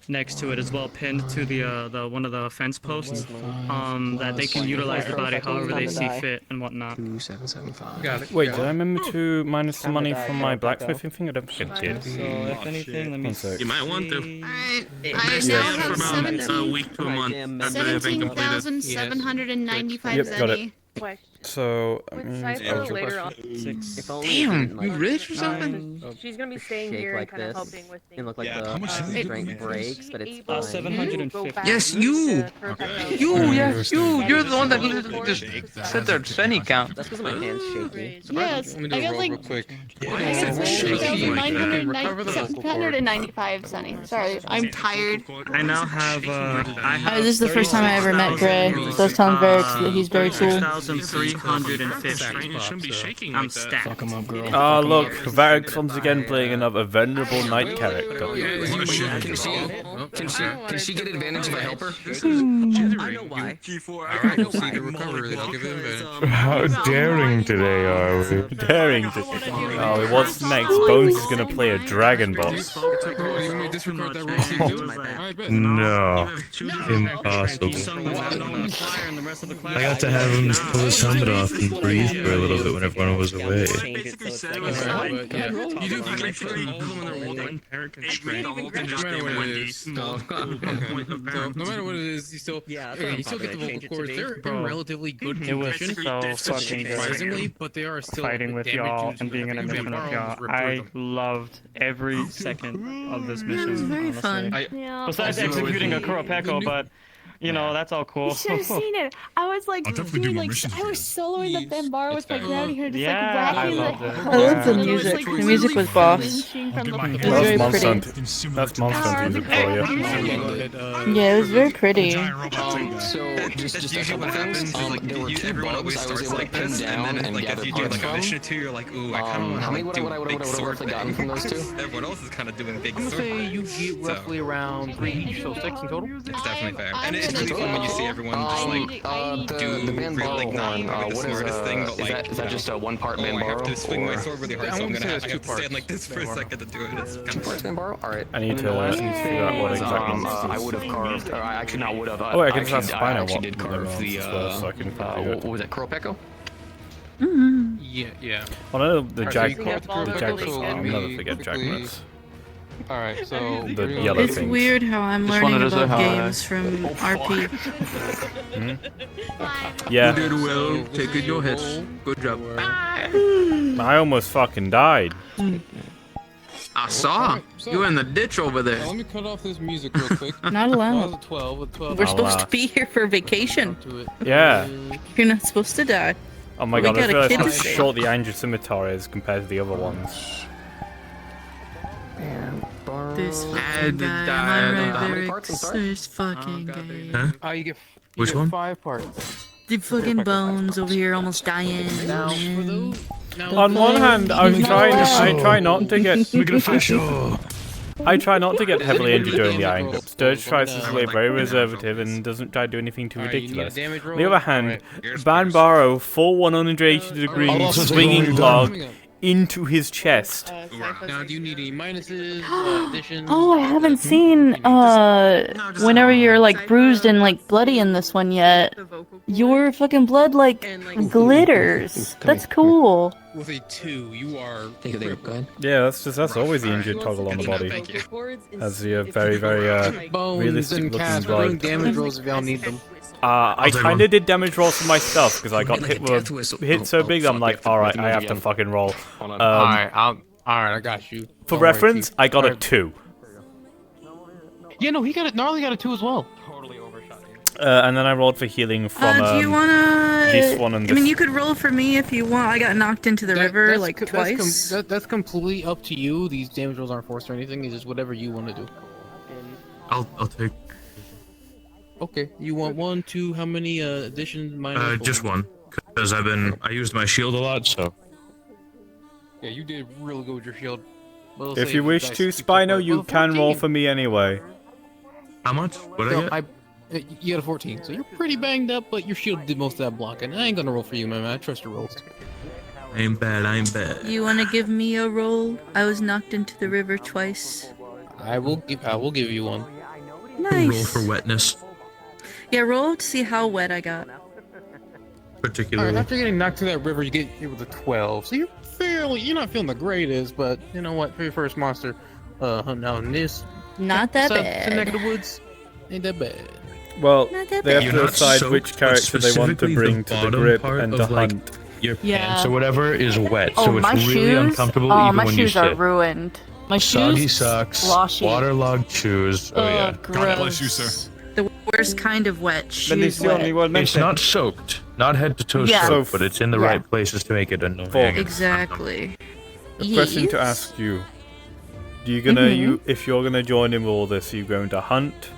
Speaker 9: next to it as well, pinned to the one of the fence posts. That they can utilize the body however they see fit and whatnot.
Speaker 17: 2775.
Speaker 8: Got it.
Speaker 7: Wait, did I remember to minus the money from my blacksmithing thing? I don't think I did.
Speaker 9: So if anything, let me.
Speaker 7: One sec.
Speaker 20: You might want to.
Speaker 18: Alright,
Speaker 20: Yeah,
Speaker 18: I now have
Speaker 20: for about a week to a month. After everything completed.
Speaker 18: 17,795
Speaker 7: Yep, got it.
Speaker 16: Question.
Speaker 7: So,
Speaker 16: With Cypher later on,
Speaker 8: Damn, you rich or something?
Speaker 16: she's gonna be staying
Speaker 13: shake
Speaker 16: here
Speaker 13: like
Speaker 16: and kind of
Speaker 13: this,
Speaker 16: helping with things.
Speaker 13: and look like
Speaker 16: Yeah.
Speaker 13: the
Speaker 16: How much is it?
Speaker 13: strength breaks, but it's fine.
Speaker 9: 750.
Speaker 16: Yes,
Speaker 15: you! You're the one that just said their Zenny count.
Speaker 13: That's because my hand's shaky.
Speaker 11: Yes, I got like
Speaker 8: quick.
Speaker 11: 795 Sunny. Sorry, I'm tired.
Speaker 9: I now have.
Speaker 10: This is the first time I ever met Gray, so it sounds very. He's very cool.
Speaker 9: 6,350. I'm stacked.
Speaker 17: Fuck 'em up, girl.
Speaker 7: Ah, look, Varric once again playing another venerable knight character.
Speaker 17: Can she get advantage if I help her?
Speaker 13: I know why.
Speaker 8: Alright, you'll see the recovery. I'll give you advantage.
Speaker 14: How daring today are we?
Speaker 7: Daring to. Oh, what's next? Bones is gonna play a dragon boss.
Speaker 14: No. Impossible. I got to have him pull his helmet off and breathe for a little bit when everyone was away.
Speaker 20: You do no matter what it is, you still get the vocal cords. They're in relatively good condition. Surprisingly, but they are still
Speaker 9: fighting with y'all and being in a mission with y'all. I loved every second of this mission.
Speaker 10: It was very
Speaker 9: honestly.
Speaker 10: fun.
Speaker 11: Yeah.
Speaker 9: Besides executing a Kuropeko, but you know that's all cool.
Speaker 11: You should have seen it. I was like doing like I was soloing the Bambara with my gravity here, just like whacking
Speaker 9: loved
Speaker 11: the
Speaker 9: it.
Speaker 10: I loved the music. The music was boss.
Speaker 11: Lynching from the
Speaker 10: It was very pretty.
Speaker 7: That's Monster music for you.
Speaker 10: Yeah, it was very pretty.
Speaker 17: So just a couple things. There were 2 bugs I was able to pin down and gather parts from.
Speaker 4: You're like, ooh, I kind of
Speaker 17: How many would I
Speaker 4: big sword
Speaker 17: roughly gotten from those 2?
Speaker 4: Everyone else is kind of doing big
Speaker 8: I'm gonna
Speaker 4: sword
Speaker 8: say you
Speaker 4: fights,
Speaker 8: get roughly around 3 each, so 6 in total.
Speaker 4: It's definitely fair. And it's really fun when you see everyone just like
Speaker 17: the Bambara one, what is is that just a 1-part
Speaker 4: I have
Speaker 17: Bambara?
Speaker 4: to swing my sword really hard, so I'm gonna have to stand like this for a second to do it. It's kind of
Speaker 17: 2 parts Bambara? Alright.
Speaker 7: I need to figure out what exactly this
Speaker 17: I
Speaker 7: is.
Speaker 17: would have carved, or I actually not would have.
Speaker 7: Oh, wait, I can just ask
Speaker 17: I
Speaker 7: Spino
Speaker 17: actually
Speaker 7: what
Speaker 17: did
Speaker 7: the
Speaker 17: carve
Speaker 7: nuance
Speaker 17: the,
Speaker 7: is first, so I can figure
Speaker 17: what was it, Kuropeko?
Speaker 8: Yeah.
Speaker 7: Well, I know the
Speaker 8: Alright,
Speaker 7: Jag.
Speaker 8: so you got
Speaker 7: The Jag.
Speaker 8: so
Speaker 7: I'll
Speaker 8: we
Speaker 7: never forget
Speaker 8: quickly-
Speaker 7: Jagmas.
Speaker 20: Alright, so
Speaker 7: The yellow
Speaker 10: It's
Speaker 7: things.
Speaker 10: weird how I'm
Speaker 20: Just
Speaker 10: learning
Speaker 20: wanted to say
Speaker 10: about
Speaker 20: hi.
Speaker 10: games from RP.
Speaker 7: Yeah.
Speaker 4: You did well, taking your hits. Good job.
Speaker 7: I almost fucking died.
Speaker 4: I saw. You were in the ditch over there.
Speaker 20: Let me cut off this music real quick.
Speaker 10: Not allowed.
Speaker 20: With 12,
Speaker 10: We're supposed to be here for vacation.
Speaker 7: Yeah.
Speaker 10: You're not supposed to die.
Speaker 7: Oh my
Speaker 10: We
Speaker 7: god, I
Speaker 10: got a
Speaker 7: realized
Speaker 10: kid
Speaker 7: how
Speaker 10: to save.
Speaker 7: short the Angel Scimitar is compared to the other ones.
Speaker 6: This fucking guy, my lyrics, this fucking guy.
Speaker 4: Huh?
Speaker 20: Oh, you get
Speaker 4: Which one?
Speaker 20: 5 parts.
Speaker 6: The fucking bones over here almost dying. man.
Speaker 7: On one hand, I try not to get.
Speaker 4: Official.
Speaker 7: I try not to get heavily injured during the iron grip. Sturge tries to stay very reservative and doesn't try to do anything too ridiculous. On the other hand, Banbaro, full 180 degree swinging log into his chest.
Speaker 8: Now, do you need any minuses, additions?
Speaker 10: Oh, I haven't seen whenever you're like bruised and like bloody in this one yet. Your fucking blood like glitters. That's cool.
Speaker 20: With a 2, you are.
Speaker 7: Yeah, that's always the injured toggle on the body. As the very
Speaker 20: Bones
Speaker 7: realistic
Speaker 20: and
Speaker 7: looking
Speaker 20: cast. We're doing
Speaker 7: blood.
Speaker 20: damage rolls if y'all need them.
Speaker 7: I kind of did damage rolls for myself because I got hit with a hit so big. I'm like, all right, I have to fucking roll.
Speaker 20: Alright, I got you.
Speaker 7: For reference, I got a 2.
Speaker 20: Yeah, no, he got it. Gnarly got a 2 as well.
Speaker 7: And then I rolled for healing from
Speaker 6: Do you wanna?
Speaker 7: this one and
Speaker 6: I mean,
Speaker 7: this.
Speaker 6: you could roll for me if you want. I got knocked into the river like twice.
Speaker 20: That's completely up to you. These damage rolls aren't forced or anything. It's just whatever you want to do.
Speaker 4: I'll take.
Speaker 20: Okay, you want 1, 2? How many additions? Minus
Speaker 4: Just one, because I used my shield a lot, so.
Speaker 20: Yeah, you did really good with your shield.
Speaker 7: If you wish to, Spino, you can roll for me anyway.
Speaker 4: How much? What
Speaker 20: So
Speaker 4: I get?
Speaker 20: you got a 14, so you're pretty banged up, but your shield did most of that blocking. I ain't gonna roll for you, man. I trust your rolls.
Speaker 4: I'm bad.
Speaker 6: You wanna give me a roll? I was knocked into the river twice.
Speaker 20: I will give you one.
Speaker 6: Nice.
Speaker 4: Roll for wetness,
Speaker 6: Yeah, roll to see how wet I got.
Speaker 4: particularly.
Speaker 20: Alright, after getting knocked to that river, you get hit with a 12. So you're not feeling the greatest, but you know what? For your first monster, hunting out in this,
Speaker 10: Not that
Speaker 20: to
Speaker 10: bad.
Speaker 20: neck of the woods, ain't that bad.
Speaker 7: Well,
Speaker 6: Not that
Speaker 7: they have
Speaker 6: bad.
Speaker 7: to decide which character they want to bring to the grip and to hunt.
Speaker 1: Your
Speaker 10: Yeah.
Speaker 1: pants or whatever is wet,
Speaker 10: Oh,
Speaker 1: so it's
Speaker 10: my
Speaker 1: really
Speaker 10: shoes.
Speaker 1: uncomfortable
Speaker 10: Oh,
Speaker 1: even
Speaker 10: my
Speaker 1: when you
Speaker 10: shoes are
Speaker 1: sit.
Speaker 10: ruined. My
Speaker 1: Soggy
Speaker 10: shoes.
Speaker 1: socks,
Speaker 10: sloshy.
Speaker 1: waterlogged shoes. Oh yeah.
Speaker 12: God bless you, sir.
Speaker 6: The worst kind of wet. Shoes
Speaker 7: the only
Speaker 6: wet.
Speaker 7: one
Speaker 1: It's not soaked, not head to toe
Speaker 10: Yeah.
Speaker 1: soaked, but it's in the
Speaker 10: Yeah.
Speaker 1: right places to make it annoying.
Speaker 6: Exactly.
Speaker 7: A question to ask you: Do you gonna if you're gonna join in with all this, are you going to hunt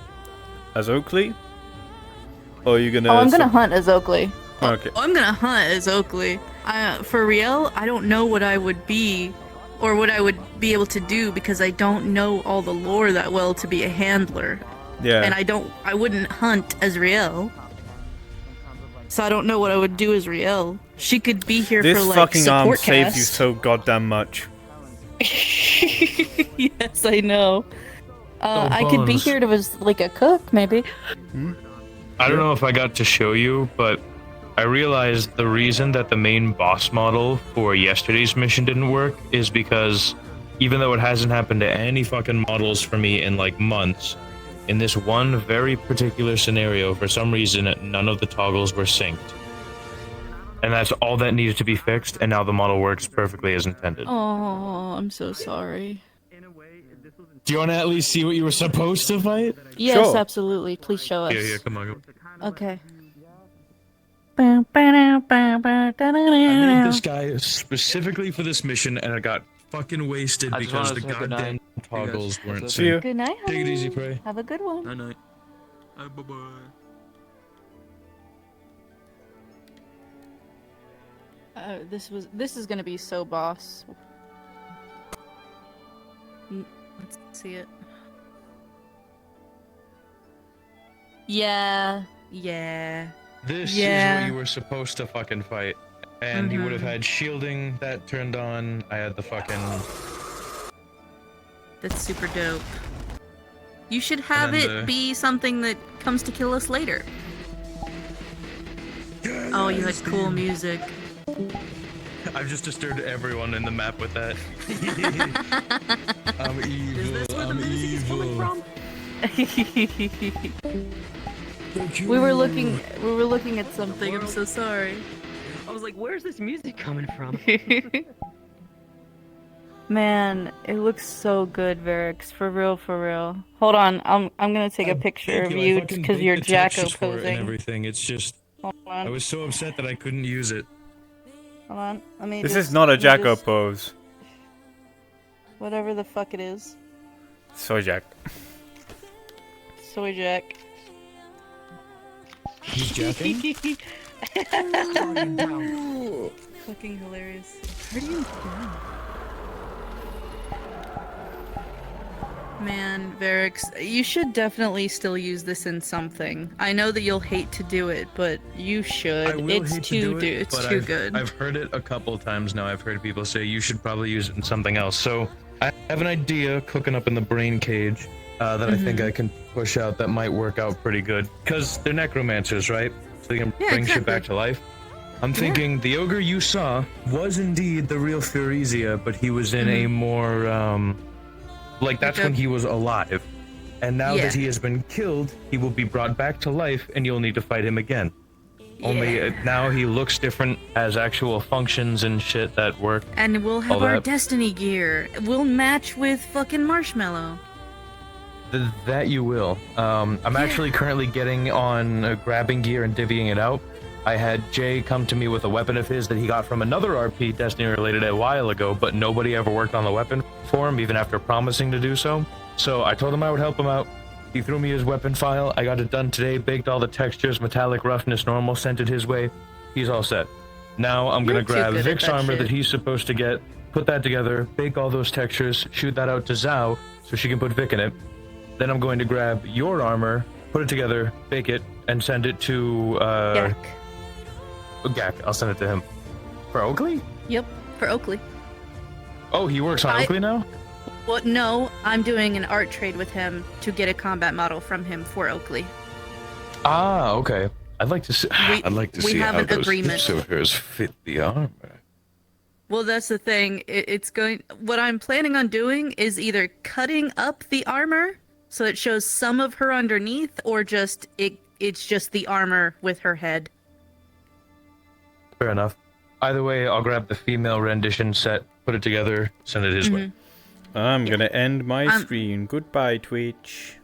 Speaker 7: as Oakley, or are you gonna?
Speaker 10: Oh, I'm gonna hunt as Oakley.
Speaker 7: Okay.
Speaker 6: I'm gonna hunt as Oakley. For real, I don't know what I would be, or what I would be able to do because I don't know all the lore that well to be a handler.
Speaker 7: Yeah.
Speaker 6: And I wouldn't hunt as Riel. So I don't know what I would do as Riel. She could be here
Speaker 7: This
Speaker 6: for like
Speaker 7: fucking arm
Speaker 6: support
Speaker 7: saves you
Speaker 6: cast.
Speaker 7: so goddamn much.
Speaker 10: Yes, I know. I could be
Speaker 1: bones.
Speaker 10: here to as like a cook, maybe.
Speaker 1: I don't know if I got to show you, but I realized the reason that the main boss model for yesterday's mission didn't work is because even though it hasn't happened to any fucking models for me in like months, in this one very particular scenario, for some reason, none of the toggles were synced. And that's all that needed to be fixed, and now the model works perfectly as intended.
Speaker 10: Oh, I'm so sorry.
Speaker 1: Do you want to at least see what you were supposed to fight?
Speaker 10: Yes, absolutely. Please show us.
Speaker 1: Yeah, come on.
Speaker 10: Okay.
Speaker 1: I made this guy specifically for this mission, and I got fucking wasted
Speaker 4: I just
Speaker 1: because
Speaker 4: wanted
Speaker 1: the
Speaker 4: to say good
Speaker 1: goddamn
Speaker 4: night.
Speaker 1: toggles
Speaker 4: You guys.
Speaker 1: weren't
Speaker 7: See you.
Speaker 1: synced.
Speaker 10: Good night,
Speaker 1: Take it
Speaker 10: honey.
Speaker 1: easy, Prey.
Speaker 10: Have a good one.
Speaker 4: Night. Bye-bye.
Speaker 10: This is gonna be so boss. Let's see it. Yeah.
Speaker 1: This
Speaker 10: Yeah.
Speaker 1: is what you were supposed to fucking fight. And you would have had shielding that turned on. I had the fucking...
Speaker 6: That's super dope. You should have
Speaker 1: And
Speaker 6: it
Speaker 1: then
Speaker 6: be something that comes to kill us later. Oh, you had cool music.
Speaker 1: I've just disturbed everyone in the map with that. I'm evil.
Speaker 11: Is this where the music is coming from?
Speaker 6: We were looking at something. I'm so sorry.
Speaker 13: I was like, where's this music coming from?
Speaker 6: Man, it looks so good, Varix. For real, for real. Hold on, I'm gonna take a picture of you because you're Jacko posing.
Speaker 1: And everything. It's just.
Speaker 6: Hold on.
Speaker 1: I was so upset that I couldn't use it.
Speaker 6: Hold on. Let me.
Speaker 7: This
Speaker 6: just,
Speaker 7: is not a
Speaker 6: let me
Speaker 7: Jacko
Speaker 6: just-
Speaker 7: pose.
Speaker 6: Whatever the fuck it is.
Speaker 7: Soy Jack.
Speaker 6: Soy Jack.
Speaker 1: He's jacking?
Speaker 6: Fucking hilarious. Man, Varix, you should definitely still use this in something. I know that you'll hate to do it, but you should.
Speaker 1: I will
Speaker 6: It's
Speaker 1: hate to
Speaker 6: too
Speaker 1: do it,
Speaker 6: it's
Speaker 1: but
Speaker 6: too
Speaker 1: I've,
Speaker 6: good.
Speaker 1: I've heard it a couple times now. I've heard people say you should probably use it in something else. So I have an idea cooking up in the brain cage that I think I can push out that might work out pretty good. Because they're necromancers, right? So they can bring shit back to life. I'm thinking the ogre you saw was indeed the real Furizia, but he was in a more, like that's when he was alive. And now that he has been killed, he will be brought back to life and you'll need to fight him again. Only now he looks different, has actual functions and shit that work.
Speaker 6: And we'll have
Speaker 1: all
Speaker 6: our
Speaker 1: that.
Speaker 6: Destiny gear. We'll match with fucking Marshmallow.
Speaker 1: That you will. I'm actually currently getting on grabbing gear and divvying it out. I had Jay come to me with a weapon of his that he got from another RP Destiny related a while ago, but nobody ever worked on the weapon for him, even after promising to do so. So I told him I would help him out. He threw me his weapon file. I got it done today, baked all the textures, metallic, roughness, normal, sent it his way. He's all set. Now I'm gonna grab Vic's armor that he's supposed to get, put that together, bake all those textures, shoot that out to Zhao so she can put Vic in it. Then I'm going to grab your armor, put it together, bake it, and send it to Gak. I'll send it to him. For Oakley?
Speaker 6: Yep, for Oakley.
Speaker 1: Oh, he works on Oakley now?
Speaker 6: Well, no, I'm doing an art trade with him to get a combat model from him for Oakley.
Speaker 1: Ah, okay. I'd like to see. I'd like to
Speaker 6: we
Speaker 1: see
Speaker 6: have
Speaker 1: how
Speaker 6: an
Speaker 1: those
Speaker 6: agreement.
Speaker 1: hips of hers fit the armor.
Speaker 6: Well, that's the thing. It's going. What I'm planning on doing is either cutting up the armor so it shows some of her underneath, or just it's just the armor with her head.
Speaker 1: Fair enough. Either way, I'll grab the female rendition set, put it together, send it his way.
Speaker 7: I'm gonna end my screen. Goodbye, Twitch.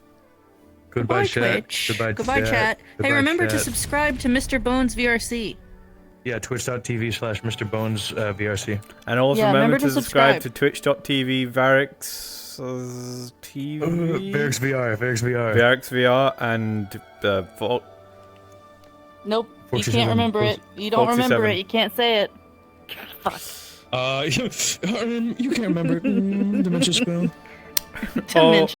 Speaker 1: Goodbye, chat.
Speaker 6: Twitch. Goodbye, chat. Hey, remember to subscribe to Mr. Bones VRC.
Speaker 1: Yeah, twitch.tv/Mr. Bones VRC.
Speaker 7: And also remember to subscribe to twitch.tv Varix TV.
Speaker 1: Varix VR, Varix VR.
Speaker 7: Varix VR and
Speaker 6: Nope, you
Speaker 1: 47.
Speaker 6: can't remember it. You don't remember it. You can't say it. Fuck.
Speaker 1: You can't remember. Dementia spell.
Speaker 7: Oh,